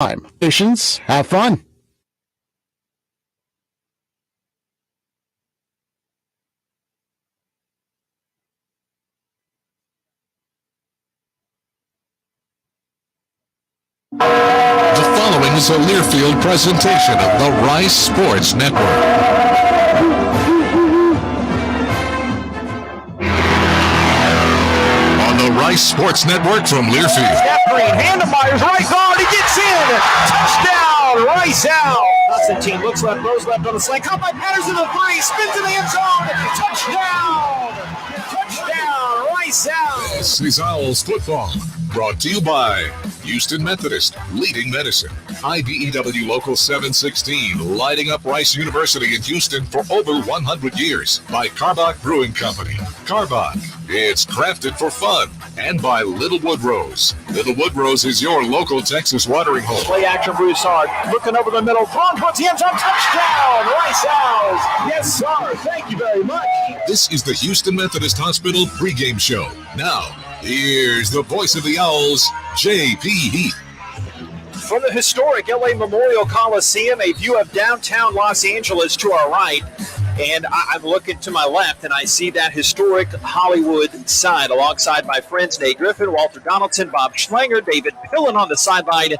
Patience, have fun. The following is a Learfield presentation of the Rice Sports Network. Rice Sports Network from Learfield. Snap Green, hand to Myers, right guard, he gets in! Touchdown, Rice out! Hudson team looks left, throws left on the slant, caught by Patterson to the three, spins in the end zone, touchdown! Touchdown, Rice out! This is Owls football, brought to you by Houston Methodist, leading medicine. IBEW Local 716, lighting up Rice University in Houston for over 100 years. By Carbach Brewing Company. Carbach, it's crafted for fun. And by Little Woodrose. Little Woodrose is your local Texas watering hole. Play action, Broussard, looking over the middle, thrown towards the end zone, touchdown, Rice Owls! Yes, sir, thank you very much. This is the Houston Methodist Hospital pregame show. Now, here's the voice of the Owls, J.P. Heath. From the historic LA Memorial Coliseum, a view of downtown Los Angeles to our right. And I'm looking to my left, and I see that historic Hollywood sign alongside my friends Nate Griffin, Walter Donaldson, Bob Schlanger, David Pillen on the sideline.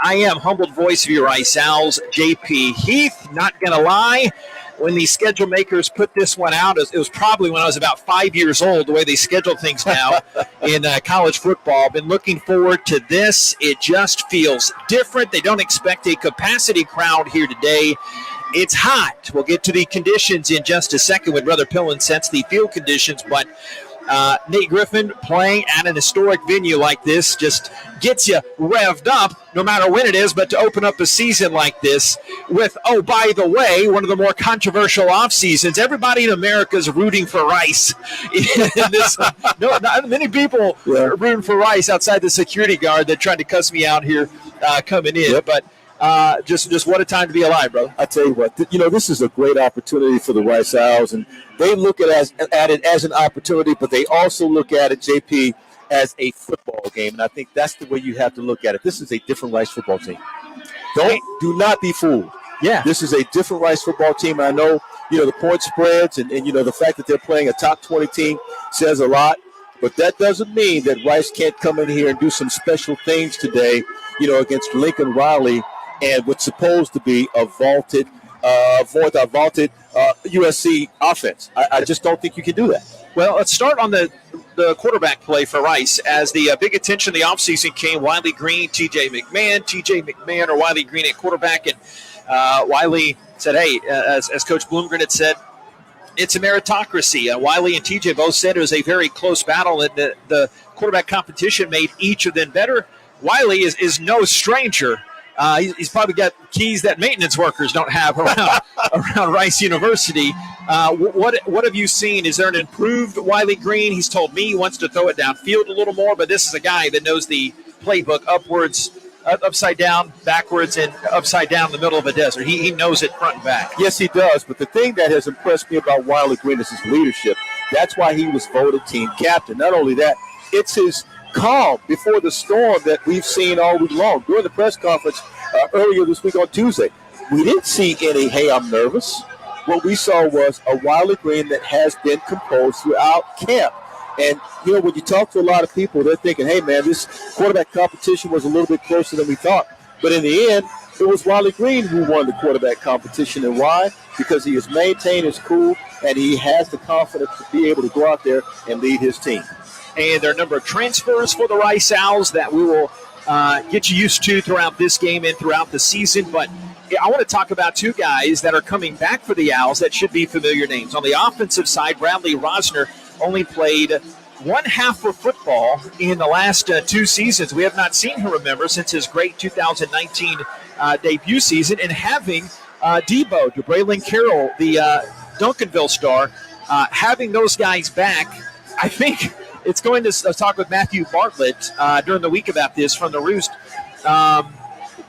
I am humbled voice of your Rice Owls, J.P. Heath. Not going to lie, when the schedule makers put this one out, it was probably when I was about 5 years old, the way they schedule things now in college football. Been looking forward to this. It just feels different. They don't expect a capacity crowd here today. It's hot. We'll get to the conditions in just a second when Brother Pillen sets the field conditions, but Nate Griffin playing at an historic venue like this just gets you revved up no matter when it is, but to open up a season like this with, oh, by the way, one of the more controversial off seasons, everybody in America is rooting for Rice. Not many people are rooting for Rice outside the security guard that tried to cuss me out here coming in, but just what a time to be alive, brother. I tell you what, this is a great opportunity for the Rice Owls, and they look at it as an opportunity, but they also look at it, JP, as a football game, and I think that's the way you have to look at it. This is a different Rice football team. Do not be fooled. Yeah, this is a different Rice football team. And I know, the point spreads and the fact that they're playing a top 20 team says a lot, but that doesn't mean that Rice can't come in here and do some special things today, against Lincoln Riley and what's supposed to be a vaulted USC offense. I just don't think you can do that. Well, let's start on the quarterback play for Rice. As the big attention in the offseason came, Wiley Green, TJ McMahon or Wiley Green at quarterback. And Wiley said, hey, as Coach Bloomgren had said, it's a meritocracy. Wiley and TJ both said it was a very close battle, and the quarterback competition made each of them better. Wiley is no stranger. He's probably got keys that maintenance workers don't have around Rice University. What have you seen? Is there an improved Wiley Green? He's told me he wants to throw it downfield a little more, but this is a guy that knows the playbook upside down, backwards, and upside down in the middle of a desert. He knows it front and back. Yes, he does. But the thing that has impressed me about Wiley Green is his leadership. That's why he was voted team captain. Not only that, it's his calm before the storm that we've seen all week long. During the press conference earlier this week on Tuesday, we didn't see any, hey, I'm nervous. What we saw was a Wiley Green that has been composed throughout camp. And, when you talk to a lot of people, they're thinking, hey, man, this quarterback competition was a little bit closer than we thought. But in the end, it was Wiley Green who won the quarterback competition. And why? Because he has maintained his cool, and he has the confidence to be able to go out there and lead his team. And there are a number of transfers for the Rice Owls that we will get you used to throughout this game and throughout the season. But I want to talk about two guys that are coming back for the Owls that should be familiar names. On the offensive side, Bradley Rosner only played one half of football in the last two seasons. We have not seen him, remember, since his great 2019 debut season. And having Debo, Braylon Carroll, the Duncanville star, having those guys back, I think – it's going to talk with Matthew Bartlett during the week about this from the Roost.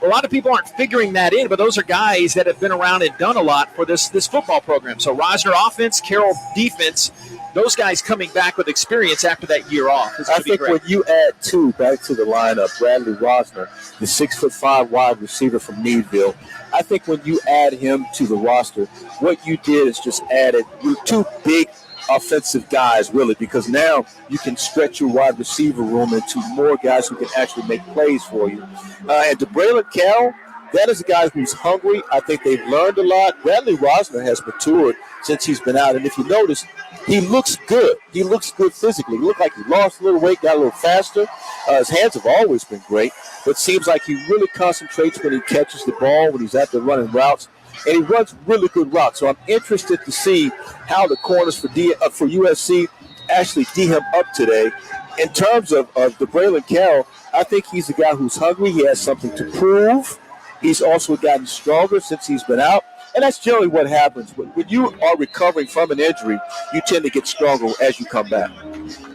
a lot of people aren't figuring that in, but those are guys that have been around and done a lot for this football program. So Rosner offense, Carroll defense, those guys coming back with experience after that year off. I think when you add two back to the lineup, Bradley Rosner, the 6'5" wide receiver from Meadville, I think when you add him to the roster, what you did is just added two big offensive guys, really, because now you can stretch your wide receiver room into more guys who can actually make plays for you. And to Braylon Carroll, that is a guy who's hungry. I think they've learned a lot. Bradley Rosner has matured since he's been out. And if you notice, he looks good. He looks good physically. He looked like he lost a little weight, got a little faster. His hands have always been great, but seems like he really concentrates when he catches the ball, when he's out there running routes. And he runs really good routes. So I'm interested to see how the corners for USC actually D him up today. In terms of the Braylon Carroll, I think he's a guy who's hungry. He has something to prove. He's also gotten stronger since he's been out. And that's generally what happens. When you are recovering from an injury, you tend to get stronger as you come back.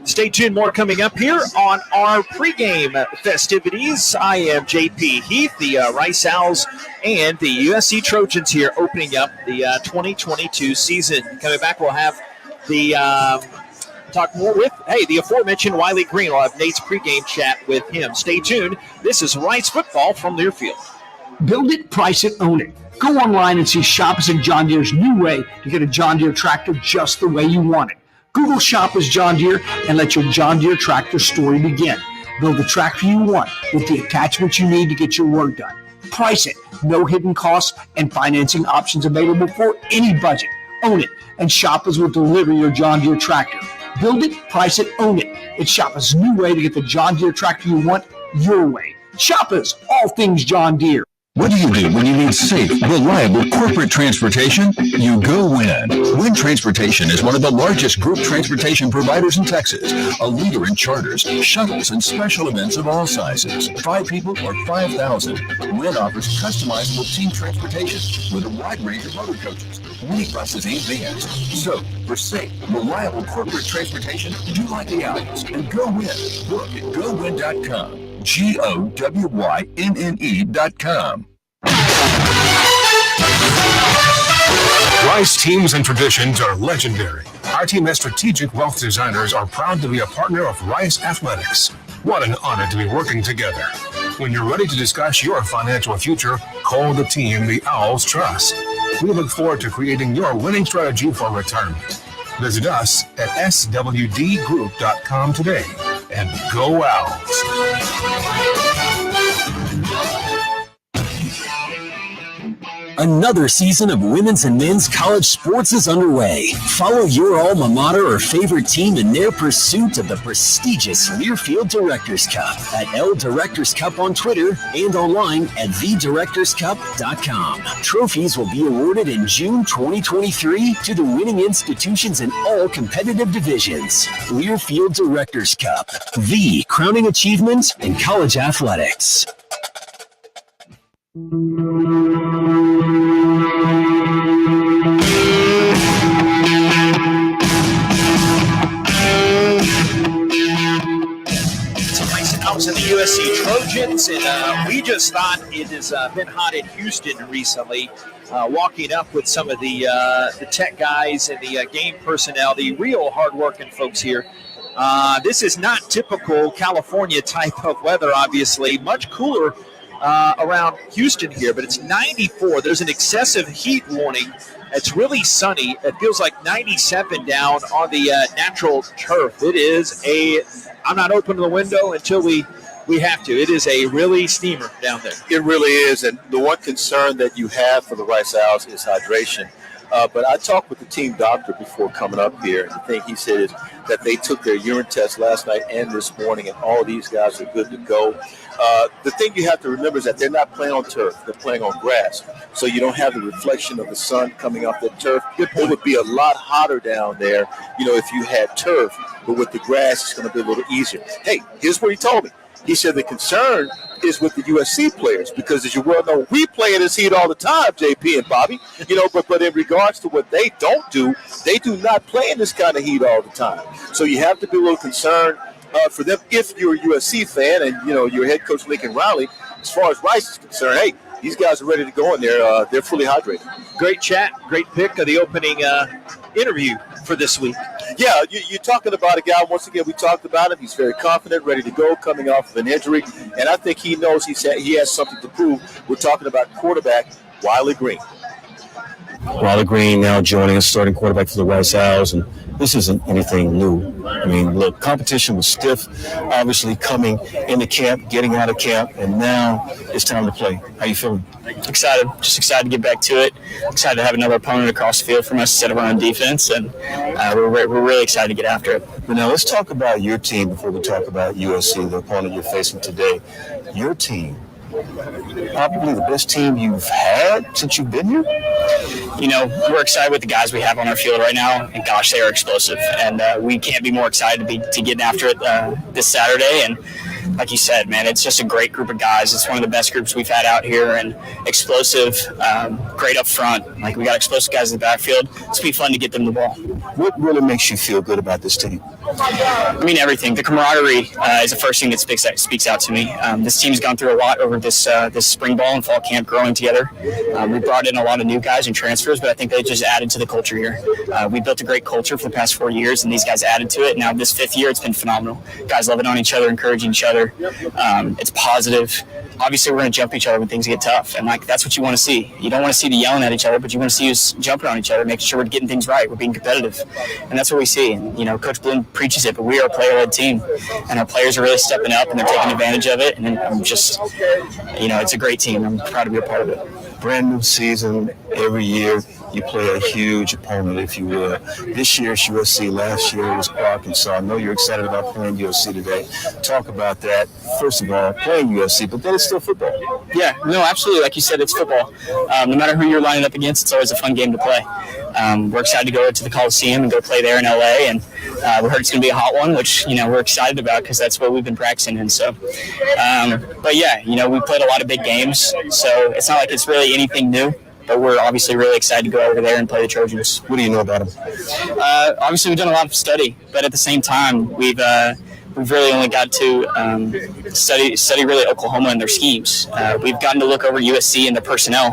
Stay tuned. More coming up here on our pregame festivities. I am JP Heath, the Rice Owls and the USC Trojans here opening up the 2022 season. Coming back, we'll have the talk more with, the aforementioned Wiley Green. We'll have Nate's pregame chat with him. Stay tuned. This is Rice football from Learfield. Build it, price it, own it. Go online and see Shoppers and John Deere's new way to get a John Deere tractor just the way you want it. Google Shoppers John Deere and let your John Deere tractor story begin. Build the tractor you want with the attachments you need to get your work done. Price it, no hidden costs, and financing options available for any budget. Own it, and Shoppers will deliver your John Deere tractor. Build it, price it, own it. It's Shoppers' new way to get the John Deere tractor you want your way. Shoppers, all things John Deere. What do you do when you need safe, reliable corporate transportation? You go Win. Win Transportation is one of the largest group transportation providers in Texas, a leader in charters, shuttles, and special events of all sizes. 5 people or 5,000. Win offers customizable team transportation with a wide range of motor coaches, minibuses, and vans. So, for safe, reliable corporate transportation, do like the Owls and go Win. Book at gowin.com. GOWYNNE.com. Rice teams and traditions are legendary. Our team as strategic wealth designers are proud to be a partner of Rice Athletics. What an honor to be working together. When you're ready to discuss your financial future, call the team the Owls trust. We look forward to creating your winning strategy for retirement. Visit us at swdgroup.com today. And go Owls. Another season of women's and men's college sports is underway. Follow your alma mater or favorite team in their pursuit of the prestigious Learfield Directors Cup at L Directors Cup on Twitter and online at thedirectorscup.com. Trophies will be awarded in June 2023 to the winning institutions in all competitive divisions. Learfield Directors Cup, the crowning achievement in college athletics. And the USC Trojans, and we just thought it has been hot in Houston recently, walking up with some of the tech guys and the game personnel, the real hard-working folks here. This is not typical California type of weather, obviously. Much cooler around Houston here, but it's 94. There's an excessive heat warning. It's really sunny. It feels like 97 down on the natural turf. It is I'm not opening the window until we have to. It is a really steamer down there. It really is, and the one concern that you have for the Rice Owls is hydration. But I talked with the team doctor before coming up here, and the thing he said is that they took their urine test last night and this morning, and all these guys are good to go. The thing you have to remember is that they're not playing on turf. They're playing on grass. So you don't have the reflection of the sun coming off that turf. It would be a lot hotter down there, if you had turf. But with the grass, it's going to be a little easier. Hey, here's what he told me. He said the concern is with the USC players because, as you well know, we play in this heat all the time, JP and Bobby. But in regards to what they don't do, they do not play in this kind of heat all the time. So you have to be a little concerned for them if you're a USC fan and, your head coach Lincoln Riley as far as Rice is concerned, hey, these guys are ready to go, and they're fully hydrated. Great chat, great pick of the opening interview for this week. Yeah, you're talking about a guy, once again, we talked about him. He's very confident, ready to go, coming off of an injury, and I think he knows he has something to prove. We're talking about quarterback Wiley Green. Wiley Green now joining us, starting quarterback for the Rice Owls, and this isn't anything new. I mean, look, competition was stiff, obviously coming into camp, getting out of camp, and now it's time to play. How you feeling? Excited, just excited to get back to it. Excited to have another opponent across the field from us instead of our own defense, and we're really excited to get after it. But now let's talk about your team before we talk about USC, the opponent you're facing today. Your team, probably the best team you've had since you've been here? You know, we're excited with the guys we have on our field right now, and gosh, they are explosive. And we can't be more excited to get after it this Saturday. And like you said, man, it's just a great group of guys. It's one of the best groups we've had out here, and explosive, great up front. Like, we got explosive guys in the backfield. It's be fun to get them the ball. What really makes you feel good about this team? I mean, everything. The camaraderie is the first thing that speaks out to me. This team's gone through a lot over this spring ball and fall camp growing together. We brought in a lot of new guys and transfers, but I think they just added to the culture here. We built a great culture for the past 4 years, and these guys added to it. Now this 5th year, it's been phenomenal. Guys loving on each other, encouraging each other. It's positive. Obviously, we're going to jump each other when things get tough, and like that's what you want to see. You don't want to see the yelling at each other, but you want to see us jumping on each other, making sure we're getting things right. We're being competitive, and that's what we see. And you know, Coach Bloom preaches it, but we are a player-led team, and our players are really stepping up and they're taking advantage of it. And I'm just, you know, it's a great team. I'm proud to be a part of it. Brand new season every year. You play a huge opponent, if you will. This year it's USC. Last year it was Arkansas. I know you're excited about playing USC today. Talk about that. First of all, playing USC, but then it's still football. Yeah, no, absolutely. Like you said, it's football. No matter who you're lining up against, it's always a fun game to play. We're excited to go to the Coliseum and go play there in LA, and we heard it's going to be a hot one, which, you know, we're excited about because that's what we've been practicing in. So, but yeah, you know, we played a lot of big games, so it's not like it's really anything new. But we're obviously really excited to go over there and play the Trojans. What do you know about them? Obviously, we've done a lot of study, but at the same time, we've really only got to study really Oklahoma and their schemes. We've gotten to look over USC and their personnel.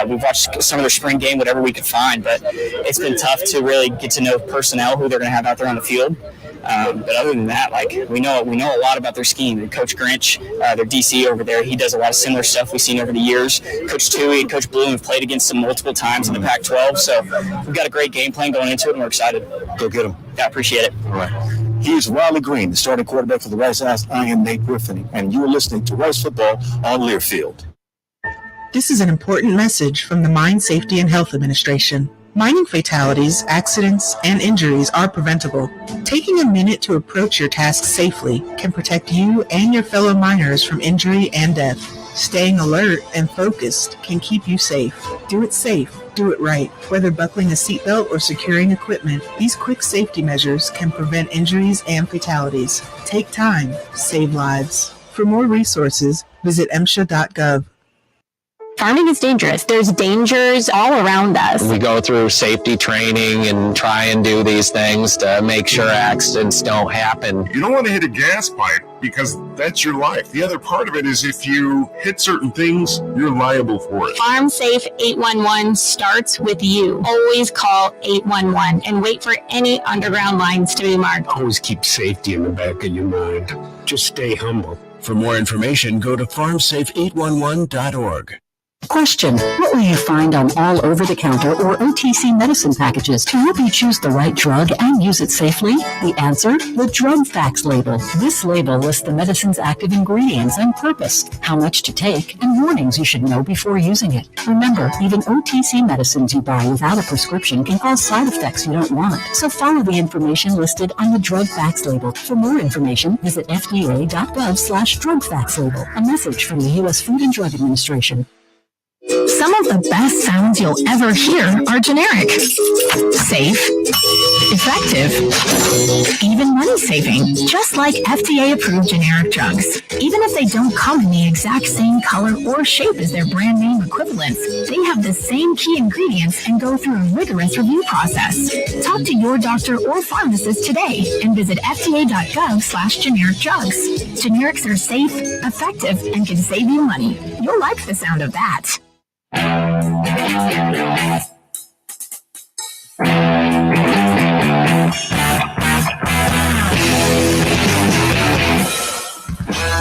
We've watched some of their spring game, whatever we could find, but it's been tough to really get to know personnel, who they're going to have out there on the field. But other than that, like we know a lot about their scheme. And Coach Grinch, their DC over there, he does a lot of similar stuff we've seen over the years. Coach Tui and Coach Bloom have played against them multiple times in the Pac-12, so we've got a great game plan going into it, and we're excited. Go get them. Yeah, I appreciate it. All right. Here's Wiley Green, the starting quarterback for the Rice Owls. I am Nate Griffin, and you are listening to Rice Football on Learfield. This is an important message from the Mine Safety and Health Administration. Mining fatalities, accidents, and injuries are preventable. Taking a minute to approach your task safely can protect you and your fellow miners from injury and death. Staying alert and focused can keep you safe. Do it safe. Do it right. Whether buckling a seatbelt or securing equipment, these quick safety measures can prevent injuries and fatalities. Take time. Save lives. For more resources, visit MSHA.gov. Farming is dangerous. There's dangers all around us. We go through safety training and try and do these things to make sure accidents don't happen. You don't want to hit a gas pipe because that's your life. The other part of it is if you hit certain things, you're liable for it. Farm Safe 811 starts with you. Always call 811 and wait for any underground lines to be marked. Always keep safety in the back of your mind. Just stay humble. For more information, go to farmsafe811.org. Question: what will you find on all over-the-counter or OTC medicine packages to help you choose the right drug and use it safely? The answer: the drug facts label. This label lists the medicine's active ingredients and purpose, how much to take, and warnings you should know before using it. Remember, even OTC medicines you buy without a prescription can cause side effects you don't want. So follow the information listed on the drug facts label. For more information, visit fda.gov/drug facts label. A message from the U.S. Food and Drug Administration. Some of the best sounds you'll ever hear are generic, safe, effective, even money-saving, just like FDA-approved generic drugs. Even if they don't come in the exact same color or shape as their brand name equivalents, they have the same key ingredients and go through a rigorous review process. Talk to your doctor or pharmacist today and visit fda.gov/generic drugs. Generics are safe, effective, and can save you money. You'll like the sound of that.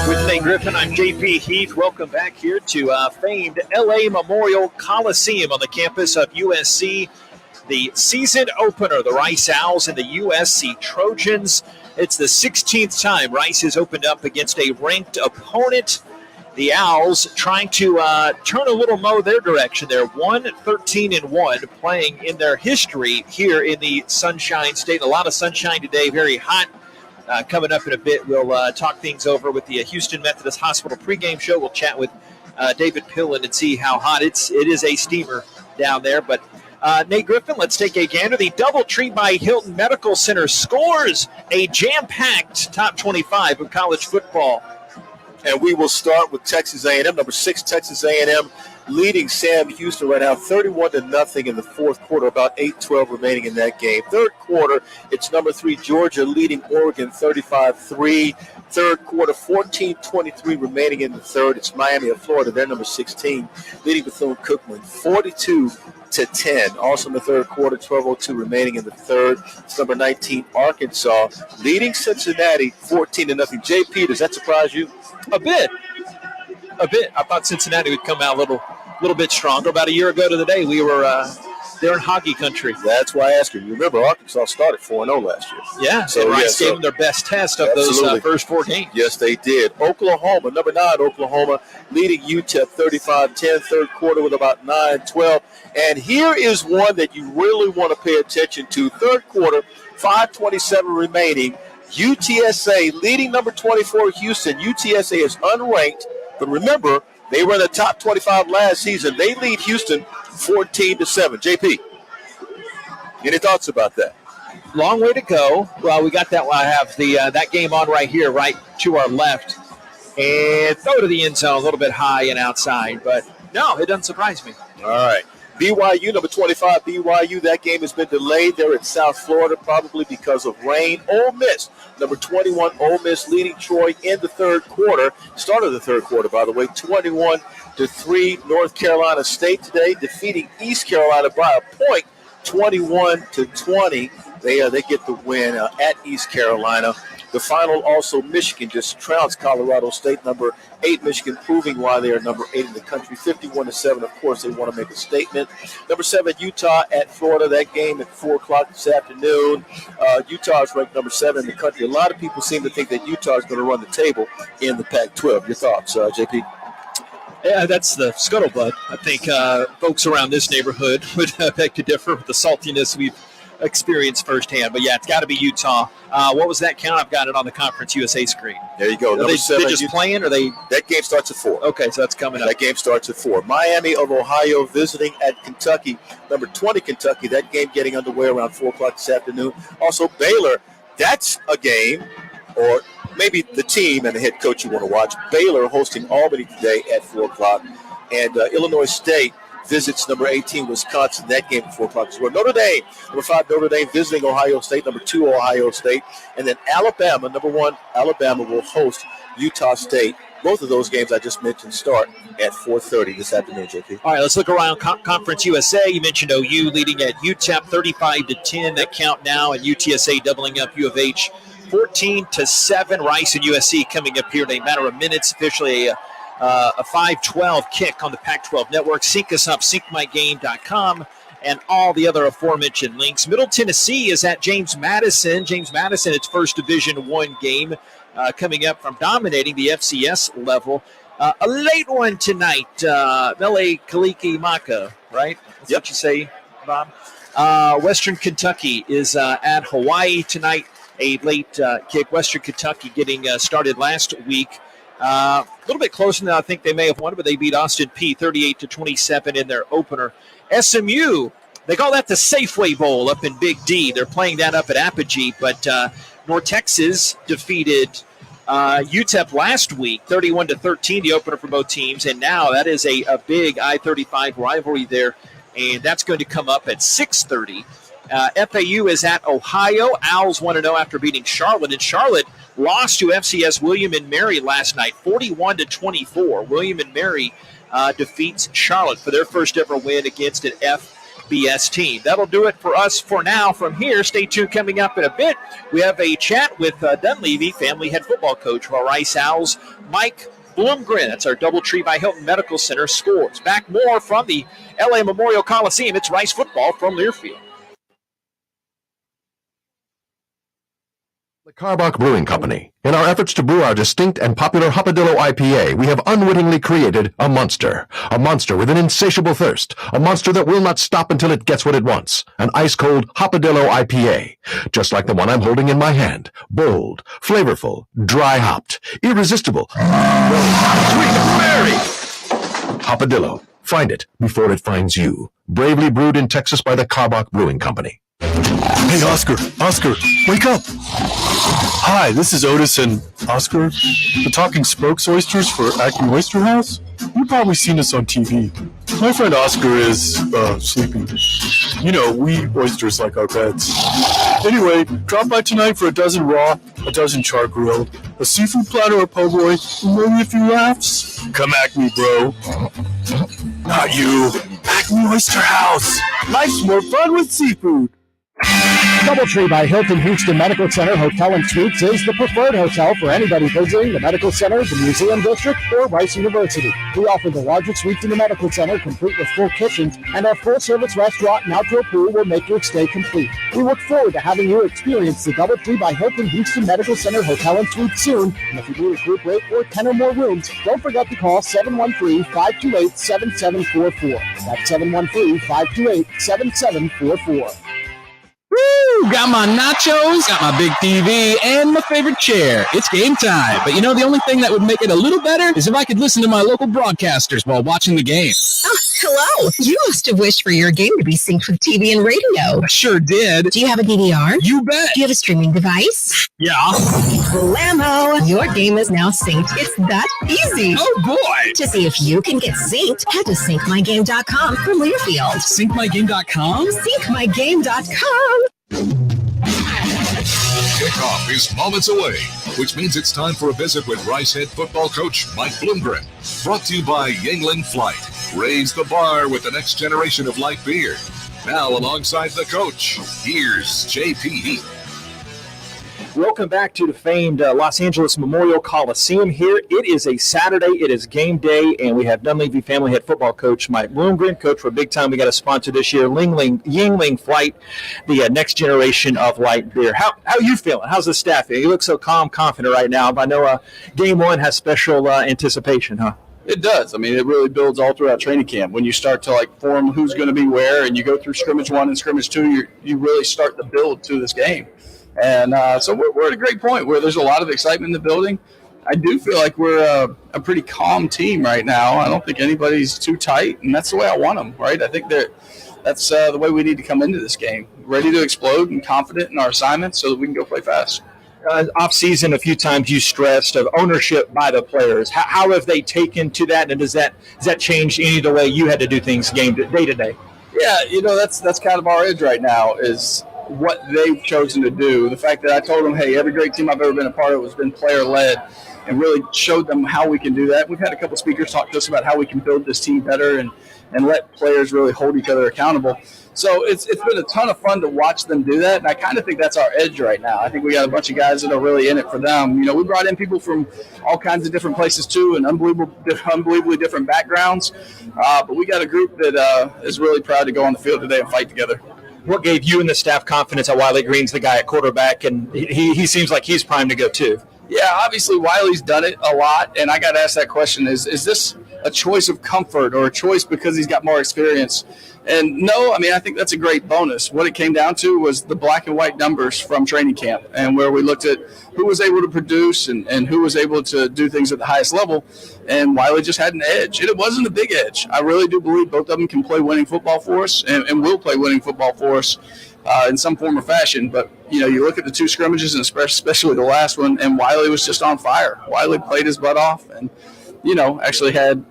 With Nate Griffin, I'm JP Heath. Welcome back here to famed LA Memorial Coliseum on the campus of USC. The season opener, the Rice Owls and the USC Trojans. It's the 16th time Rice has opened up against a ranked opponent. The Owls trying to turn a little mo their direction. They're 1-13-1, playing in their history here in the Sunshine State. A lot of sunshine today, very hot. Coming up in a bit, we'll talk things over with the Houston Methodist Hospital pregame show. We'll chat with David Pillen and see how hot it is a steamer down there. But Nate Griffin, let's take a gander. The DoubleTree by Hilton Medical Center scores a jam-packed top 25 of college football. And we will start with Texas A&M, number 6, Texas A&M, leading Sam Houston right now 31-0 in the fourth quarter, about 8:12 remaining in that game. Third quarter, it's number 3, Georgia, leading Oregon 35-3. Third quarter, 14:23 remaining in the third. It's Miami of Florida, they're number 16, leading Bethune-Cookman 42-10. Also in the third quarter, 12:02 remaining in the third. It's number 19, Arkansas, leading Cincinnati 14-0. JP, does that surprise you? A bit. I thought Cincinnati would come out a little bit stronger. About a year ago to the day, we were there in hockey country. That's why I asked you. Remember, Arkansas started 4-0 last year. Yeah, so Rice gave them their best test of those first 4 games. Yes, they did. Oklahoma, number 9, Oklahoma, leading UTEP 35-10, third quarter with about 9:12. And here is one that you really want to pay attention to. Third quarter, 5:27 remaining. UTSA leading number 24, Houston. UTSA is unranked, but remember, they were in the top 25 last season. They lead Houston 14-7. JP, any thoughts about that? Long way to go. Well, we got that. I have that game on right here, right to our left, and throw to the end zone a little bit high and outside. But no, it doesn't surprise me. All right. BYU, number 25, BYU, that game has been delayed. They're in South Florida, probably because of rain. Ole Miss, number 21, Ole Miss, leading Troy in the third quarter. Start of the third quarter, by the way, 21-3. North Carolina State today defeating East Carolina by a point, 21-20. They get the win at East Carolina. The final also, Michigan just trounced Colorado State, number 8, Michigan, proving why they are number 8 in the country, 51-7. Of course, they want to make a statement. Number 7, Utah at Florida. That game at 4 o'clock this afternoon. Utah is ranked number 7 in the country. A lot of people seem to think that Utah is going to run the table in the Pac-12. Your thoughts, JP? Yeah, that's the scuttlebutt. I think folks around this neighborhood would beg to differ with the saltiness we've experienced firsthand. But, yeah, it's got to be Utah. What was that count? I've got it on the Conference USA screen. There you go. Number 7. They just playing, or they? That game starts at 4. Okay, so that's coming up. That game starts at 4. Miami of Ohio visiting at Kentucky. Number 20, Kentucky. That game getting underway around 4 o'clock this afternoon. Also, Baylor. That's a game, or maybe the team and the head coach you want to watch. Baylor hosting Albany today at 4 o'clock. And Illinois State visits number 18, Wisconsin. That game at 4 o'clock as well. Notre Dame, number 5, Notre Dame visiting Ohio State. Number 2, Ohio State. And then Alabama, number 1, Alabama will host Utah State. Both of those games I just mentioned start at 4:30 this afternoon, JP. All right, let's look around Conference USA. You mentioned OU leading at UTEP 35-10. That count now, and UTSA doubling up U of H 14-7. Rice and USC coming up here in a matter of minutes. Officially a 5:12 kick on the Pac-12 network. Sync us up, syncmygame.com, and all the other aforementioned links. Middle Tennessee is at James Madison. James Madison, its first Division I game, coming up from dominating the FCS level. A late one tonight, Mele Kalikimaka, right? That's what you say, Bob? Western Kentucky is at Hawaii tonight. A late kick. Western Kentucky getting started last week A little bit closer than I think they may have won, but they beat Austin P 38-27 in their opener. SMU, they call that the Safeway Bowl up in Big D. They're playing that up at Apogee, but North Texas defeated UTEP last week, 31-13, the opener for both teams, and now that is a big I-35 rivalry there, and that's going to come up at 6:30. FAU is at Ohio. Owls 1-0 after beating Charlotte, and Charlotte lost to FCS William & Mary last night, 41-24. William & Mary defeats Charlotte for their first ever win against an FBS team. That'll do it for us for now. From here, stay tuned. Coming up in a bit, we have a chat with Dunleavy family head football coach for Rice Owls, Mike Bloomgren. That's our Doubletree by Hilton Medical Center scores. Back more from the LA Memorial Coliseum. It's Rice football from Learfield. The Karbach Brewing Company. In our efforts to brew our distinct and popular Hopadillo IPA, we have unwittingly created a monster. A monster with an insatiable thirst. A monster that will not stop until it gets what it wants. An ice-cold Hopadillo IPA. Just like the one I'm holding in my hand. Bold, flavorful, dry-hopped, irresistible. Sweet Mary! Hopadillo. Find it before it finds you. Bravely brewed in Texas by the Karbach Brewing Company. Hey, Oscar, wake up. Hi, this is Otis and Oscar, the Talking Spokes Oysters for Acme Oyster House. You've probably seen us on TV. My friend Oscar is sleeping. You know, we eat oysters like our pets. Anyway, drop by tonight for a dozen raw, a dozen char grilled, a seafood platter or po' boy, and maybe a few laughs. Come Acme, bro. Not you. Acme Oyster House. Life's more fun with seafood. Doubletree by Hilton Houston Medical Center Hotel and Suites is the preferred hotel for anybody visiting the medical center, the museum district, or Rice University. We offer the largest suites in the medical center, complete with full kitchens, and our full-service restaurant and outdoor pool will make your stay complete. We look forward to having you experience the Doubletree by Hilton Houston Medical Center Hotel and Suites soon. And if you need a group rate or 10 or more rooms, don't forget to call 713-528-7744. That's 713-528-7744. Woo! Got my nachos, got my big TV, and my favorite chair. It's game time. But you know, the only thing that would make it a little better is if I could listen to my local broadcasters while watching the game. Oh, hello. You must have wished for your game to be synced with TV and radio. I sure did. Do you have a DVR? You bet. Do you have a streaming device? Yeah. Blammo! Your game is now synced. It's that easy. Oh, boy. To see if you can get synced, head to syncmygame.com for Learfield. Syncmygame.com? Syncmygame.com. Kickoff is moments away, which means it's time for a visit with Rice head football coach Mike Bloomgren. Brought to you by Yingling Flight. Raise the bar with the next generation of light beer. Now, alongside the coach, here's JP. Welcome back to the famed Los Angeles Memorial Coliseum here. It is a Saturday. It is game day, and we have Dunleavy family head football coach Mike Bloomgren. Coach, for a big time, we got a sponsor this year, Yingling Flight, the next generation of light beer. How are you feeling? How's the staff feeling? You look so calm, confident right now, but I know game one has special anticipation, huh? It does. I mean, it really builds all throughout training camp. When you start to form who's going to be where, and you go through scrimmage 1 and scrimmage 2, you really start to build to this game. And so we're at a great point where there's a lot of excitement in the building. I do feel like we're a pretty calm team right now. I don't think anybody's too tight, and that's the way I want them, right? I think that's the way we need to come into this game, ready to explode and confident in our assignments so that we can go play fast. Off season, a few times you stressed of ownership by the players. How have they taken to that, and does that change any of the way you had to do things day to day? Yeah, that's kind of our edge right now is what they've chosen to do. The fact that I told them, hey, every great team I've ever been a part of has been player-led, and really showed them how we can do that. We've had a couple speakers talk to us about how we can build this team better and let players really hold each other accountable. So it's been a ton of fun to watch them do that, and I kind of think that's our edge right now. I think we got a bunch of guys that are really in it for them. We brought in people from all kinds of different places too, and unbelievably different backgrounds, but we got a group that is really proud to go on the field today and fight together. What gave you and the staff confidence that Wiley Green's the guy at quarterback, and he seems like he's primed to go too? Yeah, obviously Wiley's done it a lot, and I got asked that question: is this a choice of comfort or a choice because he's got more experience. And no, I mean, I think that's a great bonus. What it came down to was the black and white numbers from training camp, and where we looked at who was able to produce and who was able to do things at the highest level. And Wiley just had an edge. And it wasn't a big edge. I really do believe both of them can play winning football for us and will play winning football for us in some form or fashion. But, you know, you look at the two scrimmages, and especially the last one, and Wiley was just on fire. Wiley played his butt off and, you know, actually had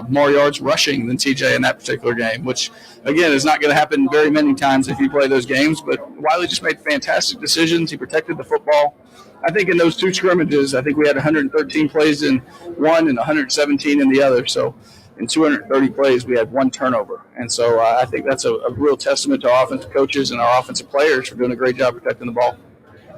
more yards rushing than TJ in that particular game, which, again, is not going to happen very many times if you play those games. But Wiley just made fantastic decisions. He protected the football. I think in those two scrimmages, I think we had 113 plays in one and 117 in the other. So in 230 plays, we had one turnover. And so I think that's a real testament to our offensive coaches and our offensive players for doing a great job protecting the ball.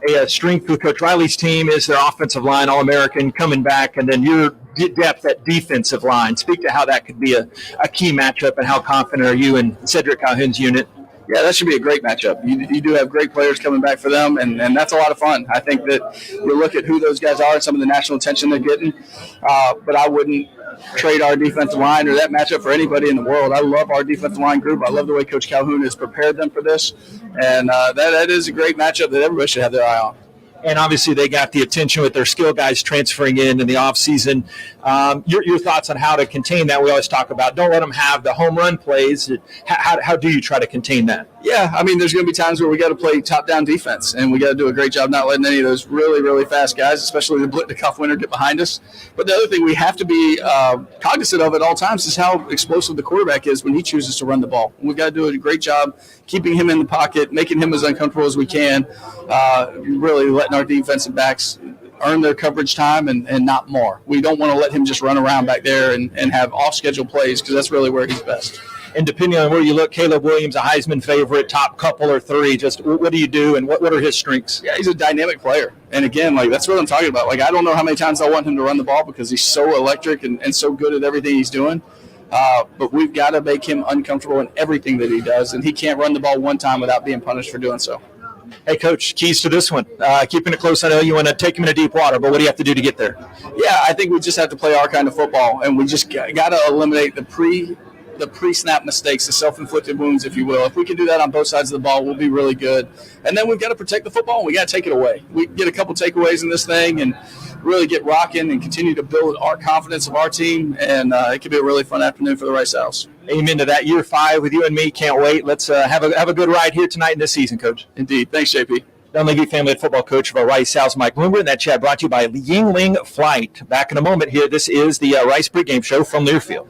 A strength with Coach Riley's team is their offensive line, All-American, coming back, and then your depth at defensive line. Speak to how that could be a key matchup, and how confident are you in Cedric Calhoun's unit? Yeah, that should be a great matchup. You do have great players coming back for them, and that's a lot of fun. I think that you look at who those guys are and some of the national attention they're getting, but I wouldn't trade our defensive line or that matchup for anybody in the world. I love our defensive line group. I love the way Coach Calhoun has prepared them for this, and that is a great matchup that everybody should have their eye on. And obviously they got the attention with their skill guys transferring in the offseason. Your thoughts on how to contain that? We always talk about don't let them have the home run plays. How do you try to contain that? Yeah, I mean, there's going to be times where we got to play top-down defense, and we got to do a great job not letting any of those really, really fast guys, especially the Blitnikoff winner, get behind us. But the other thing we have to be cognizant of at all times is how explosive the quarterback is when he chooses to run the ball. We've got to do a great job keeping him in the pocket, making him as uncomfortable as we can, really letting our defensive backs earn their coverage time and not more. We don't want to let him just run around back there and have off-schedule plays, because that's really where he's best. And depending on where you look, Caleb Williams, a Heisman favorite, top couple or three, just what do you do and what are his strengths? Yeah, he's a dynamic player. And again, that's what I'm talking about. I don't know how many times I want him to run the ball because he's so electric and so good at everything he's doing. But we've got to make him uncomfortable in everything that he does, and he can't run the ball one time without being punished for doing so. Hey, Coach, keys to this one. Keeping it close. I know you want to take him into deep water, but what do you have to do to get there? Yeah, I think we just have to play our kind of football, and we just got to eliminate the pre-snap mistakes, the self-inflicted wounds, if you will. If we can do that on both sides of the ball, we'll be really good. And then we've got to protect the football, and we got to take it away. We get a couple takeaways in this thing and really get rocking and continue to build our confidence of our team, and it could be a really fun afternoon for the Rice Owls. Amen to that. Year 5 with you and me. Can't wait. Let's have a good ride here tonight in this season, Coach. Indeed. Thanks, JP. Dunleavy family football coach of our Rice Owls, Mike Bloomgren. That chat brought to you by Yingling Flight. Back in a moment here. This is the Rice Pregame Show from Learfield.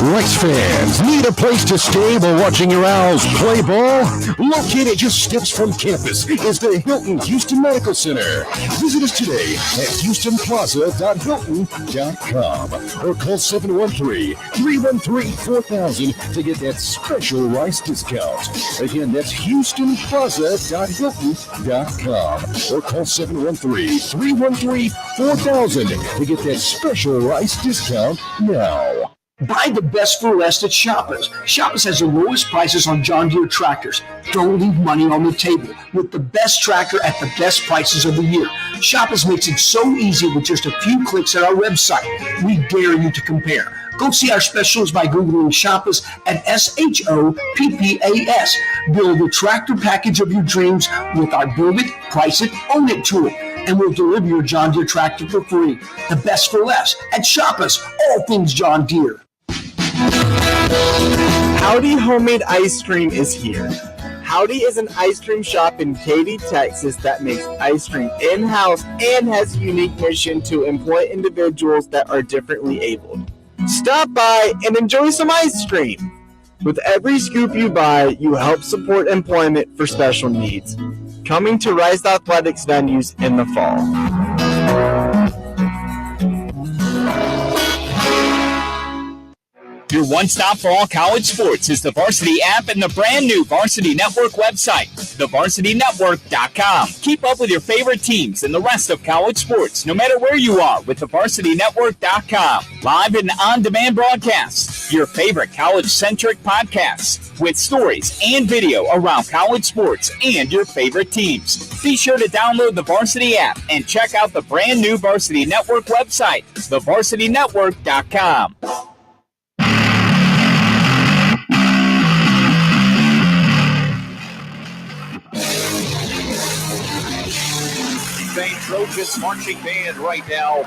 Rice fans, need a place to stay while watching your Owls play ball? Located just steps from campus is the Hilton Houston Medical Center. Visit us today at houstonplaza.hilton.com or call 713-313-4000 to get that special Rice discount. Again, that's houstonplaza.hilton.com or call 713-313-4000 to get that special Rice discount now. Buy the best for less at Shoppers. Shoppers has the lowest prices on John Deere tractors. Don't leave money on the table with the best tractor at the best prices of the year. Shoppers makes it so easy with just a few clicks at our website. We dare you to compare. Go see our specials by Googling Shoppers at SHOPPAS. Build the tractor package of your dreams with our Build It, Price It, Own It tool. And we'll deliver your John Deere tractor for free. The best for less at Shoppers. All things John Deere. Howdy Homemade Ice Cream is here. Howdy is an ice cream shop in Katy, Texas that makes ice cream in-house and has a unique mission to employ individuals that are differently abled. Stop by and enjoy some ice cream. With every scoop you buy, you help support employment for special needs. Coming to Rice Athletics venues in the fall. Your one-stop for all college sports is the Varsity app and the brand new Varsity Network website, thevarsitynetwork.com. Keep up with your favorite teams and the rest of college sports, no matter where you are, with thevarsitynetwork.com. Live and on-demand broadcasts, your favorite college-centric podcasts with stories and video around college sports and your favorite teams. Be sure to download the Varsity app and check out the brand new Varsity Network website, thevarsitynetwork.com. Trojans marching band right now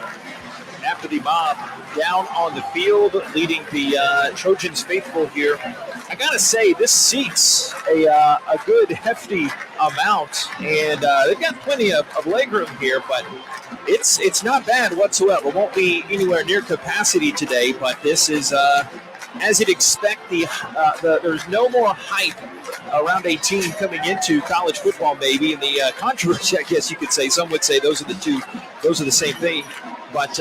after the mob down on the field, leading the Trojans faithful here. I gotta say, this seats a good hefty amount, and they've got plenty of legroom here, but it's not bad whatsoever. Won't be anywhere near capacity today, but this is as you'd expect. There's no more hype around a team coming into college football, maybe, and the controversy, I guess you could say. Some would say those are the same thing. But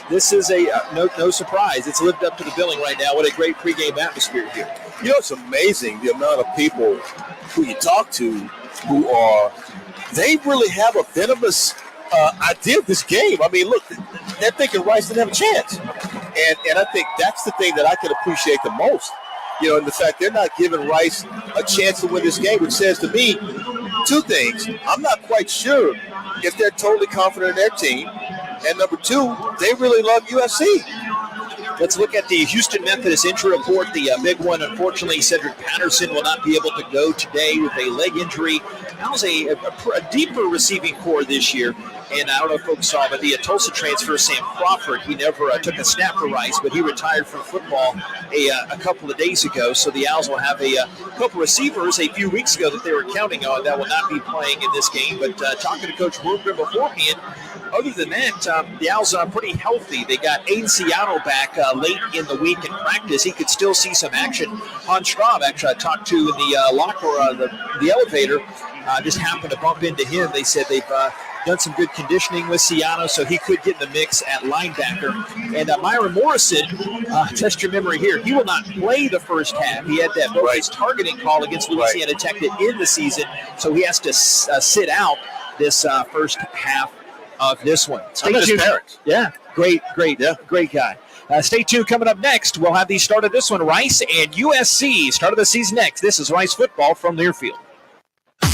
this is no surprise. It's lived up to the billing right now. What a great pregame atmosphere here. You know, it's amazing the amount of people who you talk to they really have a venomous idea of this game. I mean, look, they're thinking Rice didn't have a chance. And I think that's the thing that I can appreciate the most. You know, and the fact they're not giving Rice a chance to win this game, which says to me two things. I'm not quite sure if they're totally confident in their team. And number two, they really love USC. Let's look at the Houston Methodist injury report. The big one, unfortunately, Cedric Patterson will not be able to go today with a leg injury. That was a deeper receiving core this year. And I don't know if folks saw, but the Tulsa transfer, Sam Crawford, he never took a snap for Rice, but he retired from football a couple of days ago. So the Owls will have a couple receivers a few weeks ago that they were counting on that will not be playing in this game. But talking to Coach Bloomgren beforehand, other than that, the Owls are pretty healthy. They got Aiden Seattle back late in the week in practice. He could still see some action. Hans Straub, actually, I talked to in the locker, the elevator, just happened to bump into him. They said they've done some good conditioning with Ciano, so he could get in the mix at linebacker. And Myron Morrison, test your memory here, he will not play the first half. He had that bogus targeting call against Louisiana Tech to end the season, so he has to sit out this first half of this one. Stay tuned. Yeah, great guy. Stay tuned. Coming up next, we'll have the start of this one, Rice and USC. Start of the season next. This is Rice football from Learfield.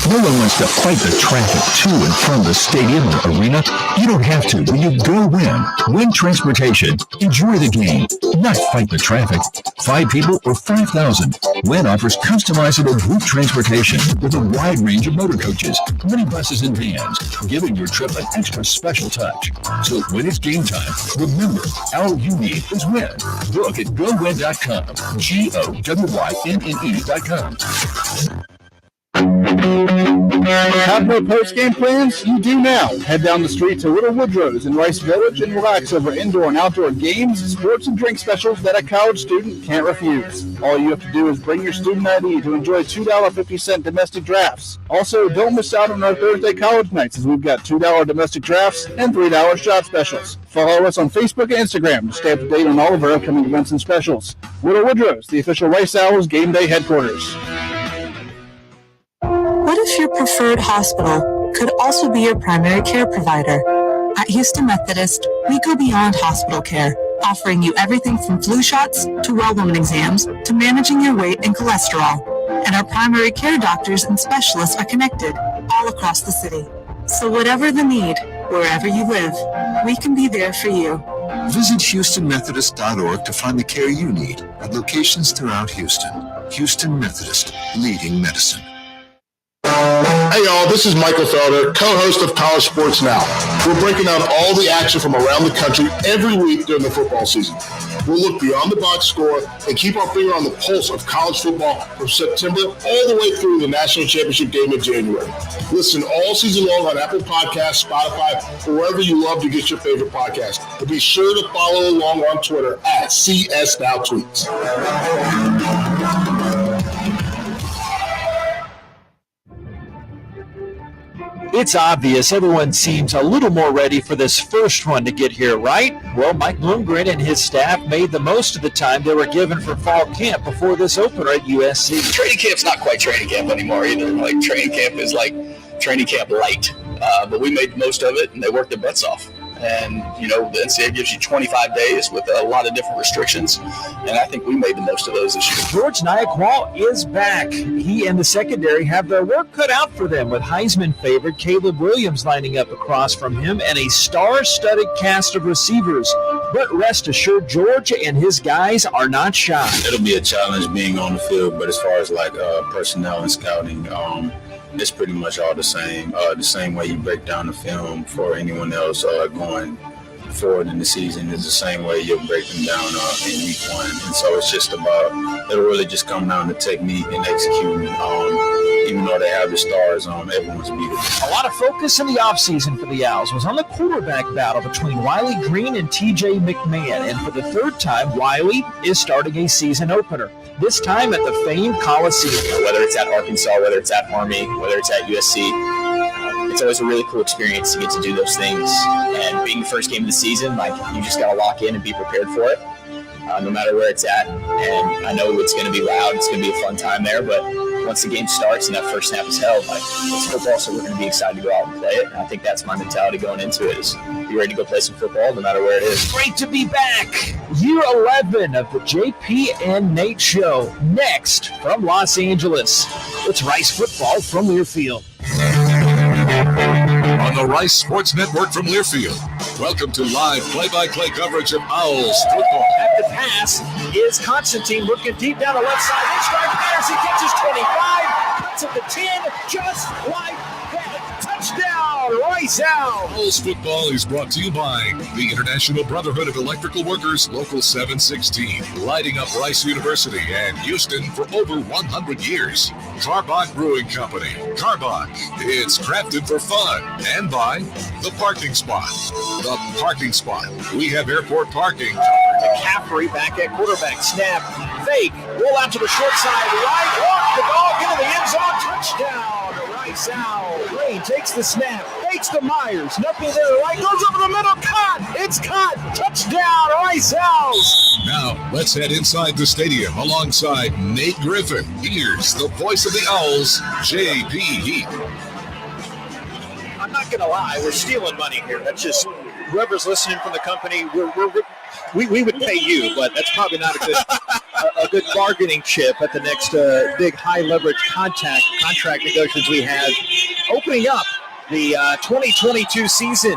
No one wants to fight the traffic to and from the stadium or arena. You don't have to when you go Win. Win Transportation. Enjoy the game, not fight the traffic. 5 people or 5,000. Win offers customizable group transportation with a wide range of motor coaches, minibuses, and vans, giving your trip an extra special touch. So when it's game time, remember, all you need is Win. Book at GoWin.com. GOWYNNE.com. Have no post-game plans? You do now. Head down the street to Little Woodrow's in Rice Village and relax over indoor and outdoor games, sports, and drink specials that a college student can't refuse. All you have to do is bring your student ID to enjoy $2.50 domestic drafts. Also, don't miss out on our Thursday college nights, as we've got $2 domestic drafts and $3 shot specials. Follow us on Facebook and Instagram to stay up to date on all of our upcoming events and specials. Little Woodrow's, the official Rice Owls game day headquarters. What if your preferred hospital could also be your primary care provider? At Houston Methodist, we go beyond hospital care, offering you everything from flu shots to well woman exams to managing your weight and cholesterol. And our primary care doctors and specialists are connected all across the city. So whatever the need, wherever you live, we can be there for you. Visit HoustonMethodist.org to find the care you need at locations throughout Houston. Houston Methodist, leading medicine. Hey y'all, this is Michael Felder, co-host of College Sports Now. We're breaking down all the action from around the country every week during the football season. We'll look beyond the box score and keep our finger on the pulse of college football from September all the way through the national championship game in January. Listen all season long on Apple Podcasts, Spotify, or wherever you love to get your favorite podcast. And be sure to follow along on Twitter at CSNowTweets. It's obvious everyone seems a little more ready for this first one to get here, right? Well, Mike Bloomgren and his staff made the most of the time they were given for fall camp before this opener at USC. Training camp's not quite training camp anymore either. Like, training camp is like training camp light. But we made the most of it, and they worked their butts off. And, the NCAA gives you 25 days with a lot of different restrictions, and I think we made the most of those this year. George Nyakwa is back. He and the secondary have their work cut out for them with Heisman favorite Caleb Williams lining up across from him and a star-studded cast of receivers. But rest assured, George and his guys are not shy. It'll be a challenge being on the field, but as far as personnel and scouting, it's pretty much all the same way you break down the film for anyone else going forward in the season is the same way you'll break them down in week one. And so it's just it'll really just come down to technique and executing. Even though they have the stars, everyone's beautiful. A lot of focus in the offseason for the Owls was on the quarterback battle between Wiley Green and TJ McMahon. And for the third time, Wiley is starting a season opener. This time at the famed Coliseum. Whether it's at Arkansas, whether it's at Army, whether it's at USC, it's always a really cool experience to get to do those things. And being the first game of the season, you just got to lock in and be prepared for it, no matter where it's at. And I know it's going to be loud. It's going to be a fun time there. But once the game starts and that first snap is held, it's football, so we're going to be excited to go out and play it. And I think that's my mentality going into it, is be ready to go play some football no matter where it is. Great to be back. Year 11 of the JP and Nate Show. Next from Los Angeles, it's Rice football from Learfield. On the Rice Sports Network from Learfield, welcome to live play-by-play coverage of Owls football. At the pass is Constantine looking deep down the left side. He strike fires. He catches 25, cuts at the 10, just like that. Touchdown, Rice Owls. Owls football is brought to you by the International Brotherhood of Electrical Workers, Local 716, lighting up Rice University and Houston for over 100 years. Carbach Brewing Company. Carbach, it's crafted for fun. And by The Parking Spot. The Parking Spot. We have airport parking. McCaffrey back at quarterback. Snap, fake, roll out to the short side, right, walk the dog into the end zone, touchdown, Rice Owls. Green takes the snap, fakes the Myers, nothing there, right, goes over the middle, caught, it's caught, touchdown, Rice Owls. Now, let's head inside the stadium alongside Nate Griffin. Here's the voice of the Owls, J.P. Heath. I'm not going to lie, we're stealing money here. That's just, whoever's listening from the company, we would pay you, but that's probably not a good bargaining chip at the next big high leverage contract negotiations we have. Opening up the 2022 season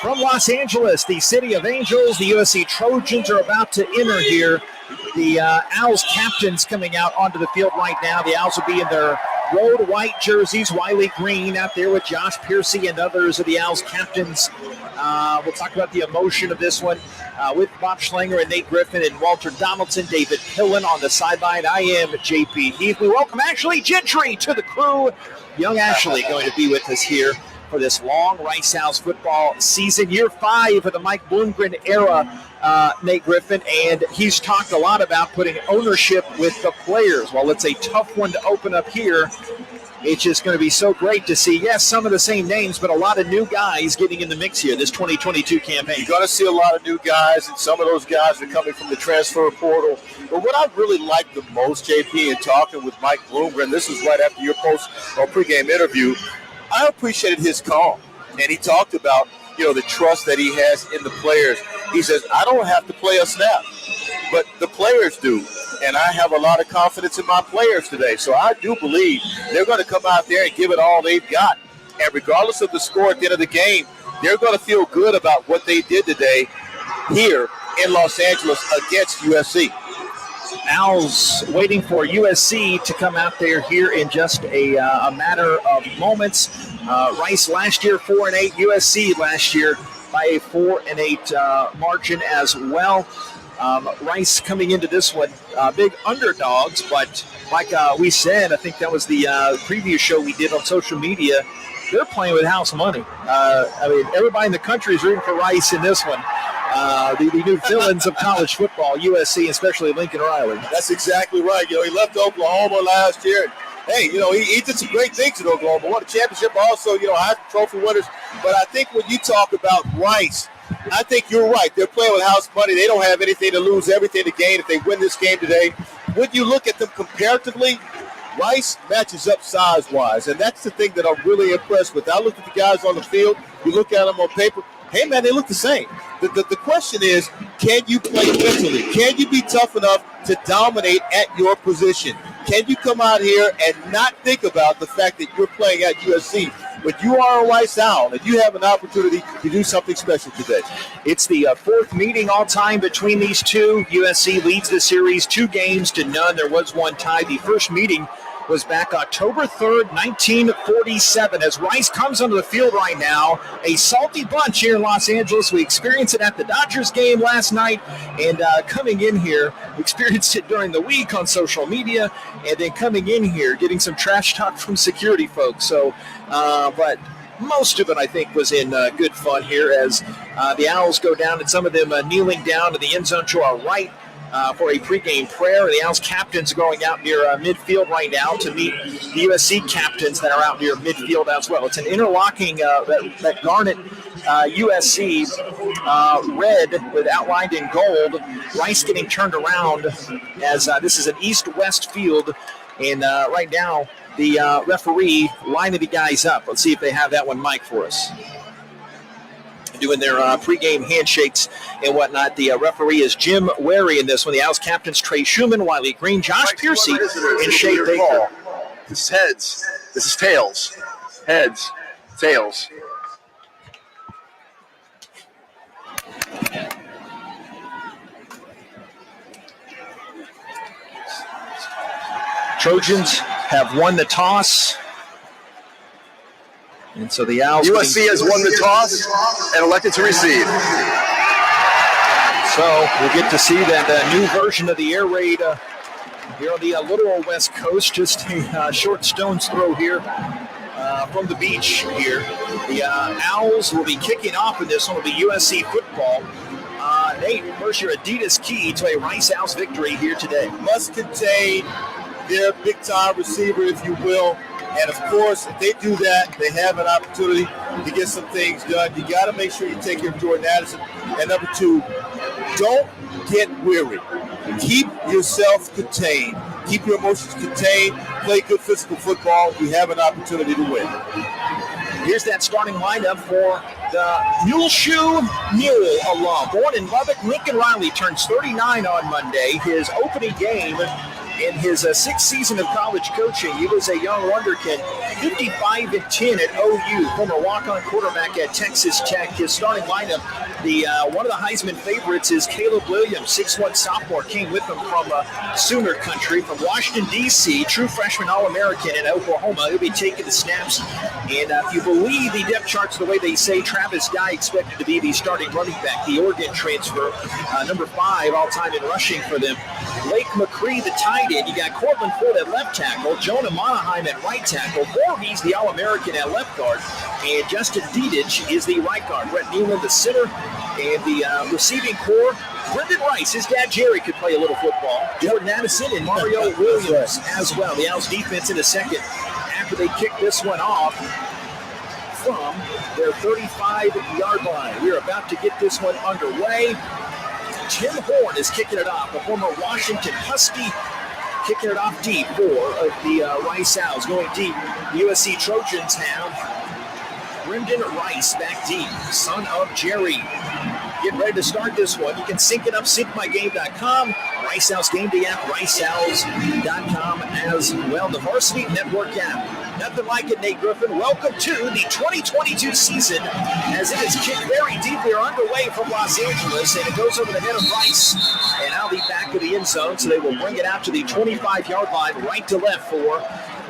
from Los Angeles, the City of Angels, the USC Trojans are about to enter here. The Owls captains coming out onto the field right now. The Owls will be in their road white jerseys. Wiley Green out there with Josh Piercy and others of the Owls captains. We'll talk about the emotion of this one with Bob Schlanger and Nate Griffin and Walter Donaldson, David Pillen on the sideline. I am J.P. Heath. We welcome Ashley Gentry to the crew. Young Ashley going to be with us here for this long Rice Owls football season. Year 5 of the Mike Bloomgren era, Nate Griffin, and he's talked a lot about putting ownership with the players. Well, it's a tough one to open up here. It's just going to be so great to see, yes, some of the same names, but a lot of new guys getting in the mix here, this 2022 campaign. You're going to see a lot of new guys, and some of those guys are coming from the transfer portal. But what I really like the most, JP, in talking with Mike Bloomgren, this was right after your pregame interview, I appreciated his calm, and he talked about, the trust that he has in the players. He says, I don't have to play a snap, but the players do, and I have a lot of confidence in my players today. So I do believe they're going to come out there and give it all they've got, and regardless of the score at the end of the game, they're going to feel good about what they did today here in Los Angeles against USC. Owls waiting for USC to come out there here in just a matter of moments. Rice last year 4-8, USC last year by a 4-8 margin as well. Rice coming into this one, big underdogs, but like we said, I think that was the preview show we did on social media. They're playing with house money. Everybody in the country is rooting for Rice in this one. The new villains of college football, USC, especially Lincoln Riley. That's exactly right. He left Oklahoma last year, hey, he did some great things at Oklahoma. Won a championship, also, Heisman Trophy winners. But I think when you talk about Rice, I think you're right. They're playing with house money. They don't have anything to lose, everything to gain if they win this game today. When you look at them comparatively, Rice matches up size-wise, and that's the thing that I'm really impressed with. I look at the guys on the field. You look at them on paper. Hey, man, they look the same. The question is, can you play mentally? Can you be tough enough to dominate at your position? Can you come out here and not think about the fact that you're playing at USC? But you are a Rice Owl, and you have an opportunity to do something special today. It's the fourth meeting all time between these two. USC leads the series 2-0. There was one tie. The first meeting was back October 3rd, 1947. As Rice comes onto the field right now, a salty bunch here in Los Angeles. We experienced it at the Dodgers game last night, and coming in here, we experienced it during the week on social media, and then coming in here, getting some trash talk from security folks. So, but most of it, I think, was in good fun here as the Owls go down, and some of them kneeling down in the end zone to our right for a pregame prayer. The Owls captains are going out near midfield right now to meet the USC captains that are out near midfield as well. It's an interlocking that garnet USC red with outlined in gold. Rice getting turned around as this is an east-west field. And right now, the referee lining the guys up. Let's see if they have that one, Mike, for us. Doing their pregame handshakes and whatnot. The referee is Jim Wary in this one. The Owls captains Trey Schumann, Wiley Green, Josh Piercy, and Shea Baker. This is heads. This is tails. Heads. Tails. Trojans have won the toss. And so the Owls... USC has won the toss and elected to receive. So we'll get to see that new version of the air raid here on the literal West Coast. Just a short stone's throw here from the beach here. The Owls will be kicking off in this one. Will be USC football. Nate, where's your Adidas key to a Rice Owls victory here today? Must contain their big-time receiver, if you will. And, of course, if they do that, they have an opportunity to get some things done. You got to make sure you take care of Jordan Addison. And, number two, don't get weary. Keep yourself contained. Keep your emotions contained. Play good physical football. You have an opportunity to win. Here's that starting lineup for the Muleshoe Mule alum. Born in Lubbock, Lincoln Riley turns 39 on Monday. His opening game in his sixth season of college coaching, he was a young wonderkid, 55-10 at OU, former walk-on quarterback at Texas Tech. His starting lineup, one of the Heisman favorites is Caleb Williams, 6'1 sophomore, came with him from Sooner country, from Washington, D.C., true freshman All-American in Oklahoma. He'll be taking the snaps. And if you believe the depth charts the way they say, Travis Dye expected to be the starting running back, the Oregon transfer, number 5 all-time in rushing for them. Blake McCree, the tight end. You got Cortland Ford at left tackle, Jonah Monaheim at right tackle, Voorhees, the All-American at left guard, and Justin Dedich is the right guard. Brett Newland, the center, and the receiving core. Brendan Rice, his dad Jerry could play a little football. Jordan Addison and Mario Williams as well. The Owls defense in a second after they kick this one off from their 35-yard line. We're about to get this one underway. Tim Horn is kicking it off, the former Washington Husky, kicking it off deep for the Rice Owls. Going deep, the USC Trojans have Brendan Rice back deep, son of Jerry. Get ready to start this one. You can sync it up, syncmygame.com, Rice Owls Game Day app, riceowls.com as well. The Varsity Network app. Nothing like it, Nate Griffin. Welcome to the 2022 season as it is kicked very deep. We are underway from Los Angeles, and it goes over the head of Rice and out the back of the end zone, so they will bring it out to the 25-yard line, right to left for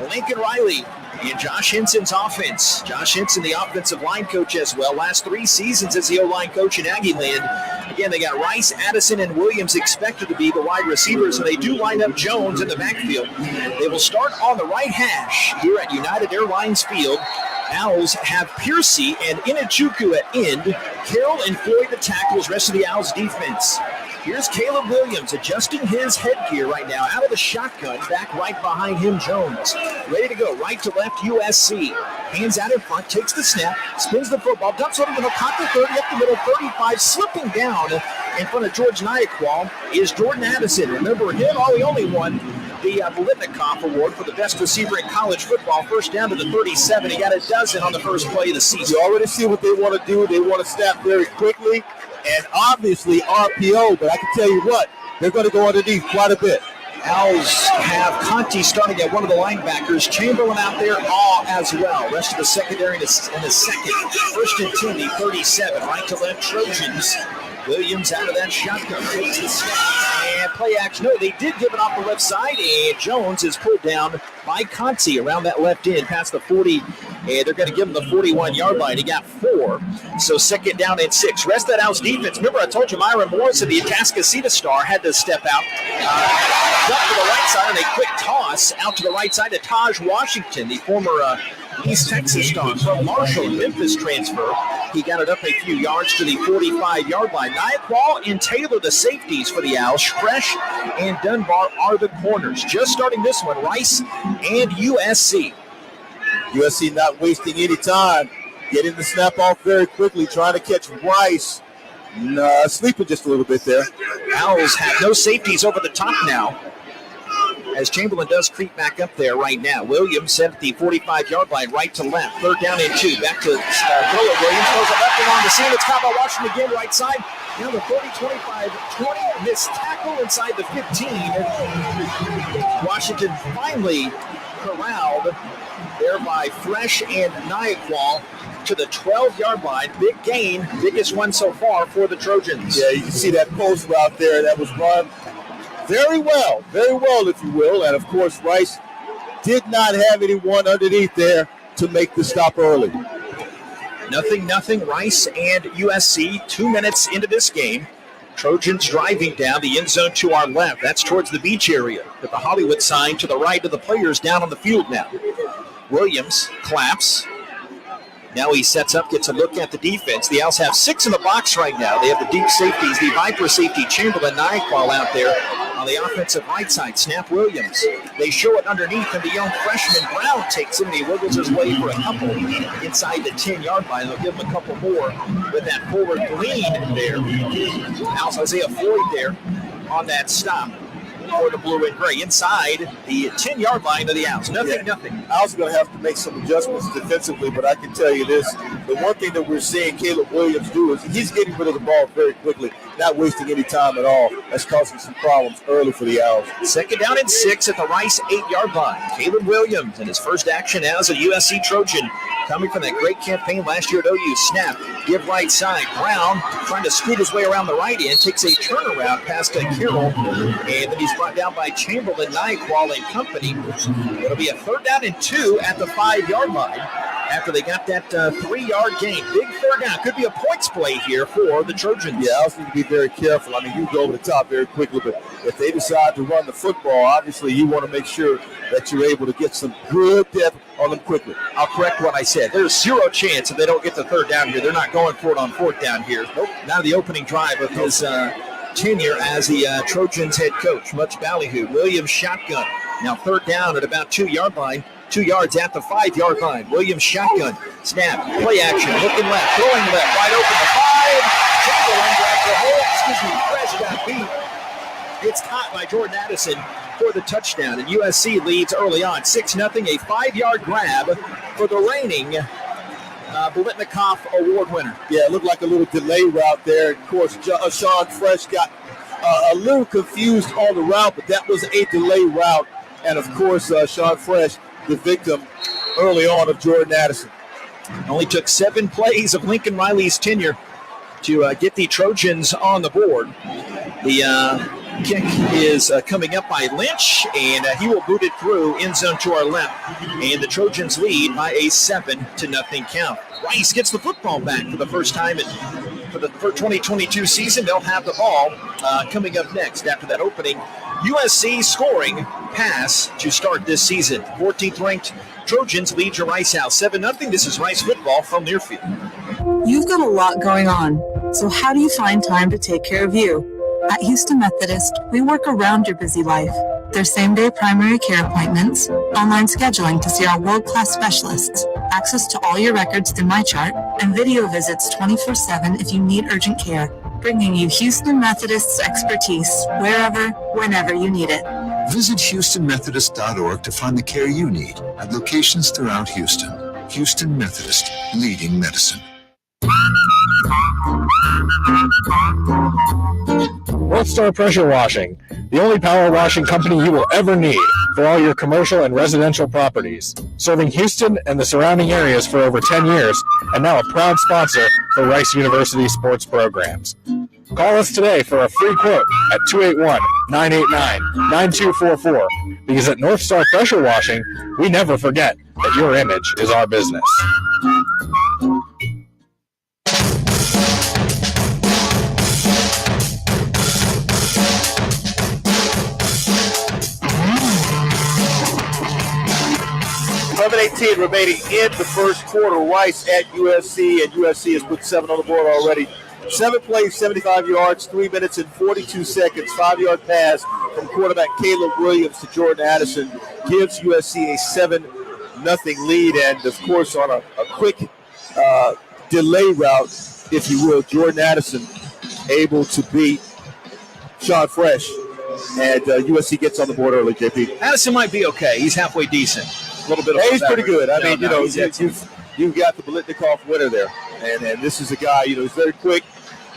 Lincoln Riley and Josh Henson's offense. Josh Henson, the offensive line coach as well. Last 3 seasons as the O-line coach in Aggieland. Again, they got Rice, Addison, and Williams expected to be the wide receivers, and they do line up Jones in the backfield. They will start on the right hash here at United Airlines Field. Owls have Piercy and Inachuku at end. Carroll and Floyd the tackles, rest of the Owls defense. Here's Caleb Williams adjusting his headgear right now out of the shotgun. Back right behind him, Jones. Ready to go right to left, USC. Hands out in front, takes the snap, spins the football, dumps it over the caught the 30, up the middle, 35, slipping down in front of George Nyakwal is Jordan Addison. Remember him? He only won the Kickoff award for the best receiver in college football. First down to the 37. He got a dozen on the first play of the season. You already see what they want to do. They want to snap very quickly and obviously RPO, but I can tell you what, they're going to go underneath quite a bit. Owls have Conti starting at one of the linebackers. Chamberlain out there all as well. Rest of the secondary in the second. First and 10, the 37. Right to left, Trojans. Williams out of that shotgun. Takes the snap and play action. No, they did give it off the left side, and Jones is pulled down by Conti around that left end past the 40, and they're going to give him the 41-yard line. He got 4, so second down and 6. Rest of that Owls defense. Remember, I told you Myron Morrison, the Atascocita star, had to step out. Jump to the right side, and a quick toss out to the right side to Taj Washington, the former East Texas star from Marshall, Memphis transfer. He got it up a few yards to the 45-yard line. Nyakwal and Taylor, the safeties for the Owls. Fresh and Dunbar are the corners. Just starting this one, Rice and USC. USC not wasting any time, getting the snap off very quickly, trying to catch Rice. Sleeping just a little bit there. Owls have no safeties over the top now, as Chamberlain does creep back up there right now. Williams set at the 45-yard line, right to left. Third down and 2. Back to Williams. Goes up and on the scene. It's caught by Washington again, right side. Now the 30, 25, 20. Missed tackle inside the 15. Washington finally corralled there by Fresh and Nyakwal to the 12-yard line. Big gain. Biggest one so far for the Trojans. Yeah, you can see that post route there that was run very well, if you will. And, of course, Rice did not have anyone underneath there to make the stop early. Nothing. Rice and USC 2 minutes into this game. Trojans driving down the end zone to our left. That's towards the beach area. With the Hollywood sign to the right of the players down on the field now. Williams claps. Now he sets up, gets a look at the defense. The Owls have 6 in the box right now. They have the deep safeties, the Viper safety, Chamberlain, Nyakwal out there on the offensive right side. Snap Williams. They show it underneath, and the young freshman Brown takes him, and he wiggles his way for a couple inside the 10-yard line. They'll give him a couple more with that forward lean there. Owls Isaiah Floyd there on that stop for the blue and gray inside the 10-yard line of the Owls. Nothing. Owls are going to have to make some adjustments defensively, but I can tell you this. The one thing that we're seeing Caleb Williams do is he's getting rid of the ball very quickly, not wasting any time at all. That's causing some problems early for the Owls. Second down and 6 at the Rice 8-yard line. Caleb Williams in his first action as a USC Trojan, coming from that great campaign last year at OU. Snap, give right side. Brown trying to scoot his way around the right end, takes a turnaround past Carroll, and then he's brought down by Chamberlain, Nyakwal, and company. It'll be a third down and 2 at the 5-yard line after they got that 3-yard gain. Big third down. Could be a points play here for the Trojans. Yeah, Owls need to be very careful. I mean, you go over the top very quickly, but if they decide to run the football, obviously you want to make sure that you're able to get some good depth on them quickly. I'll correct what I said. There's 0 chance if they don't get the third down here. They're not going for it on fourth down here. Nope. Now the opening drive of his tenure as the Trojans head coach, Much Ballyhoo. Williams shotgun. Now third down at about 2-yard line. 2 yards at the 5-yard line. Williams shotgun. Snap. Play action. Looking left. Throwing left. Wide open to 5. Chamberlain grabs the hole. Fresh got beat. It's caught by Jordan Addison for the touchdown. And USC leads early on. 6-0. A 5-yard grab for the reigning Biletnikoff Award winner. Yeah, it looked like a little delay route there. Of course, Sean Fresh got a little confused on the route, but that was a delay route. And, of course, Sean Fresh, the victim early on of Jordan Addison. Only took 7 plays of Lincoln Riley's tenure to get the Trojans on the board. The kick is coming up by Lynch, and he will boot it through end zone to our left. And the Trojans lead by a 7-0 count. Rice gets the football back for the first time for the 2022 season. They'll have the ball coming up next after that opening USC scoring pass to start this season. 14th ranked Trojans lead your Rice House 7-0. This is Rice football from Learfield. You've got a lot going on, so how do you find time to take care of you? At Houston Methodist, we work around your busy life. There's same-day primary care appointments, online scheduling to see our world-class specialists, access to all your records through MyChart, and video visits 24/7 if you need urgent care, bringing you Houston Methodist's expertise wherever, whenever you need it. Visit HoustonMethodist.org to find the care you need at locations throughout Houston. Houston Methodist, leading medicine. North Star Pressure Washing, the only power washing company you will ever need for all your commercial and residential properties. Serving Houston and the surrounding areas for over 10 years, and now a proud sponsor for Rice University sports programs. Call us today for a free quote at 281-989-9244, because at North Star Pressure Washing, we never forget that your image is our business. $11:18 remaining in the first quarter. Rice at USC, and USC has put 7 on the board already. 7 plays, 75 yards, 3 minutes and 42 seconds. 5-yard pass from quarterback Caleb Williams to Jordan Addison gives USC a 7-0 lead. And, of course, on a quick delay route, if you will, Jordan Addison able to beat Sean Fresh. And USC gets on the board early, JP. Addison might be okay. He's halfway decent. A little bit of he's pretty good. I mean, he's you've got the Biletnikoff winner there. And this is a guy, he's very quick.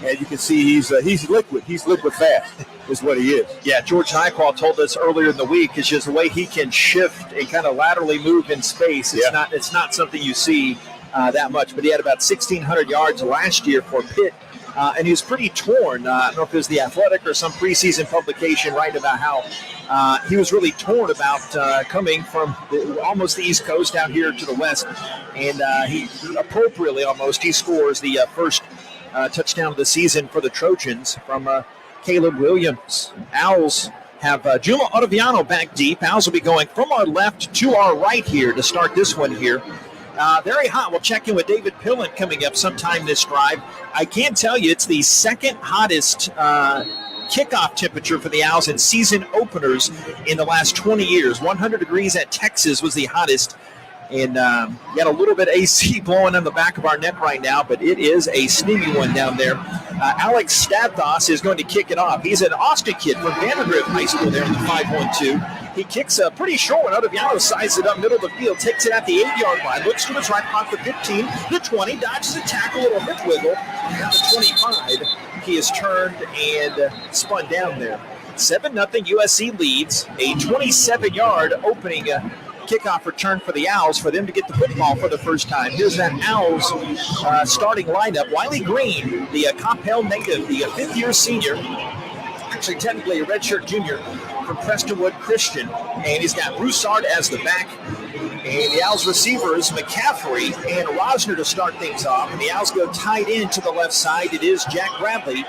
And you can see he's liquid. He's liquid fast is what he is. Yeah, George Nyquist told us earlier in the week is just the way he can shift and kind of laterally move in space. It's not something you see that much. But he had about 1,600 yards last year for Pitt. And he was pretty torn. I don't know if it was The Athletic or some preseason publication writing about how he was really torn about coming from almost the East Coast down here to the West. And he appropriately almost, he scores the first touchdown of the season for the Trojans from Caleb Williams. Owls have Juma Ottaviano back deep. Owls will be going from our left to our right here to start this one here. Very hot. We'll check in with David Pillen coming up sometime this drive. I can tell you it's the second hottest kickoff temperature for the Owls in season openers in the last 20 years. 100 degrees at Texas was the hottest. And we got a little bit AC blowing on the back of our neck right now, but it is a steamy one down there. Alex Stathos is going to kick it off. He's an Austin kid from Vandergrift High School there in the 5-1-2. He kicks a pretty short one. Ottaviano sizes it up middle of the field, takes it at the 8-yard line, looks to his right, clock the 15, the 20, dodges a tackle, little hip wiggle, down to 25. He is turned and spun down there. 7-0 USC leads, a 27-yard opening kickoff return for the Owls for them to get the football for the first time. Here's that Owls starting lineup. Wiley Green, the Coppell native, the fifth-year senior, actually technically a redshirt junior from Prestonwood Christian, and he's got Broussard as the back. And the Owls receivers, McCaffrey and Rosner to start things off. And the Owls go tight end to the left side. It is Jack Bradley.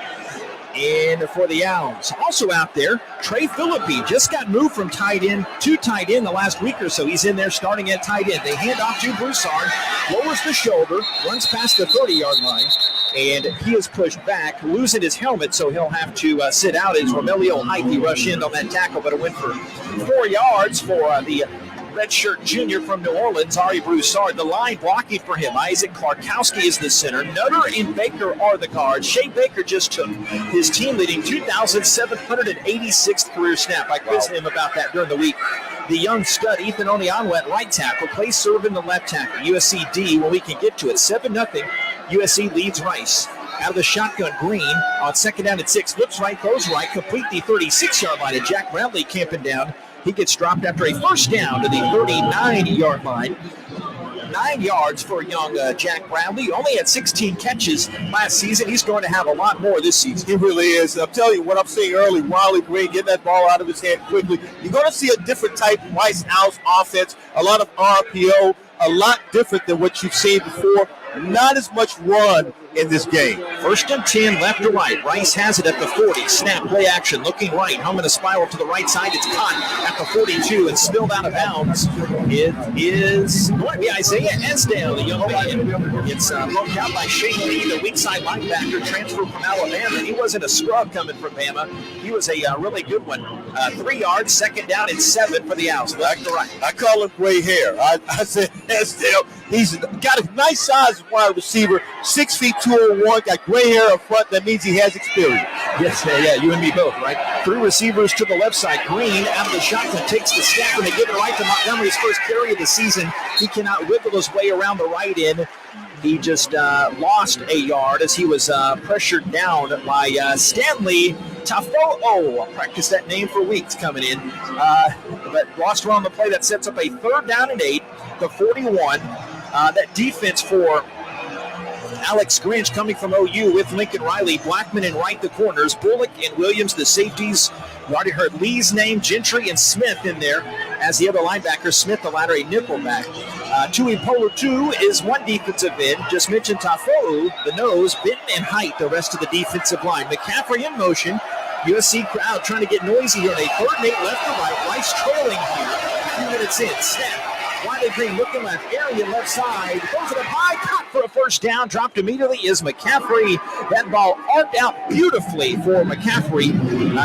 And for the Owls, also out there, Trey Philippi just got moved from tight end to tight end the last week or so. He's in there starting at tight end. They hand off to Broussard, lowers the shoulder, runs past the 30-yard line, and he is pushed back, losing his helmet, so he'll have to sit out as Romelio Heike rushed in on that tackle, but it went for 4 yards for the redshirt junior from New Orleans, Ari Broussard. The line blocking for him. Isaac Klarkowski is the center. Nutter and Baker are the guards. Shea Baker just took his team-leading 2,786th career snap. I quizzed him about that during the week. The young stud, Ethan Onionwet, right tackle, plays serve in the left tackle. USC D, when we can get to it. 7-0. USC leads Rice. Out of the shotgun, Green on second down at 6. Flips right, throws right, complete the 36-yard line. And Jack Bradley camping down. He gets dropped after a first down to the 39-yard line. 9 yards for young Jack Bradley. Only had 16 catches last season. He's going to have a lot more this season. He really is. I'm telling you, what I'm seeing early, Wiley Green getting that ball out of his hand quickly. You're going to see a different type of Rice Owls offense, a lot of RPO, a lot different than what you've seen before. Not as much run in this game. 1st and 10, left to right. Rice has it at the 40. Snap, play action, looking right. Home in a spiral to the right side. It's caught at the 42 and spilled out of bounds. It is going to be Isaiah Esdale, the young man. It's broke out by Shane Lee, the weak side linebacker, transferred from Alabama. He wasn't a scrub coming from Bama. He was a really good one. 3 yards, 2nd down and 7 for the Owls. Left to right. I call him gray hair. I said Esdale. He's got a nice size wide receiver, 6 feet 201, got gray hair up front. That means he has experience. Yes, yeah, you and me both, right? 3 receivers to the left side. Green out of the shotgun takes the snap, and they give it right to Montgomery's first carry of the season. He cannot wiggle his way around the right end. He just lost a yard as he was pressured down by Stanley Tafo'o. I'll practice that name for weeks coming in. But lost around the play. That sets up a 3rd down and 8, the 41. That defense for Alex Grinch coming from OU with Lincoln Riley, Blackman and Wright the corners, Bullock and Williams the safeties. You already heard Lee's name, Gentry and Smith in there as the other linebacker. Smith, the latter, a nickelback. Tui Polo 2 is one defensive end. Just mentioned Tafo'u, the nose, Benton and Height, the rest of the defensive line. McCaffrey in motion. USC crowd trying to get noisy here. A 3rd and 8 left to right. Rice trailing here. 2 minutes in. Snap. Wiley Green looking left, area left side, goes to the high, caught for a 1st down, dropped immediately is McCaffrey. That ball arced out beautifully for McCaffrey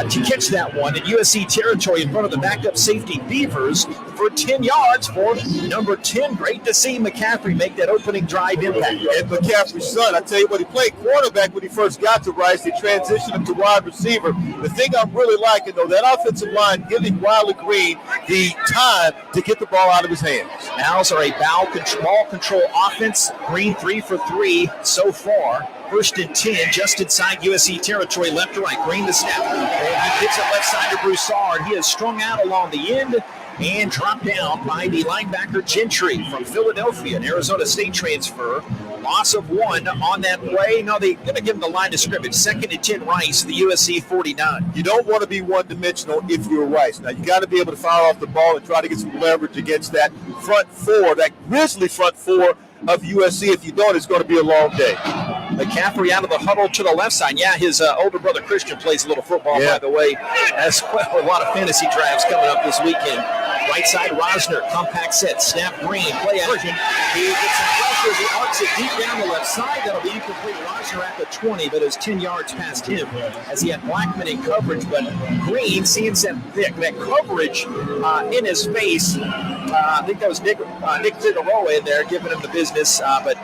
to catch that one in USC territory in front of the backup safety Beavers for 10 yards for number 10. Great to see McCaffrey make that opening drive impact. And McCaffrey's son, I tell you what, he played quarterback when he first got to Rice. They transitioned him to wide receiver. The thing I'm really liking, though, that offensive line giving Wiley Green the time to get the ball out of his hands. Owls are a ball control offense. Green 3 for 3 so far. 1st and 10, just inside USC territory, left to right. Green the snap. And he picks it left side to Broussard. He is strung out along the end and dropped down by the linebacker Gentry from Philadelphia, an Arizona State transfer. Loss of 1 on that play. No, they're going to give him the line of scrimmage. 2nd and 10, Rice, the USC 49. You don't want to be one-dimensional if you're Rice. Now, you got to be able to fire off the ball and try to get some leverage against that front 4, that grizzly front 4 of USC. If you don't, it's going to be a long day. McCaffrey out of the huddle to the left side. Yeah, his older brother Christian plays a little football, by the way, as well. A lot of fantasy drafts coming up this weekend. Right side, Rosner, compact set, snap Green, play action. He gets some pressure as he arcs it deep down the left side. That'll be incomplete. Rosner at the 20, but it's 10 yards past him as he had Blackman in coverage. But Green, seeing that coverage in his face, I think that was Nick Figueroa in there giving him the business, but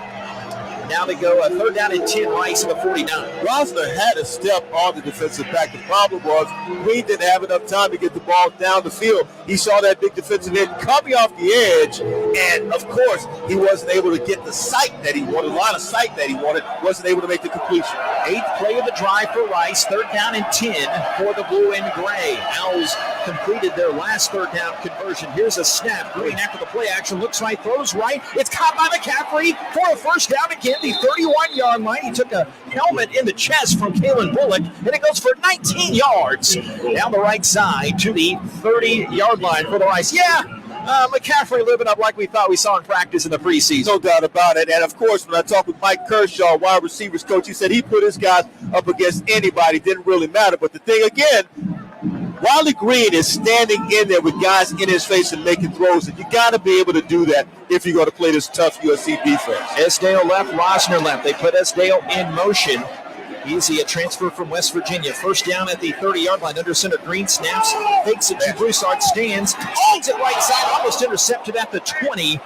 now they go 3rd down and 10, Rice at the 49. Rosner had a step on the defensive back. The problem was Green didn't have enough time to get the ball down the field. He saw that big defensive end coming off the edge, and, of course, he wasn't able to get the sight that he wanted, line of sight that he wanted, wasn't able to make the completion. 8th play of the drive for Rice, 3rd down and 10 for the blue and gray. Owls completed their last 3rd down conversion. Here's a snap. Green after the play action, looks right, throws right. It's caught by McCaffrey for a 1st down again. The 31-yard line. He took a helmet in the chest from Kalen Bullock, and it goes for 19 yards down the right side to the 30-yard line for the Rice. Yeah, McCaffrey living up like we thought we saw in practice in the preseason. No doubt about it. And, of course, when I talked with Mike Kershaw, wide receivers coach, he said he put his guys up against anybody. Didn't really matter. But the thing, again, Wiley Green is standing in there with guys in his face and making throws, and you got to be able to do that if you're going to play this tough USC defense. Esdale left, Rosner left. They put Esdale in motion. He's a transfer from West Virginia. 1st down at the 30-yard line. Under center, Green snaps, fakes it to Broussard, stands, holds it right side, almost intercepted at the 20.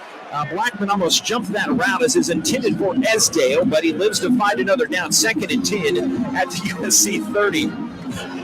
Blackman almost jumped that route as is intended for Esdale, but he lives to find another down. 2nd and 10 at the USC 30.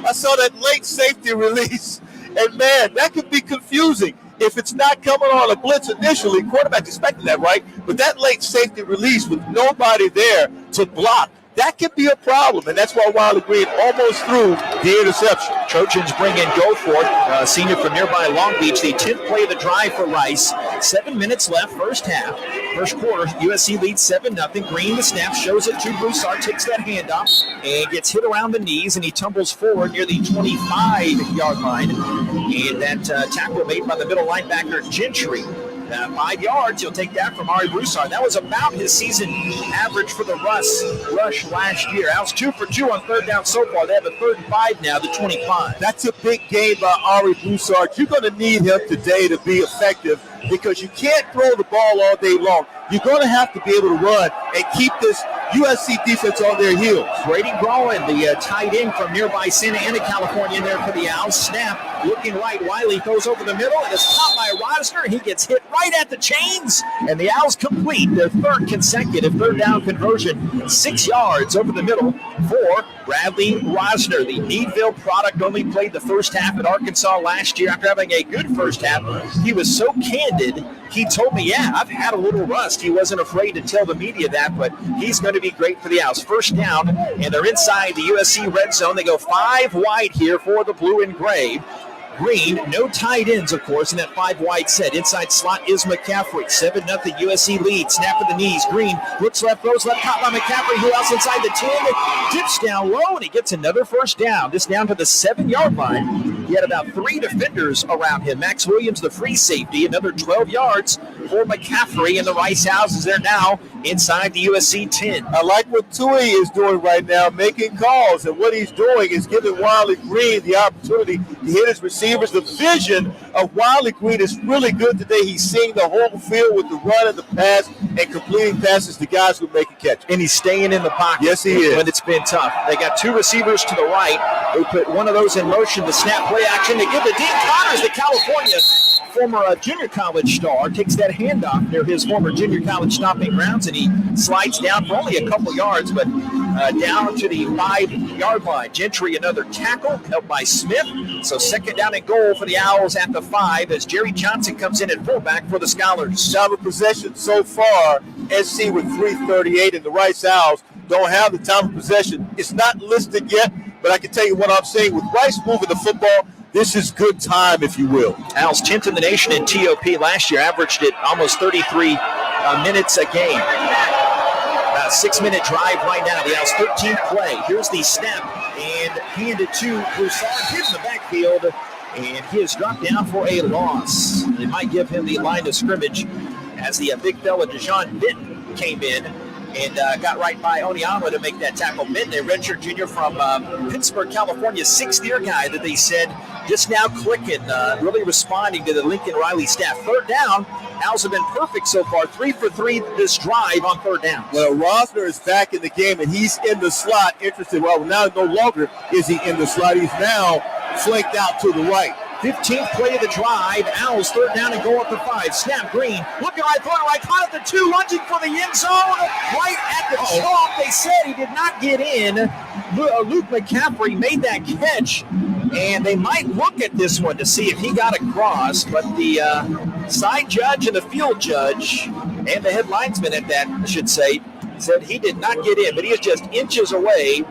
I saw that late safety release, and, man, that could be confusing. If it's not coming on a blitz initially, quarterback's expecting that, right? But that late safety release with nobody there to block, that could be a problem, and that's why Wiley Green almost threw the interception. Trojans bring in Goforth, senior from nearby Long Beach, the 10th play of the drive for Rice. 7 minutes left, first half. First quarter, USC leads 7-0. Green the snap, shows it to Broussard, takes that handoff, and gets hit around the knees, and he tumbles forward near the 25-yard line. And that tackle made by the middle linebacker, Gentry. 5 yards. He'll take that from Ari Broussard. That was about his season average for the rush last year. Owls 2 for 2 on third down so far. They have a 3rd and 5 now, the 25. That's a big game by Ari Broussard. You're going to need him today to be effective because you can't throw the ball all day long. You're going to have to be able to run and keep this USC defense on their heels. Brady Browan, the tight end from nearby Santa Ana, California, in there for the Owls. Snap, looking right. Wiley goes over the middle and is caught by Rosner. He gets hit right at the chains, and the Owls complete their 3rd consecutive 3rd down conversion. 6 yards over the middle for Bradley Rosner. The Needville product only played the first half at Arkansas last year after having a good first half. He was so candid. He told me, yeah, I've had a little rust. He wasn't afraid to tell the media that, but he's going to be great for the Owls. First down, and they're inside the USC red zone. They go 5 wide here for the blue and gray. Green, no tight ends, of course, in that 5 wide set. Inside slot is McCaffrey. 7-0 USC lead. Snap of the knees. Green looks left, throws left, caught by McCaffrey. Who else inside the 10? Dips down low, and he gets another first down. This down to the 7-yard line. He had about 3 defenders around him. Max Williams, the free safety, another 12 yards for McCaffrey, and the Rice Owls is there now inside the USC 10. I like what Tui is doing right now, making calls, and what he's doing is giving Wiley Green the opportunity to hit his receivers. The vision of Wiley Green is really good today. He's seeing the whole field with the run and the pass and completing passes to guys who make a catch. And he's staying in the pocket. Yes, he is. When it's been tough. They got 2 receivers to the right. They put one of those in motion, the snap play action. They give the deep Connors, the California former junior college star, takes that handoff near his former junior college stomping grounds, and he slides down for only a couple yards, but down to the 5-yard line. Gentry, another tackle, helped by Smith. So 2nd down and goal for the Owls at the 5 as Jerry Johnson comes in at fullback for the Scholars. Time of possession so far, SC with 3:38, and the Rice Owls don't have the time of possession. It's not listed yet, but I can tell you what I'm saying. With Rice moving the football, this is good time, if you will. Owls 10th in the nation in TOP last year, averaged it almost 33 minutes a game. About a 6-minute drive right now. The Owls' 13th play. Here's the snap, and handed to Broussard. Here's the backfield, and he is dropped down for a loss. They might give him the line of scrimmage as the big fella DeJohn Benton came in and got right by Oniama to make that tackle. Benton, a redshirt junior from Pittsburgh, California, 6th-year guy that they said just now clicking, really responding to the Lincoln Riley staff. 3rd down, Owls have been perfect so far. 3 for 3 this drive on 3rd down. Well, Rosner is back in the game, and he's in the slot. Interested. Well, now no longer is he in the slot. He's now flanked out to the right. 15th play of the drive. Owls 3rd down and go up to 5. Snap, Green. Looking right, throwing right. Caught at the 2. Lunging for the end zone. Right at the chalk. They said he did not get in. Luke McCaffrey made that catch. And they might look at this one to see if he got across. But the side judge and the field judge and the head linesman at that, I should say, said he did not get in. But he is just inches away.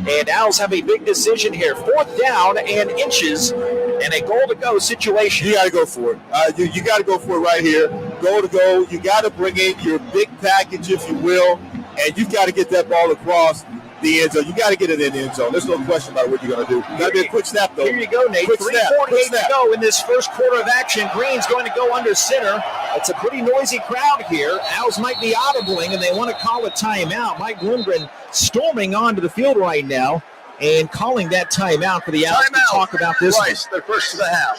And Owls have a big decision here. 4th down and inches, and a goal-to-go situation. You got to go for it. You got to go for it right here. Goal to go. You got to bring in your big package, if you will, and you've got to get that ball across the end zone. You got to get it in the end zone. There's no question about what you're going to do. Got to be a quick snap, though. Here you go, Nate. 3:48 to go in this first quarter of action. Green's going to go under center. It's a pretty noisy crowd here. Owls might be audibling, and they want to call a timeout. Mike Bloomgren storming onto the field right now and calling that timeout for the Owls to talk about this. Rice, they're first to the half.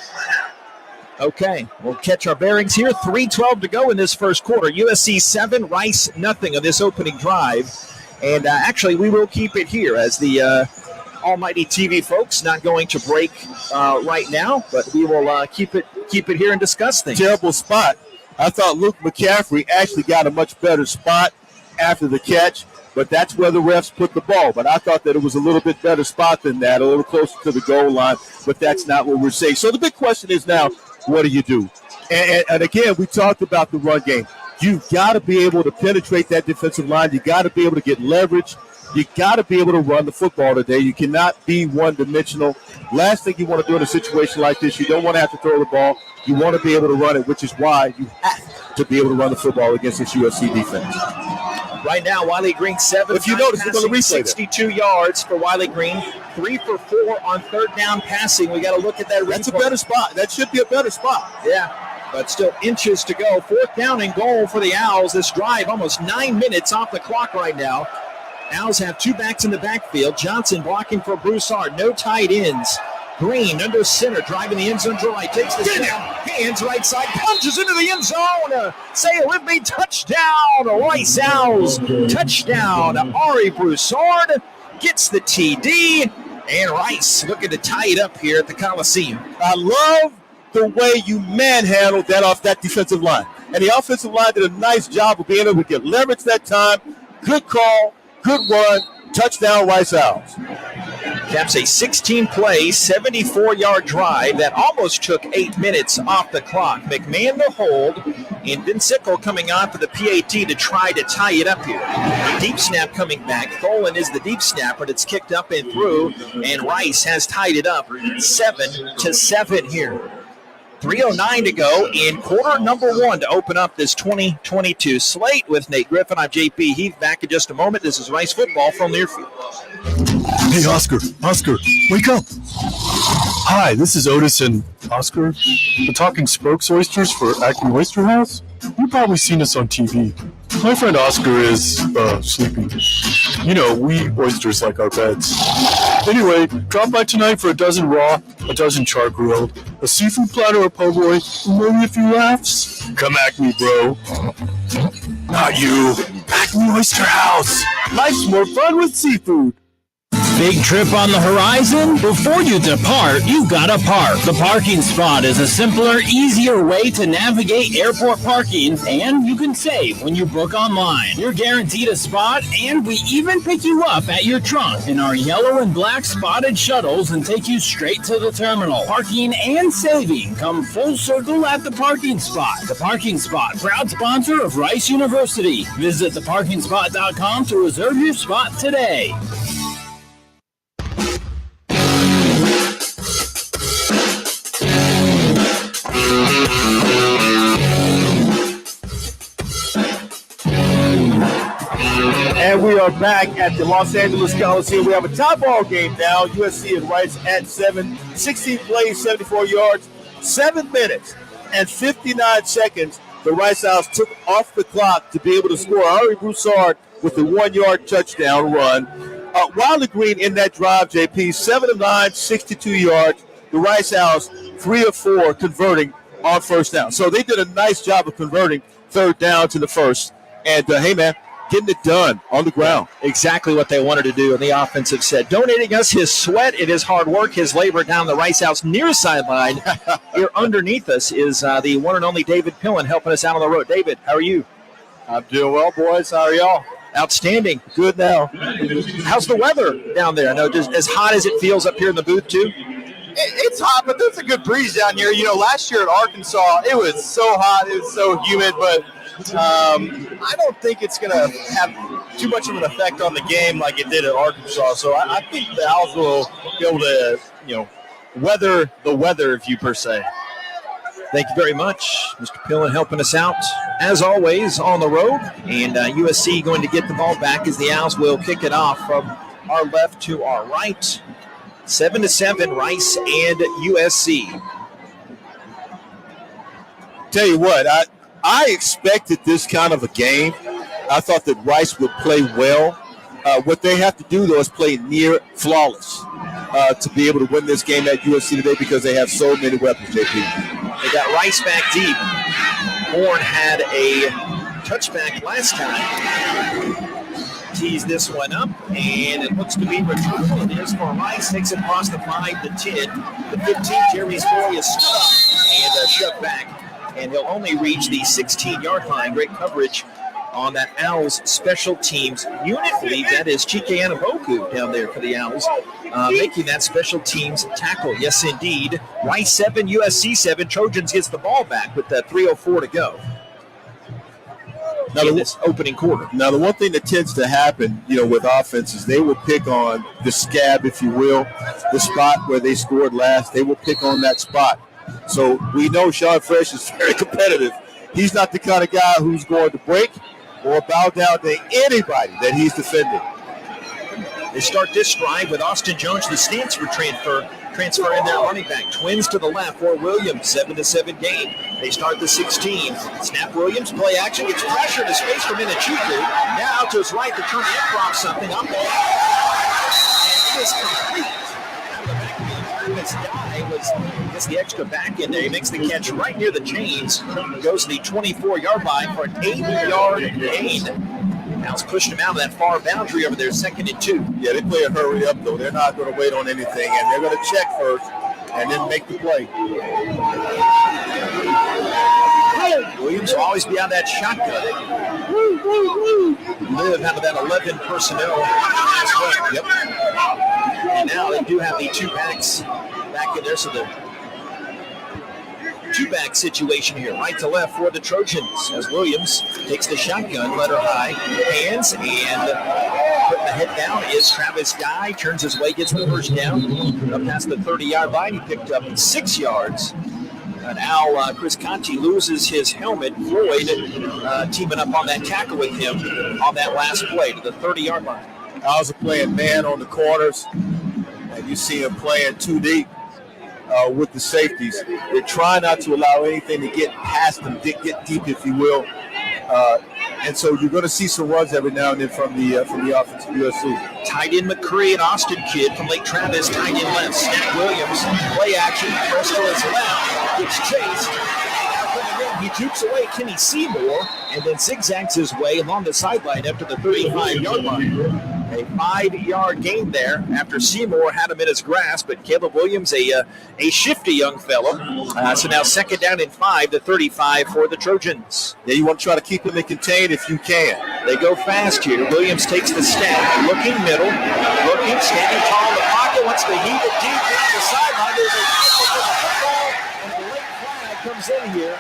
Okay, we'll catch our bearings here. 3:12 to go in this first quarter. USC 7, Rice nothing of this opening drive. And actually, we will keep it here as the almighty TV folks not going to break right now, but we will keep it here and discuss things. Terrible spot. I thought Luke McCaffrey actually got a much better spot after the catch, but that's where the refs put the ball. But I thought that it was a little bit better spot than that, a little closer to the goal line, but that's not what we're saying. So the big question is now, what do you do? And again, we talked about the run game. You've got to be able to penetrate that defensive line. You got to be able to get leverage. You got to be able to run the football today. You cannot be one-dimensional. Last thing you want to do in a situation like this, you don't want to have to throw the ball. You want to be able to run it, which is why you have to be able to run the football against this USC defense. Right now, Wiley Green 7. If you notice, we're going to replay 62 yards for Wiley Green. 3 for 4 on 3rd down passing. We got to look at that. That's a better spot. That should be a better spot. Yeah. but still inches to go. 4th down and goal for the Owls. This drive almost 9 minutes off the clock right now. Owls have 2 backs in the backfield. Johnson blocking for Broussard. No tight ends. Green under center, driving the end zone to right. Takes the snap, hands right side, punches into the end zone. Say it with me, touchdown, Rice Owls. Touchdown, Ari Broussard gets the TD, and Rice looking to tie it up here at the Coliseum. I love the way you manhandled that off that defensive line. And the offensive line did a nice job of being able to get leverage that time. Good call, good run, touchdown, Rice Owls. Caps a 16-play, 74-yard drive that almost took 8 minutes off the clock. McMahon the hold, and Vincicle coming on for the PAT to try to tie it up here. Deep snap coming back. Tholen is the deep snapper that's kicked up and through, and Rice has tied it up 7-7 here. 3:09 to go in quarter number 1 to open up this 2022 slate with Nate Griffin. I'm JP Heath. Back in just a moment. This is Rice football from Learfield. Hey, Oscar, wake up. Hi, this is Otis and Oscar, the talking spokes oysters for Acme Oyster House. You've probably seen us on TV. My friend Oscar is sleeping. You know, we oysters like our beds. Anyway, drop by tonight for a dozen raw, a dozen char grilled, a seafood platter or po' boy, and maybe a few laughs. Come Acme, bro. Not you. Acme Oyster House. Life's more fun with seafood. Big trip on the horizon? Before you depart, you've got to park. The Parking Spot is a simpler, easier way to navigate airport parking, and you can save when you book online. You're guaranteed a spot, and we even pick you up at your trunk in our yellow and black spotted shuttles and take you straight to the terminal. Parking and saving come full circle at the Parking Spot. The Parking Spot, proud sponsor of Rice University. Visit theparkingspot.com to reserve your spot today. And we are back at the Los Angeles Coliseum. We have a tie ball game now. USC and Rice at 7. 16 plays, 74 yards, 7 minutes and 59 seconds. The Rice Owls took off the clock to be able to score. Ari Broussard with a 1-yard touchdown run. Wiley Green in that drive, JP, 7 of 9, 62 yards. The Rice Owls 3 of 4 converting on first down. So they did a nice job of converting third down to the first. And, hey, man, getting it done on the ground. Exactly what they wanted to do, and the offensive said, donating us his sweat and his hard work, his labor down the Rice House near sideline. Here underneath us is the one and only David Pillen helping us out on the road. David, how are you? I'm doing well, boys. How are y'all? Outstanding. Good now. How's the weather down there? I know just as hot as it feels up here in the booth, too. It's hot, but there's a good breeze down here. You know, last year at Arkansas, it was so hot, it was so humid, but I don't think it's going to have too much of an effect on the game like it did at Arkansas. So I think the Owls will be able to, weather the weather, if you per se. Thank you very much, Mr. Pillen, helping us out, as always, on the road. And USC going to get the ball back as the Owls will kick it off from our left to our right. 7-7, Rice and USC. Tell you what, I expected this kind of a game. I thought that Rice would play well. What they have to do, though, is play near flawless to be able to win this game at USC today because they have so many weapons, JP. They got Rice back deep. Horn had a touchback last time. Tease this one up, and it looks to be returned. It is for Rice. Takes it across the 5, the 10, the 15. Jeremy Story is stood up and shoved back, and he'll only reach the 16-yard line. Great coverage on that Owls special teams unit. I believe that is Chike Anaboku down there for the Owls, making that special teams tackle. Yes, indeed. Rice 7, USC 7. Trojans gets the ball back with 3:04 to go. Now, this opening quarter. Now, the one thing that tends to happen, with offenses, they will pick on the scab, if you will, the spot where they scored last. They will pick on that spot. So we know Sean Fresh is very competitive. He's not the kind of guy who's going to break or bow down to anybody that he's defending. They start this drive with Austin Jones, the Stanford transfer, transfer in there, running back. Twins to the left for Williams, 7-7 game. They start the 16. Snap Williams, play action, gets pressure to space from Inachuku. Now to his right to turn improv something up there. And it is complete. Out of the backfield, this guy gets the extra back in there. He makes the catch right near the chains. Goes to the 24-yard line for an 8-yard gain. Now's pushed him out of that far boundary over there, 2nd and 2. Yeah, they play a hurry up, though. They're not going to wait on anything, and they're going to check first and then make the play. Williams will always be on that shotgun. Live out of that 11 personnel as well. Yep. And now they do have the 2 backs back in there, so the 2-back situation here, right to left for the Trojans as Williams takes the shotgun, letter high, hands, and putting the head down is Travis Guy, turns his way, gets the first down, up past the 30-yard line. He picked up 6 yards. Now Chris Conti loses his helmet. Floyd teaming up on that tackle with him on that last play to the 30-yard line. Owls are playing man on the corners, and you see him playing too deep. With the safeties, they're trying not to allow anything to get past them, get deep, if you will. And so you're going to see some runs every now and then from the offense of USC. Tight end McCree, an Austin kid from Lake Travis, tight end left. Snap Williams, play action, press to his left, gets chased. He jukes away Kenny Seymour and then zigzags his way along the sideline up to the 35-yard line. A 5-yard gain there after Seymour had him in his grasp, but Caleb Williams, a shifty young fellow. So now 2nd down and 5 to 35 for the Trojans. Yeah, you want to try to keep them in contain if you can. They go fast here. Williams takes the snap, looking middle, looking, standing tall in the pocket, wants to heave it deep down the sideline. There's a tackle for the football, and a late flag comes in here.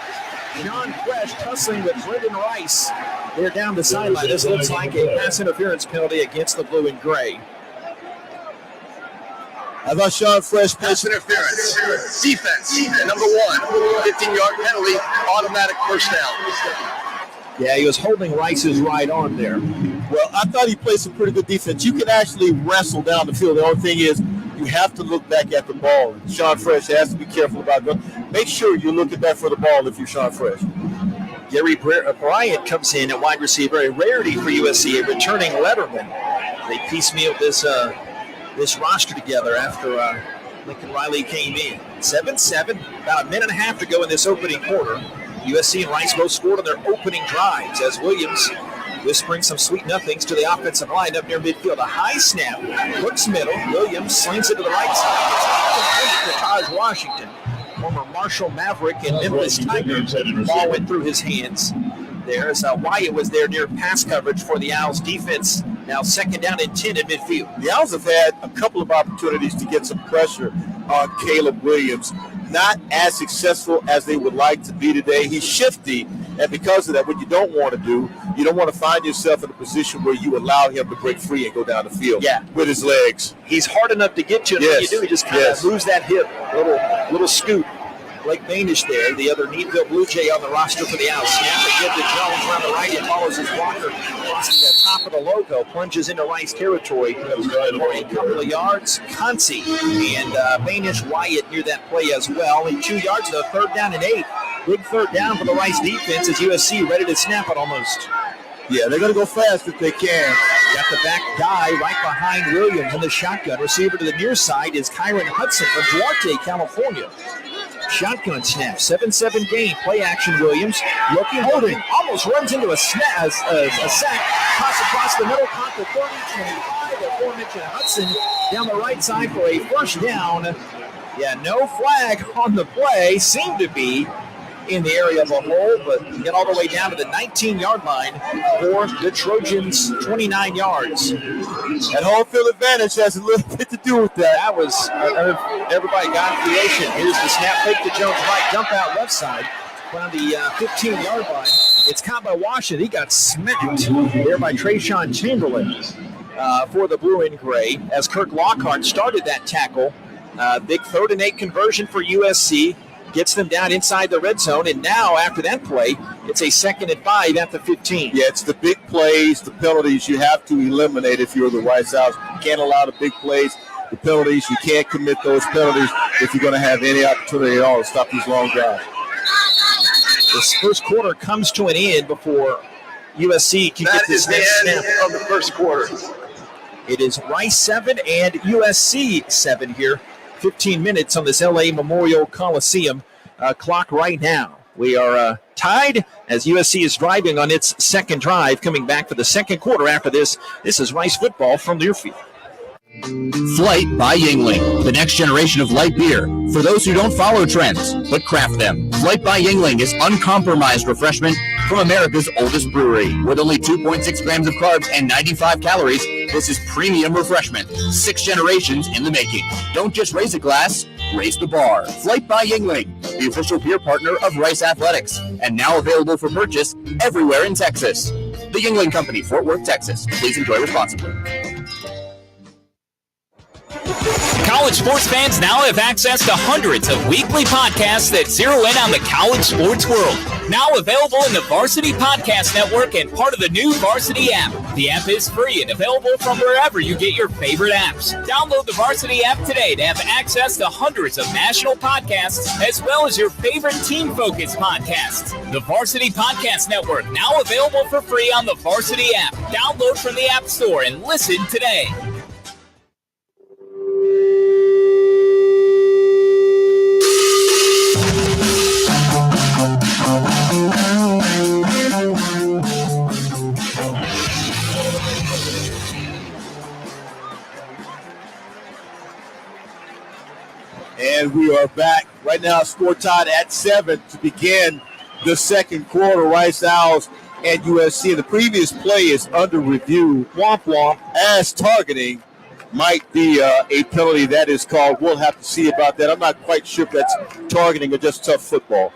John Fresh tussling with Brendan Rice. They're down the sideline. This looks like a pass interference penalty against the blue and gray. I thought Sean Fresh pass interference. Defense, number 1, 15-yard penalty, automatic first down. Yeah, he was holding Rice's right arm there. Well, I thought he played some pretty good defense. You can actually wrestle down the field. The only thing is you have to look back at the ball. Sean Fresh has to be careful about that. Make sure you're looking back for the ball if you're Sean Fresh. Gary Bryant comes in at wide receiver, a rarity for USC, a returning letterman. They piecemealed this roster together after Lincoln Riley came in. 7-7, about a minute and a half to go in this opening quarter. USC and Rice both scored on their opening drives as Williams whispering some sweet nothings to the offensive line up near midfield. A high snap, looks middle. Williams slings it to the right side. It's complete to Taj Washington, former Marshall Maverick and Memphis Tiger. Ball went through his hands. There's Wyatt was there near pass coverage for the Owls defense. Now 2nd down and 10 at midfield. The Owls have had a couple of opportunities to get some pressure on Caleb Williams. Not as successful as they would like to be today. He's shifty, and because of that, what you don't want to do, you don't want to find yourself in a position where you allow him to break free and go down the field with his legs. He's hard enough to get to, and when you do, he just kind of moves that hip, little scoot. Blake Banish there, the other Needville Blue Jay on the roster for the Owls. Snap it, give to Jones around the right. He follows his blocker, crossing the top of the logo, plunges into Rice territory for a couple of yards. Concy and Banish Wyatt near that play as well. And 2 yards, though, 3rd down and 8. Big 3rd down for the Rice defense as USC ready to snap it almost. Yeah, they're going to go fast if they can. Got the back guy right behind Williams in the shotgun. Receiver to the near side is Kyron Hudson from Duarte, California. Shotgun snap, 7-7 game, play action. Williams looking, holding, almost runs into a sack, toss across the middle, caught the 30-25. The aforementioned Hudson down the right side for a first down. Yeah, no flag on the play, seemed to be in the area of a hole, but get all the way down to the 19-yard line for the Trojans, 29 yards. And home field advantage has a little bit to do with that. That was, everybody got creation. Here's the snap, fake to Jones right, dump out left side. Around the 15-yard line. It's caught by Washington. He got smacked there by Trayshawn Chamberlain for the blue and gray as Kirk Lockhart started that tackle. Big 3rd and 8 conversion for USC. Gets them down inside the red zone, and now after that play, it's a 2nd and 5 at the 15. Yeah, it's the big plays, the penalties you have to eliminate if you're the Rice Owls. You can't allow the big plays. the penalties. You can't commit those penalties if you're going to have any opportunity at all to stop these long drives. This first quarter comes to an end before USC can get this next snap of the first quarter. It is Rice 7 and USC 7 here. 15 minutes on this LA Memorial Coliseum clock right now. We are tied as USC is driving on its second drive, coming back for the second quarter after this. This is Rice football from Learfield. Flight by Yingling, the next generation of light beer. For those who don't follow trends, but craft them. Flight by Yingling is uncompromised refreshment from America's oldest brewery. With only 2.6 grams of carbs and 95 calories, this is premium refreshment. 6 generations in the making. Don't just raise a glass, raise the bar. Flight by Yingling, the official beer partner of Rice Athletics, and now available for purchase everywhere in Texas. The Yingling Company, Fort Worth, Texas. Please enjoy responsibly. College sports fans now have access to hundreds of weekly podcasts that zero in on the college sports world. Now available in the Varsity Podcast Network and part of the new Varsity app. The app is free and available from wherever you get your favorite apps. Download the Varsity app today to have access to hundreds of national podcasts as well as your favorite team-focused podcasts. The Varsity Podcast Network now available for free on the Varsity app. Download from the App Store and listen today. And we are back. Right now, score tied at 7 to begin the second quarter. Rice Owls and USC. The previous play is under review. Womp womp, as targeting might be a penalty that is called. We'll have to see about that. I'm not quite sure if that's targeting or just tough football.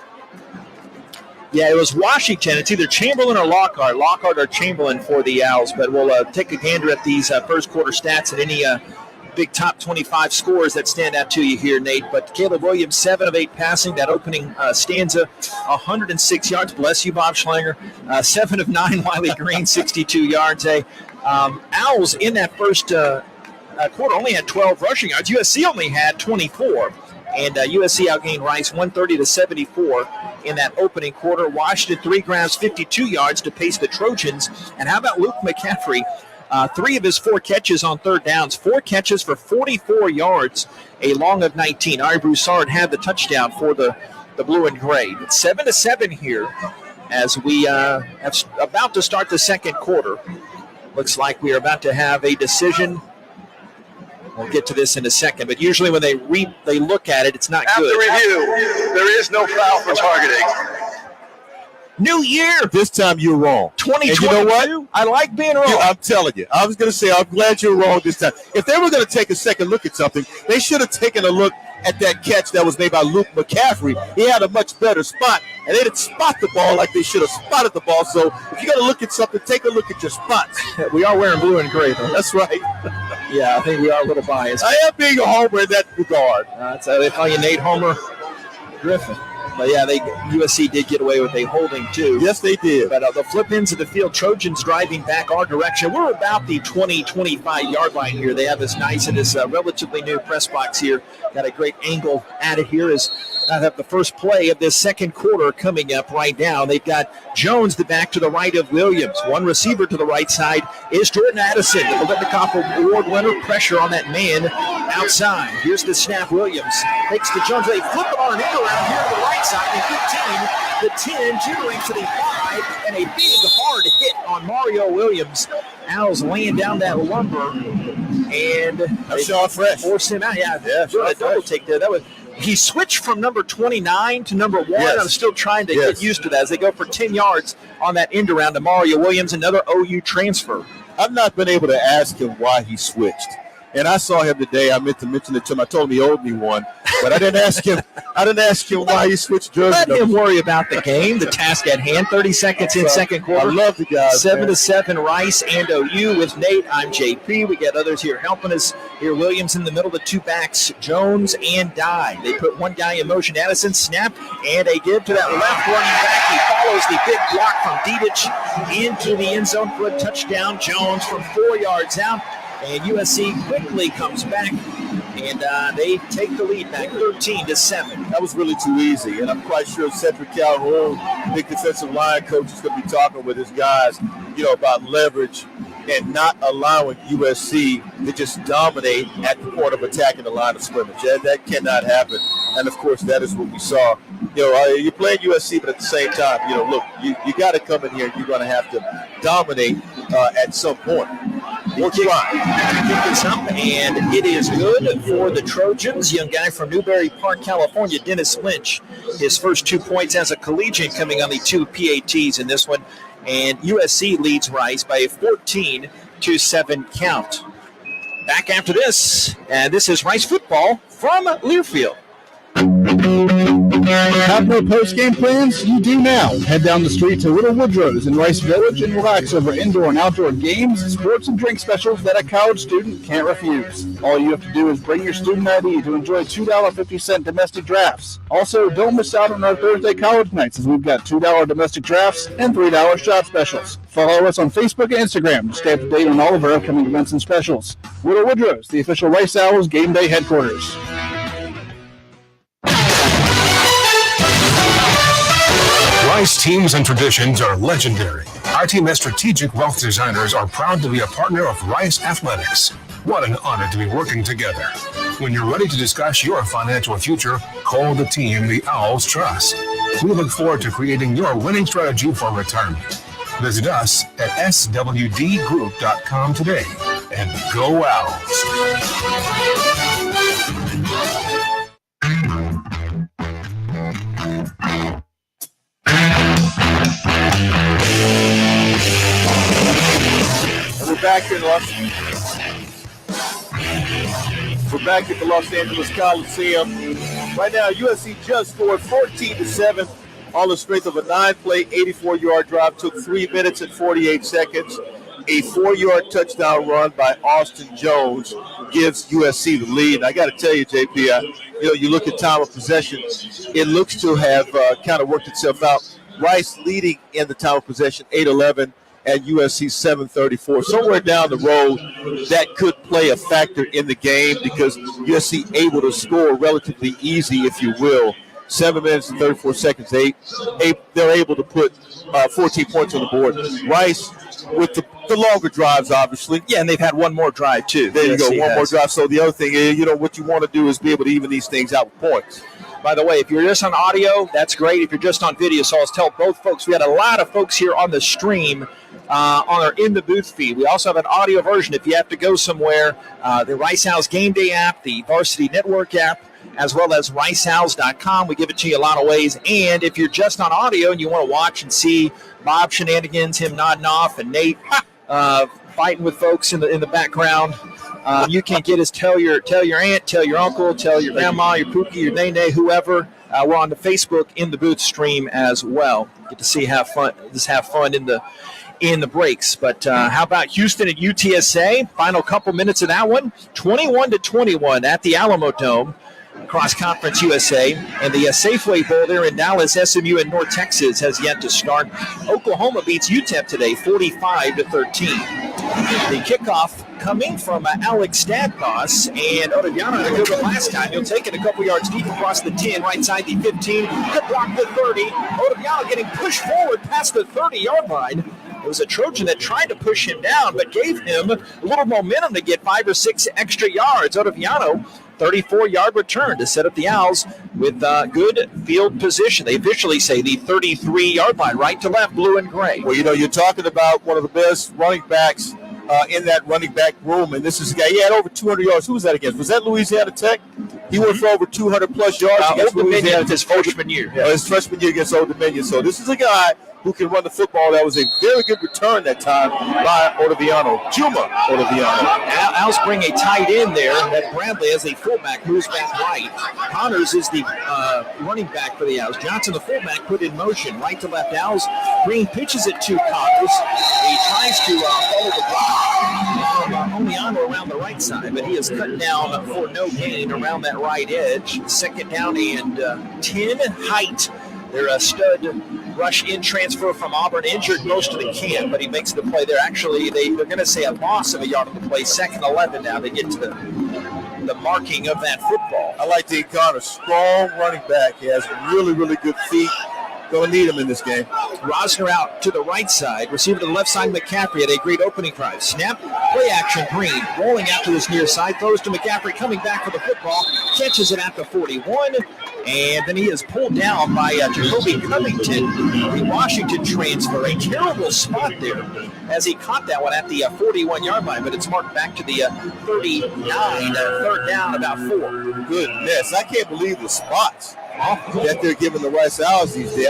Yeah, it was Washington. It's either Chamberlain or Lockhart. Lockhart or Chamberlain for the Owls. But we'll take a gander at these first quarter stats and any big top 25 scores that stand out to you here, Nate. But Caleb Williams, 7 of 8 passing, that opening stanza, 106 yards. Bless you, Bob Schlanger. 7 of 9, Wiley Green, 62 yards. Owls in that first quarter only had 12 rushing yards. USC only had 24. And USC outgained Rice 130-74 in that opening quarter. Washington, 3 grabs, 52 yards to pace the Trojans. And how about Luke McCaffrey? 3 of his 4 catches on third downs, 4 catches for 44 yards, a long of 19. Ari Broussard had the touchdown for the blue and gray. It's 7-7 here as we have about to start the second quarter. Looks like we are about to have a decision. We'll get to this in a second, but usually when they look at it, it's not good. After review, there is no foul for targeting. New year. This time you're wrong. 2022. And you know what? I like being wrong. I'm telling you. I was going to say, I'm glad you're wrong this time. If they were going to take a second look at something, they should have taken a look at that catch that was made by Luke McCaffrey. He had a much better spot, and they didn't spot the ball like they should have spotted the ball. So if you're going to look at something, take a look at your spots. We are wearing blue and gray, though. That's right. Yeah, I think we are a little biased. I am being a homer in that regard. That's how they call you, Nate Homer Griffin. But yeah, USC did get away with a holding too. Yes, they did. But the flip ends of the field, Trojans driving back our direction. We're about the 20-25 yard line here. They have this nice and this relatively new press box here. Got a great angle at it here as I have the first play of this second quarter coming up right now. They've got Jones the back to the right of Williams. One receiver to the right side is Jordan Addison. The Litnikoff Award winner. Pressure on that man outside. Here's the snap. Williams takes to Jones. They flip it on an end around here to the right side. The 10 jittering to the 5, and a big hard hit on Mario Williams. Owls laying down that lumber, and Sean Fresh force him out. Yeah, a double take there. He switched from number 29 to number 1. Yes. I'm still trying to get used to that as they go for 10 yards on that end around to Mario Williams, another OU transfer. I've not been able to ask him why he switched. And I saw him today. I meant to mention it to him. I told him he owed me one, but I didn't ask him. why he switched jerseys. Let him worry about the game, the task at hand. 30 seconds in second quarter. I love the guys. 7-7, Rice and OU with Nate. I'm JP. We got others here helping us. Here, Williams in the middle, the 2 backs, Jones and Dye. They put one guy in motion. Addison snap and a give to that left running back. He follows the big block from Dedich into the end zone for a touchdown. Jones from 4 yards out. And USC quickly comes back And they take the lead back 13-7. That was really too easy. And I'm quite sure Cedric Calhoun, big defensive line coach, is going to be talking with his guys, about leverage and not allowing USC to just dominate at the point of attacking the line of scrimmage. That cannot happen. And, of course, that is what we saw. You're playing USC, but at the same time, look, you got to come in here and you're going to have to dominate at some point. We'll kick this up, and it is good for the Trojans. Young guy from Newberry Park, California, Dennis Lynch. His first 2 points as a collegiate coming on the 2 PATs in this one. And USC leads Rice by a 14-7 count. Back after this, and this is Rice football from Learfield. Have no post-game plans? You do now. Head down the street to Little Woodrow's in Rice Village and relax over indoor and outdoor games, sports, and drink specials that a college student can't refuse. All you have to do is bring your student ID to enjoy $2.50 domestic drafts. Also, don't miss out on our Thursday college nights as we've got $2 domestic drafts and $3 shot specials. Follow us on Facebook and Instagram to stay up to date on all of our upcoming events and specials. Little Woodrow's, the official Rice Owls game day headquarters. Rice teams and traditions are legendary. Our team as strategic wealth designers are proud to be a partner of Rice Athletics. What an honor to be working together. When you're ready to discuss your financial future, call the team the Owls trust. We look forward to creating your winning strategy for retirement. Visit us at swdgroup.com today and go Owls. We're back at the Los Angeles Coliseum. Right now, USC just scored 14-7 on the strength of a 9-play, 84-yard drive. Took 3 minutes and 48 seconds. A 4-yard touchdown run by Austin Jones gives USC the lead. And I got to tell you, JP, you look at time of possession, it looks to have kind of worked itself out. Rice leading in the time of possession, 8-11. At USC 7:34. Somewhere down the road, that could play a factor in the game because USC able to score relatively easy, if you will. 7 minutes and 34 seconds. They're able to put 14 points on the board. Rice with the longer drives, obviously. Yeah, and they've had one more drive, too. There you go, one more drive. So the other thing is, what you want to do is be able to even these things out with points. By the way, if you're just on audio, that's great. If you're just on video, so I'll tell both folks, we had a lot of folks here on the stream on our In the Booth feed. We also have an audio version if you have to go somewhere. The Rice Owls Game Day app, the Varsity Network app, as well as riceowls.com. We give it to you a lot of ways. And if you're just on audio and you want to watch and see Bob shenanigans, him nodding off, and Nate fighting with folks in the background, you can get us tell your aunt, tell your uncle, tell your grandma, your pookie, your nene, whoever. We're on the Facebook In the Booth stream as well. Get to see have fun in the breaks. But how about Houston at UTSA? Final couple minutes of that one. 21-21 at the Alamo Dome. Cross Conference USA, and the Safeway Bowl there in Dallas. SMU in North Texas has yet to start. Oklahoma beats UTEP today, 45-13. The kickoff coming from Alex Stadbos, and Otoviano had a good one last time. He'll take it a couple yards deep across the 10, right side the 15, good block the 30. Otoviano getting pushed forward past the 30-yard line. It was a Trojan that tried to push him down, but gave him a little momentum to get 5 or 6 extra yards. Otoviano, 34-yard return to set up the Owls with good field position. They officially say the 33-yard line, right to left, blue and gray. Well, you're talking about one of the best running backs in that running back room, and this is a guy, he had over 200 yards. Who was that against? Was that Louisiana Tech? He went for over 200-plus yards against Louisiana. His freshman year. His freshman year against Old Dominion. So this is a guy who can run the football. That was a very good return that time by Otoviano. Juma Otoviano. Owls bring a tight end there. That Bradley, as a fullback, moves back right. Connors is the running back for the Owls. Johnson, the fullback, put in motion. Right to left. Owls. Green pitches it to Connors. He tries to follow the block from Omiano around the right side, but he is cut down for no gain around that right edge. Second down and 10 height. They're a stud rush in transfer from Auburn, injured most of the camp, but he makes the play there. Actually, they're going to say a loss of a yard on the play. Second 11 now. They get to the the marking of that football. I like Dean Connor, strong running back. He has really, really good feet. Going to need him in this game. Rosner out to the right side. Receiver to the left side, McCaffrey had a great opening drive. Snap, play action, Green. Rolling out to his near side. Throws to McCaffrey, coming back for the football. Catches it at the 41. And then he is pulled down by Jacoby Covington, the Washington transfer. A terrible spot there as he caught that one at the 41-yard line, but it's marked back to the 39, third down, about 4. Goodness, I can't believe the spots that they're giving the Rice Owls these days. We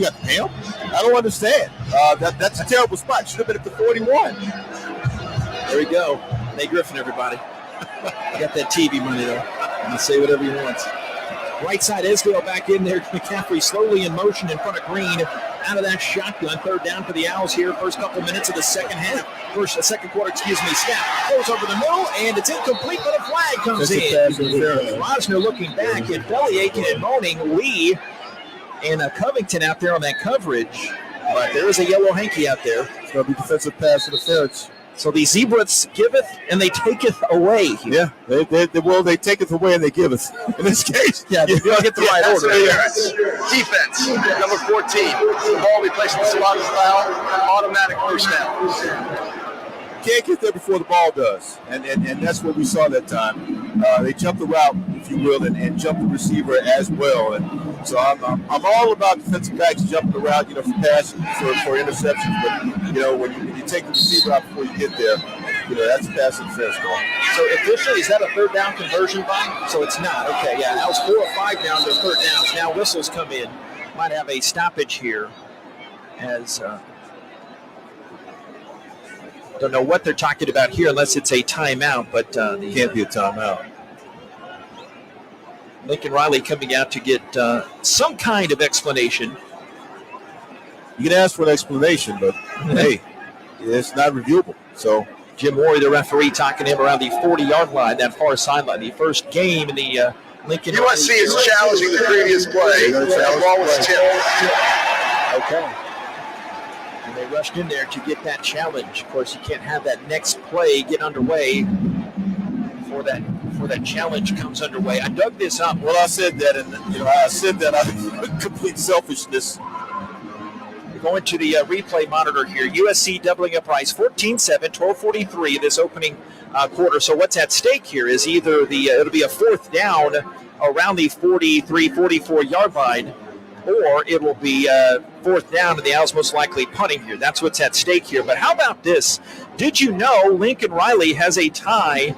got the him? I don't understand. That's a terrible spot. Should have been at the 41. There we go. Nate Griffin, everybody. Got that TV money, though. You can say whatever he wants. Right side, Isdale back in there. McCaffrey slowly in motion in front of Green. Out of that shotgun. Third down for the Owls here. First couple minutes of the second quarter, Snap goes over the middle, and it's incomplete, but a flag comes in. Rosner looking back and belly aching and moaning. Lee and Covington out there on that coverage. But there is a yellow hanky out there. It's going to be defensive pass interference. So the Zebrats giveth and they taketh away. Yeah, they taketh away and they giveth. In this case, you don't get the right order. Defense, number 14. The ball we placed in the spot foul, automatic first down. Can't get there before the ball does, and that's what we saw that time. They jumped the route, if you will, and jumped the receiver as well. And so I'm all about defensive backs jumping the route, for pass for interceptions. But when you take the receiver out before you get there, that's a pass interference call. So officially, is that a third down conversion, Bob? So it's not. Okay, yeah. That was 4 or 5 down to third downs. Now whistles come in. Might have a stoppage here as. Don't know what they're talking about here unless it's a timeout, but it can't be a timeout. Lincoln Riley coming out to get some kind of explanation. You can ask for an explanation, but hey, it's not reviewable. So Jim Morey, the referee, talking to him around the 40-yard line, that far sideline. The first game in the Lincoln. USC is challenging the previous play. The ball was tipped. Okay. And they rushed in there to get that challenge. Of course, you can't have that next play get underway before that challenge comes underway. I dug this up. Well, I said that, and I said that out of complete selfishness. We're going to the replay monitor here. USC doubling up Rice, 14-7, 12:43 this opening quarter. So what's at stake here is either it'll be a fourth down around the 43, 44-yard line, or it will be fourth down, and the Owls most likely punting here. That's what's at stake here. But how about this? Did you know Lincoln Riley has a tie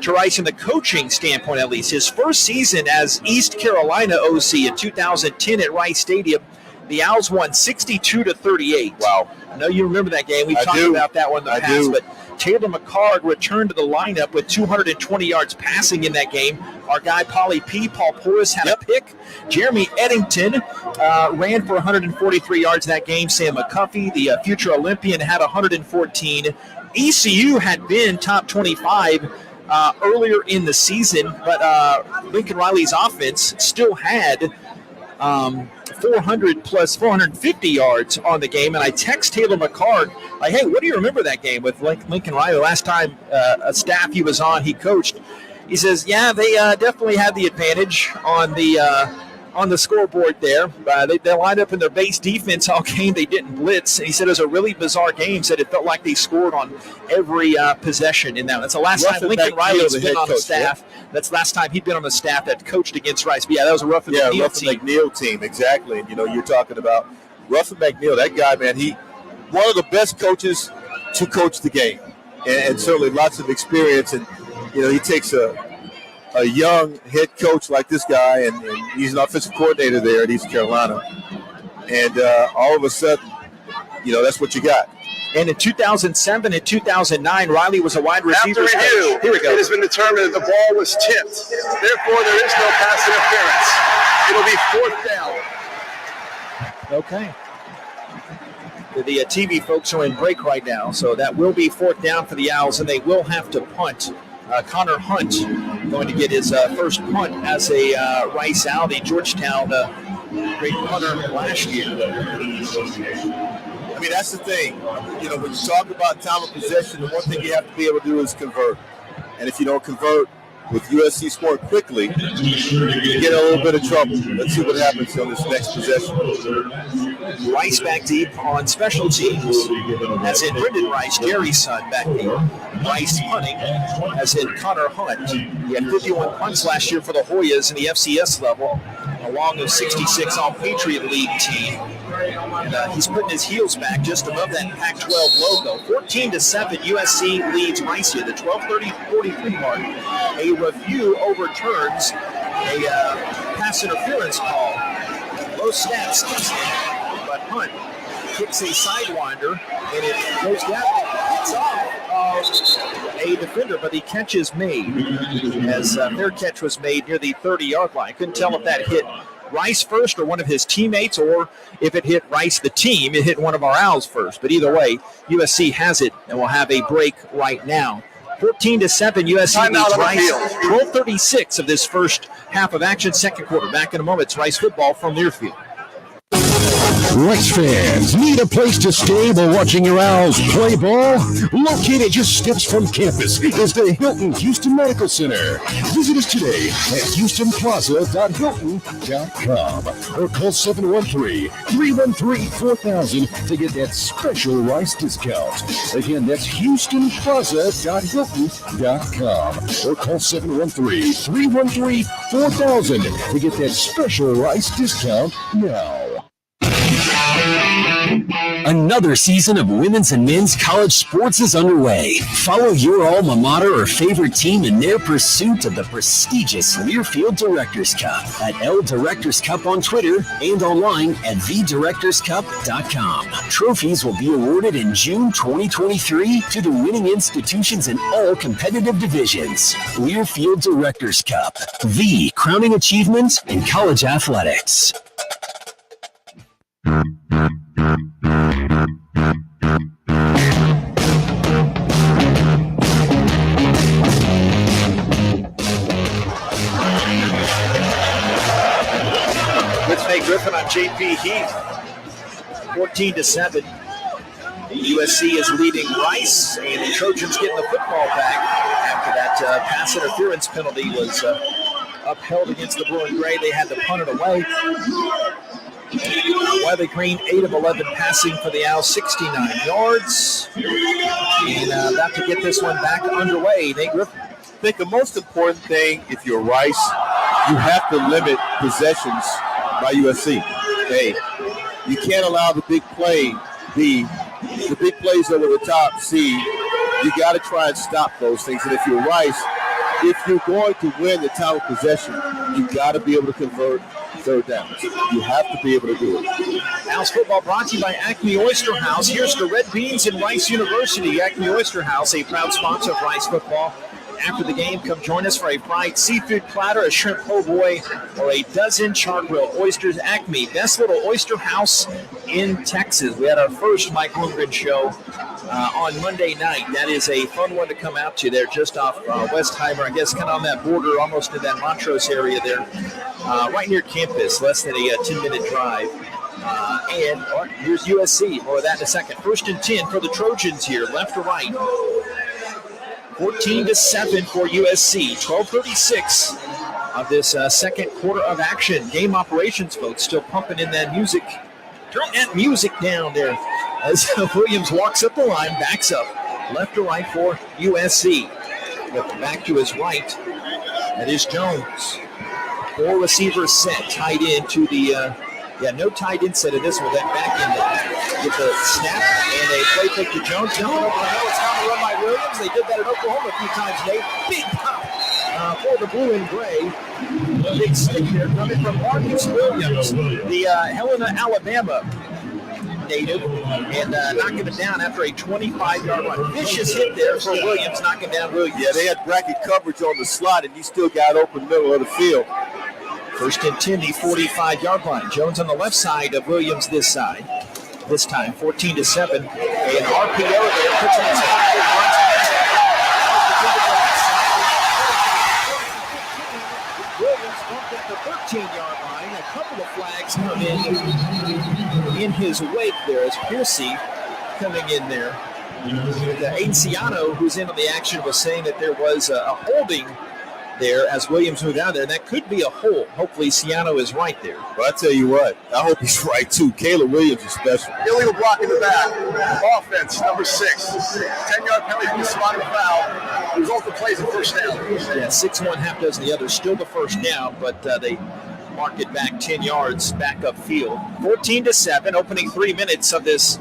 to Rice in the coaching standpoint, at least? His first season as East Carolina OC in 2010 at Rice Stadium, the Owls won 62-38. Wow. I know you remember that game. We've talked about that one in the past. But Taylor McCard returned to the lineup with 220 yards passing in that game. Our guy, Paul Porras, had a pick. Jeremy Eddington ran for 143 yards that game. Sam McCuffey, the future Olympian, had 114. ECU had been top 25 earlier in the season, but Lincoln Riley's offense still had 400 plus 450 yards on the game. And I text Taylor McCard, like, hey, what do you remember that game with Lincoln Riley? Last time a staff he was on, he coached. He says, yeah, they definitely had the advantage on the scoreboard there. They lined up in their base defense all game. They didn't blitz. And he said it was a really bizarre game. He said it felt like they scored on every possession in that. That's the last time Lincoln Riley's been on the staff. Yeah. That's the last time he'd been on the staff that coached against Rice. But yeah, that was a Ruffin McNeil team. Exactly. And, you're talking about Ruffin McNeil. That guy, man, one of the best coaches to coach the game. And certainly lots of experience. And, he takes a young head coach like this guy, and he's an offensive coordinator there at East Carolina. And all of a sudden, that's what you got. And in 2007 and 2009, Riley was a wide receiver. After review, here we go. It has been determined that the ball was tipped. Therefore, there is no pass interference. It'll be fourth down. Okay. The TV folks are in break right now, so that will be fourth down for the Owls, and they will have to punt. Connor Hunt going to get his first punt as a Rice Owl, the Georgetown great punter last year. I mean, that's the thing. When you talk about time of possession, the one thing you have to be able to do is convert. And if you don't convert, with USC scoring quickly, get in a little bit of trouble. Let's see what happens on this next possession. Rice back deep on special teams. As in Brendan Rice, Gary's son, back deep. Rice punting, as in Connor Hunt. He had 51 punts last year for the Hoyas in the FCS level, along with 66 All-Patriot League team. And he's putting his heels back just above that Pac-12 logo. 14-7, USC leads Rice here. The 12:30-43 mark. A review overturns a pass interference call. Low snaps, but Hunt kicks a sidewinder, and it goes down. It's off a defender, but the catch is made, as their catch was made near the 30-yard line. Couldn't tell if that hit Rice first or one of his teammates, or if it hit Rice, the team, it hit one of our Owls first. But either way, USC has it, and we'll have a break right now. 14-7, USC leads Rice. 12:36 of this first half of action, second quarter. Back in a moment, it's Rice football from Learfield. Rice fans, need a place to stay while watching your Owls play ball? Located just steps from campus is the Hilton Houston Medical Center. Visit us today at houstonplaza.hilton.com or call 713-313-4000 to get that special Rice discount. Again, that's houstonplaza.hilton.com or call 713-313-4000 to get that special Rice discount now. Another season of women's and men's college sports is underway. Follow your alma mater or favorite team in their pursuit of the prestigious Learfield Directors Cup at L Directors Cup on Twitter and online at thedirectorscup.com. Trophies will be awarded in June 2023 to the winning institutions in all competitive divisions. Learfield Directors Cup, the crowning achievement in college athletics. With May Griffin on JP Heath. 14-7. USC is leading Rice, and the Trojans getting the football back after that pass interference penalty was upheld against the Blue and Gray. They had to punt it away. Wiley Green, 8 of 11 passing for the Owls, 69 yards. And about to get this one back underway. Nate Griffin. I think the most important thing, if you're Rice, you have to limit possessions by USC. Hey, you can't allow the big play B, the big plays over the top C. You got to try and stop those things. And if you're Rice, if you're going to win the time of possession, you got to be able to convert third downs. You have to be able to do it. Owls football brought to you by Acme Oyster House. Here's the Red Beans and Rice University. Acme Oyster House, a proud sponsor of Rice football. After the game, come join us for a fried seafood platter, a shrimp po' boy, or a dozen char-grilled oysters. Acme, best little oyster house in Texas. We had our first Mike Bloomgren show on Monday night. That is a fun one to come out to there, just off Westheimer, I guess kind of on that border, almost in that Montrose area there, right near campus, less than a 10-minute drive. And here's USC. More of that in a second. 1st and 10 for the Trojans here, left to right. 14-7 for USC. 12:36 of this second quarter of action. Game operations, folks, still pumping in that music. Turn that music down there as Williams walks up the line, backs up, left to right for USC. Back to his right, that is Jones. 4 receivers set, tied in to the, no tight end set of this one. That back end with the snap and a play fake to Jones. Down over the middle, it's on the run by Williams. They did that at Oklahoma a few times, Nate. Big pop for the Blue and Gray. A big stick there coming from Marcus Williams, the Helena, Alabama native, and knocking it down after a 25-yard run. Vicious hit there for Williams, knocking down Williams. Yeah, they had bracket coverage on the slot, and he still got open middle of the field. 1st and 10, the 45-yard line. Jones on the left side of Williams this side. This time, 14-7. And RPO there, puts in his Williams bumped at the 13-yard line. A couple of flags come in his wake there as Piercy coming in there. Aiden Ciano, who's in on the action, was saying that there was a holding there as Williams moved out there. That could be a hole. Hopefully Ciano is right there. Well, I tell you what, I hope he's right too. Caleb Williams is special. Illegal block in the back. Offense, number 6. 10-yard penalty for the spotted foul. Result of plays a first down. Yeah, 6-1, half dozen the others. Still the first down, but they mark it back 10 yards back upfield. 14-7, opening 3 minutes of this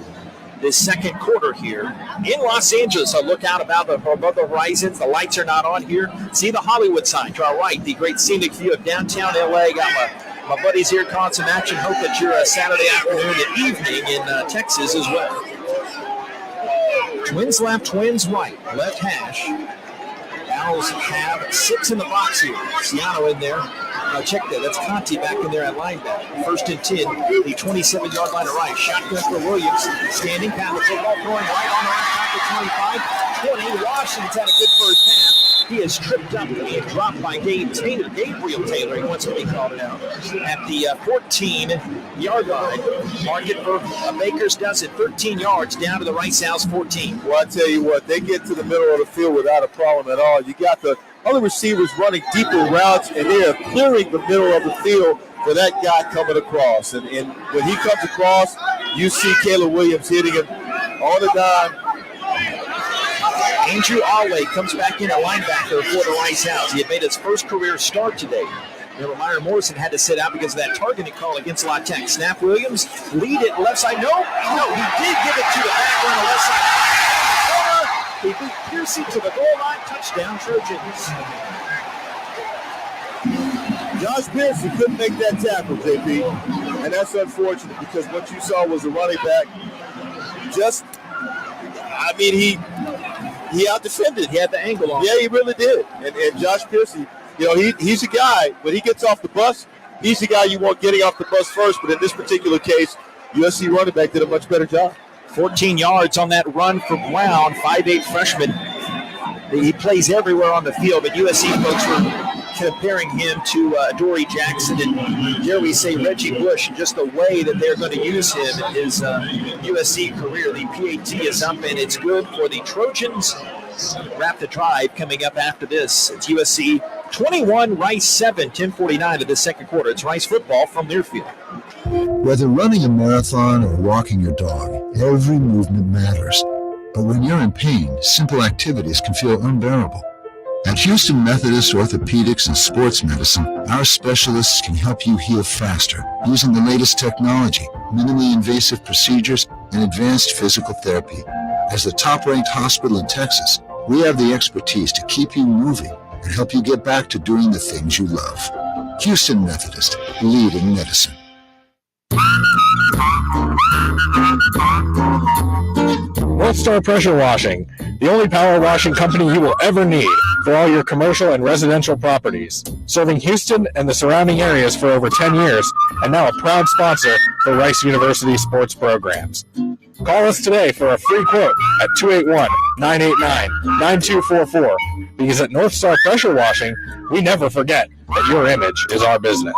second quarter here in Los Angeles. A look out above the horizons. The lights are not on here. See the Hollywood sign to our right. The great scenic view of downtown LA. Got my buddies here calling some action. Hope that you're a Saturday afternoon and evening in Texas as well. Twins left, twins right. Left hash. Owls have 6 in the box here. Ciano in there. Check that. That's Conti back in there at linebacker. 1st and 10. The 27-yard line to right. Shotgun for Williams. Standing pat the football, throwing right on the right side to 25. 20. Washington's had a good first half. He is tripped up and dropped by Gabriel Taylor. He wants to be called it out at the 14-yard line. Mark it for Baker's does it. 13 yards down to the Rice Owls 14. Well, I tell you what, they get to the middle of the field without a problem at all. You got the other receivers running deeper routes, and they are clearing the middle of the field for that guy coming across. And when he comes across, you see Caleb Williams hitting him on the dime. Andrew Alway comes back in a linebacker for the Rice Owls. He had made his first career start today. Remember, Myron Morrison had to sit out because of that targeting call against La Tech. Snap Williams, lead it left side. No, he did give it to the back on the left side. He beat Piercy to the goal line. Touchdown, Trojans. Josh Piercy couldn't make that tackle, JP. And that's unfortunate because what you saw was a running back he out-defended. He had the angle on. Yeah, he really did. And Josh Piercy, he's a guy, when he gets off the bus, he's the guy you want getting off the bus first. But in this particular case, USC running back did a much better job. 14 yards on that run for Brown, 5'8" freshman. He plays everywhere on the field, but USC folks were comparing him to Dory Jackson and, dare we say, Reggie Bush, and just the way that they're going to use him in his USC career. The PAT is up, and it's good for the Trojans. Wrap the drive coming up after this. It's USC 21, Rice 7, 10:49 of the second quarter. It's Rice football from Learfield. Whether running a marathon or walking your dog, every movement matters. But when you're in pain, simple activities can feel unbearable. At Houston Methodist Orthopedics and Sports Medicine, our specialists can help you heal faster using the latest technology, minimally invasive procedures, and advanced physical therapy. As the top-ranked hospital in Texas, we have the expertise to keep you moving and help you get back to doing the things you love. Houston Methodist, leading medicine. North Star Pressure Washing, the only power washing company you will ever need for all your commercial and residential properties. Serving Houston and the surrounding areas for over 10 years, and now a proud sponsor for Rice University sports programs. Call us today for a free quote at 281-989-9244, because at North Star Pressure Washing, we never forget that your image is our business.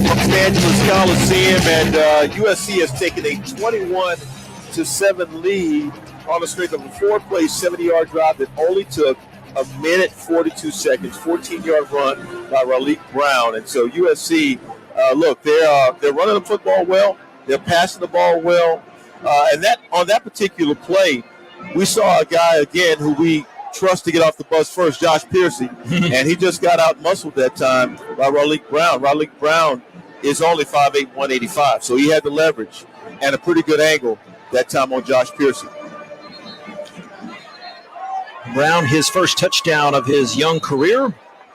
Los Angeles Coliseum, and USC has taken a 21-7 lead on the strength of a 4-play, 70-yard drive that only took a minute 42 seconds, 14-yard run by Raleigh Brown. And so USC, they're running the football well, they're passing the ball well, and that on that particular play, we saw a guy again who we trust to get off the bus first, Josh Piercy, and he just got out-muscled that time by Raleigh Brown. Raleigh Brown is only 5'8", 185, so he had the leverage and a pretty good angle that time on Josh Piercy. Brown, his first touchdown of his young career,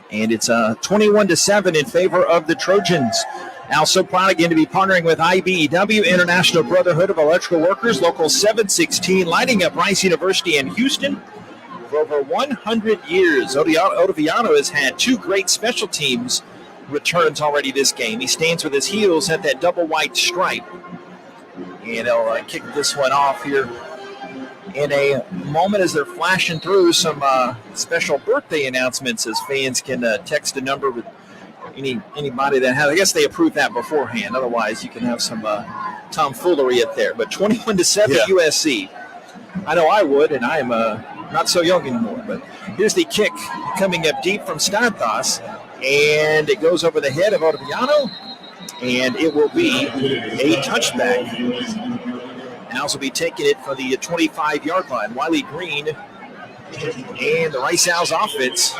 and it's 21-7 in favor of the Trojans. Now, so proud again to be partnering with IBEW, International Brotherhood of Electrical Workers, Local 716, lighting up Rice University in Houston for over 100 years. Ottaviano has had 2 great special teams returns already this game. He stands with his heels at that double white stripe. And he'll kick this one off here in a moment as they're flashing through some special birthday announcements as fans can text a number with anybody that has. I guess they approved that beforehand. Otherwise, you can have some tomfoolery at there. But 21-7 USC. I know I would, and I am not so young anymore. But here's the kick coming up deep from Stathos, and it goes over the head of Ottaviano, and it will be a touchback. Owls will be taking it for the 25-yard line. Wiley Green and the Rice Owls offense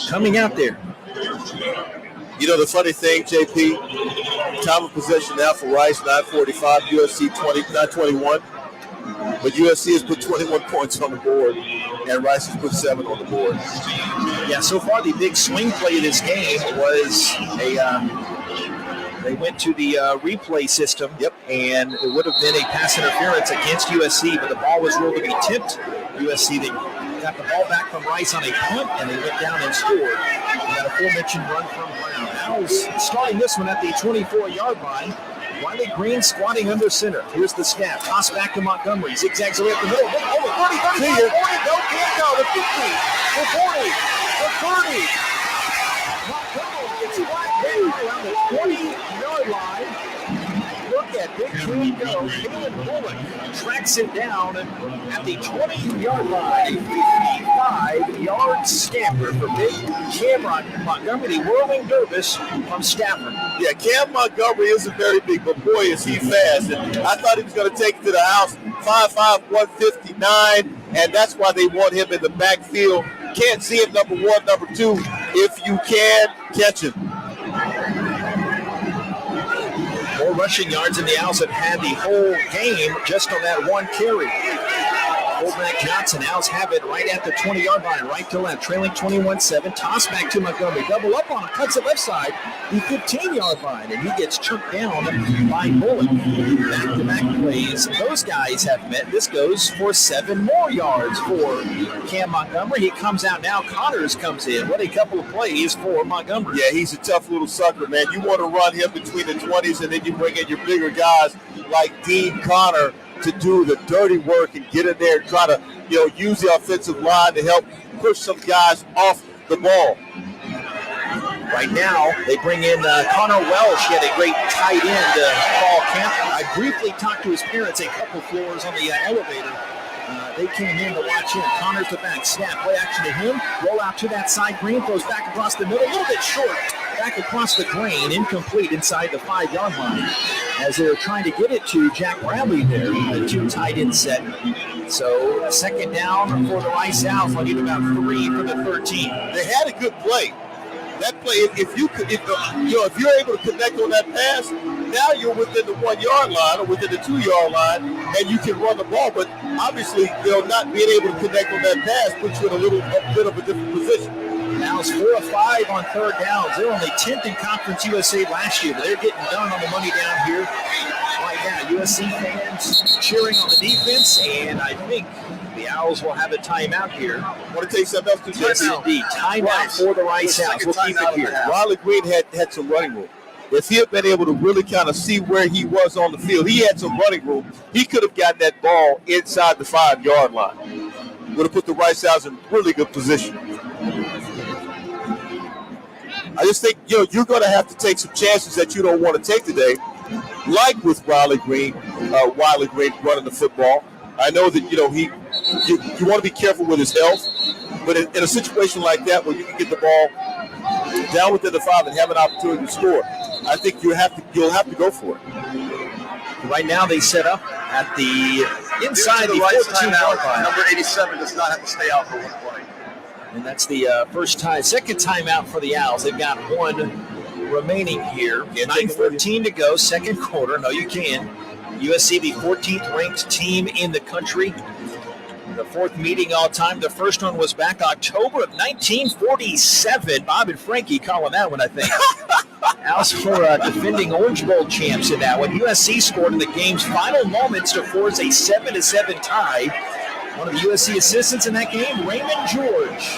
coming out there. You know, the funny thing, JP, time of possession now for Rice, 9:45, USC 9:21. But USC has put 21 points on the board, and Rice has put 7 on the board. Yeah, so far the big swing play of this game was they went to the replay system, and it would have been a pass interference against USC, but the ball was ruled to be tipped. USC, they got the ball back from Rice on a punt, and they went down and scored. We got a aforementioned run from Brown. Owls starting this one at the 24-yard line. Wiley Green squatting under center. Here's the snap. Toss back to Montgomery. Zigzags away up the middle. Over 30, 35, 40. No, can't go. The 50, the 40, the 30. Montgomery gets flagged down around the 20-yard line. Look at Big Green go. Kalen Bullock tracks it down at the 20-yard line. A 55-yard scamper for Big Cameron Montgomery, whirling dervish from Stafford. Yeah, Cam Montgomery isn't very big, but boy, is he fast. And I thought he was going to take it to the house. 5'5", 159, and that's why they want him in the backfield. Can't see him, number one. Number two, if you can, catch him. More rushing yards than the Owls have had the whole game just on that one carry. Fullback Johnson, Owls have it right at the 20-yard line, right to left, trailing 21-7. Toss back to Montgomery, double up on him, cuts it left side, the 15-yard line, and he gets chucked down by Bullock. Back-to-back plays. Those guys have met. This goes for 7 more yards for Cam Montgomery. He comes out now. Connors comes in. What a couple of plays for Montgomery. Yeah, he's a tough little sucker, man. You want to run him between the 20s, and then you bring in your bigger guys like Dean Connor to do the dirty work and get in there and try to, use the offensive line to help push some guys off the ball. Right now, they bring in Connor Welsh. He had a great tight end fall camp. I briefly talked to his parents a couple floors on the elevator. They came in to watch him. Connor's the back. Snap, play action to him. Roll out to that side. Green throws back across the middle. A little bit short. Back across the grain. Incomplete inside the 5-yard line. As they're trying to get it to Jack Bradley there. The 2 tight end set. So second down for the Rice Owls. I'll need about 3 for the 13. They had a good play. That play, if you're able to connect on that pass, now you're within the 1-yard line or within the 2-yard line, and you can run the ball. But obviously, not being able to connect on that pass puts you in a bit of a different position. Now it's 4 of 5 on third downs. They're only 10th in Conference USA last year, but they're getting done on the money down here right now. USC fans cheering on the defense, and I think the Owls will have a timeout here. Want to take something else to yes, indeed. Timeout for the Rice Owls. We'll keep it here. Wiley Green had some running room. If he had been able to really kind of see where he was on the field, he had some running room. He could have gotten that ball inside the 5-yard line. Would have put the Rice Owls in really good position. I just think, you're going to have to take some chances that you don't want to take today, like with Wiley Green running the football. I know that, you want to be careful with his health, but in a situation like that where you can get the ball down within the 5 and have an opportunity to score, I think you'll have to go for it. Right now they set up at the inside the 14-yard line. Number 87 does not have to stay out for one play. And that's the second timeout for the Owls. They've got 1 remaining here. 9:13 to go, second quarter. No, you can. USC, the 14th ranked team in the country. The 4th meeting all time. The first one was back October of 1947. Bob and Frankie calling that one, I think. Owls for defending Orange Bowl champs in that one. USC scored in the game's final moments to force a 7-7 tie. One of the USC assistants in that game, Raymond George.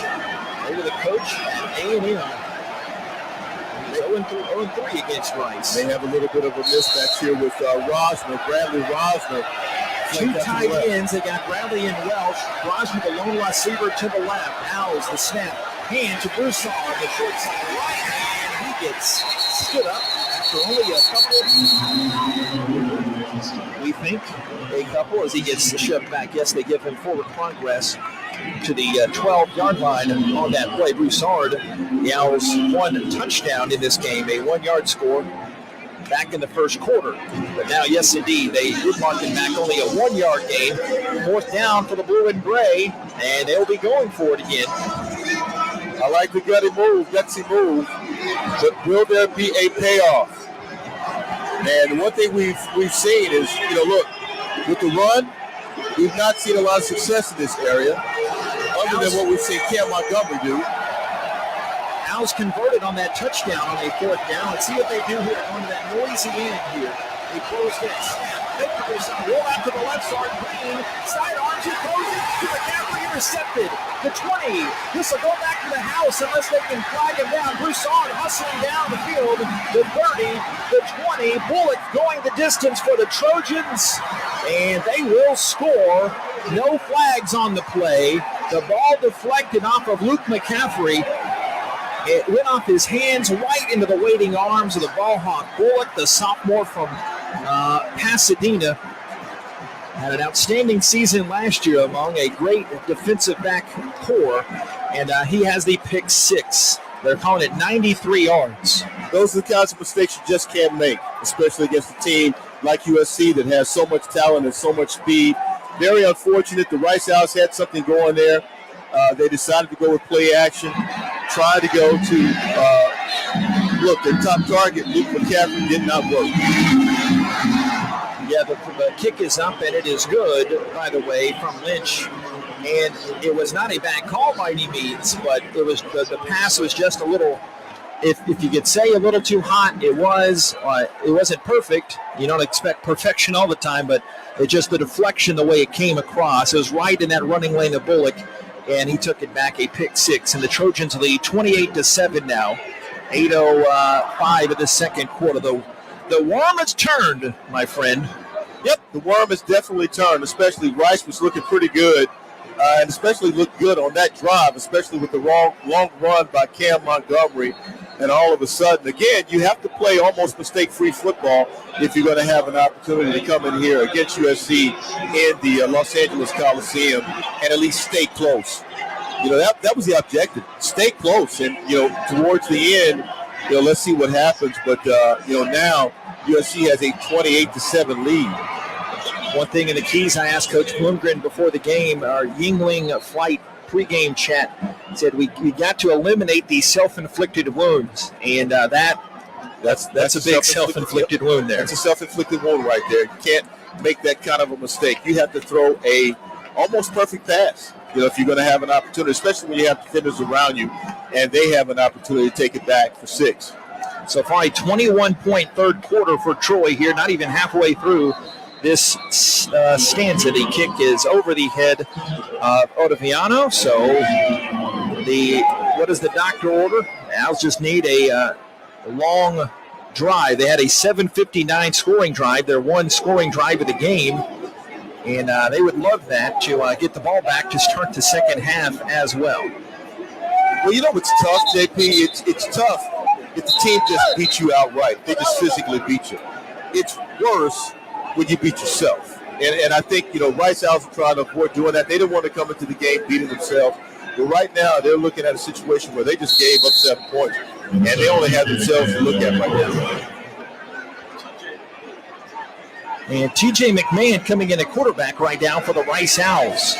Over the coach at A&M. 0-3 against Rice. They have a little bit of a mismatch here with Bradley Rosner. 2 tight ends. They got Bradley and Welsh. Rosner, the lone receiver to the left. Owls, the snap. Hand to Broussard on the short side right. And he gets stood up after only a couple. We think a couple as he gets shoved back. Yes, they give him forward progress to the 12-yard line on that play. Broussard, the Owls, one touchdown in this game, a 1-yard score back in the first quarter. But now, yes, indeed, they did mark it back, only a 1-yard gain. 4th down for the blue and gray, and they'll be going for it again. I like the gutsy move, but will there be a payoff? And one thing we've seen is, look, with the run, we've not seen a lot of success in this area, other than what we've seen Cam Montgomery do. Owls converted on that touchdown on a 4th down. Let's see what they do here on that noisy end here. They close that snap. They roll out to the left side. Green, sidearms, he throws it to the camera, intercepted. The 20. This will go back to the house unless they can flag him down. Broussard hustling down the field. The 30, the 20. Bullock going the distance for the Trojans. And they will score. No flags on the play. The ball deflected off of Luke McCaffrey. It went off his hands right into the waiting arms of the ball hawk Bullock, the sophomore from Pasadena. Had an outstanding season last year among a great defensive back core, and he has the pick 6. They're calling it 93 yards. Those are the kinds of mistakes you just can't make, especially against a team like USC that has so much talent and so much speed. Very unfortunate. The Rice Owls had something going there. They decided to go with play action, tried to go to, their top target, Luke McCaffrey, did not work. Yeah, the kick is up, and it is good, by the way, from Lynch. And it was not a bad call by any means, but it was the pass was just a little, if you could say a little too hot, it was. It wasn't perfect. You don't expect perfection all the time, but it's just the deflection, the way it came across. It was right in that running lane of Bullock, and he took it back, a pick 6. And the Trojans lead 28-7 now. 8:05 of the second quarter. The worm has turned, my friend. Yep, the worm has definitely turned, especially Rice was looking pretty good, and especially looked good on that drive, especially with the long run by Cam Montgomery. And all of a sudden, again, you have to play almost mistake-free football if you're going to have an opportunity to come in here against USC in the Los Angeles Coliseum and at least stay close. That was the objective, stay close. And, towards the end, let's see what happens. But, now USC has a 28-7 lead. One thing in the keys I asked Coach Bloomgren before the game, our Yingling flight pregame chat, said we got to eliminate these self-inflicted wounds. And that's a big self-inflicted wound there. That's a self-inflicted wound right there. You can't make that kind of a mistake. You have to throw a almost perfect pass, if you're going to have an opportunity, especially when you have defenders around you and they have an opportunity to take it back for 6. So far, a 21-point third quarter for Troy here, not even halfway through this stanza. The kick is over the head of Ottaviano. So what does the doctor order? The Owls just need a long drive. They had a 7:59 scoring drive, their one scoring drive of the game. And they would love that to get the ball back to start the second half as well. Well, what's tough, JP? It's tough if the team just beats you outright. They just physically beat you. It's worse when you beat yourself. And I think, Rice Owls are trying to avoid doing that. They didn't want to come into the game beating themselves. But right now, they're looking at a situation where they just gave up 7 points. And they only have themselves to look at right now. And T.J. McMahon coming in at quarterback right now for the Rice Owls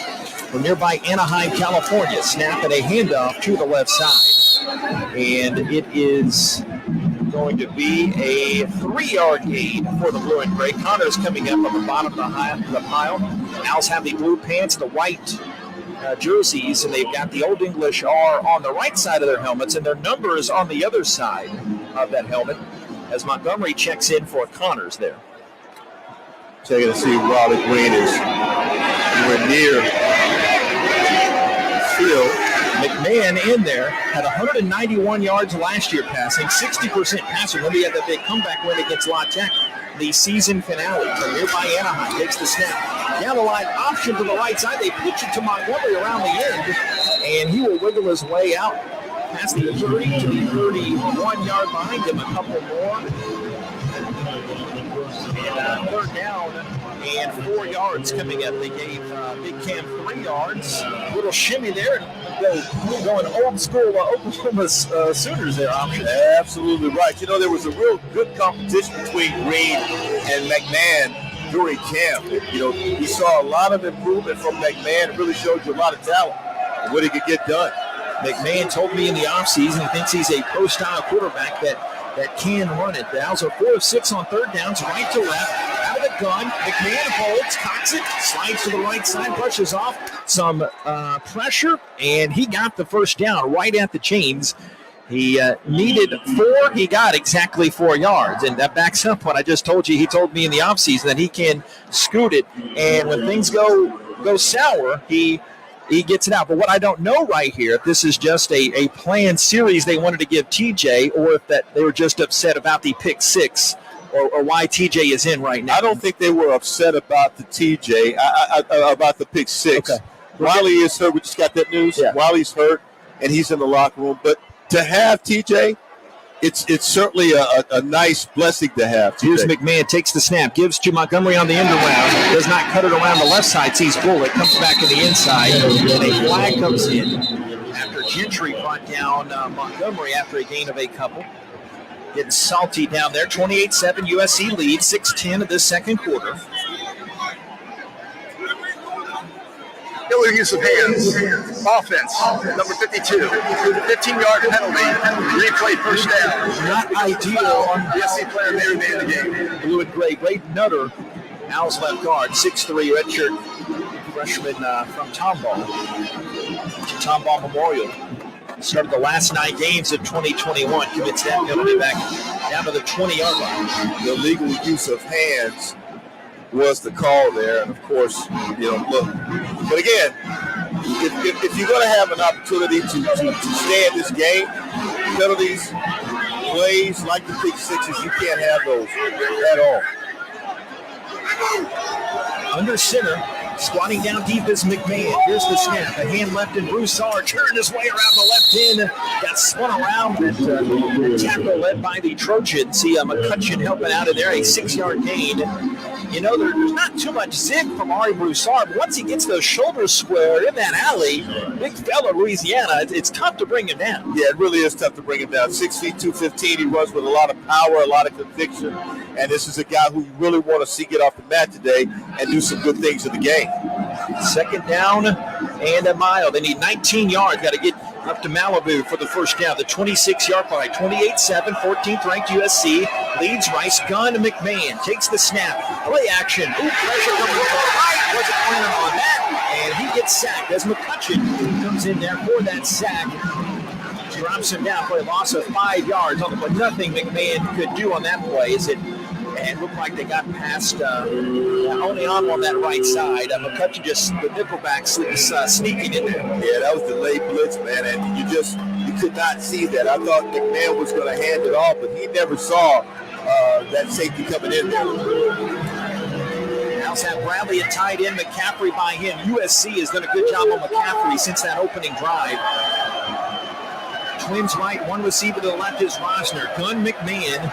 from nearby Anaheim, California. Snap and a handoff to the left side. And it is going to be a 3-yard gain for the blue and gray. Connor's coming up on the bottom of the pile. Owls have the blue pants, the white jerseys, and they've got the Old English R on the right side of their helmets, and their numbers on the other side of that helmet as Montgomery checks in for Connors there. Checking to see Wiley Green is near field. McMahon in there had 191 yards last year passing, 60% passer. Then he had that big comeback win against La Tech, the season finale. From nearby Anaheim takes the snap. Down the line, option to the right side. They pitch it to Montgomery around the end, and he will wiggle his way out past the 30 to the 31-yard line. Give them a couple more. And third down and 4 yards coming up. They gave Big Cam 3 yards. A little shimmy there. Going old school Oklahoma Sooners there, option. Absolutely right. You know, there was a real good competition between Green and McMahon during camp. You know, we saw a lot of improvement from McMahon. It really showed you a lot of talent and what he could get done. McMahon told me in the offseason he thinks he's a pro-style quarterback that can run it. The Owls are 4 of 6 on third downs, right to left, out of the gun. McMahon holds, cocks it, slides to the right side, brushes off some pressure, and he got the first down right at the chains. He needed 4. He got exactly 4 yards, and that backs up what I just told you. He told me in the offseason that he can scoot it, and when things go sour, he gets it out. But what I don't know right here, if this is just a planned series they wanted to give TJ, or if that they were just upset about the pick 6, or why TJ is in right now. I don't think they were upset about the TJ, about the pick 6. Okay. Wiley is hurt. We just got that news. Yeah. Wiley's hurt, and he's in the locker room. But to have TJ, it's certainly a nice blessing to have. Here's McMahon, takes the snap, gives to Montgomery on the end around, does not cut it around the left side, sees Bullock, comes back to the inside, and a flag comes in after Gentry brought down Montgomery after a gain of a couple. Getting salty down there. 28-7 USC lead, 6:10 of the second quarter. Illegal use of hands. Offense, number 52. 15-yard penalty. Replay first down. Not ideal on USC player may remain in the game. Blue and gray. Blade Nutter, Owls left guard, 6'3", redshirt freshman from Tomball. Tomball Memorial. Started the last 9 games of 2021. Commits that penalty back down to the 20-yard line. The legal use of hands was the call there, and of course, look. But again, if you're going to have an opportunity to stay in this game, penalties, plays like the pick 6s, you can't have those at all. Under center, squatting down deep is McMahon. Here's the snap. A hand left in Broussard. Turned his way around the left end. Got spun around. And tackle led by the Trojans. See McCutcheon helping out in there. A 6-yard gain. You know, there's not too much zig from Ari Broussard, but once he gets those shoulders squared in that alley, big fella, Louisiana, it's tough to bring him down. Yeah, it really is tough to bring him down. 6 feet, 215. He runs with a lot of power, a lot of conviction, and this is a guy who you really want to see get off the mat today and do some good things in the game. Second down and a mile. They need 19 yards. Got to get up to Malibu for the first down. The 26-yard line. 28-7, 14th ranked USC leads Rice. Gun to McMahon. Takes the snap. Play action. Ooh, pressure coming to the right. Wasn't planning on that. And he gets sacked as McCutcheon comes in there for that sack. Drops him down for a loss of 5 yards on the play. Nothing McMahon could do on that play. It looked like they got past only on that right side. McCutcheon just the nickelback sneaking in there. Yeah, that was the late blitz, man, and you could not see that. I thought McMahon was going to hand it off, but he never saw that safety coming in there. Owls have Bradley at tight end, McCaffrey by him. USC has done a good job on McCaffrey since that opening drive. Twins right, one receiver to the left is Rosner. Gun McMahon.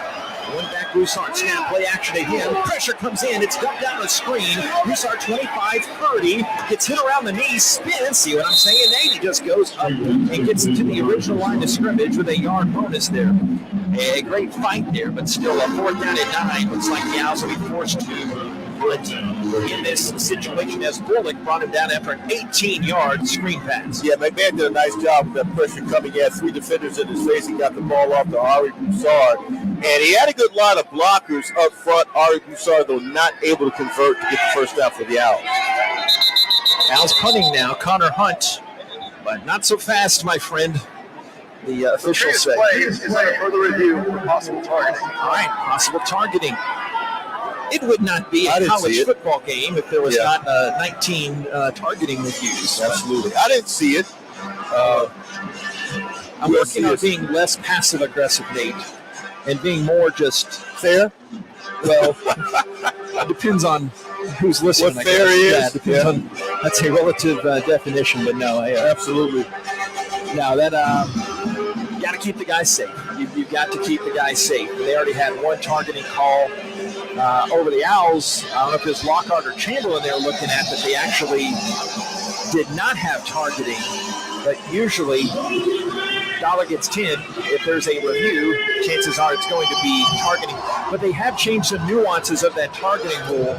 One back, Broussard. Snap, play action to him. Pressure comes in. It's dumped down the screen. Broussard 25-30. Gets hit around the knee. Spins. See what I'm saying? Nate, he just goes up and gets to the original line of scrimmage with a yard bonus there. A great fight there, but still a 4th down and 9. Looks like the Owls will be forced to punt in this situation as Bullock brought him down after an 18-yard screen pass. Yeah, McMahon did a nice job with that pressure coming. He had 3 defenders in his face. He got the ball off to Ari Broussard. And he had a good line of blockers up front. Ari Broussard, though, not able to convert to get the first down for the Owls. Owls punting now. Connor Hunt, but not so fast, my friend. The official say. Is under further review for possible targeting. All right, possible targeting. It would not be a college football game if there was not 19 targeting was used. Absolutely. I didn't see it. I'm working on being less passive-aggressive, Nate, and being more just fair. Well, it depends on who's listening. What fair is. Yeah, it depends on, that's a relative definition, but no, absolutely. No, that got to keep the guys safe. You've got to keep the guys safe. They already had one targeting call over the Owls. I don't know if it was Lockhart or Chamberlain they were looking at, but they actually did not have targeting. But usually, dollar gets 10. If there's a review, chances are it's going to be targeting. But they have changed some nuances of that targeting rule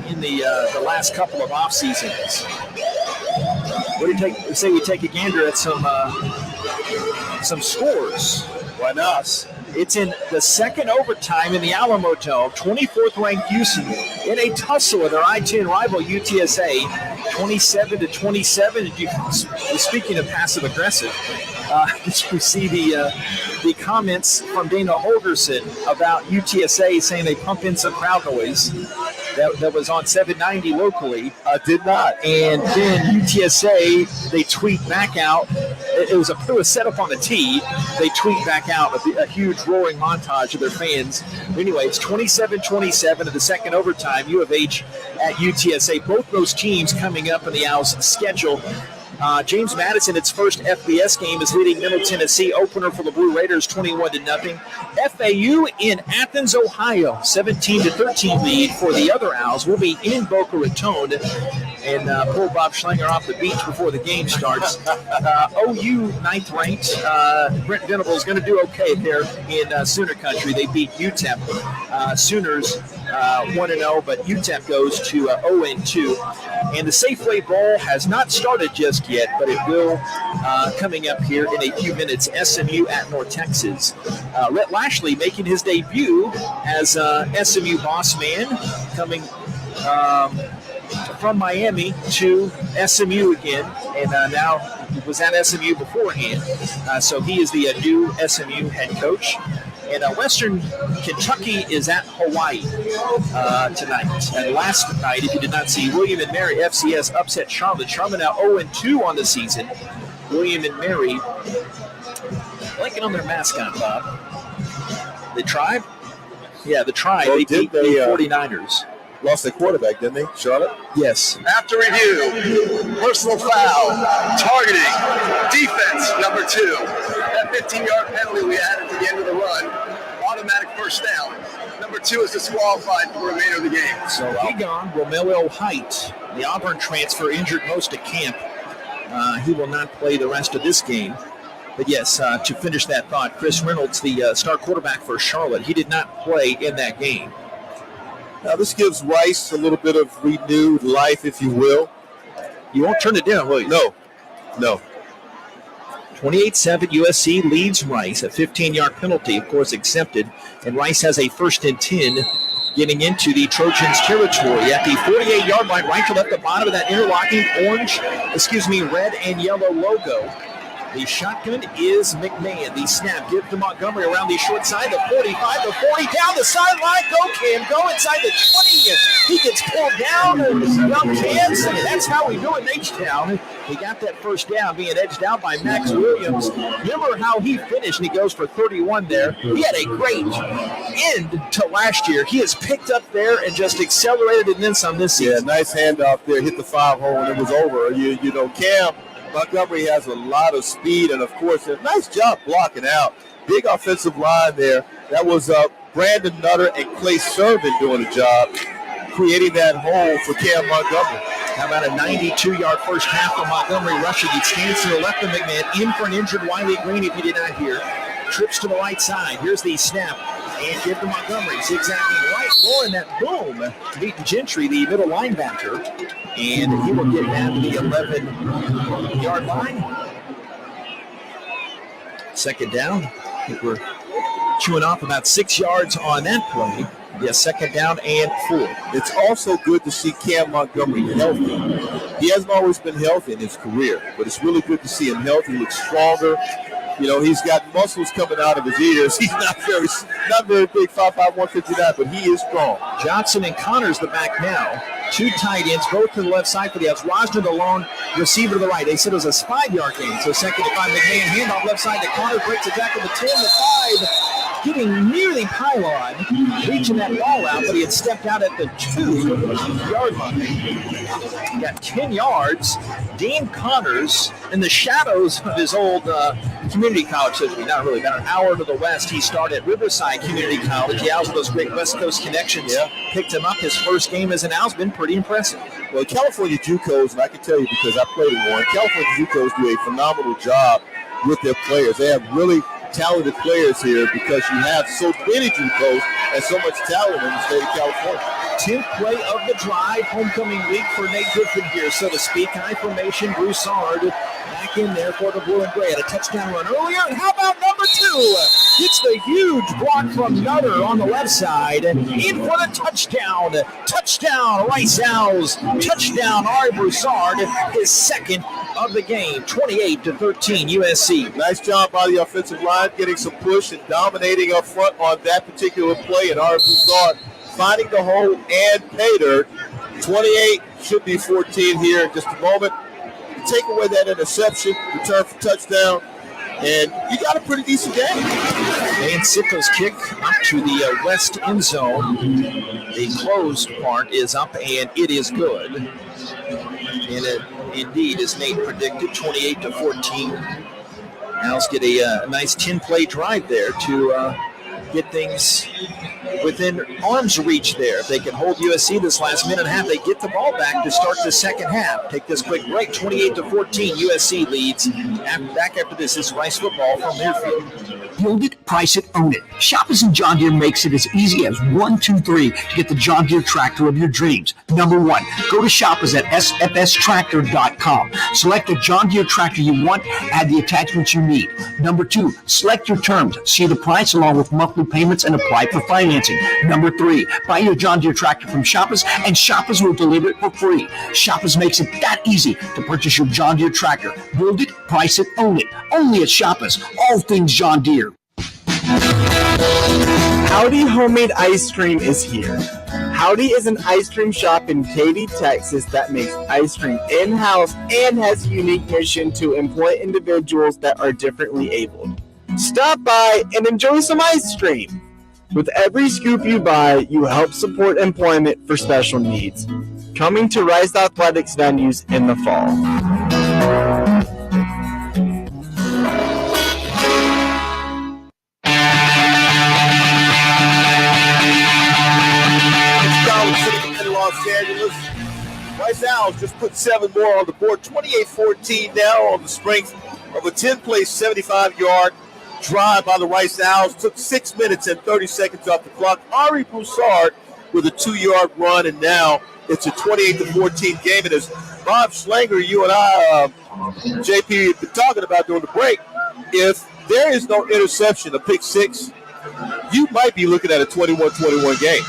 in the last couple of off seasons. What do you take? Say we take a gander at some scores. Why not? It's in the second overtime in the Alamo Dome. 24th ranked Houston in a tussle with their I-10 rival UTSA, 27-27. Speaking of passive aggressive, we see the comments from Dana Holgerson about UTSA saying they pump in some crowd noise. That was on 790 locally. Did not. And then UTSA, they tweet back out. It was set up on the tee. They tweet back out a huge roaring montage of their fans. Anyway, it's 27-27 in the second overtime. U of H at UTSA. Both those teams coming up in the Owls' schedule. James Madison, its first FBS game, is leading Middle Tennessee. Opener for the Blue Raiders, 21-0. FAU in Athens, Ohio, 17-13 lead for the other Owls. We'll be in Boca Raton and pull Bob Schlanger off the beach before the game starts. OU, 9th ranked. Brent Venables is going to do okay there in Sooner Country. They beat UTEP. Sooners 1-0, but UTEP goes to 0-2. And the Safeway Bowl has not started just yet, but it will coming up here in a few minutes. SMU at North Texas. Rhett Lashley making his debut as SMU boss man, coming from Miami to SMU again, and now was at SMU beforehand. So he is the new SMU head coach. And Western Kentucky is at Hawaii tonight. And last night, if you did not see, William & Mary FCS upset Charlotte. Charlotte now 0-2 on the season. William & Mary blanking on their mascot, Bob. The Tribe? Yeah, the Tribe. They beat the 49ers. Lost their quarterback, didn't they, Charlotte? Yes. After review, personal foul, targeting, defense, number 2. That 15-yard penalty we added to the end of the run, automatic first down. Number 2 is disqualified for the remainder of the game. So he gone. Romelio Height, the Auburn transfer, injured most of camp. He will not play the rest of this game. But yes, to finish that thought, Chris Reynolds, the star quarterback for Charlotte, he did not play in that game. Now, this gives Rice a little bit of renewed life, if you will. You won't turn it down, will you? No. 28-7, USC leads Rice. A 15-yard penalty, of course, accepted. And Rice has a 1st and 10 getting into the Trojans' territory. At the 48-yard line, right to left, the bottom of that interlocking red and yellow logo. The shotgun is McMahon. The snap, give to Montgomery around the short side, the 45, the 40, down the sideline. Go, Cam, go inside the 20. He gets pulled down, and young Cam, that's how we do it in H-Town. He got that first down, being edged out by Max Williams. Remember how he finished, and he goes for 31 there. He had a great end to last year. He has picked up there and just accelerated and then some this season. Yeah, nice handoff there, hit the 5-hole, and it was over. You know, Cam Montgomery has a lot of speed, and of course, a nice job blocking out. Big offensive line there. That was Brandon Nutter and Clay Servant doing the job, creating that hole for Cam Montgomery. How about a 92-yard first half for Montgomery rushing? He stands to the left of McMahon, in for an injured Wiley Green, if you did not hear. Trips to the right side. Here's the snap. And give to Montgomery. Zigzagging right, rolling that boom. Beating Gentry, the middle linebacker. And he will get down to the 11-yard line. Second down. I think we're chewing off about 6 yards on that play. Yes, second down and 4. It's also good to see Cam Montgomery healthy. He hasn't always been healthy in his career, but it's really good to see him healthy. He looks stronger. You know, he's got muscles coming out of his ears. He's not very big, 5'5", 159, but he is strong. Johnson and Connors the back now. 2 tight ends, both to the left side for the Owls. Rosner the lone receiver to the right. They said it was a 5-yard game, so second to 5. McMahon handoff left side to Connors, breaks the tackle to 10 to 5. getting near the pylon, reaching that ball out, but he had stepped out at the 2-yard line. He got 10 yards. Dean Connors, in the shadows of his old community college, says not really, about an hour to the west, he started at Riverside Community College. The Owls with those great West Coast connections picked him up. His first game as an Owl's been pretty impressive. Well, California JUCOs, and I can tell you because I played in one, California JUCOs do a phenomenal job with their players. They have really talented players here because you have so many JUCOs and so much talent in the state of California. 10th play of the drive, homecoming week for Nate Griffin here, so to speak. High formation, Broussard back in there for the blue and gray. Had a touchdown run earlier, and how about number 2? It's the huge block from Nutter on the left side, and in for the touchdown. Touchdown, Rice Owls. Touchdown, Ari Broussard, his second of the game. 28-13, USC. Nice job by the offensive line, getting some push and dominating up front on that particular play, and Ari Broussard finding the hole and pay dirt. 28 should be 14 here in just a moment. You take away that interception, return for touchdown, and you got a pretty decent game. And Sitko's kick up to the west end zone. The closed part is up, and it is good. And it indeed, as Nate predicted, 28-14. Owls get a nice 10-play drive there to get things within arm's reach there. If they can hold USC this last minute and a half, they get the ball back to start the second half. Take this quick break. 28-14, USC leads. Back after this is Rice football from Learfield. Build it, price it, own it. Shoppers and John Deere makes it as easy as 1, 2, 3 to get the John Deere tractor of your dreams. Number 1, go to shoppers at sfstractor.com. Select the John Deere tractor you want, add the attachments you need. Number 2, select your terms, see the price along with monthly payments, and apply for financing. Number 3, buy your John Deere tractor from Shoppers, and Shoppers will deliver it for free. Shoppers makes it that easy to purchase your John Deere tractor. Build it, price it, own it. Only at Shoppers. All things John Deere. Howdy Homemade Ice Cream is here. Howdy is an ice cream shop in Katy, Texas that makes ice cream in-house and has a unique mission to employ individuals that are differently abled. Stop by and enjoy some ice cream. With every scoop you buy, you help support employment for special needs. Coming to Rice Athletics venues in the fall. In Los Angeles, Rice Owls just put 7 more on the board. 28-14 now on the strength of a 10-play, 75-yard drive by the Rice Owls. Took 6 minutes and 30 seconds off the clock. Ari Broussard with a 2-yard run, and now it's a 28-14 game. And as Bob Schlanger, you and I, JP, have been talking about during the break, if there is no interception, a pick 6, you might be looking at a 21-21 game.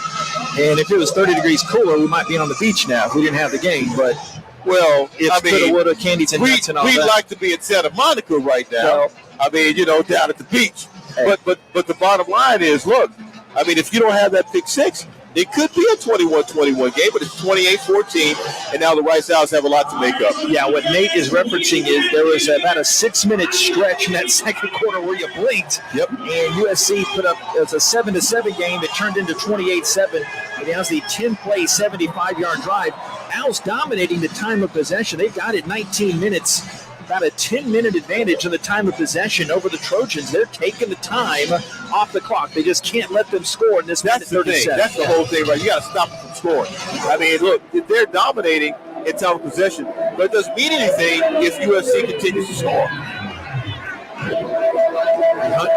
And if it was 30 degrees cooler, we might be on the beach now if we didn't have the game. But, well, it's coulda, woulda, candies and nuts and all that. We'd like to be in Santa Monica right now. Well, I mean, down at the beach. Hey. But the bottom line is, look, I mean, if you don't have that pick 6, it could be a 21-21 game, but it's 28-14, and now the Rice Owls have a lot to make up. Yeah, what Nate is referencing is there was about a 6-minute stretch in that second quarter where you blinked. Yep. And USC put up, it was a 7-7 game that turned into 28-7. And now's the 10-play, 75-yard drive. Owls dominating the time of possession. They've got it 19 minutes. About a 10-minute advantage in the time of possession over the Trojans. They're taking the time off the clock. They just can't let them score in this minute 37. That's the whole thing, right? You got to stop them from scoring. I mean, look, they're dominating in time of possession, but it doesn't mean anything if USC continues to score.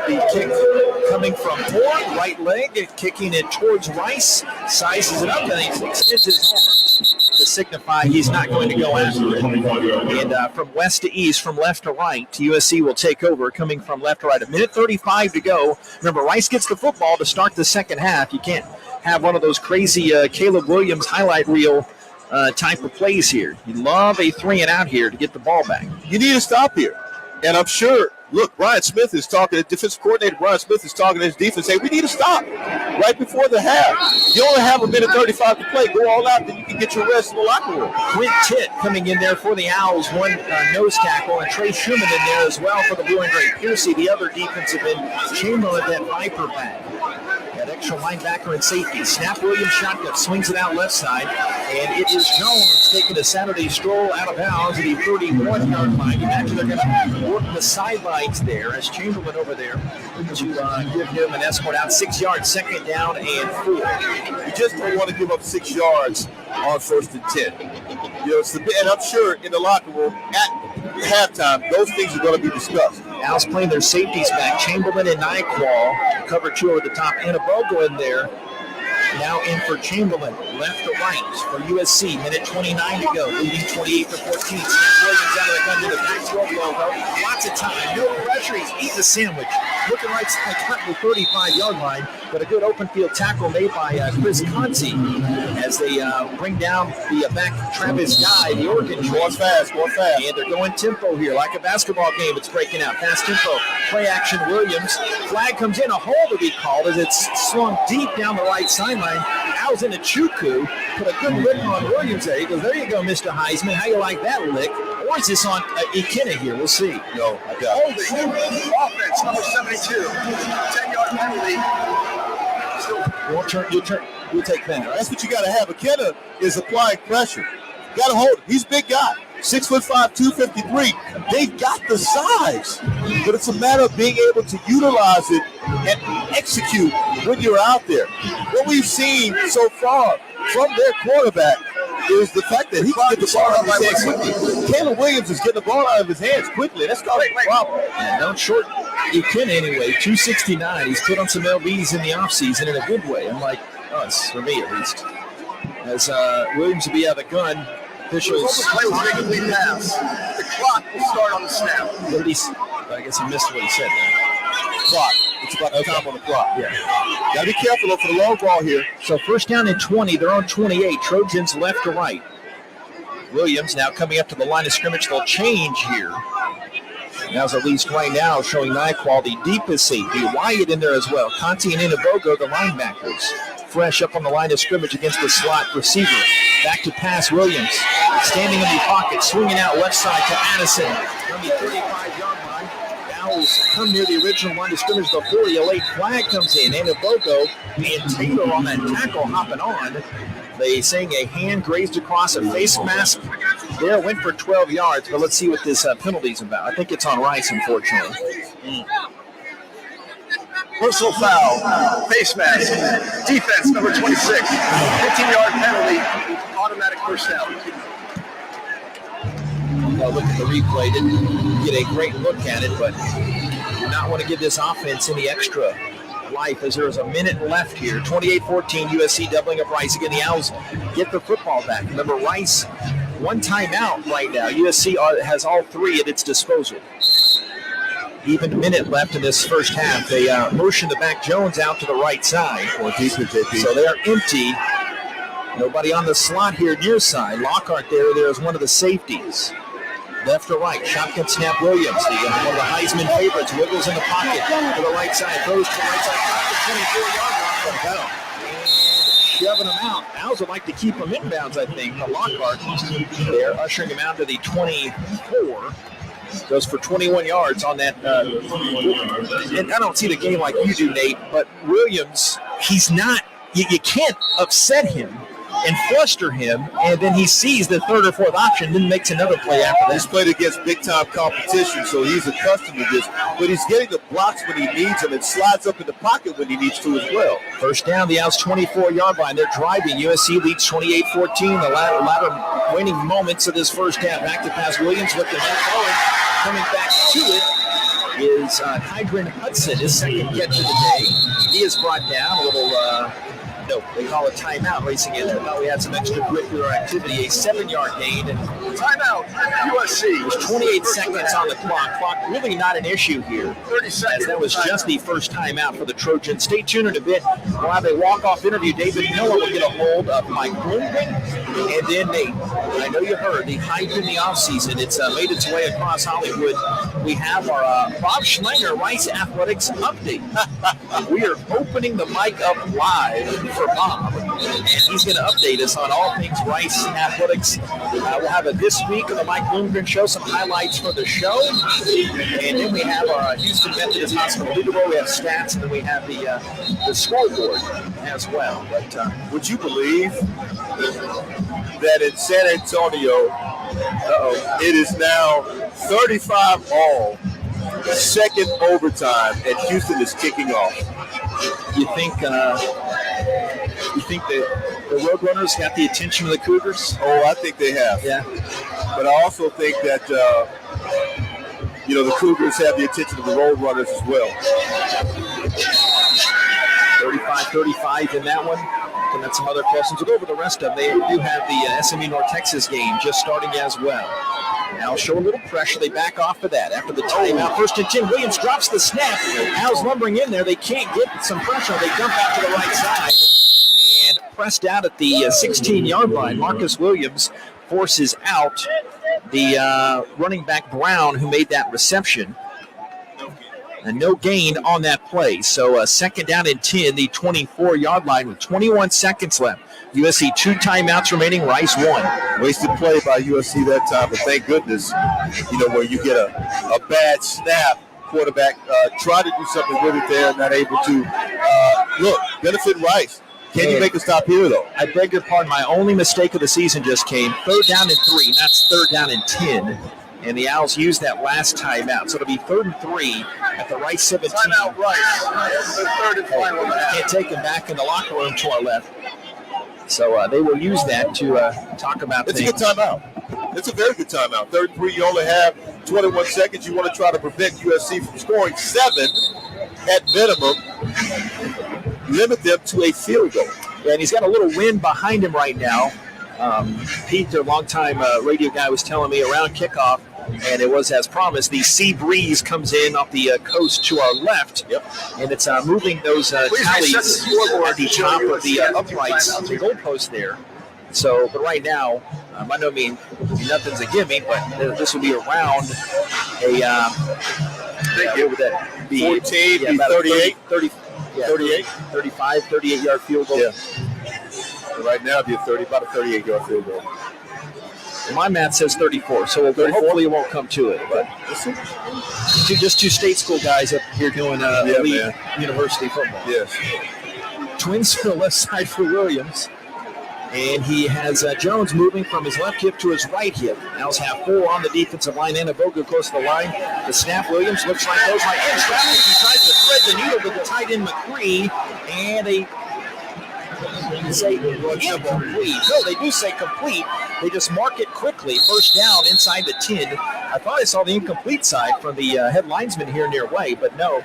The kick coming from Ford, right leg, kicking it towards Rice, sizes it up, and he extends his arms to signify he's not going to go after it. And from west to east, from left to right, USC will take over, coming from left to right. A minute 35 to go. Remember, Rice gets the football to start the second half. You can't have one of those crazy Caleb Williams highlight reel type of plays here. You love a 3-and-out here to get the ball back. You need to stop here. And I'm sure look, Brian Smith is talking, the defensive coordinator Brian Smith is talking to his defense, saying, we need to stop right before the half. You only have a minute 35 to play. Go all out, then you can get your rest in the locker room. Quint Titt coming in there for the Owls, one nose tackle, and Trey Schumann in there as well for the Blue and Gray. Piercy, the other defensive end, Chamberlain, that Viper bag. That extra linebacker and safety. Snap Williams shotgun, swings it out left side, and it is Jones taking a Saturday stroll out of bounds at the 31-yard line. Imagine they're going to work the sidelines there as Chamberlain over there to give him an escort out 6 yards, second down and 4. You just don't want to give up 6 yards on 1st and 10. You know, it's and I'm sure in the locker room at halftime, those things are going to be discussed. Owls playing their safeties back. Chamberlain and Nyqual, cover 2 over the top. Anabogo in there. Now in for Chamberlain, left to right for USC. Minute 29 to go, leading 28-14. Snap Williams out of the gun to the backfield logo. Lots of time, no pressure. He's eating the sandwich. Looking right side, cut the 35-yard line, but a good open field tackle made by Chris Conti as they bring down the back Travis Guy, the Oregon. Going fast. And they're going tempo here, like a basketball game. It's breaking out. Fast tempo. Play action Williams. Flag comes in. A hold to be called as it's swung deep down the right sideline. Owls in a Chuku. Put a good lick on Williams there. He goes, there you go, Mr. Heisman. How you like that lick? Or is this on Ikena here? We'll see. No, I got it. Offense, number 72. 10-yard penalty. We'll take that. That's what you got to have. McKenna is applying pressure. Got to hold it. He's a big guy. 6'5", 253. They've got the size, but it's a matter of being able to utilize it and execute when you're out there. What we've seen so far from their quarterback is the fact that he can get the ball out of his hands quickly. Caleb Williams is getting the ball out of his hands quickly. That's causing a problem. And don't short Ikena anyway. 269. He's put on some LBs in the offseason in a good way, unlike us, for me at least. As Williams will be out of the gun. Officials. Play was incomplete pass. The clock will start on the snap. I guess I missed what he said there. Clock. It's about the time on the clock. Yeah. Got to be careful though for the long ball here. So first down and 20. They're on 28. Trojans left to right. Williams now coming up to the line of scrimmage. They'll change here. Now's at least right now showing Nyqual, the deepest safety. Wyatt in there as well. Conti and Inabogo, the linebackers. Fresh up on the line of scrimmage against the slot receiver. Back to pass Williams. Standing in the pocket, swinging out left side to Addison. On the 35-yard line. Owls come near the original line of scrimmage, the 40. A late flag comes in. Inabogo and Taylor on that tackle hopping on. They saying a hand grazed across a face mask. There went for 12 yards, but let's see what this penalty's about. I think it's on Rice, unfortunately. Personal foul, face mask, defense number 26, 15-yard penalty, automatic first down. Look at the replay, didn't get a great look at it, but do not want to give this offense any extra life as there is a minute left here. 28-14, USC doubling up Rice. Again, the Owls get the football back. Remember, Rice, one timeout right now. USC has all 3 at its disposal. Even minute left in this first half. They motion the back Jones out to the right side. So they are empty. Nobody on the slot here near side. Lockhart there is one of the safeties. Left to right, shotgun snap Williams, one of the Heisman favorites, wiggles in the pocket to the right side, throws to the right side, 24-yard line, and shoving him out. Owls would like to keep him inbounds, I think, but Lockhart, they're ushering him out to the 24. Goes for 21 yards on that. And I don't see the game like you do, Nate, but Williams, he's not, you can't upset him and fluster him, and then he sees the third or fourth option, then makes another play after that. He's played against big-time competition, so he's accustomed to this. But he's getting the blocks when he needs them and slides up in the pocket when he needs to as well. First down, the Owls' 24-yard line. They're driving. USC leads 28-14. The latter waning moments of this first half. Back to pass Williams with the net going. Coming back to it is Hydran Hudson, his second catch of the day. He is brought down. A little... No, they call it timeout racing in. Thought we had some extracurricular activity. A 7-yard gain. Timeout, USC. There's 28 seconds on the clock. Clock really not an issue here. 30 seconds. As that was just the first timeout for the Trojans. Stay tuned in a bit. We'll have a walk-off interview. David Miller will get a hold of Mike Bloomgren. And then Nate, I know you heard the hype in the offseason. It's made its way across Hollywood. we have our Bob Schlanger Rice Athletics update. We are opening the mic up live for Bob, and he's going to update us on all things Rice Athletics. We'll have it this week on the Mike Bloomgren Show, some highlights for the show, and then we have our Houston Methodist Hospital leaderboard. We have stats, and then we have the scoreboard as well. But would you believe that in San Antonio, it is now 35 all, second overtime, and Houston is kicking off? You think that the Roadrunners got the attention of the Cougars? Oh, I think they have. Yeah. But I also think that, the Cougars have the attention of the Roadrunners as well. 35-35 in that one. And then some other questions. We'll go over the rest of them. They do have the SMU North Texas game just starting as well. Now show a little pressure. They back off of that after the timeout. First and 10. Williams drops the snap. Al's lumbering in there. They can't get some pressure. They dump out to the right side. And pressed out at the 16-yard line. Marcus Williams forces out the running back Brown, who made that reception. And no gain on that play. So second down and 10, the 24-yard line with 21 seconds left. USC 2 timeouts remaining, Rice 1. Wasted play by USC that time, but thank goodness, where you get a bad snap, quarterback try to do something with it there and not able to. Benefit Rice. Can you make a stop here, though? I beg your pardon. My only mistake of the season just came. 3rd down and 3. That's 3rd down and 10. And the Owls used that last timeout. So it'll be 3rd and 3 at the Rice 17. Timeout, Rice. The 3rd and final. Can't take him back in the locker room to our left. So they will use that to talk about things. It's a good timeout. It's a very good timeout. 3rd and 3, you only have 21 seconds. You want to try to prevent USC from scoring 7 at minimum. Limit them to a field goal. Yeah, and he's got a little wind behind him right now. Pete, their longtime radio guy, was telling me around kickoff, and it was as promised. The sea breeze comes in off the coast to our left, and it's moving those tallies at the top of the uprights, the goalpost there. So, but right now, by no means nothing's a gimme, but this will be around a what would that be? 14, about 38, 38-yard field goal. Yeah. Right now, it'd be about a 38-yard field goal. My math says 34, so hopefully it won't come to it. But just 2 state school guys up here doing elite university football. Yes. Twins to the left side for Williams. And he has Jones moving from his left hip to his right hip. Owls have 4 on the defensive line. Anaboga close to the line. The snap, Williams looks like goes right in traffic. He tries to thread the needle with the tight end McCree. And they say incomplete. No, they do say complete. They just mark it quickly. First down inside the 10. I thought I saw the incomplete side from the head linesman here near way, but no.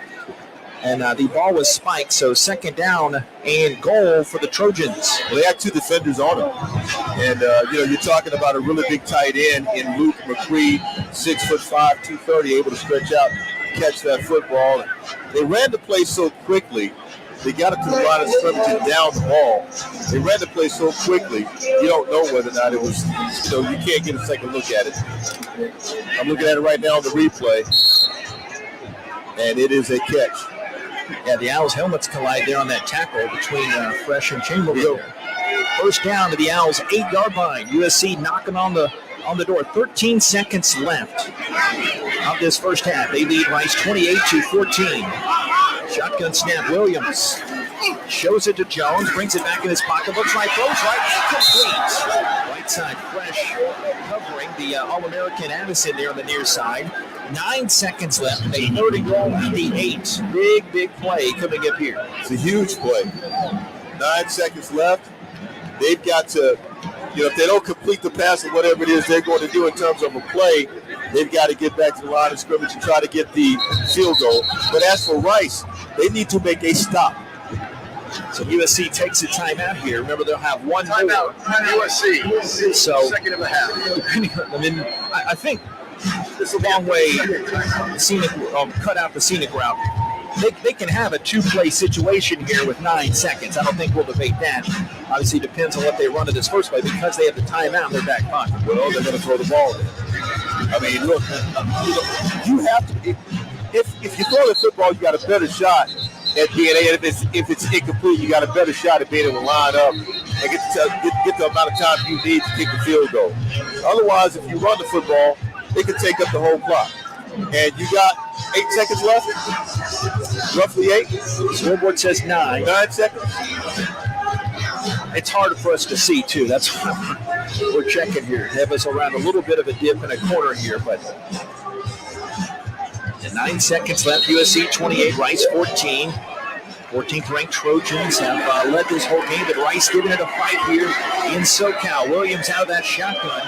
And the ball was spiked, so second down and goal for the Trojans. Well, they had 2 defenders on him. And, you're talking about a really big tight end in Luke McCree, 6'5", 230, able to stretch out, catch that football. They ran the play so quickly. They got it to the line of scrimmage and down the ball. They ran the play so quickly, you don't know whether or not it was, you can't get a second look at it. I'm looking at it right now on the replay, and it is a catch. Yeah, the Owls' helmets collide there on that tackle between Fresh and Chamberlain. First down to the Owls' 8-yard line. USC knocking on the door. 13 seconds left of this first half. They lead Rice 28-14. Shotgun snap, Williams shows it to Jones, brings it back in his pocket, looks like throws right, complete. Right side, Fresh covering the All-American Addison there on the near side. 9 seconds left, a 3rd and goal at the 8. Big play coming up here. It's a huge play. 9 seconds left. They've got to, if they don't complete the pass or whatever it is they're going to do in terms of a play, they've got to get back to the line of scrimmage and try to get the field goal. But as for Rice, they need to make a stop. So USC takes a timeout here. Remember, they'll have one timeout. USC. So second and a half. I think it's a long way. Scenic, cut out the scenic route. They can have a 2-play situation here with 9 seconds. I don't think we'll debate that. Obviously, it depends on what they run in this first play because they have the timeout in their back pocket. Well, they're going to throw the ball in. I mean, look, you have to. If you throw the football, you got a better shot at being able. If it's incomplete, you got a better shot at being able to line up and get the amount of time you need to kick the field goal. Otherwise, if you run the football, it can take up the whole clock. And you got 8 seconds left, roughly 8. Scoreboard says 9. 9 seconds. It's harder for us to see, too. That's why we're checking here. Have us around a little bit of a dip in a corner here, but 9 seconds left. USC 28, Rice 14. 14th ranked Trojans have led this whole game, but Rice giving it a fight here in SoCal. Williams out of that shotgun.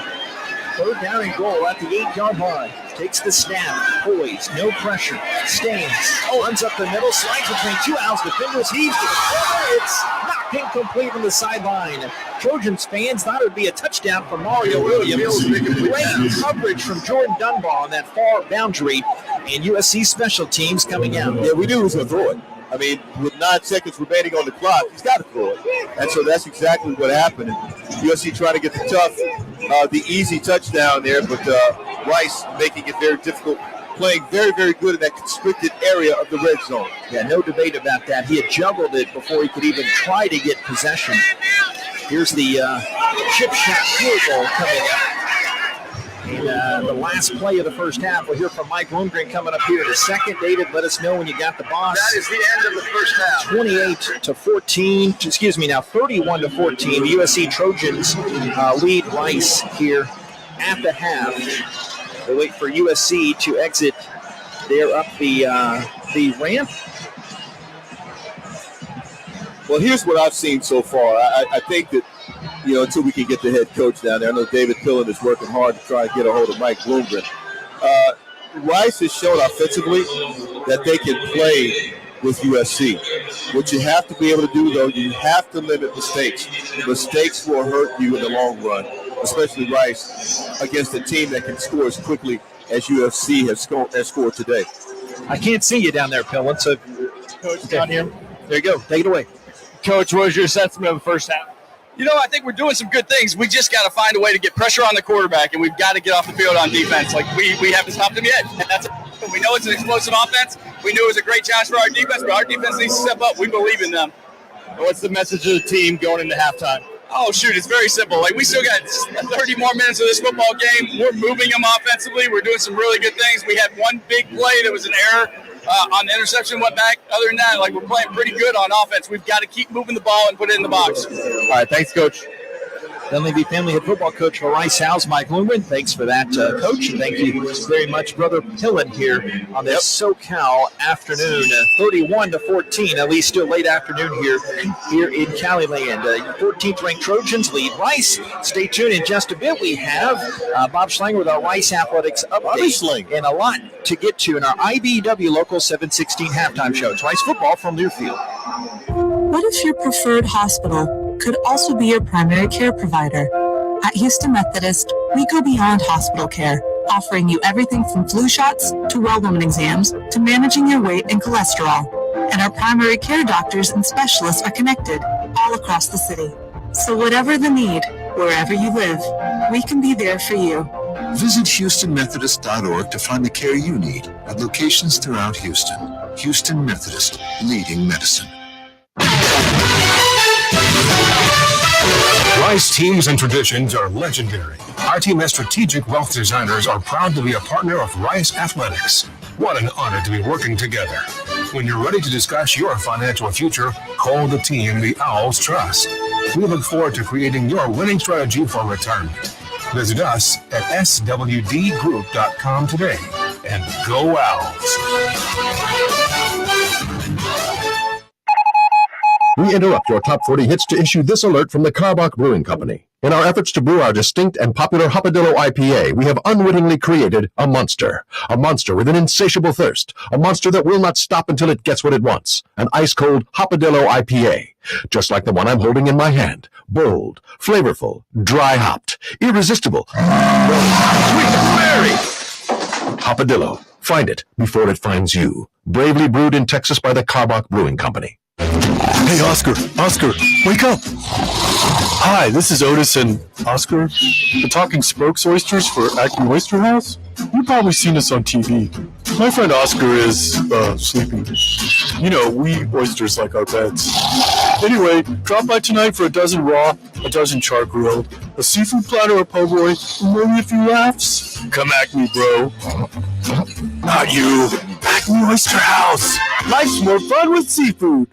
3rd down and goal at the 8-yard line. Takes the snap, poised, no pressure, stands, runs up the middle, slides between 2 outs, defenders heaves to the corner. It's knocked incomplete on the sideline. Trojans fans thought it would be a touchdown from Mario Williams. Great coverage from Jordan Dunbar on that far boundary, and USC special teams coming out. Yeah, we knew he was going to throw it. I mean, with 9 seconds remaining on the clock, he's got to throw it. And so that's exactly what happened. And USC trying to get the easy touchdown there, but Rice making it very difficult, playing very, very good in that constricted area of the red zone. Yeah, no debate about that. He had juggled it before he could even try to get possession. Here's the chip shot field goal coming up. And the last play of the first half, we'll hear from Mike Bloomgren coming up here in a second. David, let us know when you got the boss. That is the end of the first half. 31-14. The USC Trojans lead Rice here at the half. They wait for USC to exit. They're up the ramp. Well, here's what I've seen so far. I think that, until we can get the head coach down there, I know David Pillen is working hard to try and get a hold of Mike Bloomgren. Rice has shown offensively that they can play with USC. What you have to be able to do, though, you have to limit mistakes. Mistakes will hurt you in the long run, especially Rice against a team that can score as quickly as USC has scored today. I can't see you down there, Pillen. So, Coach, down here. There you go. Take it away. Coach, what was your assessment of the first half? I think we're doing some good things. We just got to find a way to get pressure on the quarterback, and we've got to get off the field on defense. We haven't stopped them yet. And we know it's an explosive offense. We knew it was a great challenge for our defense, but our defense needs to step up. We believe in them. What's the message of the team going into halftime? Oh, shoot, it's very simple. We still got 30 more minutes of this football game. We're moving them offensively. We're doing some really good things. We had one big play that was an error on the interception, went back. Other than that, we're playing pretty good on offense. We've got to keep moving the ball and put it in the box. All right, thanks, Coach. Dunleavy family head football coach for Rice House, Mike Bloomgren. Thanks for that, Coach. And thank you very much, Brother Pillen, here on this SoCal afternoon. 31-14, at least still late afternoon here in Caliland. 14th ranked Trojans lead Rice. Stay tuned in just a bit. We have Bob Schlanger with our Rice Athletics update and a lot to get to in our IBEW Local 716 halftime show. It's Rice football from Learfield. What if your preferred hospital could also be your primary care provider? At Houston Methodist, we go beyond hospital care, offering you everything from flu shots to well woman exams to managing your weight and cholesterol. And our primary care doctors and specialists are connected all across the city. So whatever the need, wherever you live, we can be there for you. Visit HoustonMethodist.org to find the care you need at locations throughout Houston. Houston Methodist, leading medicine. Rice teams and traditions are legendary. Our team as strategic wealth designers are proud to be a partner of Rice Athletics. What an honor to be working together. When you're ready to discuss your financial future, call the team the Owls Trust. We look forward to creating your winning strategy for retirement. Visit us at swdgroup.com today. And go Owls! We interrupt your top 40 hits to issue this alert from the Karbach Brewing Company. In our efforts to brew our distinct and popular Hopadillo IPA, we have unwittingly created a monster with an insatiable thirst, a monster that will not stop until it gets what it wants, an ice-cold Hopadillo IPA, just like the one I'm holding in my hand, bold, flavorful, dry-hopped, irresistible, sweet and berry. Hopadillo, find it before it finds you. Bravely brewed in Texas by the Karbach Brewing Company. Hey, Oscar, wake up. Hi, this is Otis and Oscar, the talking spokes oysters for Acme Oyster House. You've probably seen us on TV. My friend Oscar is sleeping. You know, we oysters like our pets. Anyway, drop by tonight for a dozen raw, a dozen char grilled, a seafood platter or po' boy, and maybe a few laughs. Come at me, bro. Not you. Acme Oyster House. Life's more fun with seafood.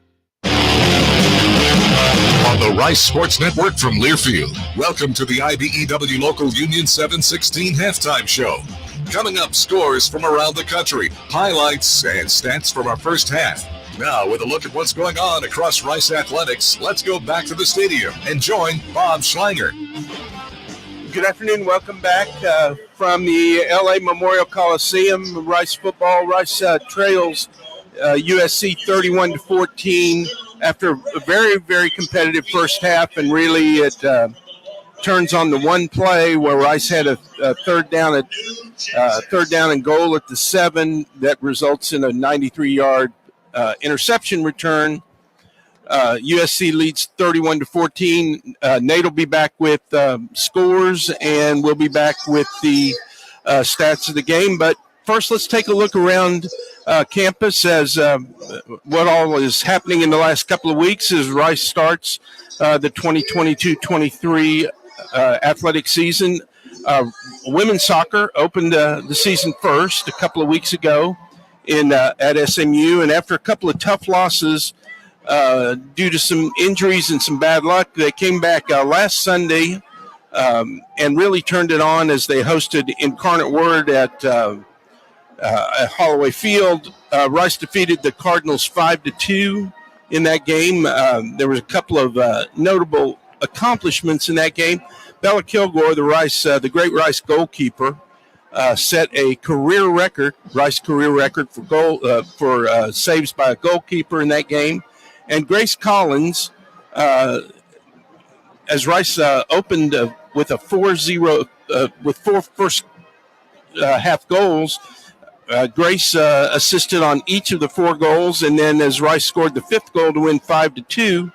On the Rice Sports Network from Learfield, welcome to the IBEW Local Union 716 halftime show. Coming up, scores from around the country, highlights, and stats from our first half. Now, with a look at what's going on across Rice Athletics, let's go back to the stadium and join Bob Schlanger. Good afternoon. Welcome back from the LA Memorial Coliseum. Rice football. Rice trails USC 31-14 after a very, very competitive first half, and really it turns on the one play where Rice had a third down and goal at the 7 that results in a 93-yard interception return. USC leads 31-14. Nate will be back with scores, and we'll be back with the stats of the game. But first, let's take a look around campus as what all is happening in the last couple of weeks as Rice starts the 2022-23 athletic season. Women's soccer opened the season first a couple of weeks ago at SMU, and after a couple of tough losses due to some injuries and some bad luck, they came back last Sunday and really turned it on as they hosted Incarnate Word at Holloway Field. Rice defeated the Cardinals 5-2 in that game. There was a couple of notable accomplishments in that game. Bella Kilgore, the great Rice goalkeeper, set a career record, Rice career record for saves by a goalkeeper in that game. And Grace Collins, as Rice opened with a 4-0 with 4 first half goals, Grace assisted on each of the 4 goals, and then as Rice scored the 5th goal to win 5-2,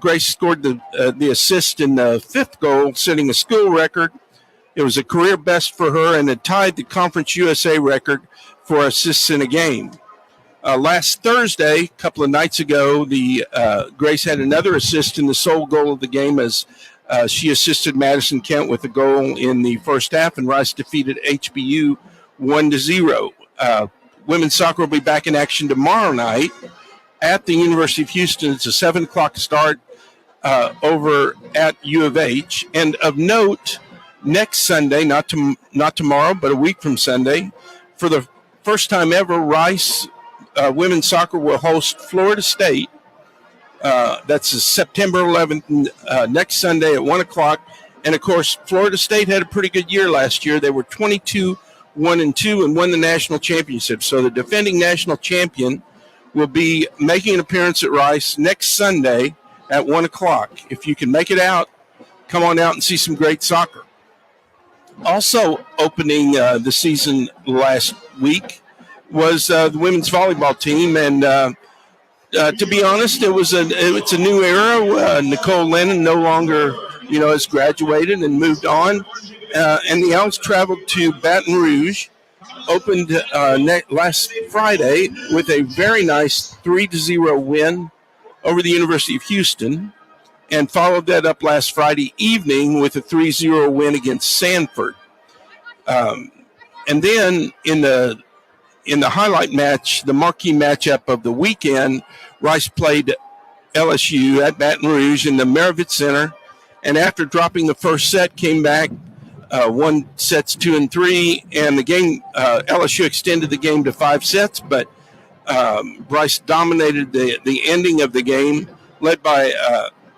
Grace scored the assist in the 5th goal, setting a school record. It was a career best for her, and it tied the Conference USA record for assists in a game. Last Thursday, a couple of nights ago, Grace had another assist in the sole goal of the game as she assisted Madison Kent with a goal in the first half, and Rice defeated HBU 1-0. Women's soccer will be back in action tomorrow night at the University of Houston. It's a 7 o'clock start over at U of H. And of note, next Sunday, not tomorrow, but a week from Sunday, for the first time ever, Rice women's soccer will host Florida State. That's September 11th, next Sunday at 1 o'clock. And, of course, Florida State had a pretty good year last year. They were 22-1-2 and won the national championship. So the defending national champion will be making an appearance at Rice next Sunday at 1 o'clock. If you can make it out, come on out and see some great soccer. Also opening the season last week was the women's volleyball team, and to be honest, it's a new era. Nicole Lennon no longer, has graduated and moved on, and the Owls traveled to Baton Rouge, opened last Friday with a very nice 3-0 win over the University of Houston, and followed that up last Friday evening with a 3-0 win against Sanford. And then in the highlight match, the marquee matchup of the weekend, Rice played LSU at Baton Rouge in the Maravich Center, and after dropping the first set, came back, won sets 2 and 3, and the game, LSU extended the game to 5 sets, but Rice dominated the ending of the game, led by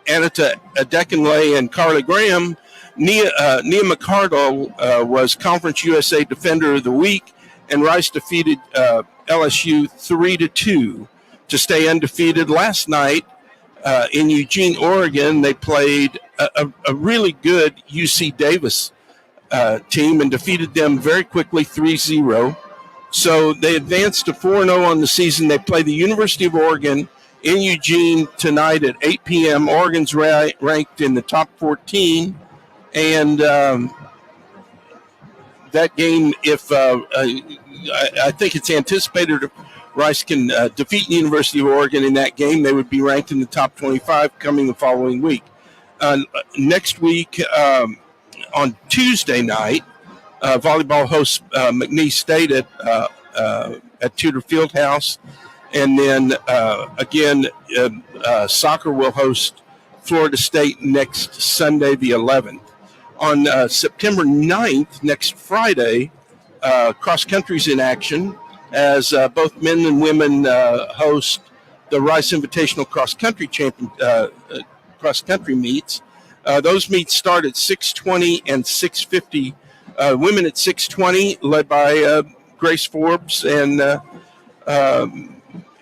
Anita Adekunle and Carly Graham. Nia McCardle was Conference USA Defender of the Week, and Rice defeated LSU 3-2 to stay undefeated. Last night in Eugene, Oregon, they played a really good UC Davis team and defeated them very quickly 3-0. So they advanced to 4-0 on the season. They play the University of Oregon in Eugene tonight at 8 p.m. Oregon's ranked in the top 14. And that game, if I think it's anticipated if Rice can defeat the University of Oregon in that game, they would be ranked in the top 25 coming the following week. Next week, on Tuesday night, volleyball hosts McNeese State at Tudor Fieldhouse. And then, again, soccer will host Florida State next Sunday, the 11th. On September 9th, next Friday, cross country's in action as both men and women host the Rice Invitational cross country meets. Those meets start at 6:20 and 6:50. Women at 6:20, led by Grace Forbes, and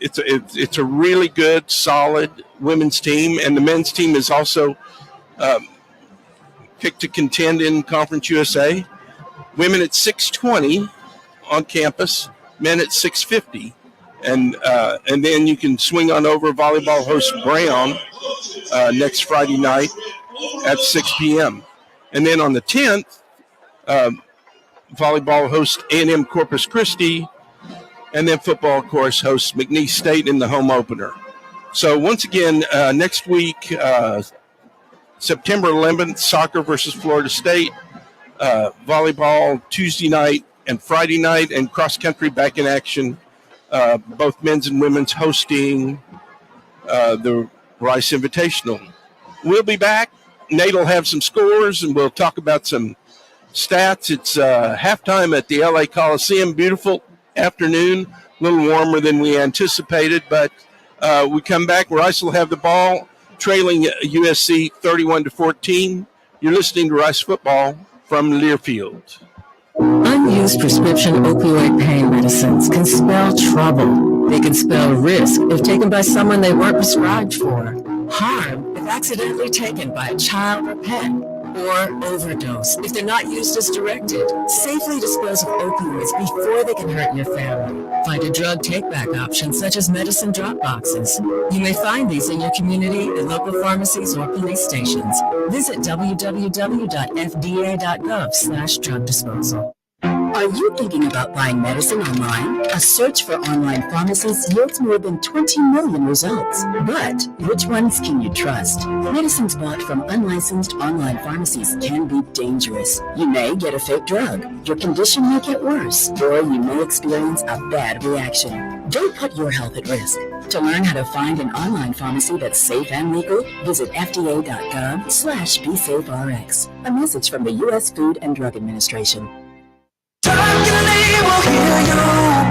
it's a really good, solid women's team, and the men's team is also picked to contend in Conference USA. Women at 6:20 on campus, men at 6:50, and then you can swing on over. Volleyball host Brown next Friday night at 6 p.m. And then on the 10th, volleyball hosts A&M Corpus Christi, and then football, of course, hosts McNeese State in the home opener. So once again, next week, September 11th, soccer versus Florida State, volleyball Tuesday night and Friday night, and cross-country back in action, both men's and women's hosting the Rice Invitational. We'll be back. Nate will have some scores, and we'll talk about some stats. It's halftime at the LA Coliseum. Beautiful afternoon, a little warmer than we anticipated, but we come back. Rice will have the ball, trailing USC 31-14. You're listening to Rice Football from Learfield. Unused prescription opioid pain medicines can spell trouble. They can spell risk if taken by someone they weren't prescribed for. Harm if accidentally taken by a child or pet. Or overdose if they're not used as directed. Safely dispose of opioids before they can hurt your family. Find a drug take-back option such as medicine drop boxes. You may find these in your community, at local pharmacies, or police stations. Visit www.fda.gov/drug disposal. Are you thinking about buying medicine online? A search for online pharmacies yields more than 20 million results. But which ones can you trust? Medicines bought from unlicensed online pharmacies can be dangerous. You may get a fake drug, your condition may get worse, or you may experience a bad reaction. Don't put your health at risk. To learn how to find an online pharmacy that's safe and legal, visit fda.gov/BeSafeRx. A message from the U.S. Food and Drug Administration.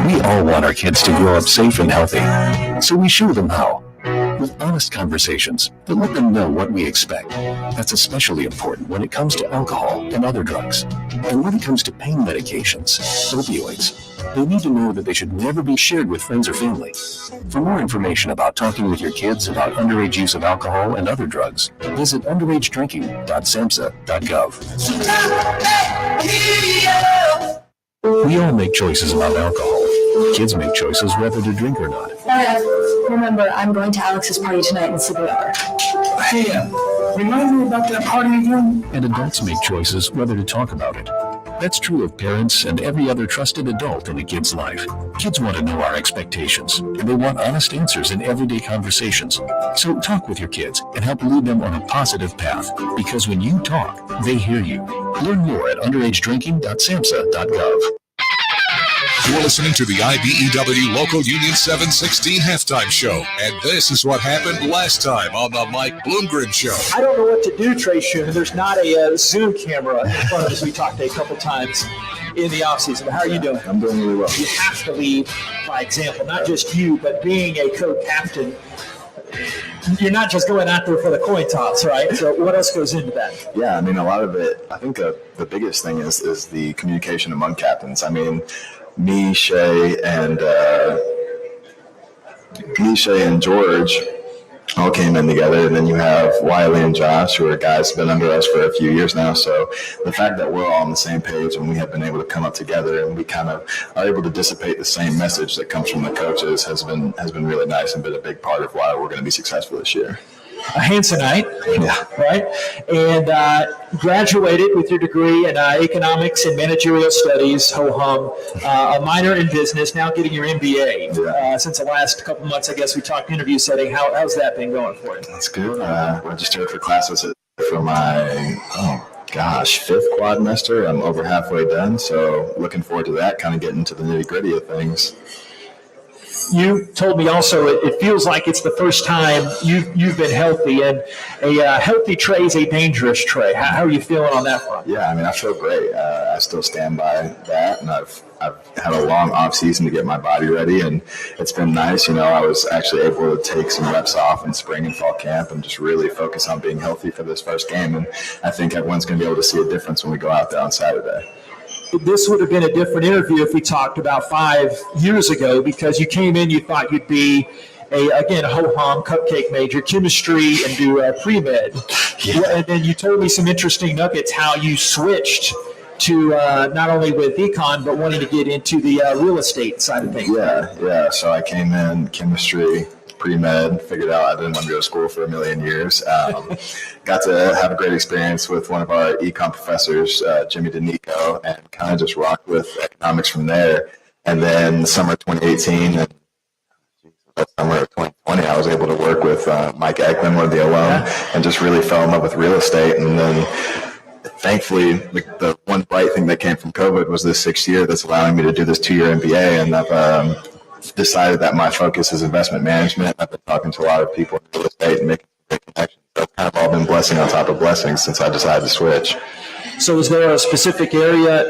We all want our kids to grow up safe and healthy, so we show them how. With honest conversations that let them know what we expect. That's especially important when it comes to alcohol and other drugs. And when it comes to pain medications, opioids, they need to know that they should never be shared with friends or family. For more information about talking with your kids about underage use of alcohol and other drugs, visit underagedrinking.samhsa.gov. We all make choices about alcohol. Kids make choices whether to drink or not. Remember, I'm going to Alex's party tonight in Sabella. Hey, remind me about that party again? And adults make choices whether to talk about it. That's true of parents and every other trusted adult in a kid's life. Kids want to know our expectations, and they want honest answers in everyday conversations. So talk with your kids and help lead them on a positive path, because when you talk, they hear you. Learn more at underagedrinking.samhsa.gov. You're listening to the IBEW Local Union 716 halftime show, and this is what happened last time on the Mike Bloomgren Show. I don't know what to do, Trey Schoon. There's not a Zoom camera in front of us. We talked a couple times in the offseason. How are you doing? I'm doing really well. You have to lead by example, not just you, but being a co-captain. You're not just going out there for the coin toss, right? So what else goes into that? Yeah, I mean, a lot of it, I think the biggest thing is the communication among captains. I mean, me, Shay, and George all came in together, and then you have Wiley and Josh, who are guys been under us for a few years now. So the fact that we're all on the same page and we have been able to come up together and we kind of are able to dissipate the same message that comes from the coaches has been really nice and been a big part of why we're going to be successful this year. a Hansonite, right? And graduated with your degree in economics and managerial studies, ho-hum, a minor in business, now getting your MBA. Since the last couple months, I guess we talked interview setting. How's that been going for you? That's good. Registered for classes for my, fifth quadrimester. I'm over halfway done, so looking forward to that, kind of getting into the nitty-gritty of things. You told me also it feels like it's the first time you've been healthy, and a healthy tray is a dangerous tray. How are you feeling on that front? Yeah, I mean, I feel great. I still stand by that, and I've had a long off season to get my body ready, and it's been nice. I was actually able to take some reps off in spring and fall camp and just really focus on being healthy for this first game, and I think everyone's going to be able to see a difference when we go out there on Saturday. This would have been a different interview if we talked about 5 years ago, because you came in, you thought you'd be a ho-hum cupcake major, chemistry, and do pre-med. Yeah. And then you told me some interesting nuggets how you switched to not only with econ, but wanting to get into the real estate side of things. Yeah. So I came in chemistry, pre-med, figured out I didn't want to go to school for a million years. Got to have a great experience with one of our econ professors, Jimmy DeNico, and kind of just rocked with economics from there. And then summer 2018 and summer of 2020, I was able to work with Mike Eggman, one of the alum, and just really fell in love with real estate. And then thankfully, the one bright thing that came from COVID was this 6th year that's allowing me to do this 2-year MBA. And I've decided that my focus is investment management. I've been talking to a lot of people in real estate and making great connections. So it's kind of all been blessing on top of blessings since I decided to switch. So is there a specific area,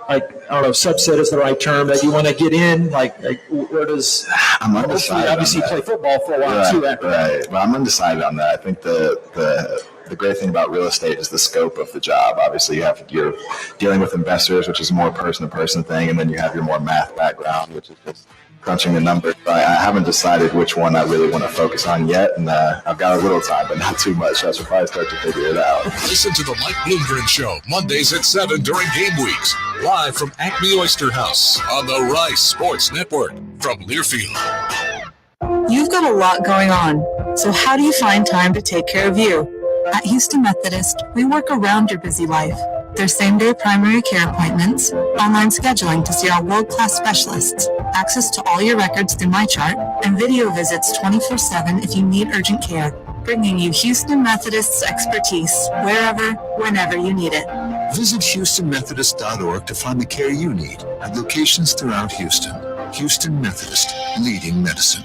like, I don't know, subset is the right term, that you want to get in? Like where does... I'm undecided. Obviously, you play football for a while, too. Right. Well, I'm undecided on that. I think the great thing about real estate is the scope of the job. Obviously, you're dealing with investors, which is a more person-to-person thing, and then you have your more math background, which is just crunching the numbers. I haven't decided which one I really want to focus on yet, and I've got a little time, but not too much. I should probably start to figure it out. Listen to the Mike Bloomgren Show, Mondays at 7 during game weeks, live from Acme Oyster House on the Rice Sports Network from Learfield. You've got a lot going on, so how do you find time to take care of you? At Houston Methodist, we work around your busy life. There's same-day primary care appointments, online scheduling to see our world-class specialists, access to all your records through MyChart, and video visits 24/7 if you need urgent care, bringing you Houston Methodist's expertise wherever, whenever you need it. Visit HoustonMethodist.org to find the care you need at locations throughout Houston. Houston Methodist, leading medicine.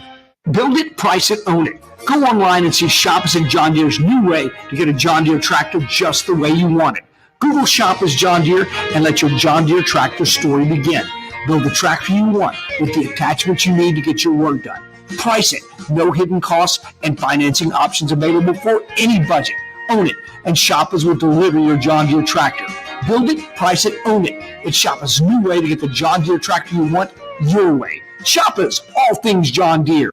Build it, price it, own it. Go online and see Shoppers and John Deere's new way to get a John Deere tractor just the way you want it. Google Shoppers John Deere and let your John Deere tractor story begin. Build the tractor you want with the attachments you need to get your work done. Price it, no hidden costs, and financing options available for any budget. Own it, and Shoppers will deliver your John Deere tractor. Build it, price it, own it. It's Shoppers' new way to get the John Deere tractor you want your way. Shoppers, all things John Deere.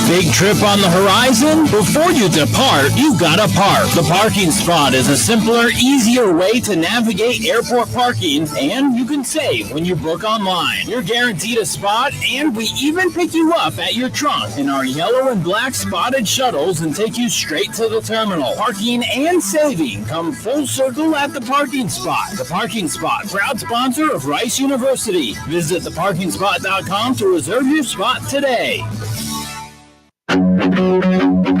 Big trip on the horizon? Before you depart, you've got to park. The Parking Spot is a simpler, easier way to navigate airport parking, and you can save when you book online. You're guaranteed a spot, and we even pick you up at your trunk in our yellow and black spotted shuttles and take you straight to the terminal. Parking and saving come full circle at the Parking Spot. The Parking Spot, proud sponsor of Rice University. Visit theparkingspot.com to reserve your spot today.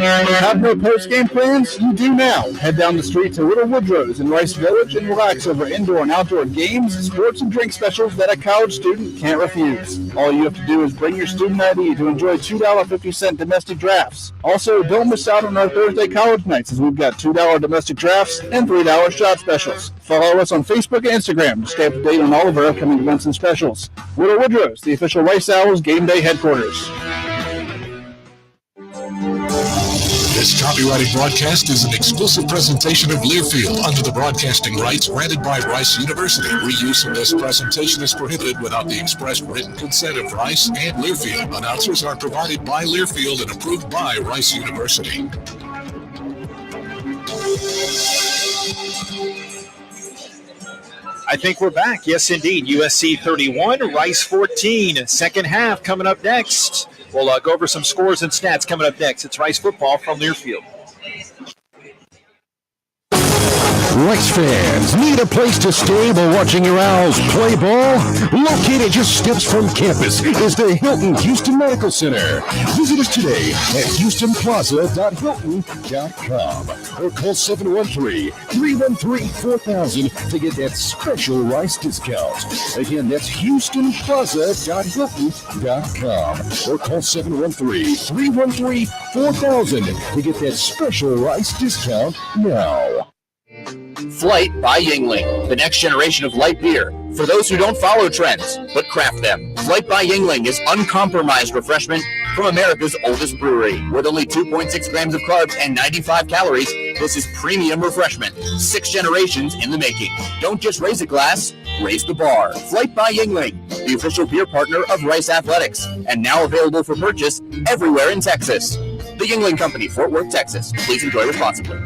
Have no post-game plans? You do now. Head down the street to Little Woodrow's in Rice Village and relax over indoor and outdoor games, sports, and drink specials that a college student can't refuse. All you have to do is bring your student ID to enjoy $2.50 domestic drafts. Also, don't miss out on our Thursday college nights, as we've got $2 domestic drafts and $3 shot specials. Follow us on Facebook and Instagram to stay up to date on all of our upcoming events and specials. Little Woodrow's, the official Rice Owls game day headquarters. This copyrighted broadcast is an exclusive presentation of Learfield under the broadcasting rights granted by Rice University. Reuse of this presentation is prohibited without the express written consent of Rice and Learfield. Announcers are provided by Learfield and approved by Rice University. I think we're back. Yes, indeed. USC 31, Rice 14. Second half coming up next. We'll go over some scores and stats coming up next. It's Rice football from Learfield. Rice fans, need a place to stay while watching your Owls play ball? Located just steps from campus is the Hilton Houston Medical Center. Visit us today at houstonplaza.hilton.com or call 713-313-4000 to get that special Rice discount. Again, that's houstonplaza.hilton.com or call 713-313-4000 to get that special Rice discount now. Flight by Yingling, the next generation of light beer. For those who don't follow trends, but craft them. Flight by Yingling is uncompromised refreshment from America's oldest brewery. With only 2.6 grams of carbs and 95 calories, this is premium refreshment. 6 generations in the making. Don't just raise a glass, raise the bar. Flight by Yingling, the official beer partner of Rice Athletics, and now available for purchase everywhere in Texas. The Yingling Company, Fort Worth, Texas. Please enjoy responsibly.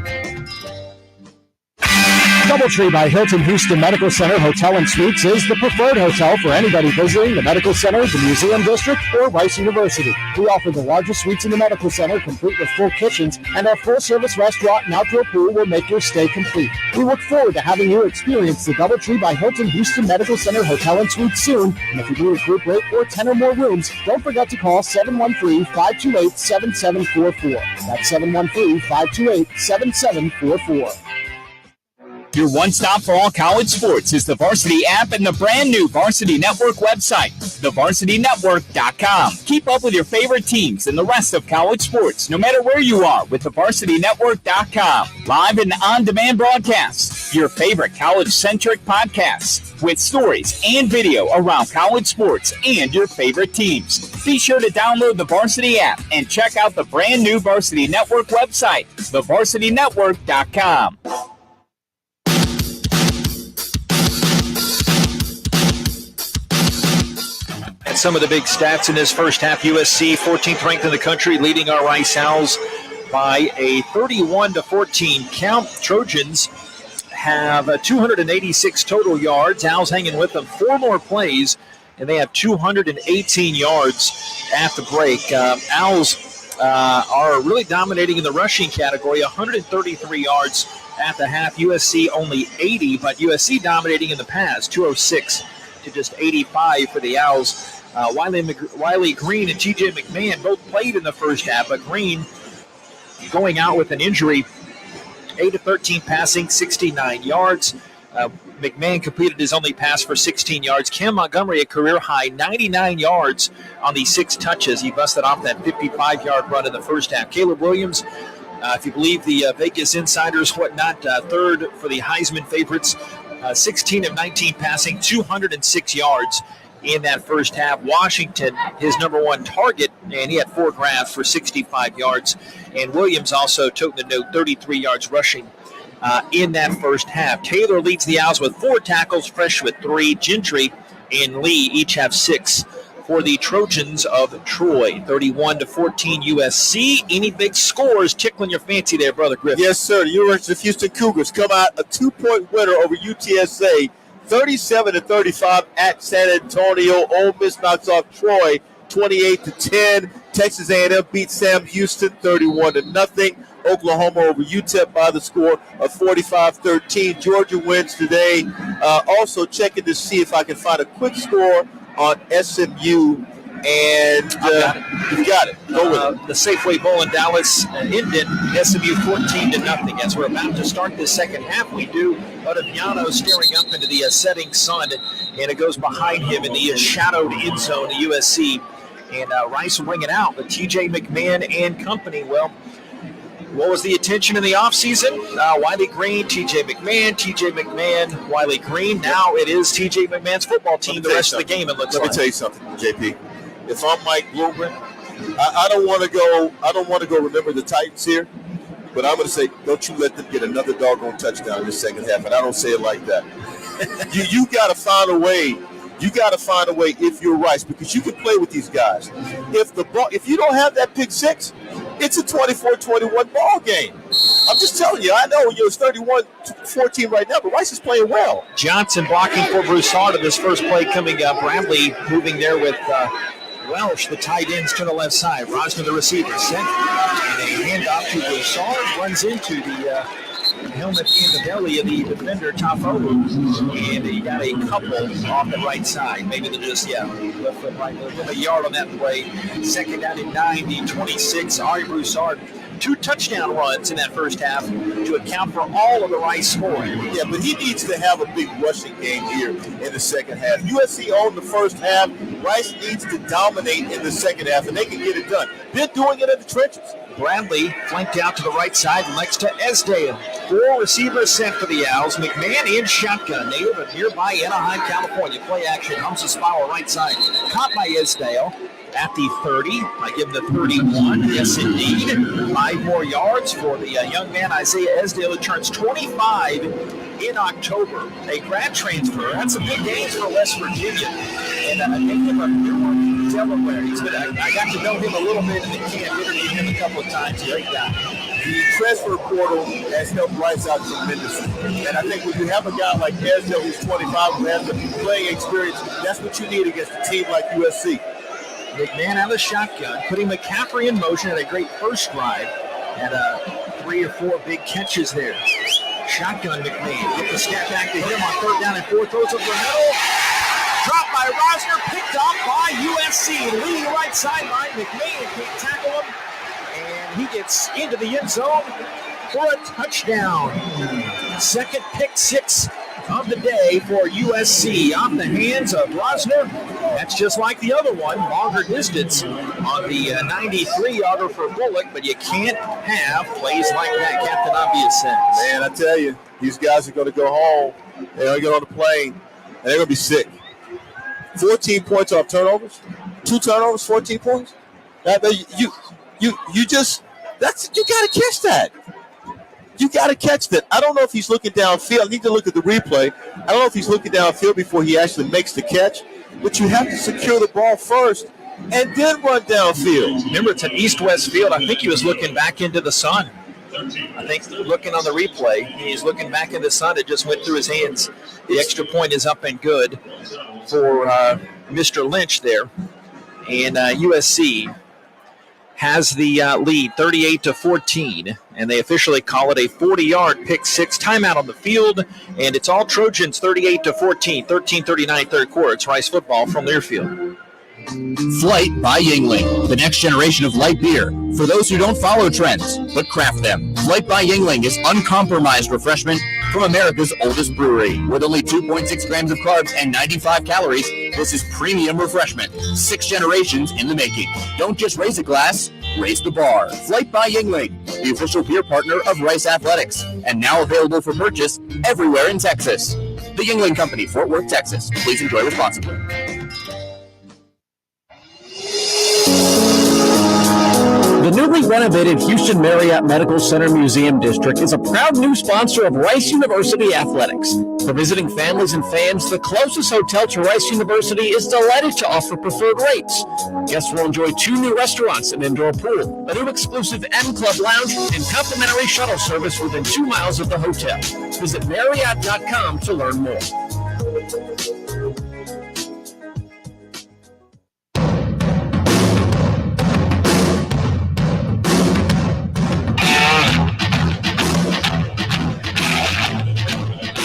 DoubleTree by Hilton Houston Medical Center Hotel and Suites is the preferred hotel for anybody visiting the Medical Center, the Museum District, or Rice University. We offer the largest suites in the Medical Center, complete with full kitchens, and our full-service restaurant and outdoor pool will make your stay complete. We look forward to having you experience the DoubleTree by Hilton Houston Medical Center Hotel and Suites soon. And if you need a group rate or 10 or more rooms, don't forget to call 713-528-7744. That's 713-528-7744. Your one-stop for all college sports is the Varsity app and the brand-new Varsity Network website, thevarsitynetwork.com. Keep up with your favorite teams and the rest of college sports, no matter where you are, with thevarsitynetwork.com. Live and on-demand broadcasts, your favorite college-centric podcasts, with stories and video around college sports and your favorite teams. Be sure to download the Varsity app and check out the brand-new Varsity Network website, thevarsitynetwork.com. And some of the big stats in this first half: USC 14th ranked in the country, leading our Rice Owls by a 31-14 count. Trojans have 286 total yards. Owls hanging with them 4 more plays, and they have 218 yards at the break. Owls are really dominating in the rushing category, 133 yards at the half. USC only 80, but USC dominating in the pass, 206 to just 85 for the Owls. Wiley Green and TJ McMahon both played in the first half, but Green going out with an injury, 8 of 13 passing, 69 yards. McMahon completed his only pass for 16 yards. Cam Montgomery, a career-high 99 yards on the 6 touches. He busted off that 55-yard run in the first half. Caleb Williams, if you believe the Vegas insiders, whatnot, third for the Heisman favorites, 16 of 19 passing, 206 yards in that first half. Washington, his number 1 target, and he had 4 grabs for 65 yards. And Williams also took the note, 33 yards rushing in that first half. Taylor leads the Owls with 4 tackles, Fresh with 3. Gentry and Lee each have 6 for the Trojans of Troy. 31-14 USC. Any big scores tickling your fancy there, Brother Griffin? Yes, sir. The University of Houston Cougars come out a 2-point winner over UTSA, 37-35 at San Antonio. Ole Miss knocks off Troy 28-10. Texas A&M beats Sam Houston 31-0. Oklahoma over UTEP by the score of 45-13. Georgia wins today. Also checking to see if I can find a quick score on SMU. And you got it. Go with it. The Safeway Bowl in Dallas ended SMU 14-0. As we're about to start this second half, we do. Ottaviano staring up into the setting sun, and it goes behind him in the shadowed end zone of USC. And Rice will bring it out. But TJ McMahon and company, well, what was the attention in the offseason? Wiley Green, TJ McMahon, Wiley Green. Now it is TJ McMahon's football team the rest of the game, it looks like. Let me tell you something, JP. If I'm Mike Bloomgren, I don't want to go remember the Titans here, but I'm going to say, don't you let them get another doggone touchdown in the second half. And I don't say it like that. you got to find a way. You got to find a way if you're Rice, because you can play with these guys. If you don't have that pick six, it's a 24-21 ball game. I'm just telling you. I know it's 31-14 right now, but Rice is playing well. Johnson blocking for Broussard in this first play coming up. Bradley moving there with Welsh, the tight ends to the left side. Rosner, the receiver, sent. And a handoff to Broussard, runs into the helmet in the belly of the defender, Taforu. And he got a couple off the right side. Maybe they're just, left foot right. A yard on that play. Second down and 9, the 26, Ari Broussard. 2 touchdown runs in that first half to account for all of the Rice scoring. Yeah, but he needs to have a big rushing game here in the second half. USC owned the first half. Rice needs to dominate in the second half, and they can get it done. They're doing it in the trenches. Bradley flanked out to the right side next to Esdale. 4 receivers sent for the Owls. McMahon in shotgun, native of nearby Anaheim, California. Play action, humps a spiral right side. Caught by Esdale. At the 30, I give him the 31. Yes, indeed. 5 more yards for the young man, Isaiah Esdale, who turns 25 in October. A grad transfer. That's some big games for West Virginia. And a native of Newark, Delaware. I got to know him a little bit in the camp. Interviewed him a couple of times. Great guy. The transfer portal has helped Rice out tremendously. And I think when you have a guy like Esdale who's 25 who has the playing experience, that's what you need against a team like USC. McMahon out of the shotgun, putting McCaffrey in motion at a great first drive, and 3 or 4 big catches there. Shotgun McMahon, get the snap back to him on 3rd down and 4, throws over the middle. Dropped by Rosner, picked off by USC, leading right sideline. McMahon can't tackle him, and he gets into the end zone for a touchdown. Second pick 6 of the day for USC off the hands of Rosner. That's just like the other one, longer distance on the 93-yarder for Bullock, but you can't have plays like that, Captain Obvious says. Man, I tell you, these guys are going to go home, they're going to get on the plane, and they're going to be sick. 14 points off turnovers, 2 turnovers, 14 points. You got to catch that. You got to catch that. I don't know if he's looking downfield. I need to look at the replay. I don't know if he's looking downfield before he actually makes the catch, but you have to secure the ball first and then run downfield. Remember, it's an east-west field. I think he was looking back into the sun. I think looking on the replay, he's looking back in the sun. It just went through his hands. The extra point is up and good for Mr. Lynch there. And USC has the lead 38-14, and they officially call it a 40-yard pick 6 timeout on the field, and it's all Trojans 38-14, 13:39 third quarter. It's Rice football from Learfield. Flight by Yingling, the next generation of light beer. For those who don't follow trends, but craft them. Flight by Yingling is uncompromised refreshment from America's oldest brewery. With only 2.6 grams of carbs and 95 calories, this is premium refreshment. 6 generations in the making. Don't just raise a glass, raise the bar. Flight by Yingling, the official beer partner of Rice Athletics, and now available for purchase everywhere in Texas. The Yingling Company, Fort Worth, Texas. Please enjoy responsibly. The newly renovated Houston Marriott Medical Center Museum District is a proud new sponsor of Rice University Athletics. For visiting families and fans, the closest hotel to Rice University is delighted to offer preferred rates. Guests will enjoy 2 new restaurants, an indoor pool, a new exclusive M Club lounge, and complimentary shuttle service within 2 miles of the hotel. Visit Marriott.com to learn more.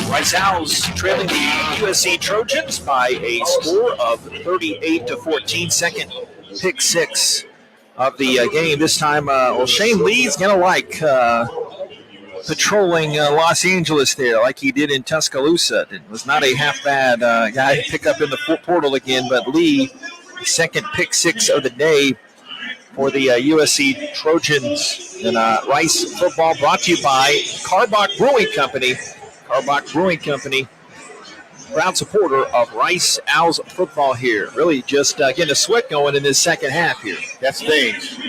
Rice Owls trailing the USC Trojans by a score of 38-14. Second pick 6 of the game. This time, Shane Lee's going to like patrolling Los Angeles there like he did in Tuscaloosa. It was not a half-bad guy to pick up in the portal again, but Lee, second pick 6 of the day for the USC Trojans. And Rice football brought to you by Carbach Brewing Company. Carbach Brewing Company, proud supporter of Rice Owls football here. Really just getting a sweat going in this second half here. That stings.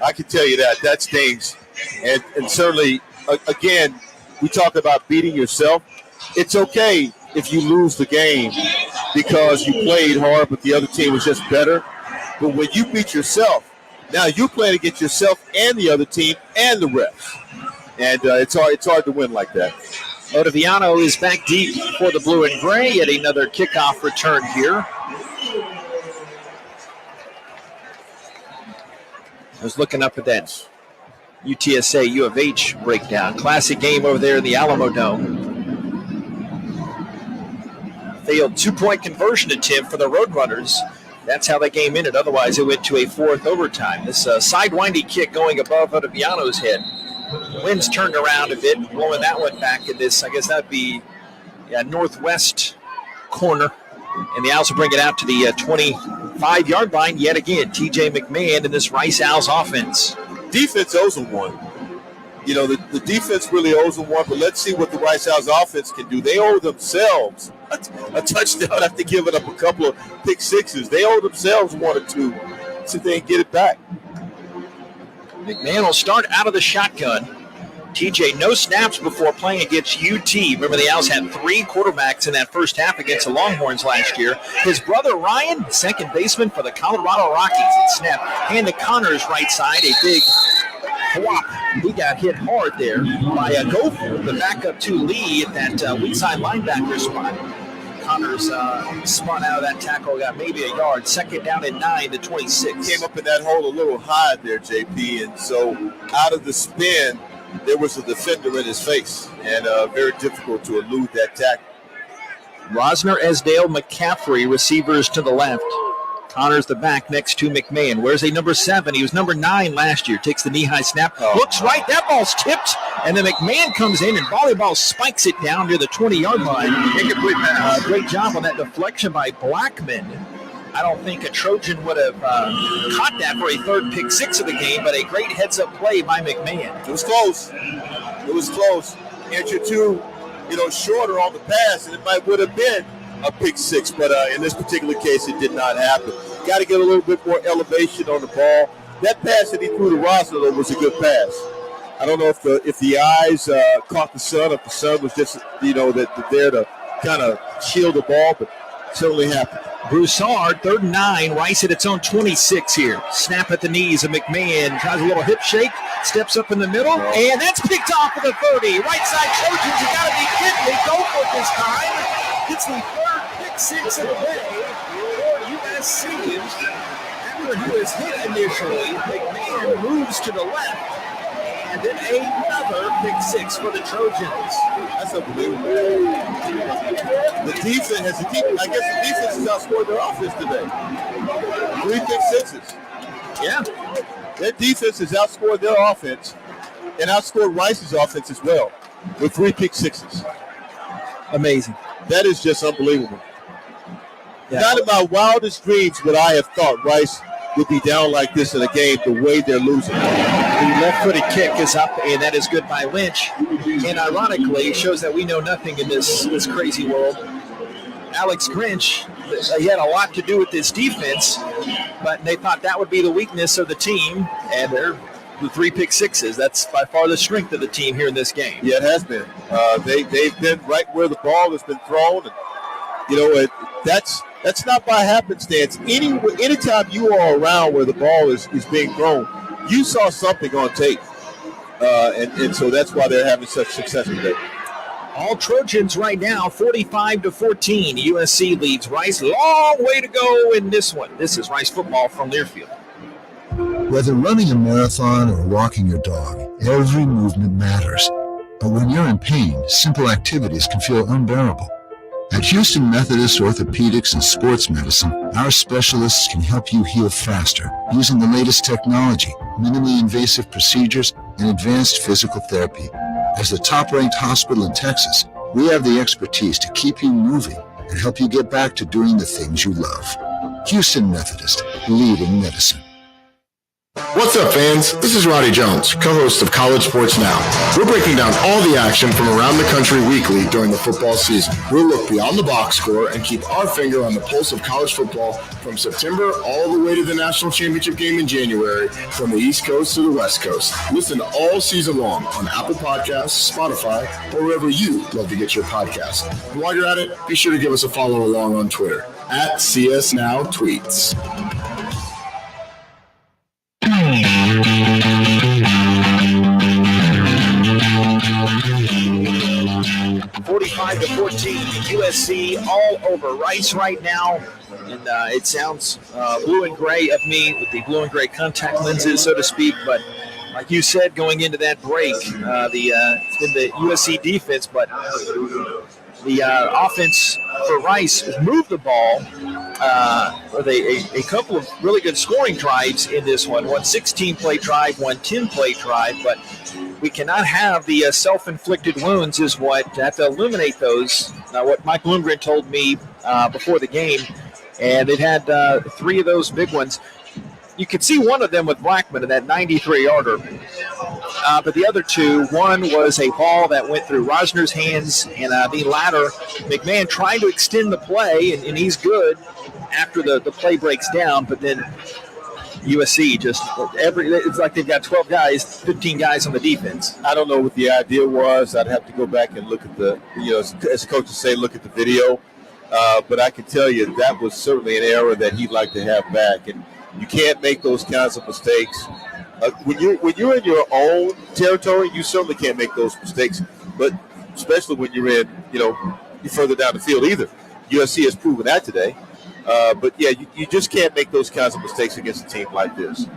I can tell you that. That stings. And certainly, again, we talk about beating yourself. It's okay if you lose the game because you played hard, but the other team was just better. But when you beat yourself, now you're playing against yourself and the other team and the refs. And it's hard to win like that. Ottaviano is back deep for the blue and gray. Yet another kickoff return here. I was looking up at that UTSA U of H breakdown. Classic game over there in the Alamo Dome. Failed 2-point conversion attempt for the Roadrunners. That's how that game ended. Otherwise, it went to a fourth overtime. This sidewinding kick going above Ottaviano's head. The wind's turned around a bit, blowing that one back in this. I guess that would be northwest corner. And the Owls will bring it out to the 25-yard line yet again. TJ McMahon in this Rice Owls offense. Defense owes them one. You know, the defense really owes them one, but let's see what the Rice Owls offense can do. They owe themselves a touchdown after giving up a couple of pick sixes. They owe themselves 1 or 2. See if they can get it back. McMahon will start out of the shotgun. TJ, no snaps before playing against UT. Remember, the Owls had 3 quarterbacks in that first half against the Longhorns last year. His brother Ryan, second baseman for the Colorado Rockies, snap. Hand to Connors right side, a big whop. He got hit hard there by a Gopher, the backup to Lee at that weak side linebacker spot. Connors spun out of that tackle, got maybe a yard. Second down and 9 to 26. Came up in that hole a little high there, JP, and so out of the spin, there was a defender in his face, and very difficult to elude that tackle. Rosner, Esdale, McCaffrey, receivers to the left. Connors the back next to McMahon. Where's a number 7? He was number 9 last year. Takes the knee-high snap. Looks right. That ball's tipped. And then McMahon comes in and volleyball spikes it down near the 20-yard line. Incomplete pass. Great job on that deflection by Blackman. I don't think a Trojan would have caught that for a third pick 6 of the game, but a great heads-up play by McMahon. It was close. It was close. Inch or two, shorter on the pass, and it would have been a pick 6, but in this particular case, it did not happen. Got to get a little bit more elevation on the ball. That pass that he threw to Rosner, though, was a good pass. I don't know if the eyes caught the sun, if the sun was just, there to kind of shield the ball, but it certainly happened. Broussard, 3rd and 9, Rice at its own 26 here. Snap at the knees of McMahon, tries a little hip shake, steps up in the middle, and that's picked off for the 30. Right side Trojans, you got to be kidding me. Go for it this time. It's the 3rd pick 6 of the day for USC. After he was hit initially, McMahon moves to the left. And then another pick 6 for the Trojans. That's unbelievable. The defense has outscored their offense today. 3 pick 6s. Yeah. Their defense has outscored their offense and outscored Rice's offense as well with 3 pick 6s. Amazing. That is just unbelievable. Yeah. Not in my wildest dreams would I have thought Rice would be down like this in a game the way they're losing. The left-footed kick is up, and that is good by Lynch. And ironically, shows that we know nothing in this crazy world. Alex Grinch, he had a lot to do with this defense, but they thought that would be the weakness of the team, and they're the 3 pick 6s. That's by far the strength of the team here in this game. Yeah, it has been. They've been right where the ball has been thrown, and that's not by happenstance. Anytime you are around where the ball is being thrown, you saw something on tape, and so that's why they're having such success today. All Trojans right now, 45-14. USC leads Rice. Long way to go in this one. This is Rice football from Learfield. Whether running a marathon or walking your dog, every movement matters. But when you're in pain, simple activities can feel unbearable. At Houston Methodist Orthopedics and Sports Medicine, our specialists can help you heal faster using the latest technology, minimally invasive procedures, and advanced physical therapy. As the top-ranked hospital in Texas, we have the expertise to keep you moving and help you get back to doing the things you love. Houston Methodist, leading medicine. What's up, fans? This is Roddy Jones, co-host of College Sports Now. We're breaking down all the action from around the country weekly during the football season. We'll look beyond the box score and keep our finger on the pulse of college football from September all the way to the national championship game in January, from the East Coast to the West Coast. Listen all season long on Apple Podcasts, Spotify, or wherever you love to get your podcasts. And while you're at it, be sure to give us a follow along on Twitter at CSNowTweets. 45-14, USC all over Rice right now. And it sounds blue and gray of me with the blue and gray contact lenses, so to speak. But like you said, going into that break, it's been the USC defense, but the offense for Rice moved the ball with a couple of really good scoring drives in this one. One 16-play drive, one 10-play drive, but we cannot have the self-inflicted wounds is what have to eliminate those. Now, what Mike Bloomgren told me before the game, and it had 3 of those big ones. You could see one of them with Blackman in that 93-yarder. But the other 2, one was a ball that went through Rosner's hands, and the latter, McMahon trying to extend the play, and he's good after the play breaks down, but then USC just it's like they've got 12 guys, 15 guys on the defense. I don't know what the idea was. I'd have to go back and look at as coaches say, look at the video. But I can tell you that was certainly an error that he'd like to have back. And you can't make those kinds of mistakes. When you're in your own territory, you certainly can't make those mistakes. But especially when you're in, you're further down the field either. USC has proven that today. But, yeah, you just can't make those kinds of mistakes against a team like this.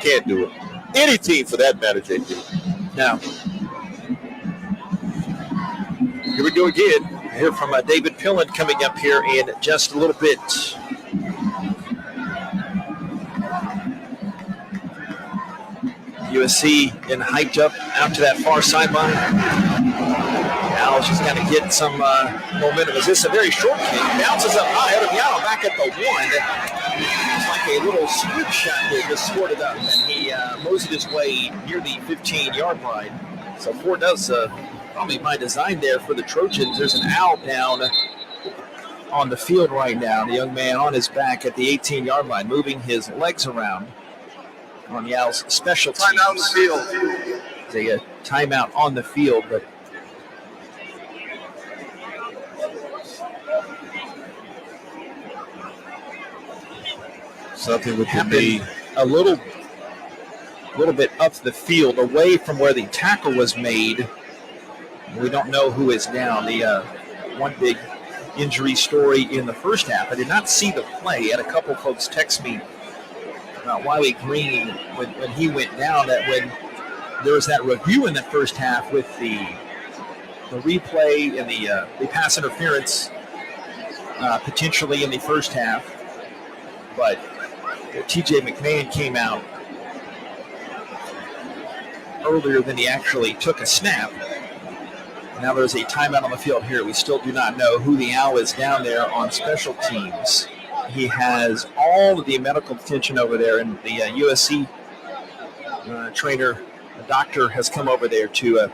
Can't do it. Any team for that matter, JP. Now, here we go again. I hear from David Pillen coming up here in just a little bit. USC getting hyped up out to that far sideline. Owls just got to get some momentum. Is this a very short kick? Bounces up high. Otoviano back at the 1. It's like a little scoop shot that just scored it up, and he moseyed his way near the 15-yard line. So Ford does probably by design there for the Trojans. There's an owl down on the field right now. The young man on his back at the 18-yard line, moving his legs around on the Owls' special teams. Timeout on the field. It's a timeout on the field, but something with the knee. A little bit up the field, away from where the tackle was made. We don't know who is down. The one big injury story in the first half. I did not see the play. I had a couple folks text me about Wiley Green when he went down, that when there was that review in the first half with the replay and the pass interference potentially in the first half. But TJ McMahon came out earlier than he actually took a snap. Now there's a timeout on the field here. We still do not know who the Owl is down there on special teams. He has all of the medical attention over there, and the USC trainer, the doctor, has come over there to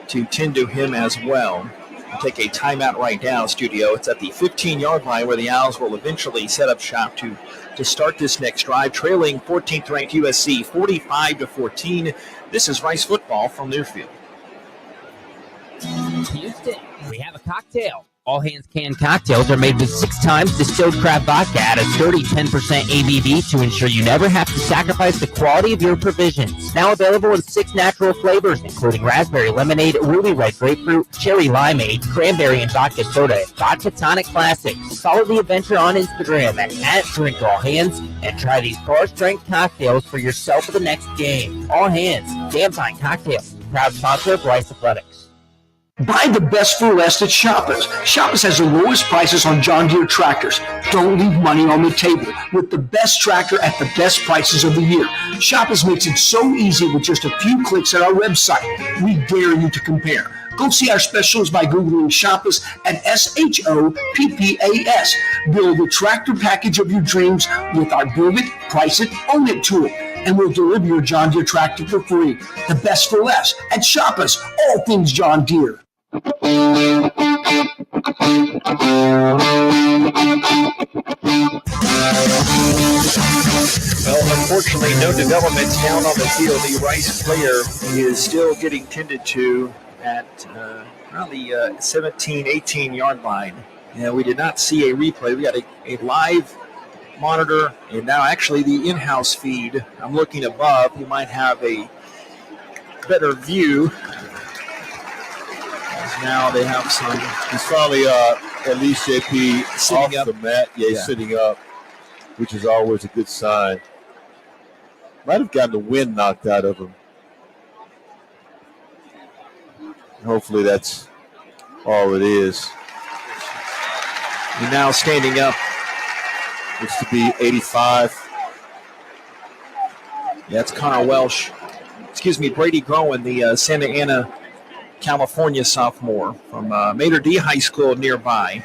tend to him as well. We'll take a timeout right now, studio. It's at the 15-yard line where the Owls will eventually set up shop to start this next drive, trailing 14th-ranked USC 45-14. This is Rice football from Learfield. Houston, we have a cocktail. All Hands Canned Cocktails are made with 6 times distilled craft vodka at a sturdy 10% ABV to ensure you never have to sacrifice the quality of your provisions. Now available in 6 natural flavors, including raspberry lemonade, ruby red grapefruit, cherry limeade, cranberry and vodka soda, and vodka tonic classic. Follow the adventure on Instagram at @DrinkAllHands and try these bar-strength cocktails for yourself for the next game. All Hands, damn fine cocktails. Proud sponsor of Rice Athletics. Buy the best for less at Shoppers. Shoppers has the lowest prices on John Deere tractors. Don't leave money on the table with the best tractor at the best prices of the year. Shoppers makes it so easy with just a few clicks at our website. We dare you to compare. Go see our specials by Googling Shoppers at SHOPPAS. Build the tractor package of your dreams with our Build It, Price It, Own It tool. And we'll deliver your John Deere tractor for free. The best for less at Shoppers. All things John Deere. Well, unfortunately, no developments down on the field. The Rice player is still getting tended to at around the 17, 18-yard line. We did not see a replay. We got a live monitor, and now actually the in-house feed. I'm looking above. You might have a better view. Now they have some. He's finally at least JP Sitting off up. the mat. Yeah, he's Yeah. sitting up, which is always a good sign. Might have gotten the wind knocked out of him. Hopefully that's all it is. He's now standing up. Looks to be 85. Yeah, it's Connor Welsh. Brady Groen, the Santa Ana, California sophomore from Mater D High School nearby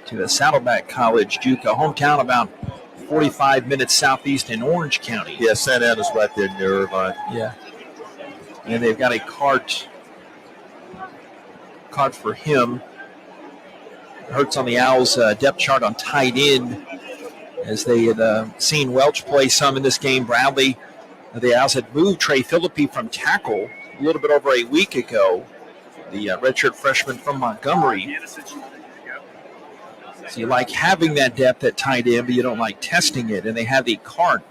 to the Saddleback College, JUCO. Hometown about 45 minutes southeast in Orange County. Yeah, Santa Ana's right there near Irvine. Yeah. And they've got a cart for him. Hurts on the Owls depth chart on tight end, as they had seen Welch play some in this game. Bradley, the Owls had moved Trey Philippi from tackle a little bit over a week ago, the redshirt freshman from Montgomery. So you like having that depth at tight end, but you don't like testing it. And they have the cart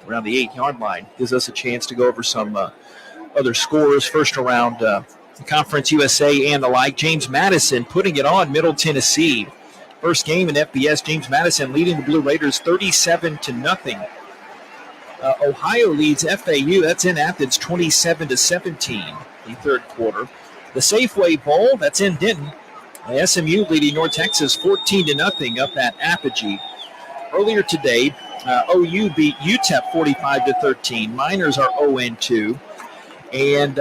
around the 8-yard line. Gives us a chance to go over some other scores. First around Conference USA and the like. James Madison putting it on Middle Tennessee. First game in FBS, James Madison leading the Blue Raiders 37-0. Ohio leads FAU. That's in Athens, 27-17. The third quarter. The Safeway Bowl. That's in Denton. SMU leading North Texas 14-0 up at Apogee. Earlier today, OU beat UTEP 45-13. Miners are 0-2, and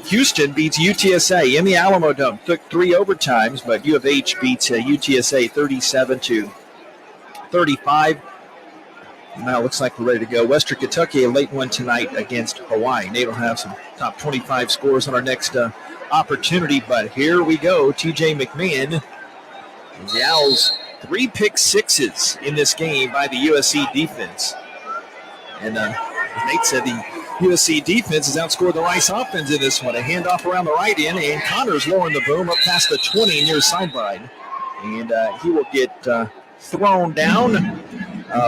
Houston beats UTSA in the Alamo Dome. Took 3 overtimes, but U of H beats UTSA 37-35. Now it looks like we're ready to go. Western Kentucky, a late one tonight against Hawaii. Nate will have some top 25 scores on our next opportunity, but here we go. TJ McMahon. The Owls 3 pick sixes in this game by the USC defense. And as Nate said, the USC defense has outscored the Rice offense in this one. A handoff around the right end, and Connors lowering the boom up past the 20 near sideline. And he will get thrown down.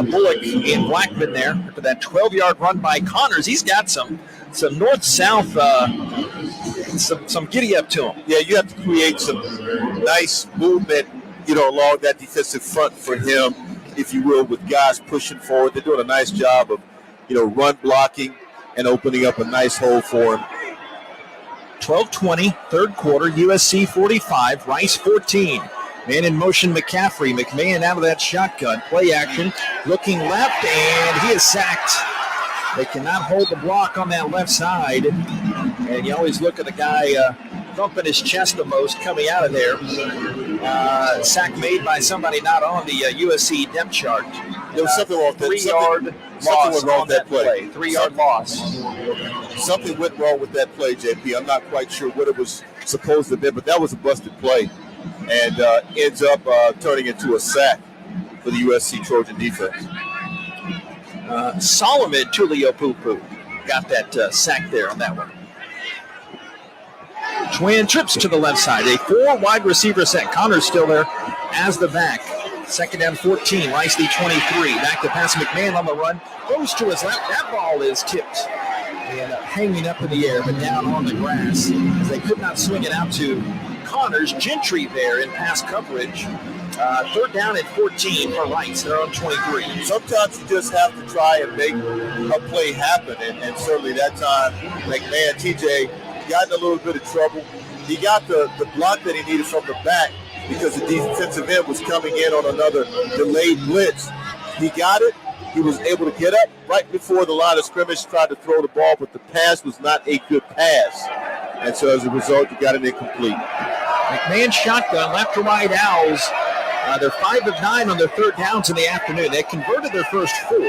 Bullock and Blackman there after that 12-yard run by Connors. He's got some north-south, some giddy-up to him. Yeah, you have to create some nice movement, along that defensive front for him, if you will, with guys pushing forward. They're doing a nice job of, run blocking and opening up a nice hole for him. 12-20, third quarter, USC 45, Rice 14. Man in motion, McCaffrey. McMahon out of that shotgun. Play action, looking left, and he is sacked. They cannot hold the block on that left side. And you always look at the guy thumping his chest the most coming out of there. Sack made by somebody not on the USC depth chart. There was something wrong with that. 3-yard loss on that play. 3-yard loss. Something went wrong with that play, JP. I'm not quite sure what it was supposed to be, but that was a busted play. And ends up turning into a sack for the USC Trojan defense. Solomon Tuliaupupu got that sack there on that one. Twin trips to the left side. A 4-wide receiver set. Connor's still there as the back. Second down 14. Rice the 23. Back to pass. McMahon on the run. Goes to his left. That ball is tipped and hanging up in the air, but down on the grass. As they could not swing it out to Connors. Gentry there in pass coverage. Third down at 14 for Rice. They're on 23. Sometimes you just have to try and make a play happen, and certainly that time, McMahon, TJ, got in a little bit of trouble. He got the block that he needed from the back because the defensive end was coming in on another delayed blitz. He got it. He was able to get up right before the line of scrimmage, tried to throw the ball, but the pass was not a good pass. And so as a result, he got it incomplete. McMahon shotgun, left to right Owls. They're 5 of 9 on their third downs in the afternoon. They converted their first 4.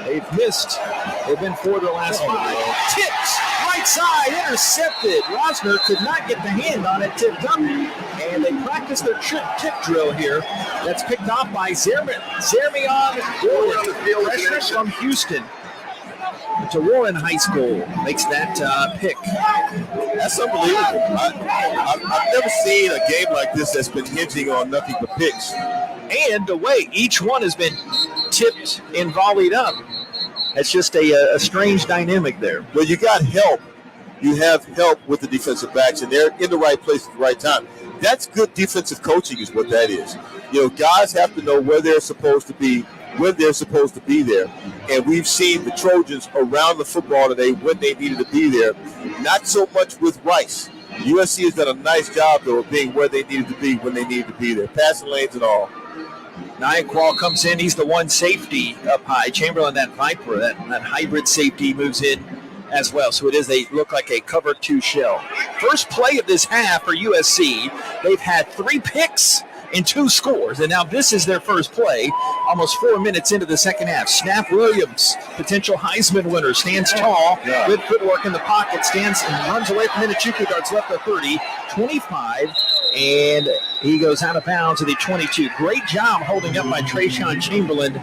They've missed. They've been 4 of their last 5. Tips, right side, intercepted. Rosner could not get the hand on it, tipped up. And they practiced their tip drill here. That's picked off by Zermion Warren, freshman from Houston. To Warren High School makes that pick. That's unbelievable. I've never seen a game like this that's been hinging on nothing but picks. And away, each one has been tipped and volleyed up. That's just a strange dynamic there. Well, you got help you have help with the defensive backs, and they're in the right place at the right time. That's good defensive coaching is what that is. Guys have to know where they're supposed to be, when they're supposed to be there. And we've seen the Trojans around the football today when they needed to be there. Not so much with Rice. USC has done a nice job, though, of being where they needed to be when they needed to be there. Passing lanes and all. Nyquil comes in. He's the one safety up high. Chamberlain, that Viper, that hybrid safety, moves in as well. So it is look like a cover 2 shell. First play of this half for USC. They've had 3 picks and 2 scores, and now this is their first play, almost 4 minutes into the second half. Snap Williams, potential Heisman winner, stands tall, good footwork in the pocket, stands and runs away from Inuchuku, darts left the 30, 25, and he goes out of bounds at the 22. Great job holding up by Trayshawn Chamberlain,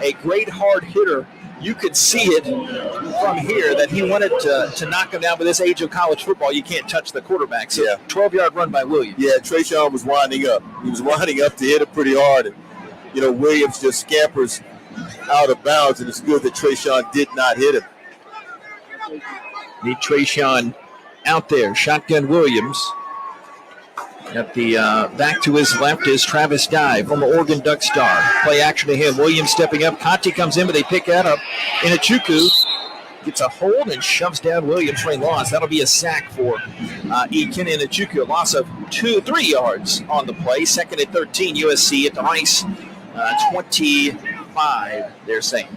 a great hard hitter. You could see it from here that he wanted to knock him down. With this age of college football, you can't touch the quarterback. So 12-yard run by Williams. Yeah, Trayshawn was winding up. He was winding up to hit it pretty hard. And, Williams just scampers out of bounds, and it's good that Trayshawn did not hit him. Need Trayshawn out there. Shotgun Williams. At the back to his left is Travis Dye, former Oregon Duck star. Play action to him. Williams stepping up. Conti comes in, but they pick that up. Inuchuku gets a hold and shoves down Williams for a loss. That'll be a sack for Iken Inuchuku. A loss of 3 yards on the play. Second and 13, USC at the Rice 25, they're saying.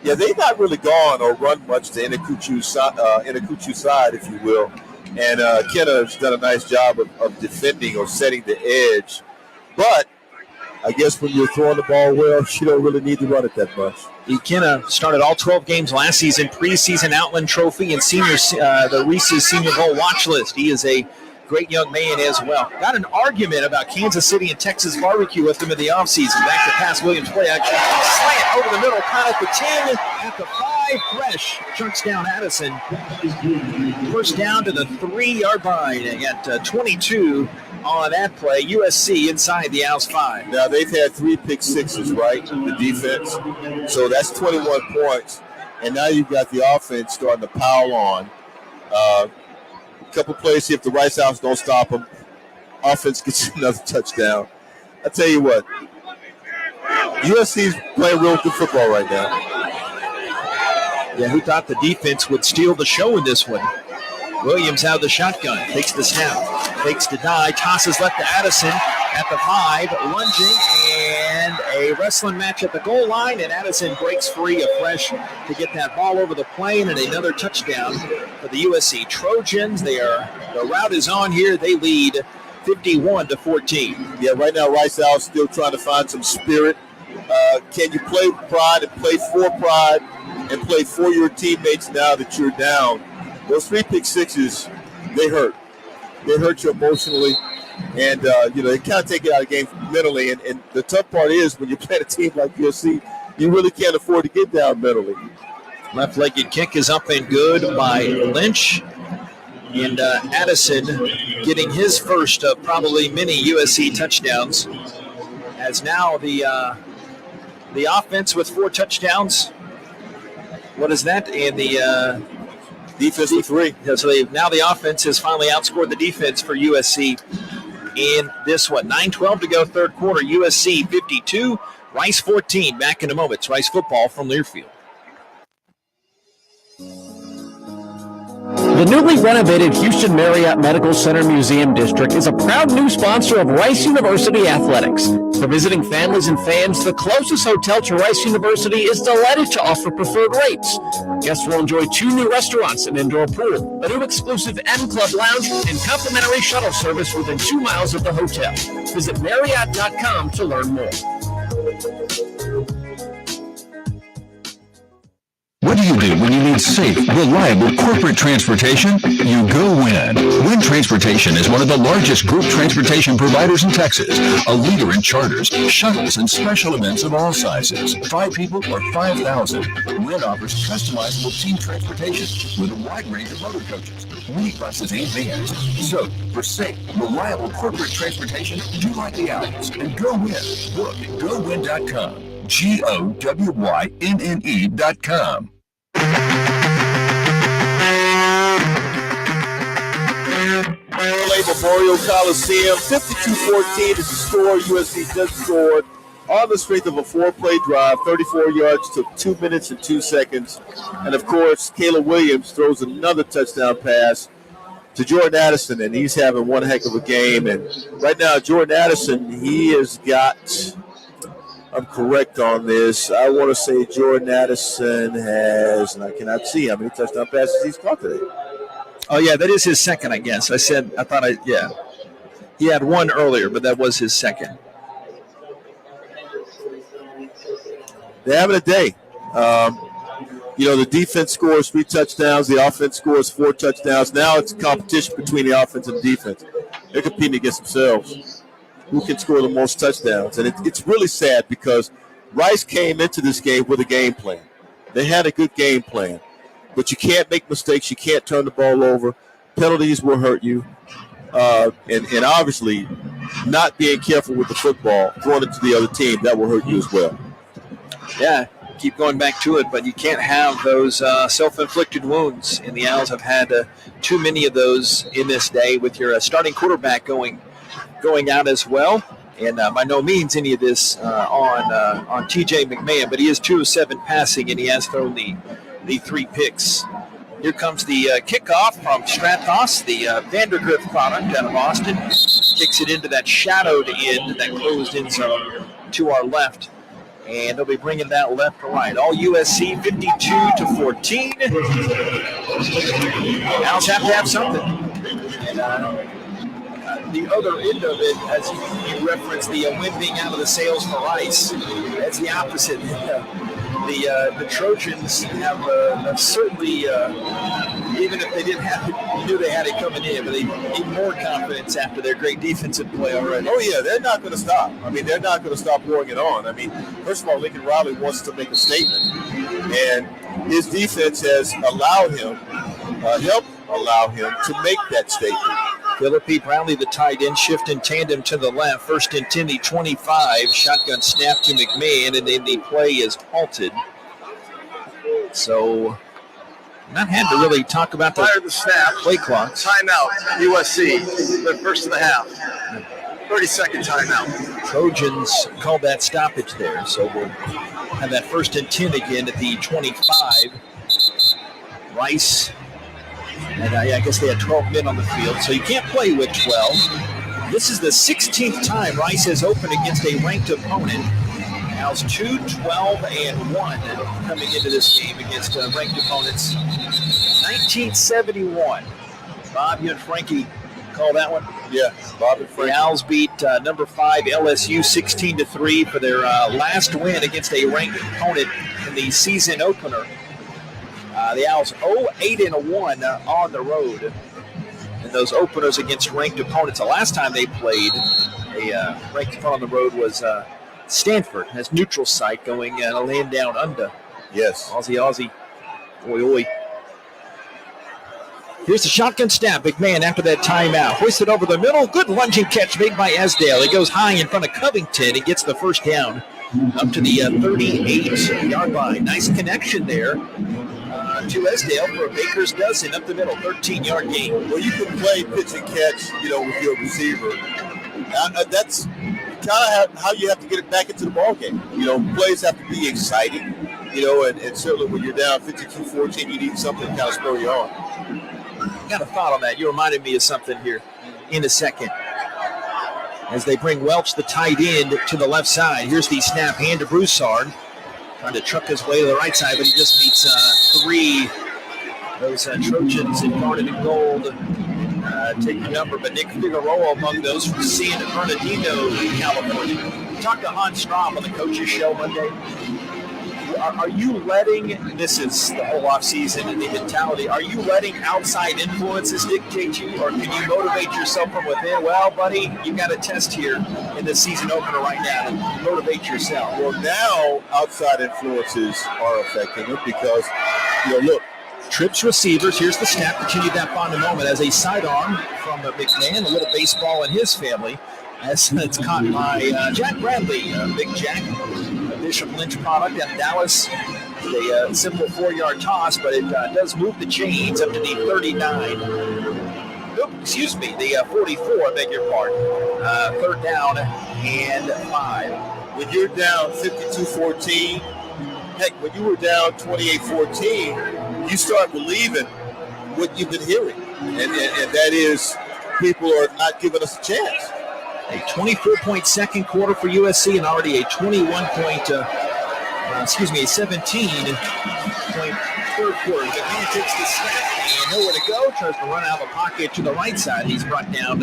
Yeah, they've not really gone or run much to Inuchuku's side, if you will. And Kenna's done a nice job of defending or setting the edge. But I guess when you're throwing the ball well, you don't really need to run it that much. Ikenna started all 12 games last season, preseason Outland Trophy and the Reese's Senior Bowl watch list. He is a great young man as well. Got an argument about Kansas City and Texas barbecue with him in the offseason. Back to pass Williams play action. Slant over the middle, caught at the 10, at the 5. Fresh chunks down Addison. First down to the 3-yard line at 22 on that play. USC inside the Owls 5. Now they've had 3 pick sixes, right? The defense. So that's 21 points. And now you've got the offense starting to pile on. Couple plays, see if the Rice Owls don't stop them. Offense gets another touchdown. I tell you what, USC's playing real good football right now. Yeah, who thought the defense would steal the show in this one? Williams out of the shotgun, takes the snap, takes the die, tosses left to Addison at the 5, lunging, and a wrestling match at the goal line, and Addison breaks free of Fresh to get that ball over the plane, and another touchdown for the USC Trojans. The route is on here. They lead 51-14. Yeah, right now Rice Owls still trying to find some spirit. Can you play pride and play for pride and play for your teammates now that you're down? Those 3 pick sixes, they hurt. They hurt you emotionally. And, they kind of take it out of the game mentally. And the tough part is when you play a team like USC, you really can't afford to get down mentally. Left-legged kick is up and good by Lynch. And Addison getting his first of probably many USC touchdowns. As now the offense with 4 touchdowns. What is that? And the defense with 3. So now the offense has finally outscored the defense for USC in this one. 9:12 to go, third quarter. USC 52, Rice 14. Back in a moment. It's Rice football from Learfield. The newly renovated Houston Marriott Medical Center Museum District is a proud new sponsor of Rice University Athletics. For visiting families and fans, the closest hotel to Rice University is delighted to offer preferred rates. Guests will enjoy 2 new restaurants, an indoor pool, a new exclusive M Club lounge, and complimentary shuttle service within 2 miles of the hotel. Visit Marriott.com to learn more. What do you do when you need safe, reliable corporate transportation? You go Win. Win Transportation is one of the largest group transportation providers in Texas, a leader in charters, shuttles, and special events of all sizes. 5 people or 5,000. Win offers customizable team transportation with a wide range of motor coaches, minibuses, and vans. So, for safe, reliable corporate transportation, do like the Owls and go Win. Book at GoWin.com. GOWYNNE.com. LA Memorial Coliseum, 52-14 is the score. USC just scored on the strength of a 4-play drive, 34 yards, took 2 minutes and 2 seconds. And, of course, Caleb Williams throws another touchdown pass to Jordan Addison, and he's having one heck of a game. And right now, Jordan Addison, he has got, I'm correct on this, I want to say Jordan Addison has, and I cannot see how many touchdown passes he's caught today. Oh, yeah, that is his second, I guess. Yeah. He had one earlier, but that was his second. They're having a day. The defense scores 3 touchdowns. The offense scores 4 touchdowns. Now it's a competition between the offense and the defense. They're competing against themselves. Who can score the most touchdowns? And it's really sad because Rice came into this game with a game plan. They had a good game plan. But you can't make mistakes. You can't turn the ball over. Penalties will hurt you. And obviously, not being careful with the football, throwing it to the other team, that will hurt you as well. Yeah, keep going back to it, but you can't have those self-inflicted wounds. And the Owls have had too many of those in this day with your starting quarterback going out as well. And by no means any of this on T.J. McMahon, but he is 2 of 7 passing, and he has thrown the 3 picks. Here comes the kickoff from Stratos, the Vandergrift product out of Austin. Kicks it into that shadowed end, that closed end zone to our left. And they'll be bringing that left to right. All USC 52-14. Owls have to have something. And the other end of it, as you referenced, the wind being out of the sails for Rice, that's the opposite. The Trojans have certainly, even if they didn't have it, you knew they had it coming in, but they need more confidence after their great defensive play already. Oh, yeah, they're not going to stop. I mean, they're not going to stop pouring it on. I mean, first of all, Lincoln Riley wants to make a statement, and his defense has allowed him, helped allow him to make that statement. Philippi Brownlee, the tight end, shift in tandem to the left. First and 10, the 25. Shotgun snap to McMahon, and then the play is halted. So, not had to really talk about the snap. Play clocks. Timeout, USC, the first of the half. 30-second timeout. Trojans called that stoppage there, so we'll have that first and 10 again at the 25. Rice. And I guess they had 12 men on the field, so you can't play with 12. This is the 16th time Rice has opened against a ranked opponent. Owls 2-12-1 coming into this game against ranked opponents. 1971. Bob, you and Frankie call that one? Yeah, Bob and Frankie. The Owls beat number 5 LSU 16-3 for their last win against a ranked opponent in the season opener. The Owls 0-8-1 on the road. And those openers against ranked opponents, the last time they played a ranked opponent on the road was Stanford, as neutral site going land down under. Yes. Aussie. Oi, oi. Here's the shotgun snap. McMahon after that timeout. Hoisted over the middle. Good lunging catch made by Esdale. He goes high in front of Covington. He gets the first down up to the 38-yard line. Nice connection there. To Esdale for a baker's dozen up the middle, 13-yard gain. Well, you can play pitch and catch, with your receiver. That's kind of how you have to get it back into the ball game. Plays have to be exciting, and certainly when you're down 52-14, you need something to kind of spur you on. Got a thought on that. You reminded me of something here in a second. As they bring Welch, the tight end, to the left side. Here's the snap hand to Broussard. Trying to truck his way to the right side, but he just meets 3. Those Trojans in garnet and gold take the number, but Nick Figueroa among those from San Bernardino, California. We talked to Hans Straub on the coaches show Monday. Are you letting, this is the whole offseason and the mentality, are you letting outside influences dictate you, or can you motivate yourself from within? Well, buddy, you got a test here in the season opener right now to motivate yourself. Well, now outside influences are affecting it because, look. Trips receivers. Here's the snap. Continue that bond a moment as a sidearm from McMahon, a little baseball in his family. As it's caught by Jack Bradley, Big Jack, Bishop Lynch product out of Dallas. A simple 4-yard toss, but it does move the chains up to the 39. excuse me, the 44, I beg your pardon. 3rd down and 5. When you're down 52-14, heck, when you were down 28-14, you start believing what you've been hearing. And that is people are not giving us a chance. A 24-point second quarter for USC and already a 17-point third quarter. The man takes the snap and nowhere to go. Tries to run out of the pocket to the right side. He's brought down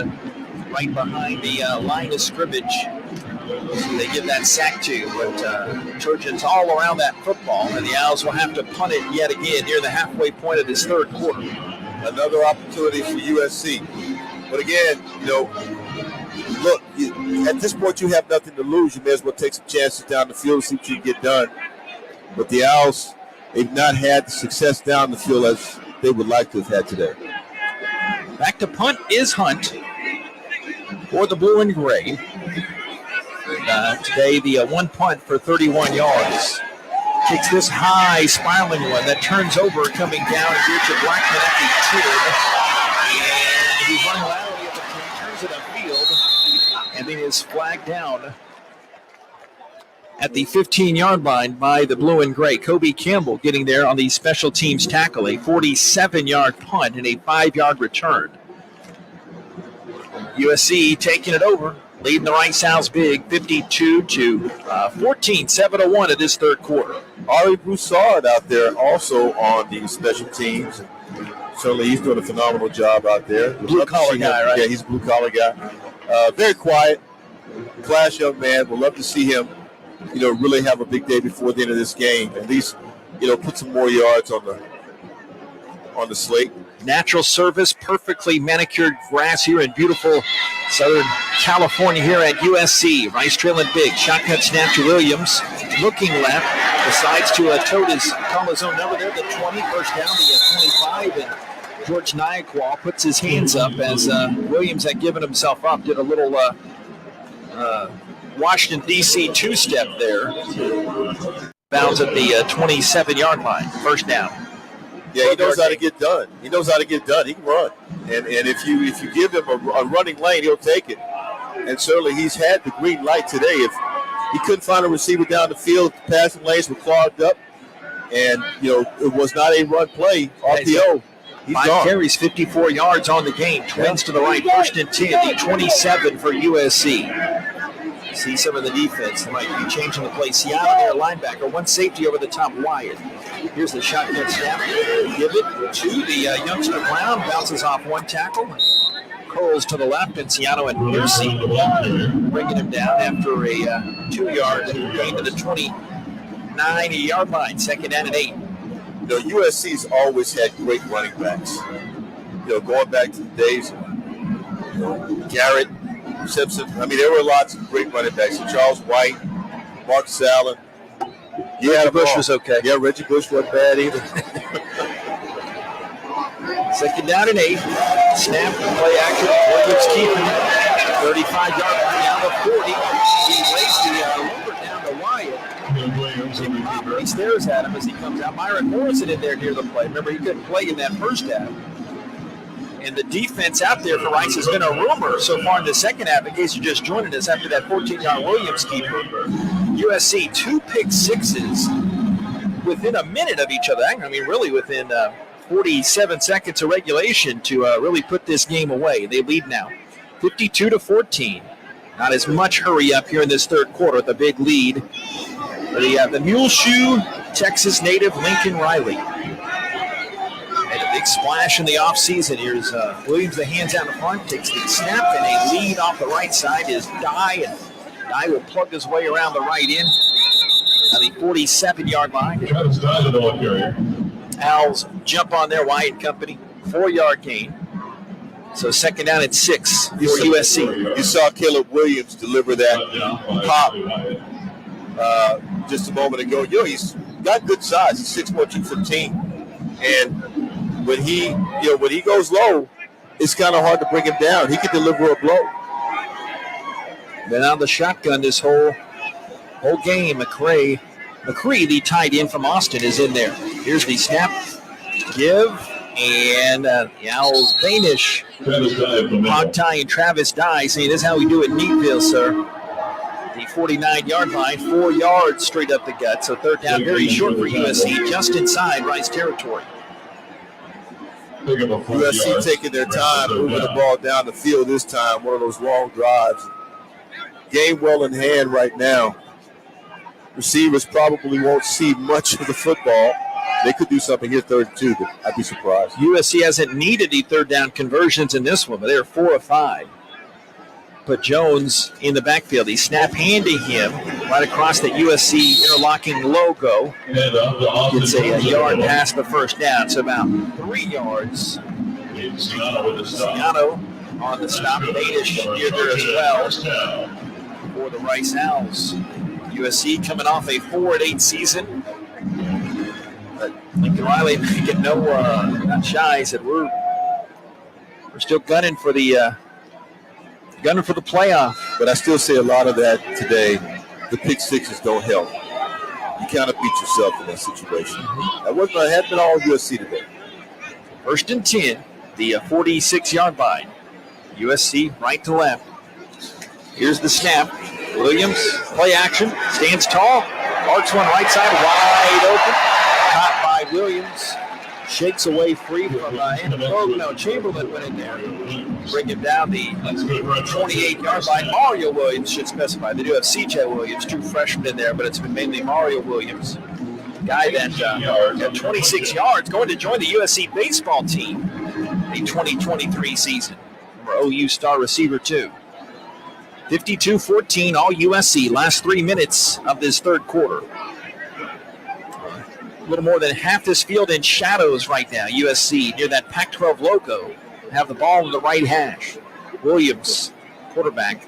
right behind the line of scrimmage. They give that sack to, but Trojans all around that football, and the Owls will have to punt it yet again near the halfway point of this third quarter. Another opportunity for USC. But again, look, at this point you have nothing to lose. You may as well take some chances down the field and see what you can get done. But the Owls, they've not had the success down the field as they would like to have had today. Back to punt is Hunt for the blue and gray. Today, the one punt for 31 yards. Takes this high, spiraling one that turns over, coming down here to Blackman at the 10. And he's running laterally at the 10, turns it upfield, and then is flagged down at the 15-yard line by the blue and gray. Kobe Campbell getting there on the special teams tackle, a 47-yard punt and a 5-yard return. USC taking it over, leading the Rice Owls big, 52-14, 7-1 of this third quarter. Ari Broussard out there also on the special teams. Certainly he's doing a phenomenal job out there. Blue-collar guy, right? Yeah, he's a blue-collar guy. Very quiet, class young man. We'd love to see him, really have a big day before the end of this game. At least, put some more yards on the slate. Natural service, perfectly manicured grass here in beautiful Southern California here at USC. Rice trailing big. Shotgun snap to Williams. Looking left. Decides to call his own number there. The 20. First down, the 25. And George Nyakwal puts his hands up as Williams had given himself up. Did a little Washington, D.C. two-step there. Bounds at the 27-yard line. First down. Yeah, he knows how to get done. He can run. And if you give him a running lane, he'll take it. And certainly he's had the green light today. If he couldn't find a receiver down the field, the passing lanes were clogged up, and, it was not a run play, RPO. He's 5 gone. carries, 54 yards on the game. Twins to the right, first and 10, the 27 for USC. See some of the defense. They might be changing the play. Seattle there, linebacker. One safety over the top, Wyatt. Here's the shotgun snap. Give it to the youngster Brown. Bounces off one tackle. Curls to the left, and Seattle and Piercy bringing him down after a 2-yard gain to the 29-yard line. Second down and 8. USC's always had great running backs. Going back to the days of Garrett, Simpson. There were lots of great running backs. Charles White, Mark Allen. Yeah, Reggie Bush was okay. Yeah, Reggie Bush wasn't bad either. Second down and 8. Snap, play action. Williams keeping 35-yard line down to 40. He lays the lumber down to Wyatt. He stares at him as he comes out. Myron Morrison in there near the play. Remember, he couldn't play in that first half. And the defense out there for Rice has been a rumor so far in the second half, in case you're just joining us after that 14-yard Williams keeper. USC 2 pick sixes within a minute of each other. Really within 47 seconds of regulation to really put this game away. They lead now 52-14. Not as much hurry up here in this third quarter. The big lead. The Muleshoe, Texas native Lincoln Riley. And a big splash in the offseason. Here's Williams, the hands out in front, takes the snap, and a lead off the right side is Dye, and Dye will plug his way around the right end on the 47-yard line. Owls jump on their Wyatt company, 4-yard gain. So second down at 6 for USC. You saw Caleb Williams deliver that pop just a moment ago. He's got good size. He's 6'1", 215. And when he goes low, it's kind of hard to bring him down. He can deliver a blow. Been on the shotgun this whole game. McCree, the tight end from Austin, is in there. Here's the snap. Give. And the Owls Danish, Hog Tie and Travis Dye saying this is how we do it in Neatville, sir. The 49-yard line, 4 yards straight up the gut. So third down, very short for USC, just inside Rice territory. USC taking their time, moving the ball down the field this time, one of those long drives. Game well in hand right now. Receivers probably won't see much of the football. They could do something here, 3rd and 2, but I'd be surprised. USC hasn't needed the third down conversions in this one, but they're 4 of 5. Put Jones in the backfield. He snap handing him right across the USC interlocking logo. Gets a yard past the first down, so about 3 yards. Ciano on the stop. Danish near there as well for the Rice Owls. USC coming off a 4-8 season. But Lincoln Riley making not shy. He said we're still gunning for the playoff. But I still say a lot of that today. The pick sixes don't help. You kind of beat yourself in that situation. That hadn't been all USC today. 1st and 10, the 46-yard line. USC right to left. Here's the snap. Williams, play action, stands tall, arcs one right side, wide open. Caught by Williams, shakes away free from Chamberlain went in there. Bring him down the 28-yard line. Mario Williams should specify. They do have C.J. Williams, true freshman in there, but it's been mainly Mario Williams. Guy that got 26 yards, going to join the USC baseball team the 2023 season. Former OU star receiver, too. 52-14, all USC, last 3 minutes of this third quarter. A little more than half this field in shadows right now, USC, near that Pac-12 logo. Have the ball in the right hash. Williams, quarterback,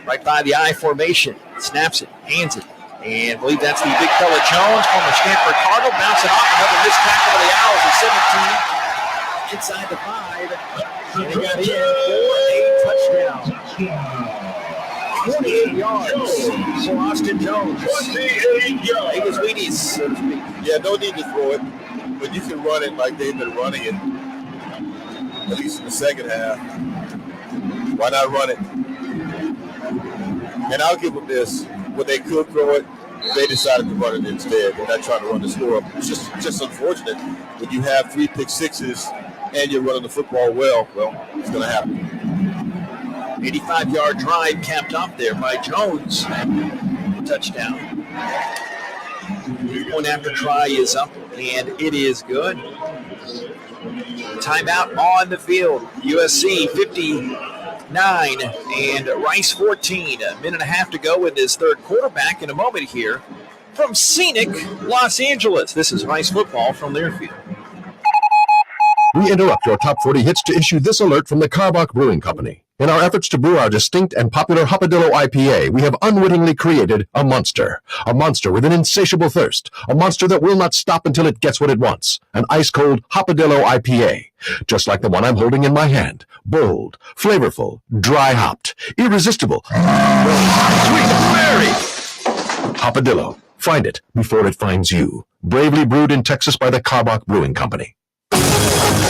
right by the I formation. Snaps it, hands it, and I believe that's the big fella Jones, former Stanford Cardinal, bouncing off another missed tackle of the Owls at 17. Inside the 5, and they got in for a touchdown. 28 yards for Austin Jones. 28 yards. Vegas Wheaties, so to speak. Yeah, no need to throw it, but you can run it like they've been running it, at least in the second half. Why not run it? And I'll give them this. When they could throw it, they decided to run it instead. They're not trying to run the score up. It's just unfortunate when you have 3 pick sixes and you're running the football well, it's going to happen. 85-yard drive capped off there by Jones. Touchdown. Point after try is up, and it is good. Timeout on the field. USC 59 and Rice 14. A minute and a half to go in this third quarter. Back in a moment here from scenic Los Angeles. This is Rice football from Learfield. We interrupt your top 40 hits to issue this alert from the Karbach Brewing Company. In our efforts to brew our distinct and popular Hopadillo IPA, we have unwittingly created a monster with an insatiable thirst, a monster that will not stop until it gets what it wants, an ice-cold Hopadillo IPA, just like the one I'm holding in my hand, bold, flavorful, dry-hopped, irresistible, sweet, berry. Hopadillo, find it before it finds you. Bravely brewed in Texas by the Karbach Brewing Company.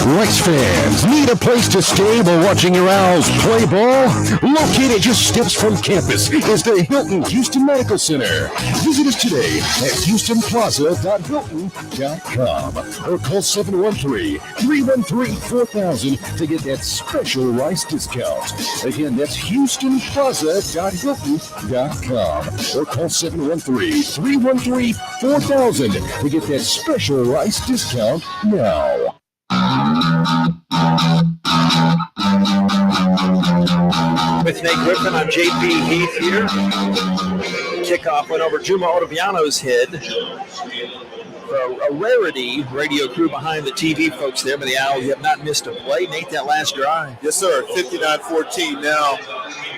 Rice fans, need a place to stay while watching your Owls play ball? Located just steps from campus is the Hilton Houston Medical Center. Visit us today at HoustonPlaza.Hilton.com or call 713-313-4000 to get that special Rice discount. Again, that's HoustonPlaza.Hilton.com or call 713-313-4000 to get that special Rice discount now. With Nate Griffin, I'm JP Heath here. Kickoff went over Juma Otoviano's head. A rarity, radio crew behind the TV folks there, but the Owls have not missed a play. Nate, that last drive. Yes, sir. 59-14 now.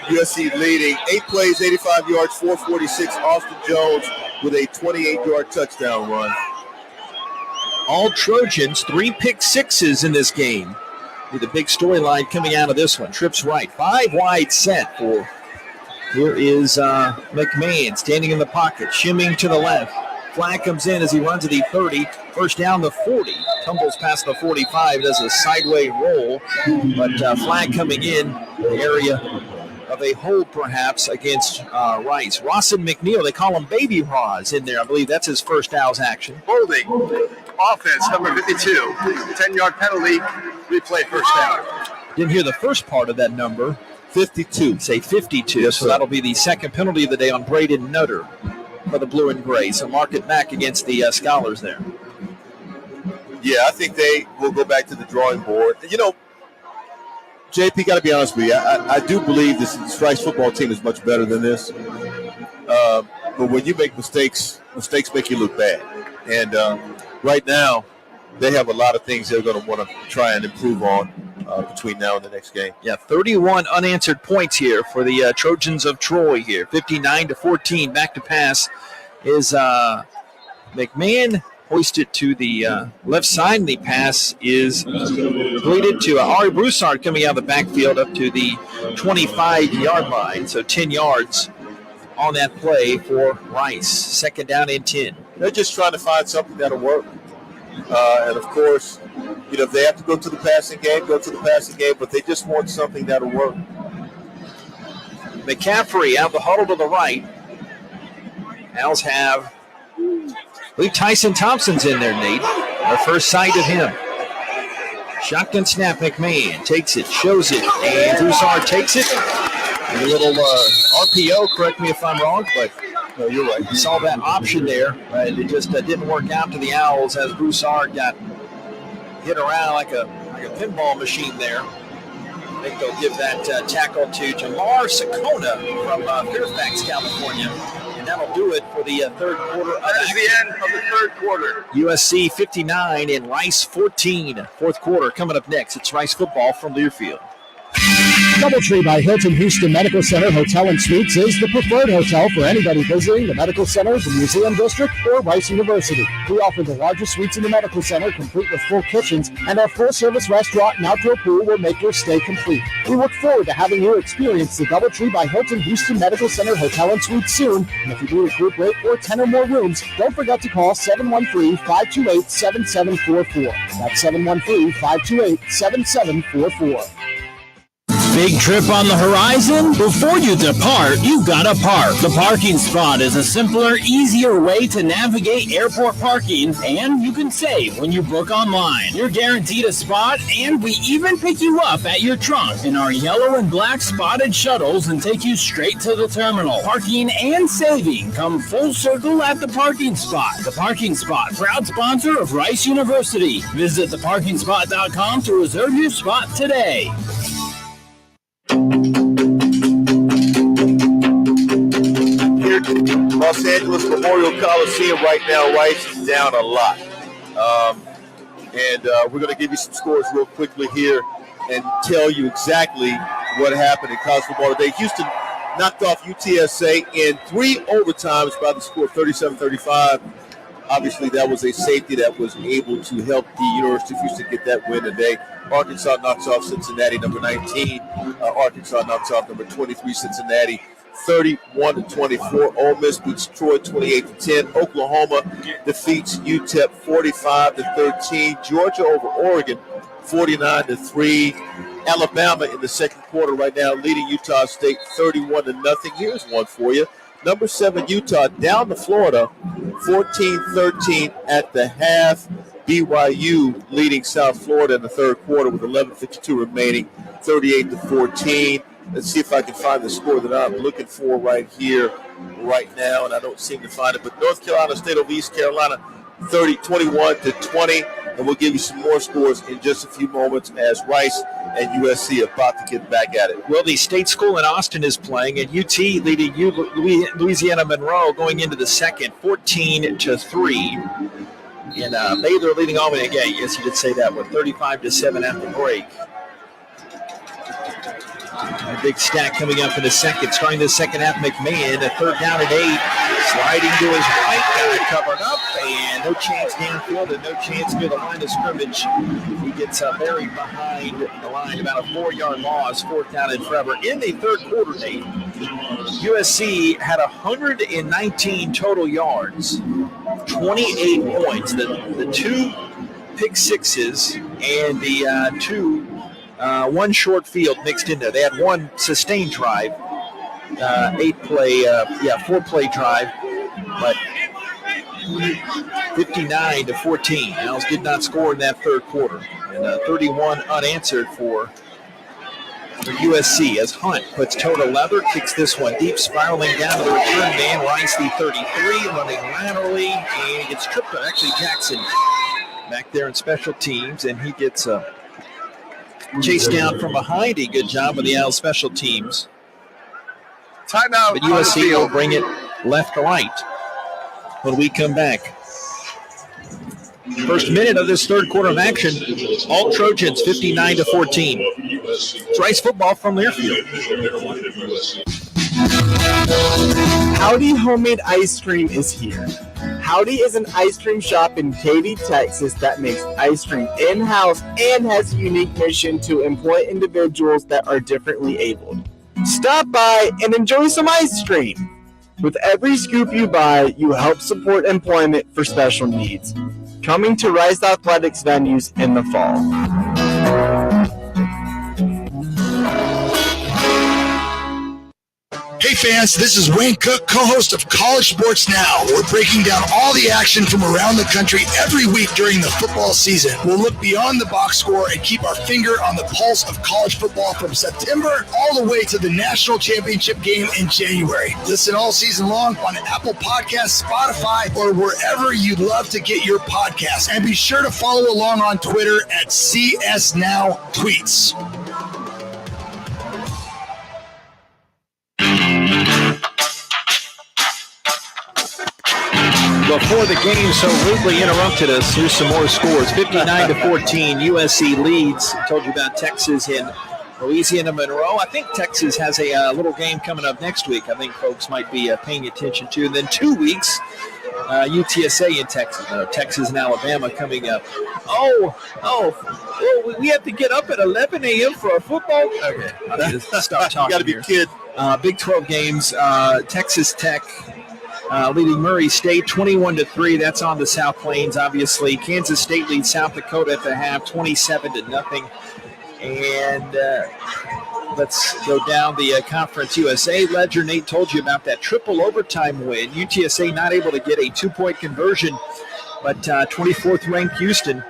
USC leading. 8 plays, 85 yards, 446. Austin Jones with a 28-yard touchdown run. All Trojans, 3 pick sixes in this game. With a big storyline coming out of this one. Trips right. 5 wide set for. Here is McMahon standing in the pocket, shimming to the left. Flag comes in as he runs to the 30. First down the 40. tumbles past the 45, does a sideway roll, but flag coming in the area of a hold perhaps against Rice. Rawson McNeil, they call him Baby Raws in there. I believe that's his first Owls action. Holding. Offense, number 52. 10-yard penalty. Replay first down. Didn't hear the first part of that number. 52. Say 52. Yes, so that'll be the second penalty of the day on Braden Nutter for the blue and gray. So mark it back against the Scholars there. Yeah, I think they will go back to the drawing board. You know, JP, got to be honest with you. I do believe this Rice football team is much better than this. But when you make mistakes make you look bad. And right now, they have a lot of things they're going to want to try and improve on between now and the next game. Yeah, 31 unanswered points here for the Trojans of Troy here. 59-14, back to pass is McMahon. Hoisted to the left side, and the pass is completed to Ari Broussard coming out of the backfield up to the 25-yard line. So 10 yards on that play for Rice. Second down and 10. They're just trying to find something that'll work. And, of course, you know, if they have to go to the passing game, go to the passing game, but they just want something that'll work. McCaffrey out the huddle to the right. Owls have, I believe Tyson Thompson's in there, Nate. Our first sight of him. Shotgun snap, McMahon takes it, shows it, and Broussard takes it. A little RPO, correct me if I'm wrong, but no, you're right. You saw that option there, but it just didn't work out to the Owls as Broussard got hit around like a pinball machine there. I think they'll give that tackle to Jamar Sakona from Fairfax, California. And that'll do it for the third quarter. That is the end of the third quarter. USC 59 and Rice 14. Fourth quarter coming up next. It's Rice football from Learfield. Doubletree by Hilton Houston Medical Center Hotel and Suites is the preferred hotel for anybody visiting the medical center, the museum district, or Rice University. We offer the largest suites in the medical center, complete with full kitchens, and our full-service restaurant and outdoor pool will make your stay complete. We look forward to having you experience the Doubletree by Hilton Houston Medical Center Hotel and Suites soon. And if you need a group rate or 10 or more rooms, don't forget to call 713-528-7744. That's 713-528-7744. Big trip on the horizon? Before you depart, you gotta park. The Parking Spot is a simpler, easier way to navigate airport parking, and you can save when you book online. You're guaranteed a spot, and we even pick you up at your trunk in our yellow and black spotted shuttles and take you straight to the terminal. Parking and saving come full circle at the Parking Spot. The Parking Spot, proud sponsor of Rice University. Visit theparkingspot.com to reserve your spot today. Here, Los Angeles Memorial Coliseum right now, Rice is down a lot. We're going to give you some scores real quickly here and tell you exactly what happened in college football today. Houston knocked off UTSA in 3 overtimes by the score of 37-35. Obviously, that was a safety that was able to help the University of Houston get that win today. Arkansas knocks off Cincinnati, number 19. Arkansas knocks off number 23, Cincinnati, 31-24. Ole Miss beats Troy 28-10. Oklahoma defeats UTEP 45-13. Georgia over Oregon 49-3. Alabama in the second quarter right now leading Utah State 31-0. Here's one for you. Number 7 Utah down to Florida 14-13 at the half. BYU leading South Florida in the third quarter with 11:52 remaining, 38-14. Let's see if I can find the score that I'm looking for right here, right now, and I don't seem to find it. But North Carolina State over East Carolina, 21-20, and we'll give you some more scores in just a few moments as Rice and USC are about to get back at it. Well, the state school in Austin is playing, and UT leading Louisiana Monroe going into the second, 14-3. And Baylor leading Albany again. Yes, you did say that one. 35-7 at the break. A big stack coming up in the second. Starting the second half, McMahon, a third down and 8. Sliding to his right, got it covered up, and no chance downfield and no chance near the line of scrimmage. He gets buried behind the line, about a 4-yard loss, fourth down and forever. In the third quarter, Nate, USC had 119 total yards, 28 points. The two pick sixes and the one short field mixed in there. They had one sustained drive, 4-play drive, but 59-14. Owls did not score in that third quarter, and 31 unanswered for USC as Hunt puts toe to leather, kicks this one deep, spiraling down to the return man. Rice the 33, running laterally, and he gets tripped. Actually, Jackson back there in special teams, and he gets chased down from behind. A good job of the Owls special teams. Timeout. But USC will bring it left to right when we come back. First minute of this third quarter of action, all Trojans 59-14. It's Rice football from Learfield. Howdy Homemade Ice Cream is here. Howdy is an ice cream shop in Katy, Texas that makes ice cream in-house and has a unique mission to employ individuals that are differently abled. Stop by and enjoy some ice cream. With every scoop you buy, you help support employment for special needs. Coming to Rice Athletics venues in the fall. Hey fans, this is Wayne Cook, co-host of College Sports Now. We're breaking down all the action from around the country every week during the football season. We'll look beyond the box score and keep our finger on the pulse of college football from September all the way to the national championship game in January. Listen all season long on Apple Podcasts, Spotify, or wherever you'd love to get your podcasts. And be sure to follow along on Twitter at CSNowTweets. Before the game so rudely interrupted us, here's some more scores. 59-14, USC leads. I told you about Texas and Louisiana Monroe. I think Texas has a little game coming up next week. I think folks might be paying attention to. And then 2 weeks, UTSA in Texas. Texas and Alabama coming up. We have to get up at 11 a.m. for our football? Okay, I need to stop talking. You got to be a kid. Big 12 games. Texas Tech leading Murray State 21-3. That's on the South Plains, obviously. Kansas State leads South Dakota at the half, 27-0. And let's go down the Conference USA ledger. Nate told you about that triple overtime win. UTSA not able to get a 2-point conversion, but 24th ranked Houston.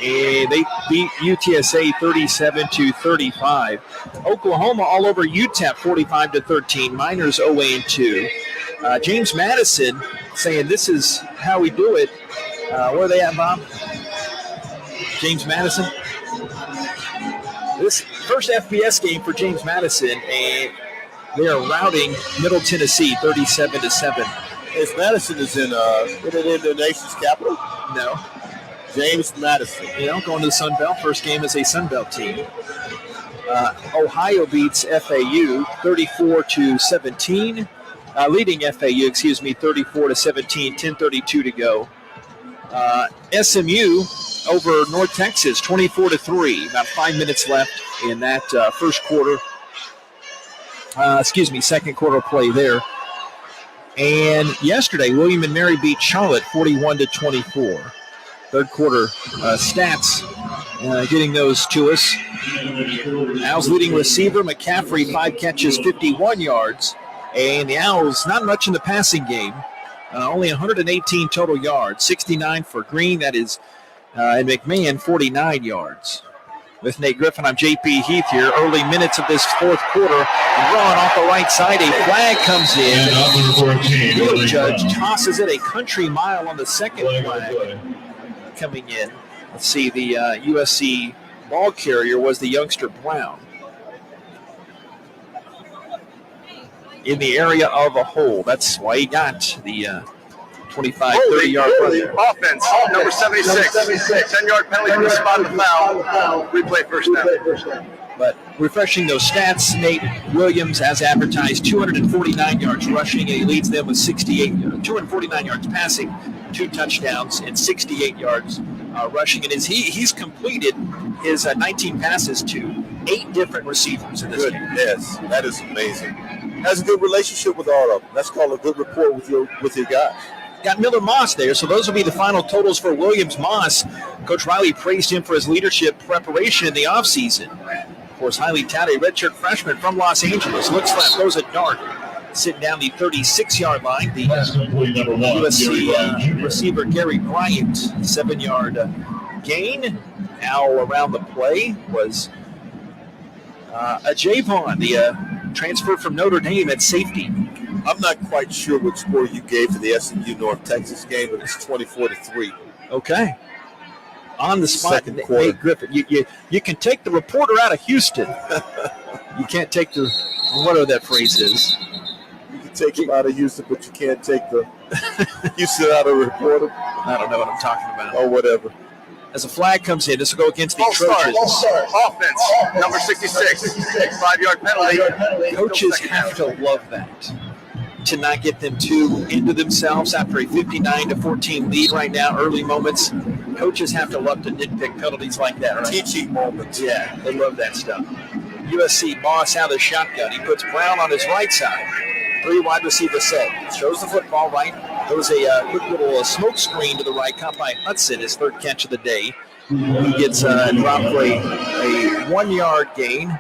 And they beat UTSA 37-35. Oklahoma all over UTEP 45-13. Miners 0-2. James Madison saying this is how we do it. Where are they at, Bob? James Madison. This first FBS game for James Madison, and they are routing Middle Tennessee 37-7. James Madison is in the nation's capital? No. James Madison. Going to the Sun Belt. First game is a Sun Belt team. Ohio beats FAU 34-17. Leading FAU, 34-17, 10:32 to go. SMU over North Texas, 24-3. About 5 minutes left in that first quarter. Second quarter play there. And yesterday, William and Mary beat Charlotte 41-24. Third quarter stats, getting those to us. Owls leading receiver McCaffrey, 5 catches, 51 yards. And the Owls, not much in the passing game. Only 118 total yards, 69 for Green, that is, and McMahon, 49 yards. With Nate Griffin, I'm JP Heath here. Early minutes of this fourth quarter. Run off the right side. A flag comes in. The field judge tosses it a country mile on the second flag coming in. Let's see, the USC ball carrier was the youngster Brown. In the area of a hole. That's why he got the 25, 30-yard run there. Offense, number 76. 10-yard penalty for the spot of the foul. Replay first down. But refreshing those stats, Nate Williams, as advertised, 249 yards rushing, and he leads them with 249 yards passing, 2 touchdowns, and 68 yards rushing. And he's completed his 19 passes to 8 different receivers in this game. Yes, that is amazing. Has a good relationship with all of them. That's called a good rapport with your guys. got Miller Moss there, so those will be the final totals for Williams Moss. Coach Riley praised him for his leadership preparation in the offseason. Of course, highly touted redshirt freshman from Los Angeles. Looks left, throws a dart. Sitting down the 36-yard line. The USC receiver Gary Bryant, 7-yard gain. Now around the play was Ajay Vaughn, the transfer from Notre Dame at safety. I'm not quite sure what score you gave to the SMU North Texas game, but it's 24-3. Okay. On the spot, Second quarter. Nate Griffin. You can take the reporter out of Houston. You can't take the, whatever that phrase is. You can take him out of Houston, but you can't take the Houston out of the reporter. I don't know what I'm talking about. Or whatever. As a flag comes in, this will go against the Trojans. Offense, number 66. 5-yard penalty. Coaches have to love that. To not get them too into themselves after a 59-14 lead right now, early moments. Coaches have to love to nitpick penalties like that, right? Teaching moments. Yeah, they love that stuff. USC Moss out of the shotgun. He puts Brown on his right side. 3 wide receiver set. Shows the football right. There was a quick little smoke screen to the right, caught by Hudson, his 3rd catch of the day. He gets dropped for a 1-yard gain.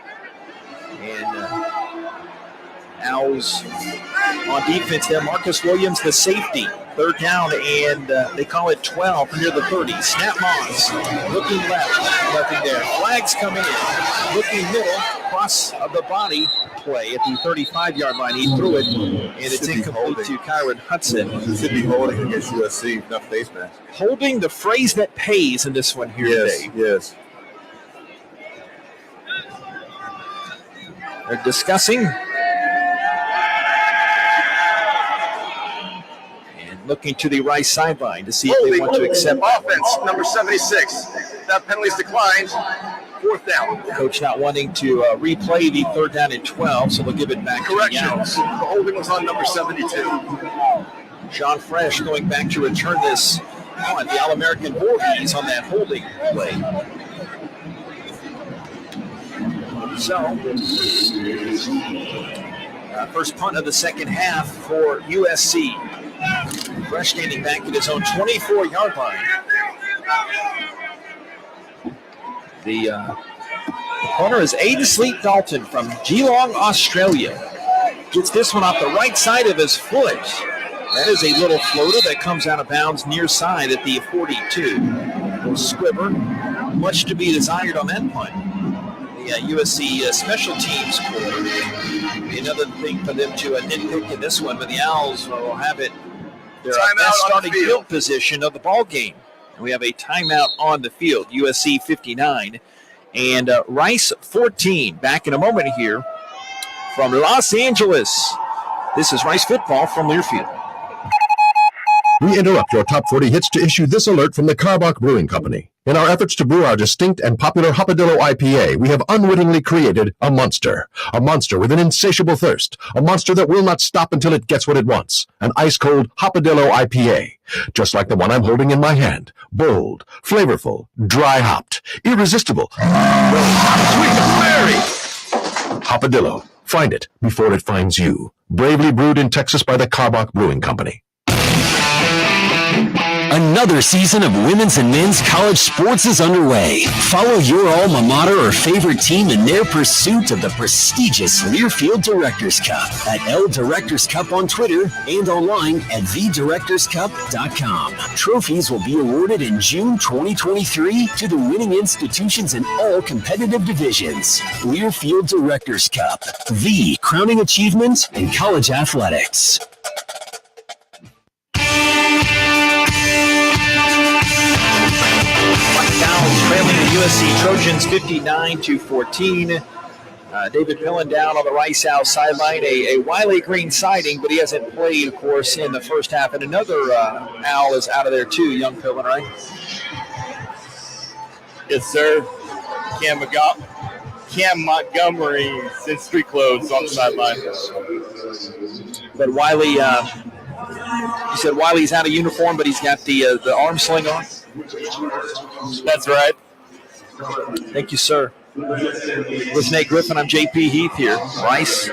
And Owls on defense there. Marcus Williams, the safety. 3rd down, and they call it 12 near the 30. Snap Moss. Looking left. Nothing there. Flags come in. Looking middle. Cross of the body play at the 35-yard line. He threw it, and it's incomplete to Kyron Hudson. Should be holding against USC. Enough face mask. Holding, the phrase that pays in this one here today. Yes. They're discussing. Looking to the right sideline to see if they want to accept offense, number 76. That penalty's declined. 4th down. Coach not wanting to replay the 3rd down and 12, so they'll give it back Correction. to the Owls. The holding was on number 72. Sean Fresh going back to return this on the All-American Voorhees on that holding play. So, first punt of the second half for USC. Fresh standing back at his own 24-yard line. The punter is Aiden Sleep Dalton from Geelong, Australia. Gets this one off the right side of his foot. That is a little floater that comes out of bounds near side at the 42. Little squibber. Much to be desired on that punt. The USC special teams court. Another thing for them to nitpick in this one, but the Owls will have it. Their best starting field position of the ball game. And we have a timeout on the field. USC 59 and Rice 14. Back in a moment here from Los Angeles. This is Rice football from Learfield. We interrupt your top 40 hits to issue this alert from the Karbach Brewing Company. In our efforts to brew our distinct and popular Hopadillo IPA, we have unwittingly created a monster with an insatiable thirst, a monster that will not stop until it gets what it wants, an ice-cold Hopadillo IPA, just like the one I'm holding in my hand, bold, flavorful, dry-hopped, irresistible, sweet and berry. Hopadillo, find it before it finds you. Bravely brewed in Texas by the Karbach Brewing Company. Another season of women's and men's college sports is underway. Follow your alma mater or favorite team in their pursuit of the prestigious Learfield Directors Cup at L Directors Cup on Twitter and online at thedirectorscup.com. Trophies will be awarded in June 2023 to the winning institutions in all competitive divisions. Learfield Directors Cup, the crowning achievement in college athletics. Trailing the USC Trojans 59-14. David Pillen down on the Rice Owl sideline. A Wiley Green sighting, but he hasn't played, of course, in the first half. And another Owl is out of there too, young Pillen, right? Yes, sir. Cam Montgomery since street clothes on the sideline. But Wiley, you said Wiley's out of uniform, but he's got the arm sling on? That's right. Thank you, sir. With Nate Griffin, I'm JP Heath here. Rice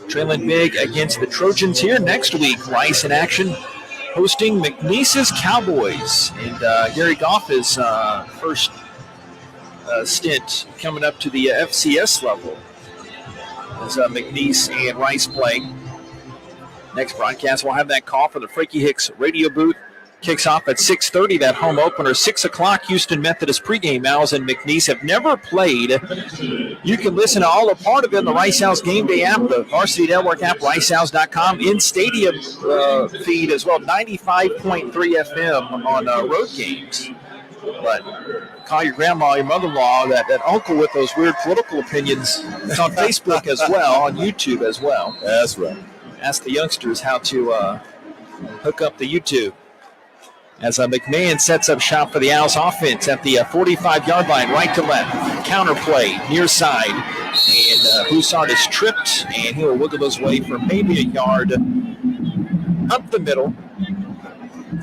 trailing big against the Trojans here. Next week, Rice in action hosting McNeese's Cowboys. And Gary Goff's first stint coming up to the FCS level as McNeese and Rice play. Next broadcast, we'll have that call for the Frankie Hicks radio booth. Kicks off at 6:30, that home opener. 6 o'clock, Houston Methodist pregame. Owls and McNeese have never played. You can listen to all or part of it in the Rice Owls Game Day app, the Varsity Network app, riceowls.com, in-stadium feed as well, 95.3 FM on road games. But call your grandma, your mother-in-law, that uncle with those weird political opinions. It's on Facebook as well, on YouTube as well. That's right. Ask the youngsters how to hook up the YouTube. As McMahon sets up shop for the Owls offense at the 45-yard line, right to left. Counter play, near side. And Broussard is tripped, and he'll wiggle his way for maybe a yard up the middle.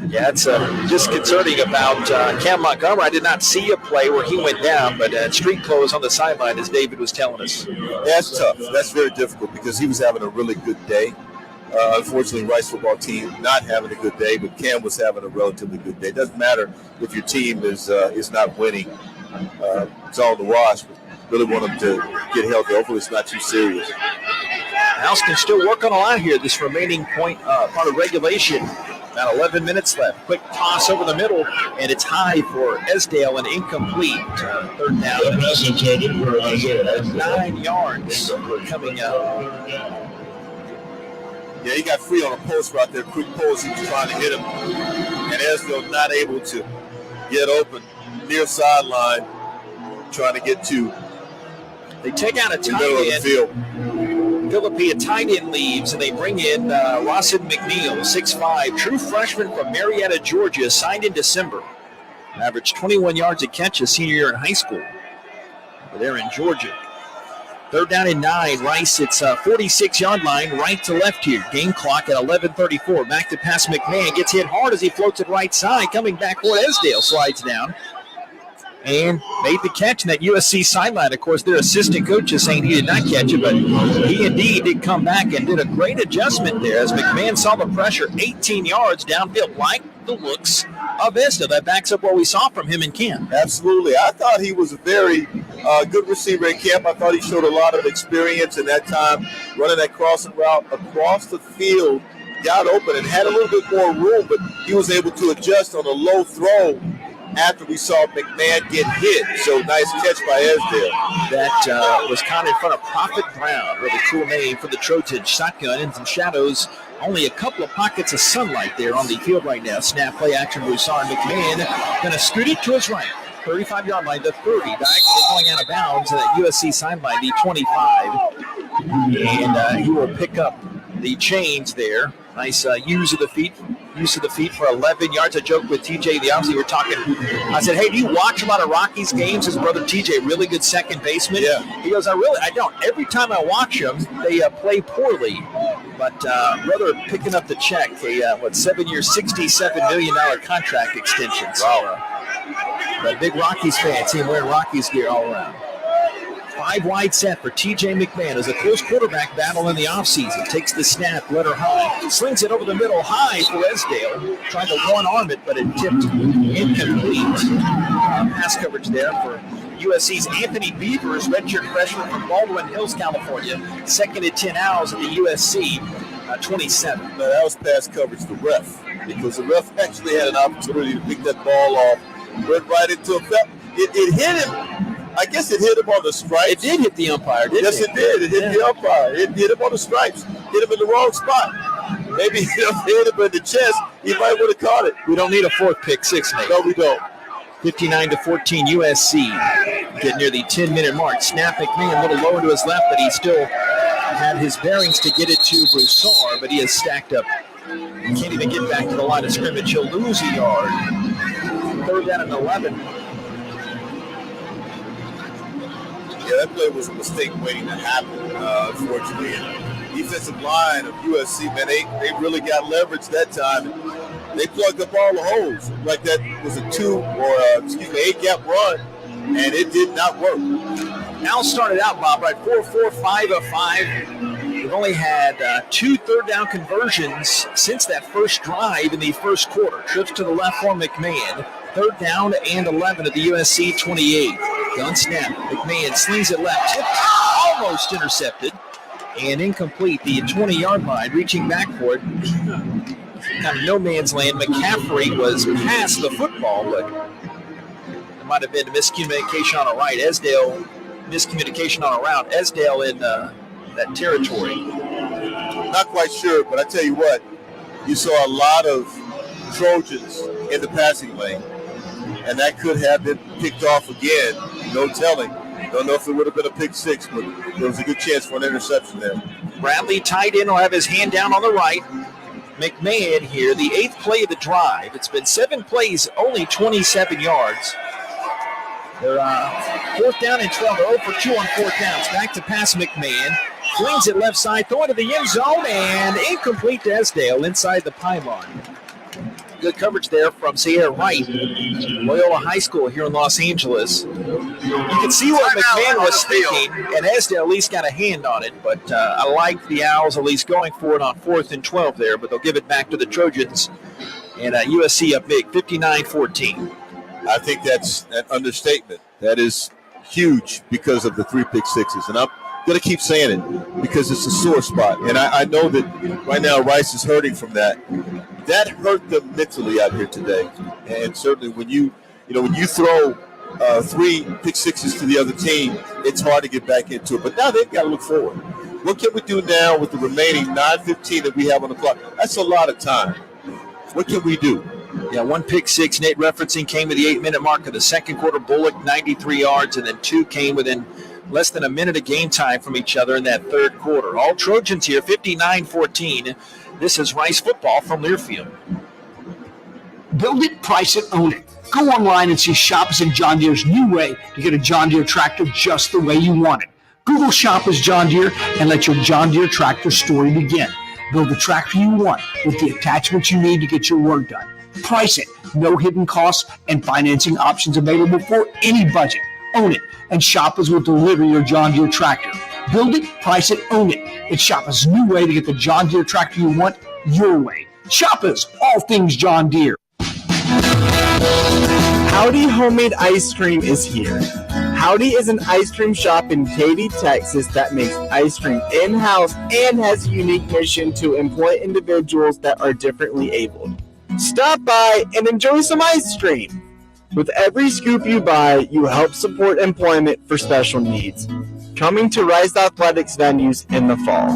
Yeah, it's disconcerting about Cam Montgomery. I did not see a play where he went down, but street clothes on the sideline, as David was telling us. That's tough. That's very difficult because he was having a really good day. Unfortunately, Rice football team not having a good day, but Cam was having a relatively good day. It doesn't matter if your team is not winning. It's all in the wash, but really want them to get healthy. Hopefully it's not too serious. Owls can still work on a lot here, this remaining part of regulation. About 11 minutes left. Quick toss over the middle, and it's high for Esdale and incomplete. Third down. 9 yards coming out. Yeah, he got free on a post route there. Quick post, he was trying to hit him. And Esdale not able to get open. Near sideline, trying to get to They take out a the middle of the tight field. end. Philippi, a tight end, leaves, and they bring in Rawson McNeil, 6'5", true freshman from Marietta, Georgia, signed in December. Averaged 21 yards a catch his senior year in high school. They're in Georgia. Third down and 9. Rice, it's 46-yard line, right to left here. Game clock at 11:34. Back to pass McMahon. Gets hit hard as he floats it right side. Coming back for Esdale. Slides down. And made the catch in that USC sideline. Of course, their assistant coach is saying he did not catch it, but he indeed did come back and did a great adjustment there as McMahon saw the pressure 18 yards downfield. Like the looks of Esdale. That backs up what we saw from him in camp. Absolutely. I thought he was a very good receiver in camp. I thought he showed a lot of experience in that time running that crossing route across the field, got open and had a little bit more room, but he was able to adjust on a low throw after we saw McMahon get hit. So nice catch by Esdale. That was kind of in front of Prophet Brown. Really cool name for the Trojans. Shotgun in some shadows. Only a couple of pockets of sunlight there on the field right now. Snap play action. Broussard McMahon going to scoot it to his right. 35-yard line, the 30. Diagonally going out of bounds at that USC sideline, the 25. And he will pick up the change there. Nice use of the feet for 11 yards. I joked with TJ the obviously we're talking. I said, hey, do you watch a lot of Rockies games? His brother TJ, really good second baseman. Yeah. He goes, I don't. Every time I watch them, they play poorly. But brother picking up the check, a 7-year, $67 million contract extension. So a big Rockies fan, see him wearing Rockies gear all around. 5 wide set for TJ McMahon as a close quarterback battle in the offseason. Takes the snap, letter high, slings it over the middle high for Esdale. Trying to one-arm it, but it tipped incomplete. Pass coverage there for USC's Anthony Beavers, redshirt freshman from Baldwin Hills, California. 2nd and 10 Owls at the USC 27. No, that was pass coverage to ref because the ref actually had an opportunity to pick that ball off, went right into him. It hit him. I guess it hit him on the stripes. It did hit the umpire, didn't it? Yes, it did. It hit the umpire. It hit him on the stripes. Hit him in the wrong spot. Maybe if it hit him in the chest, he might would have caught it. We don't need a 4th pick 6, Nate. No, we don't. 59-14 USC. Getting near the 10-minute mark. Snap McMahon a little lower to his left, but he still had his bearings to get it to Broussard, but he is stacked up. He can't even get back to the line of scrimmage. He'll lose a yard. 3rd down and 11. Yeah, that play was a mistake waiting to happen, unfortunately. And defensive line of USC, man, they really got leverage that time. They plugged up all the holes. Like that was a 8-gap run, and it did not work. Now started out, Bob, right? 4-4-5-5. They've only had 2 third-down conversions since that first drive in the first quarter. Trips to the left for McMahon. 3rd down and 11 at the USC 28. Gun snap. McMahon slings it left. Tipped, almost intercepted. And incomplete. The 20-yard line. Reaching back for it. Kind of no man's land. McCaffrey was past the football, but there might have been miscommunication on a right. Esdale, miscommunication on a route. Esdale in that territory. Not quite sure, but I tell you what, you saw a lot of Trojans in the passing lane, and that could have been picked off again. No telling. Don't know if it would have been a pick six, but there was a good chance for an interception there. Bradley tight end will have his hand down on the right. McMahon here, the 8th play of the drive. It's been 7 plays, only 27 yards. They're 4th down and 12. They're 0 for 2 on 4th downs. Back to pass McMahon. Flings it left side, throwing to the end zone, and incomplete to Esdale inside the pylon. Good coverage there from Sierra Wright, Loyola High School here in Los Angeles. You can see what McMahon was thinking, and Esdale at least got a hand on it, but I like the Owls at least going for it on 4th and 12 there, but they'll give it back to the Trojans, and USC up big, 59-14. I think that's an understatement. That is huge because of the 3 pick sixes, and I'm going to keep saying it because it's a sore spot. And I know that right now Rice is hurting from that. That hurt them mentally out here today. And certainly when you throw 3 pick sixes to the other team, it's hard to get back into it. But now they've got to look forward. What can we do now with the remaining 9:15 that we have on the clock? That's a lot of time. What can we do? Yeah, 1 pick six, Nate referencing, came to the 8-minute mark of the second quarter. Bullock, 93 yards, and then 2 came within less than a minute of game time from each other in that third quarter. All Trojans here, 59-14. This is Rice football from Learfield. Build it, price it, own it. Go online and see Shoppers and John Deere's new way to get a John Deere tractor just the way you want it. Google Shoppers John Deere and let your John Deere tractor story begin. Build the tractor you want with the attachments you need to get your work done. Price it, no hidden costs, and financing options available for any budget. Own it, and Shoppers will deliver your John Deere tractor. Build it, price it, own it. It's Shoppers' new way to get the John Deere tractor you want your way. Shoppers, all things John Deere. Howdy Homemade Ice Cream is here. Howdy is an ice cream shop in Katy, Texas that makes ice cream in-house and has a unique mission to employ individuals that are differently abled. Stop by and enjoy some ice cream. With every scoop you buy, you help support employment for special needs. Coming to Rice Athletics venues in the fall.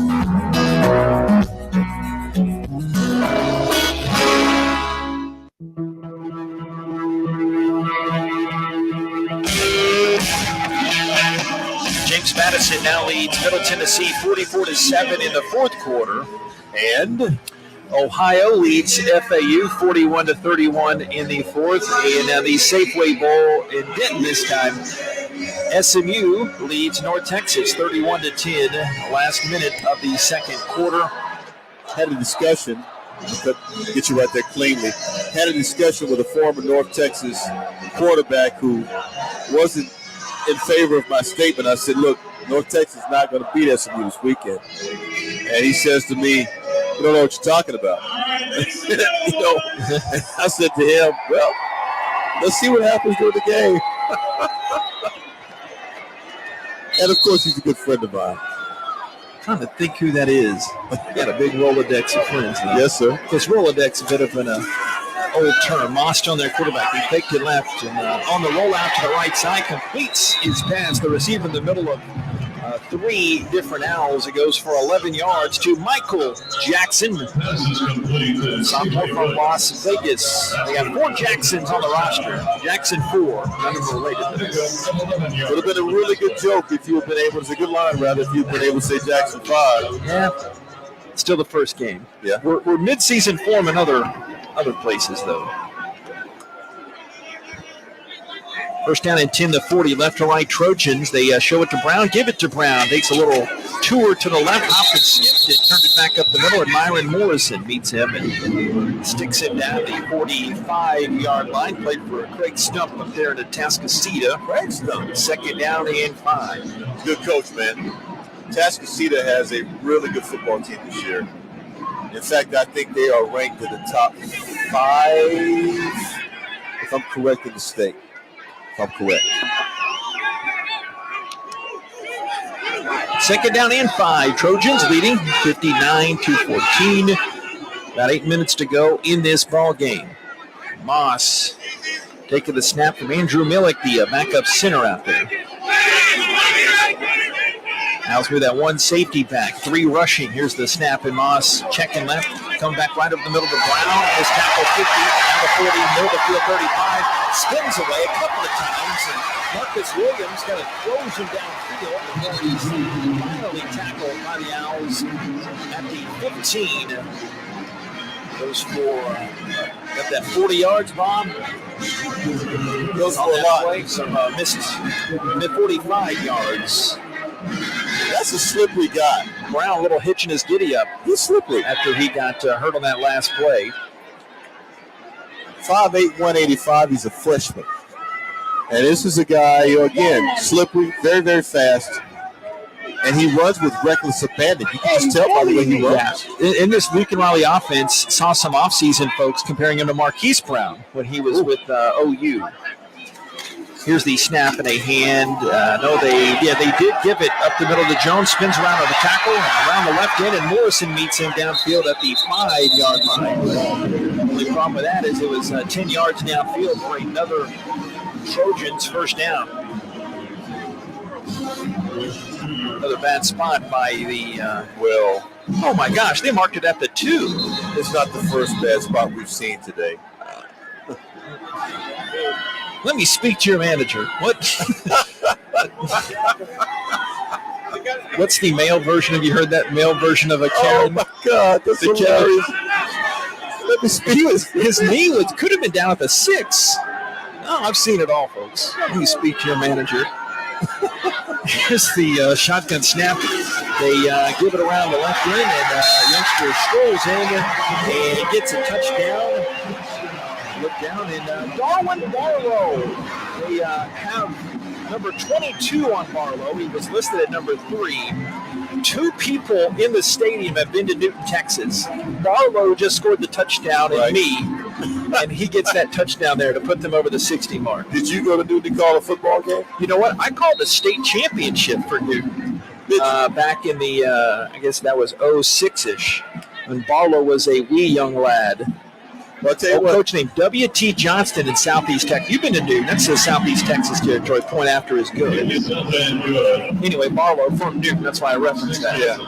James Madison now leads Middle Tennessee 44-7 in the fourth quarter. And Ohio leads FAU 41-31 in the fourth. And the Safeway Bowl in Denton this time, SMU leads North Texas 31-10. Last minute of the second quarter. Had a discussion, get you right there cleanly. Had a discussion with a former North Texas quarterback who wasn't in favor of my statement. I said, look, North Texas is not going to beat SMU this weekend. And he says to me, you don't know what you're talking about. I said to him, well, let's see what happens during the game. And, of course, he's a good friend of mine. Trying to think who that is. Got a big Rolodex of friends now. Yes, sir. Because Rolodex is a bit of an old term. Moss on their quarterback. He faked it left and on the rollout to the right side completes his pass. The receiver in the middle of 3 different Owls. It goes for 11 yards to Michael Jackson. Sophomore from Las Vegas. They got 4 Jacksons on the roster. Jackson 4. None of them related. Would have been a really good joke if you had been able, it's a good line rather, if you'd been able to say Jackson 5. Yeah. Still the first game. Yeah. We're mid-season form in other places, though. First down and 10 to 40, left to right Trojans. They show it to Brown, give it to Brown. Takes a little tour to the left, hopped and skipped it, turned it back up the middle, and Myron Morrison meets him and sticks it down the 45-yard line. Played for Craig Stump up there in Atascocita. Craig Stump, second down and 5. Good coach, man. Tascasita has a really good football team this year. In fact, I think they are ranked in the top 5, if I'm correct in the state. If I'm correct. Second down and 5. Trojans leading 59-14. About 8 minutes to go in this ball game. Moss taking the snap from Andrew Millick, the backup center out there. Now through that one safety back, 3 rushing. Here's the snap, and Moss checking left, coming back right over the middle of the ground. His tackle 50, down to 40, middle of the field 35, spins away a couple of times, and Marcus Williams kind of throws him downfield, and then he's finally tackled by the Owls at the 15. Goes for got that 40 yards, Bob. Goes for a lot. Some missed mid 45 yards. That's a slippery guy. Brown, a little hitch in his giddy up. He's slippery. After he got hurt on that last play. 5'8", 185. He's a freshman. And this is a guy, again, slippery, very, very fast. And he runs with reckless abandon. You can just tell by the way he runs. Yeah. In this Lincoln Riley offense, saw some offseason folks comparing him to Marquise Brown when he was with OU. Here's the snap in a hand. They did give it up the middle to Jones. Spins around on the tackle, around the left end, and Morrison meets him downfield at the 5-yard line. The only problem with that is it was 10 yards downfield for another Trojans first down. Another bad spot by the, oh my gosh, they marked it at the 2. It's not the first bad spot we've seen today. Let me speak to your manager. What's the male version? Have you heard that male version of a Karen? Oh my God, that's hilarious. Let me speak. His knee could have been down at the 6. Oh, I've seen it all, folks. Let me speak to your manager. Here's the shotgun snap. They give it around the left end, and youngster strolls in and gets a touchdown. Look down, and Darwin Barlow. They have number 22 on Barlow. He was listed at number 3. 2 people in the stadium have been to Newton, Texas. Barlow just scored the touchdown, and me. And he gets that touchdown there to put them over the 60 mark. Did you go to Newton to call a football game? You know what? I called a state championship for Newton back in the, I guess that was 06-ish, when Barlow was a wee young lad. Well, I'll tell you what. Coach named W.T. Johnston in Southeast Texas. You've been to Newton. That's the Southeast Texas territory. Point after is good. Anyway, Barlow from Newton. That's why I referenced that. Yeah.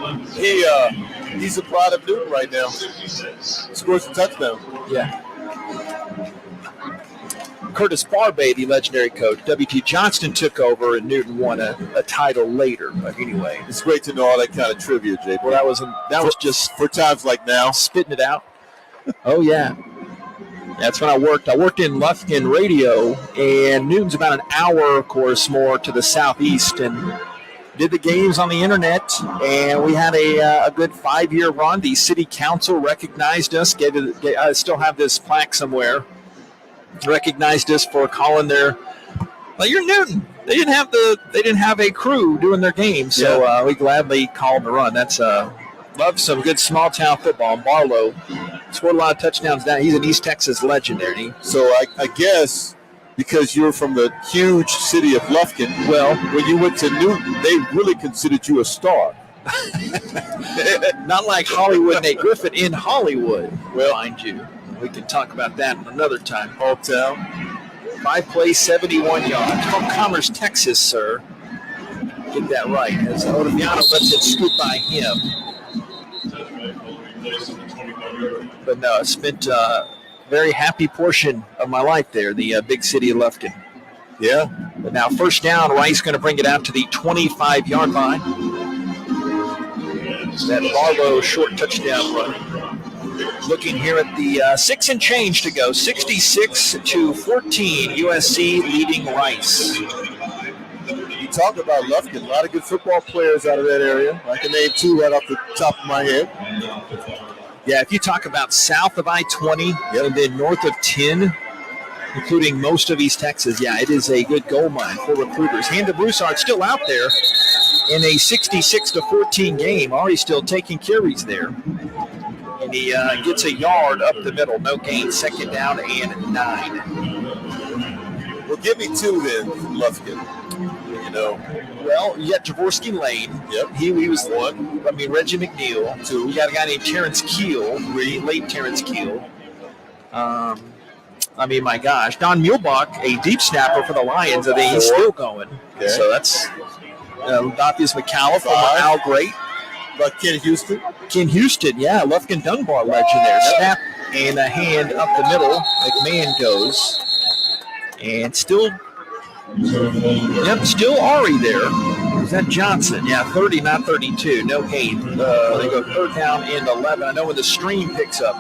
He's a pride of Newton right now. Scores a touchdown. Yeah. Curtis Barbay, the legendary coach. W.T. Johnston took over, and Newton won a title later. But anyway, it's great to know all that kind of trivia, JP. Well, that was just for times like now, spitting it out. Oh yeah, that's when I worked. I worked in Lufkin Radio, and Newton's about an hour, of course, more to the southeast, and did the games on the internet. And we had a good 5-year run. The city council recognized us. I still have this plaque somewhere. Recognized us for calling their. Well, you're Newton. They didn't have a crew doing their games, so we gladly called the run. That's love some good small town football. And Barlow scored a lot of touchdowns down. He's an East Texas legend there. So I guess because you're from the huge city of Lufkin, well, when you went to Newton, they really considered you a star. Not like Hollywood Nate Griffin in Hollywood, mind you. We can talk about that another time. Hometown. 5 plays, 71 yards. From Commerce, Texas, sir. Get that right. As Otaviano lets it scoot by him. But no, I spent a very happy portion of my life there, the big city of Lufkin. Yeah. But now first down, Rice going to bring it out to the 25-yard line. That Barlow short touchdown run. Looking here at the 6 and change to go, 66-14, USC leading Rice. You talk about Lufkin, a lot of good football players out of that area. I can name 2 right off the top of my head. Yeah, if you talk about south of I-20 and then north of 10, including most of East Texas. Yeah, it is a good gold mine for recruiters. Hand to Broussard still out there in a 66-14 game. Ari still taking carries there. And he gets a yard up the middle. No gain. Second down and 9. Well, give me 2 then from Lufkin. Well, you got Jaworski Lane. Yep. He was 1. I mean, Reggie McNeil. 2. We got a guy named Terrence Keel, late Terrence Keel. My gosh. Don Muehlbach, a deep snapper for the Lions. I think he's still going. Okay. So that's Lothius McCallum from Al Great. About Ken Houston? Ken Houston, yeah. Lufkin Dunbar legend there. Snap and a hand up the middle. McMahon goes. And still Ari there. Is that Johnson? Yeah, 30, not 32. No gain. They go third down and 11. I know when the stream picks up,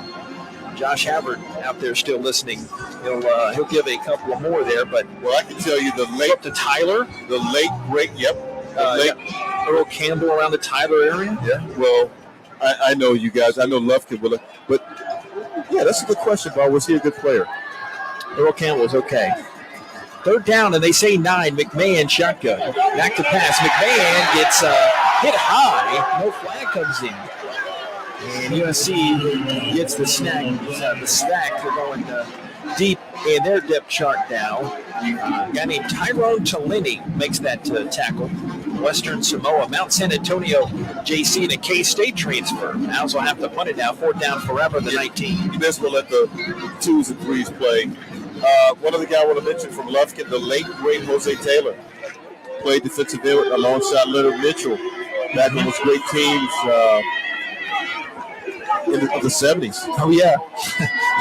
Josh Havard out there still listening. He'll give a couple of more there, but I can tell you the late up to Tyler, the late great. Yep. Earl Campbell around the Tyler area. Yeah. Well, I know you guys. I know Lufkin will, but yeah, that's a good question. Bob, was he a good player? Earl Campbell was okay. Third down, and they say 9. McMahon shotgun. Back to pass. McMahon gets hit high. No flag comes in. And USC gets the snack. They're going deep in their depth chart now. A guy named Tyrone Talini makes that tackle. Western Samoa, Mount San Antonio, JC, and a K-State transfer. Owls will have to punt it now. Fourth down forever, the 19. You just will let the 2s and 3s play. One other guy I want to mention from Lufkin, the late, great Jose Taylor. Played defensive end alongside Leonard Mitchell back on those great teams in the 70s. Oh, yeah.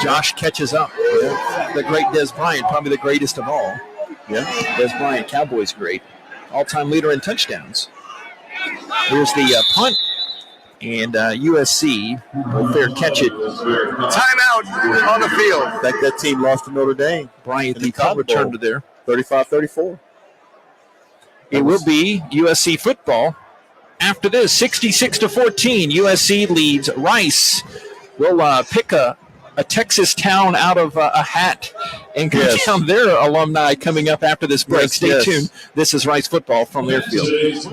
Josh catches up. Yeah. The great Des Bryant, probably the greatest of all. Yeah. Des Bryant, Cowboys great. All-time leader in touchdowns. Here's the punt. And USC will fair catch it. Timeout on the field. In fact, that team lost to Notre Dame. Bryant, the punt return to there. 35-34. It will be USC football. After this, 66-14, USC leads Rice. We'll pick a Texas town out of a hat and go down their alumni coming up after this break. Stay tuned. This is Rice football from Learfield.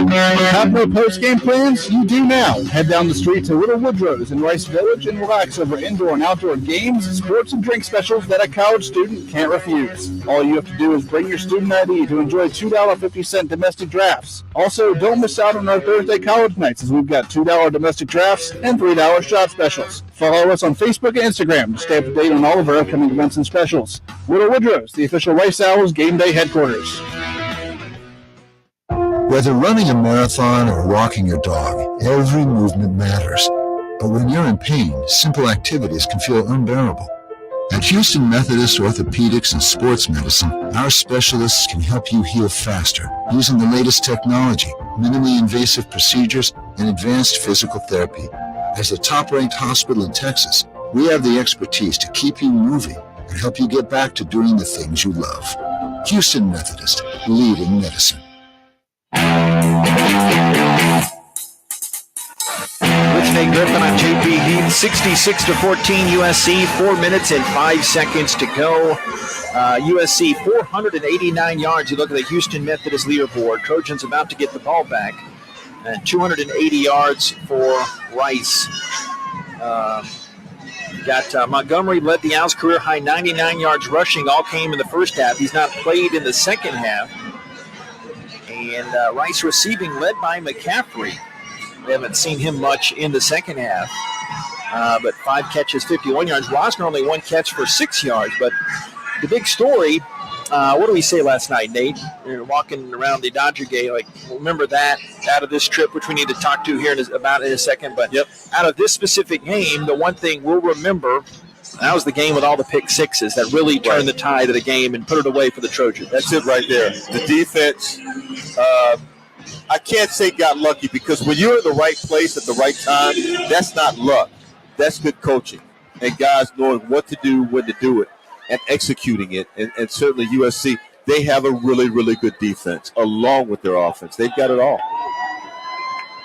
Have no post-game plans? You do now. Head down the street to Little Woodrow's in Rice Village and relax over indoor and outdoor games, sports, and drink specials that a college student can't refuse. All you have to do is bring your student ID to enjoy $2.50 domestic drafts. Also, don't miss out on our Thursday college nights as we've got $2 domestic drafts and $3 shot specials. Follow us on Facebook and Instagram to stay up to date on all of our upcoming events and specials. Little Woodrow's, the official Rice Owls game day headquarters. Whether running a marathon or walking your dog, every movement matters. But when you're in pain, simple activities can feel unbearable. At Houston Methodist Orthopedics and Sports Medicine, our specialists can help you heal faster using the latest technology, minimally invasive procedures, and advanced physical therapy. As the top-ranked hospital in Texas, we have the expertise to keep you moving and help you get back to doing the things you love. Houston Methodist, leading medicine. Rich Nate Griffin on JP Heath, 66-14 USC, 4 minutes and 5 seconds to go. USC 489 yards. You look at the Houston Methodist leaderboard. Trojans about to get the ball back. 280 yards for Rice. Got Montgomery led the Owls' career high 99 yards rushing. All came in the first half. He's not played in the second half. And Rice receiving led by McCaffrey. We haven't seen him much in the second half. But 5 catches, 51 yards. Rosner only 1 catch for 6 yards. But the big story, what did we say last night, Nate? We were walking around the Dodger gate. Remember that out of this trip, which we need to talk to here in a second. But out of this specific game, the one thing we'll remember, that was the game with all the pick sixes that really turned the tide of the game and put it away for the Trojans. That's it right there. The defense, I can't say got lucky, because when you're in the right place at the right time, that's not luck. That's good coaching and guys knowing what to do, when to do it, and executing it. And certainly USC, they have a really, really good defense along with their offense. They've got it all.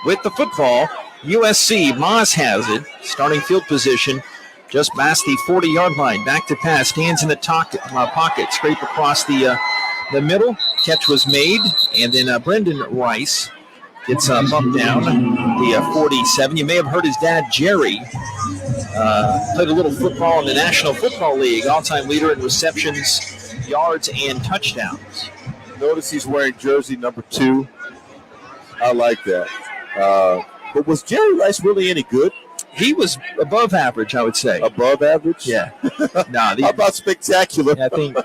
With the football, USC, Moss has it, starting field position. just past the 40-yard line. Back to pass, stands in the pocket, scrape across the middle. Catch was made, and then Brendan Rice gets bumped down the 47. You may have heard his dad, Jerry, played a little football in the National Football League, all-time leader in receptions, yards, and touchdowns. Notice he's wearing jersey number 2. I like that. But was Jerry Rice really any good? He was above average, I would say. Above average? Yeah. How about spectacular? I think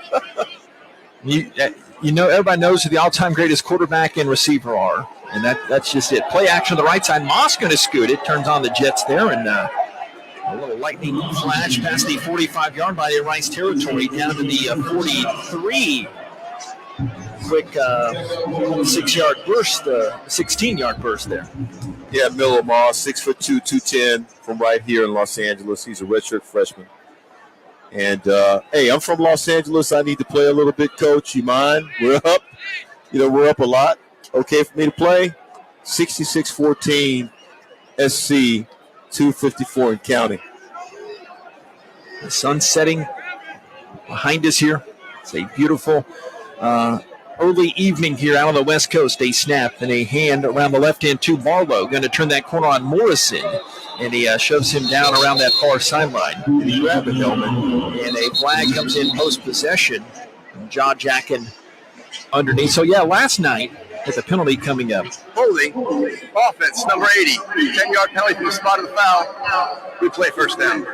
everybody knows who the all-time greatest quarterback and receiver are, and that's just it. Play action on the right side. Moss going to scoot it. Turns on the Jets there, and a little lightning flash past the 45-yard line in Rice territory down to the 43. Quick 6-yard burst, 16-yard burst there. Yeah, Miller Moss, 6'2", 210, from right here in Los Angeles. He's a redshirt freshman. And, hey, I'm from Los Angeles. I need to play a little bit, Coach. You mind? We're up. We're up a lot. Okay for me to play? 66-14, SC, 254 and counting. The sun setting behind us here. It's a beautiful early evening here out on the West Coast. A snap and a hand around the left hand to Barlow. Going to turn that corner on Morrison. And he shoves him down around that far sideline. And he grabbed the helmet. And a flag comes in post-possession. Jaw jacking underneath. So, yeah, last night with a penalty coming up. Holding, offense, number 80. 10-yard penalty from the spot of the foul. We play first down.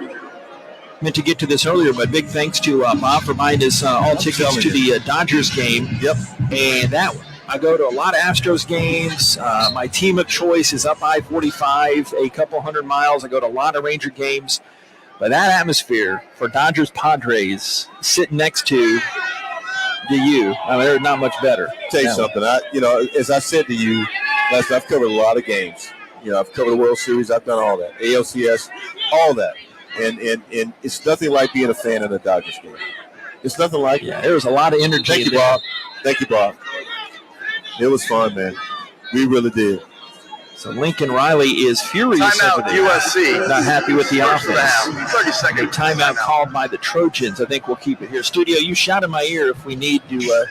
Meant to get to this earlier, but big thanks to Bob for buying us all tickets to the Dodgers game. Yep. And that one. I go to a lot of Astros games. My team of choice is up I-45, a couple hundred miles. I go to a lot of Ranger games. But that atmosphere for Dodgers-Padres sitting next to you, I mean, they're not much better. Tell you something. As I said to you, I've covered a lot of games. I've covered the World Series. I've done all that. ALCS, all that. And it's nothing like being a fan of the Dodgers game. It's nothing like it. Yeah, there was a lot of energy. Thank you, Bob. Thank you, Bob. It was fun, man. We really did. So Lincoln Riley is furious timeout, over there. USC. Not happy with the First offense. of the half. 30 seconds. A timeout called by the Trojans. I think we'll keep it here. Studio, you shout in my ear if we need to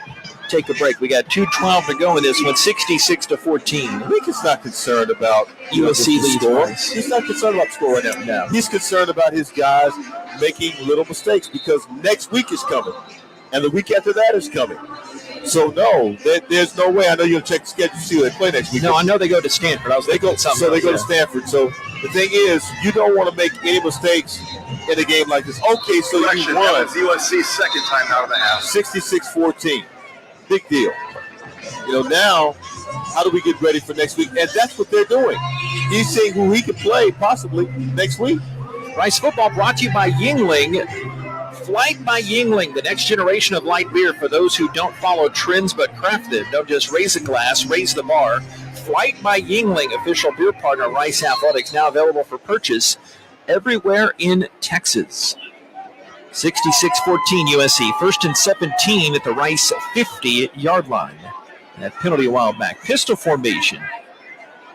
take a break. We got 2:12 to go in this one, 66-14. Lincoln's not concerned about USC lead. He's not concerned about scoring right now. He's concerned about his guys making little mistakes because next week is coming, and the week after that is coming. So, no, there's no way. I know you'll check the schedule to see who they play next week. No, I know they go to Stanford. They go to Stanford. So, the thing is, you don't want to make any mistakes in a game like this. Okay, so you won. That was USC's second time out of the half. 66-14. Big deal. Now, how do we get ready for next week? And that's what they're doing. He's seeing who he can play possibly next week. Rice Football brought to you by Yingling. Flight by Yingling, the next generation of light beer for those who don't follow trends but craft them. Don't just raise a glass, raise the bar. Flight by Yingling, official beer partner of Rice Athletics, now available for purchase everywhere in Texas. 66-14 USC, first and 17 at the Rice 50-yard line. That penalty a while back. Pistol formation.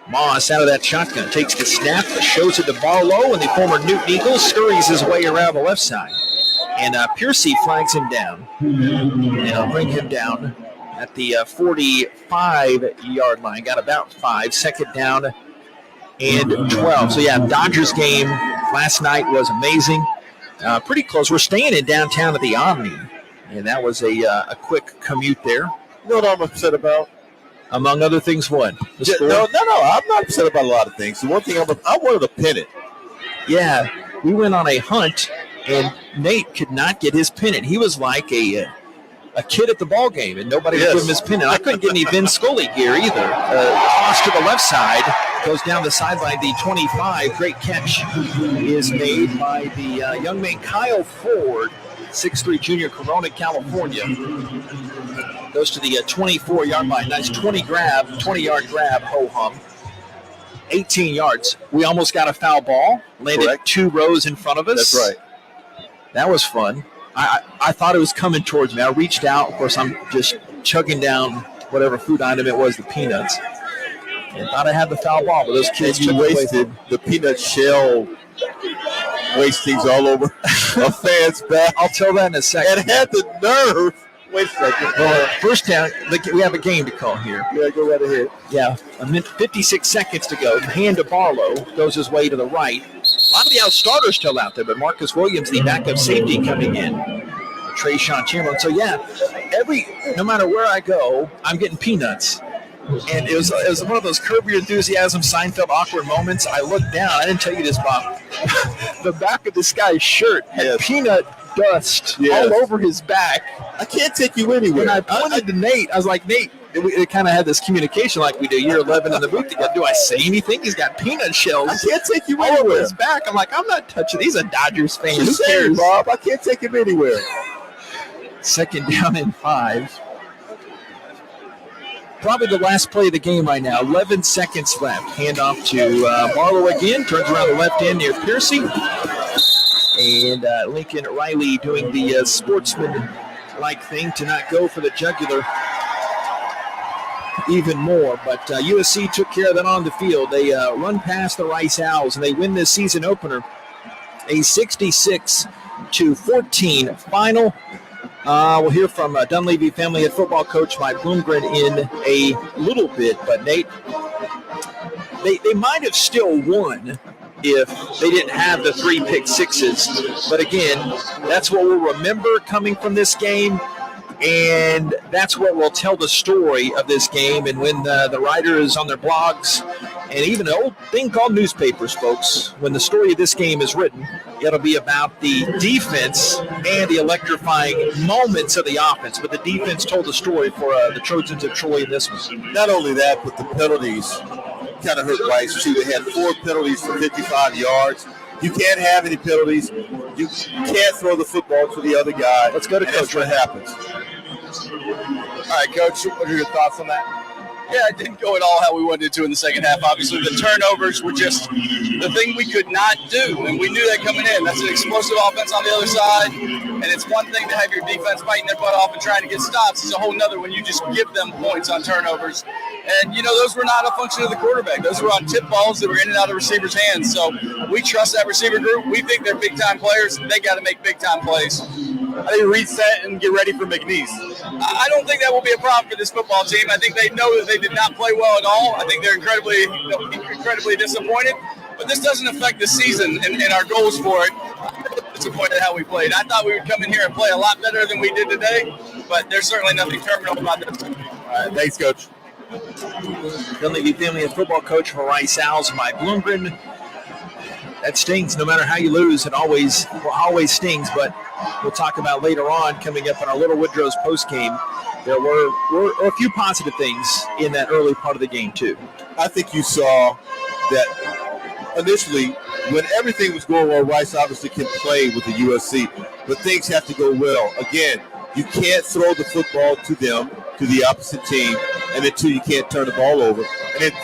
Moss out of that shotgun, takes the snap, shows it to Barlow, and the former Newton Eagle scurries his way around the left side. And Piercy flags him down. And I'll bring him down at the 45-yard line. Got about 5. Second down and 12. So, yeah, Dodgers game last night was amazing. Pretty close. We're staying in downtown at the Omni. And that was a quick commute there. You know what I'm upset about? Among other things, what? No. I'm not upset about a lot of things. The one thing I wanted a pennant. Yeah, we went on a hunt, and Nate could not get his pennant. He was like a kid at the ball game, and nobody would give him his pennant. I couldn't get any Vin Scully gear either. Toss to the left side, goes down the sideline, the 25. Great catch is made by the young man Kyle Ford, 6'3", junior, Corona, California. Goes to the 24-yard line. Nice 20-yard grab, ho-hum. 18 yards. We almost got a foul ball. Landed Correct. 2 rows in front of us. That's right. That was fun. I thought it was coming towards me. I reached out. Of course, I'm just chugging down whatever food item it was, the peanuts. And thought I had the foul ball, but those kids wasted the peanut shell waste things all over a fan's back. I'll tell that in a second. And had the nerve. Wait a second. Well, first down, we have a game to call here. Yeah, go right ahead. Yeah, 56 seconds to go. Hand to Barlow, goes his way to the right. A lot of the outstarters still out there, but Marcus Williams, the backup safety, coming in. Trayshawn Chamberlain. So, yeah, no matter where I go, I'm getting peanuts. And it was one of those Curb Your Enthusiasm, Seinfeld awkward moments. I looked down. I didn't tell you this, Bob. The back of this guy's shirt had peanut dust all over his back. I can't take you anywhere. When I pointed to Nate, I was like, Nate, it kind of had this communication like we do year 11 in the booth together. Do I say anything? He's got peanut shells. I can't take you all anywhere. over his back. I'm like, I'm not touching. He's a Dodgers fan. Who cares, Bob? I can't take him anywhere. Second down and 5. Probably the last play of the game right now. 11 seconds left. Handoff to Barlow again. Turns around the left end near Piercy. And Lincoln Riley doing the sportsman-like thing to not go for the jugular even more. But USC took care of that on the field. They run past the Rice Owls, and they win this season opener. A 66-14 final. We'll hear from Dunleavy Family Head Football Coach Mike Bloomgren in a little bit. But, Nate, they might have still won if they didn't have the 3 pick sixes. But, again, that's what we'll remember coming from this game. And that's what will tell the story of this game. And when the writers on their blogs and even an old thing called newspapers, folks, when the story of this game is written, it'll be about the defense and the electrifying moments of the offense. But the defense told the story for the Trojans of Troy in this one. Not only that, but the penalties kind of hurt Rice, too. They had 4 penalties for 55 yards. You can't have any penalties. You can't throw the football to the other guy. Let's go to Coach. That's what happens. All right, Coach, what are your thoughts on that? Yeah, it didn't go at all how we wanted it to in the second half. Obviously, the turnovers were just the thing we could not do, and we knew that coming in. That's an explosive offense on the other side, and it's one thing to have your defense fighting their butt off and trying to get stops. It's a whole nother when you just give them points on turnovers. And, those were not a function of the quarterback. Those were on tip balls that were in and out of receivers' hands. So we trust that receiver group. We think they're big-time players. They got to make big-time plays. I think reset and get ready for McNeese. I don't think that will be a problem for this football team. I think they know that they did not play well at all. I think they're incredibly disappointed. But this doesn't affect the season and our goals for it. I'm disappointed how we played. I thought we would come in here and play a lot better than we did today, but there's certainly nothing terminal about this. All right, thanks, Coach. Dunleavy Family and Football Coach for Rice Owls, Mike Bloomgren. That stings. No matter how you lose, it always stings. But we'll talk about later on, coming up in our Little Woodrow's postgame. There were a few positive things in that early part of the game, too. I think you saw that initially, when everything was going well, Rice obviously can play with the USC, but things have to go well. Again, you can't throw the football to them, to the opposite team, and then 2, you can't turn the ball over. And then 3,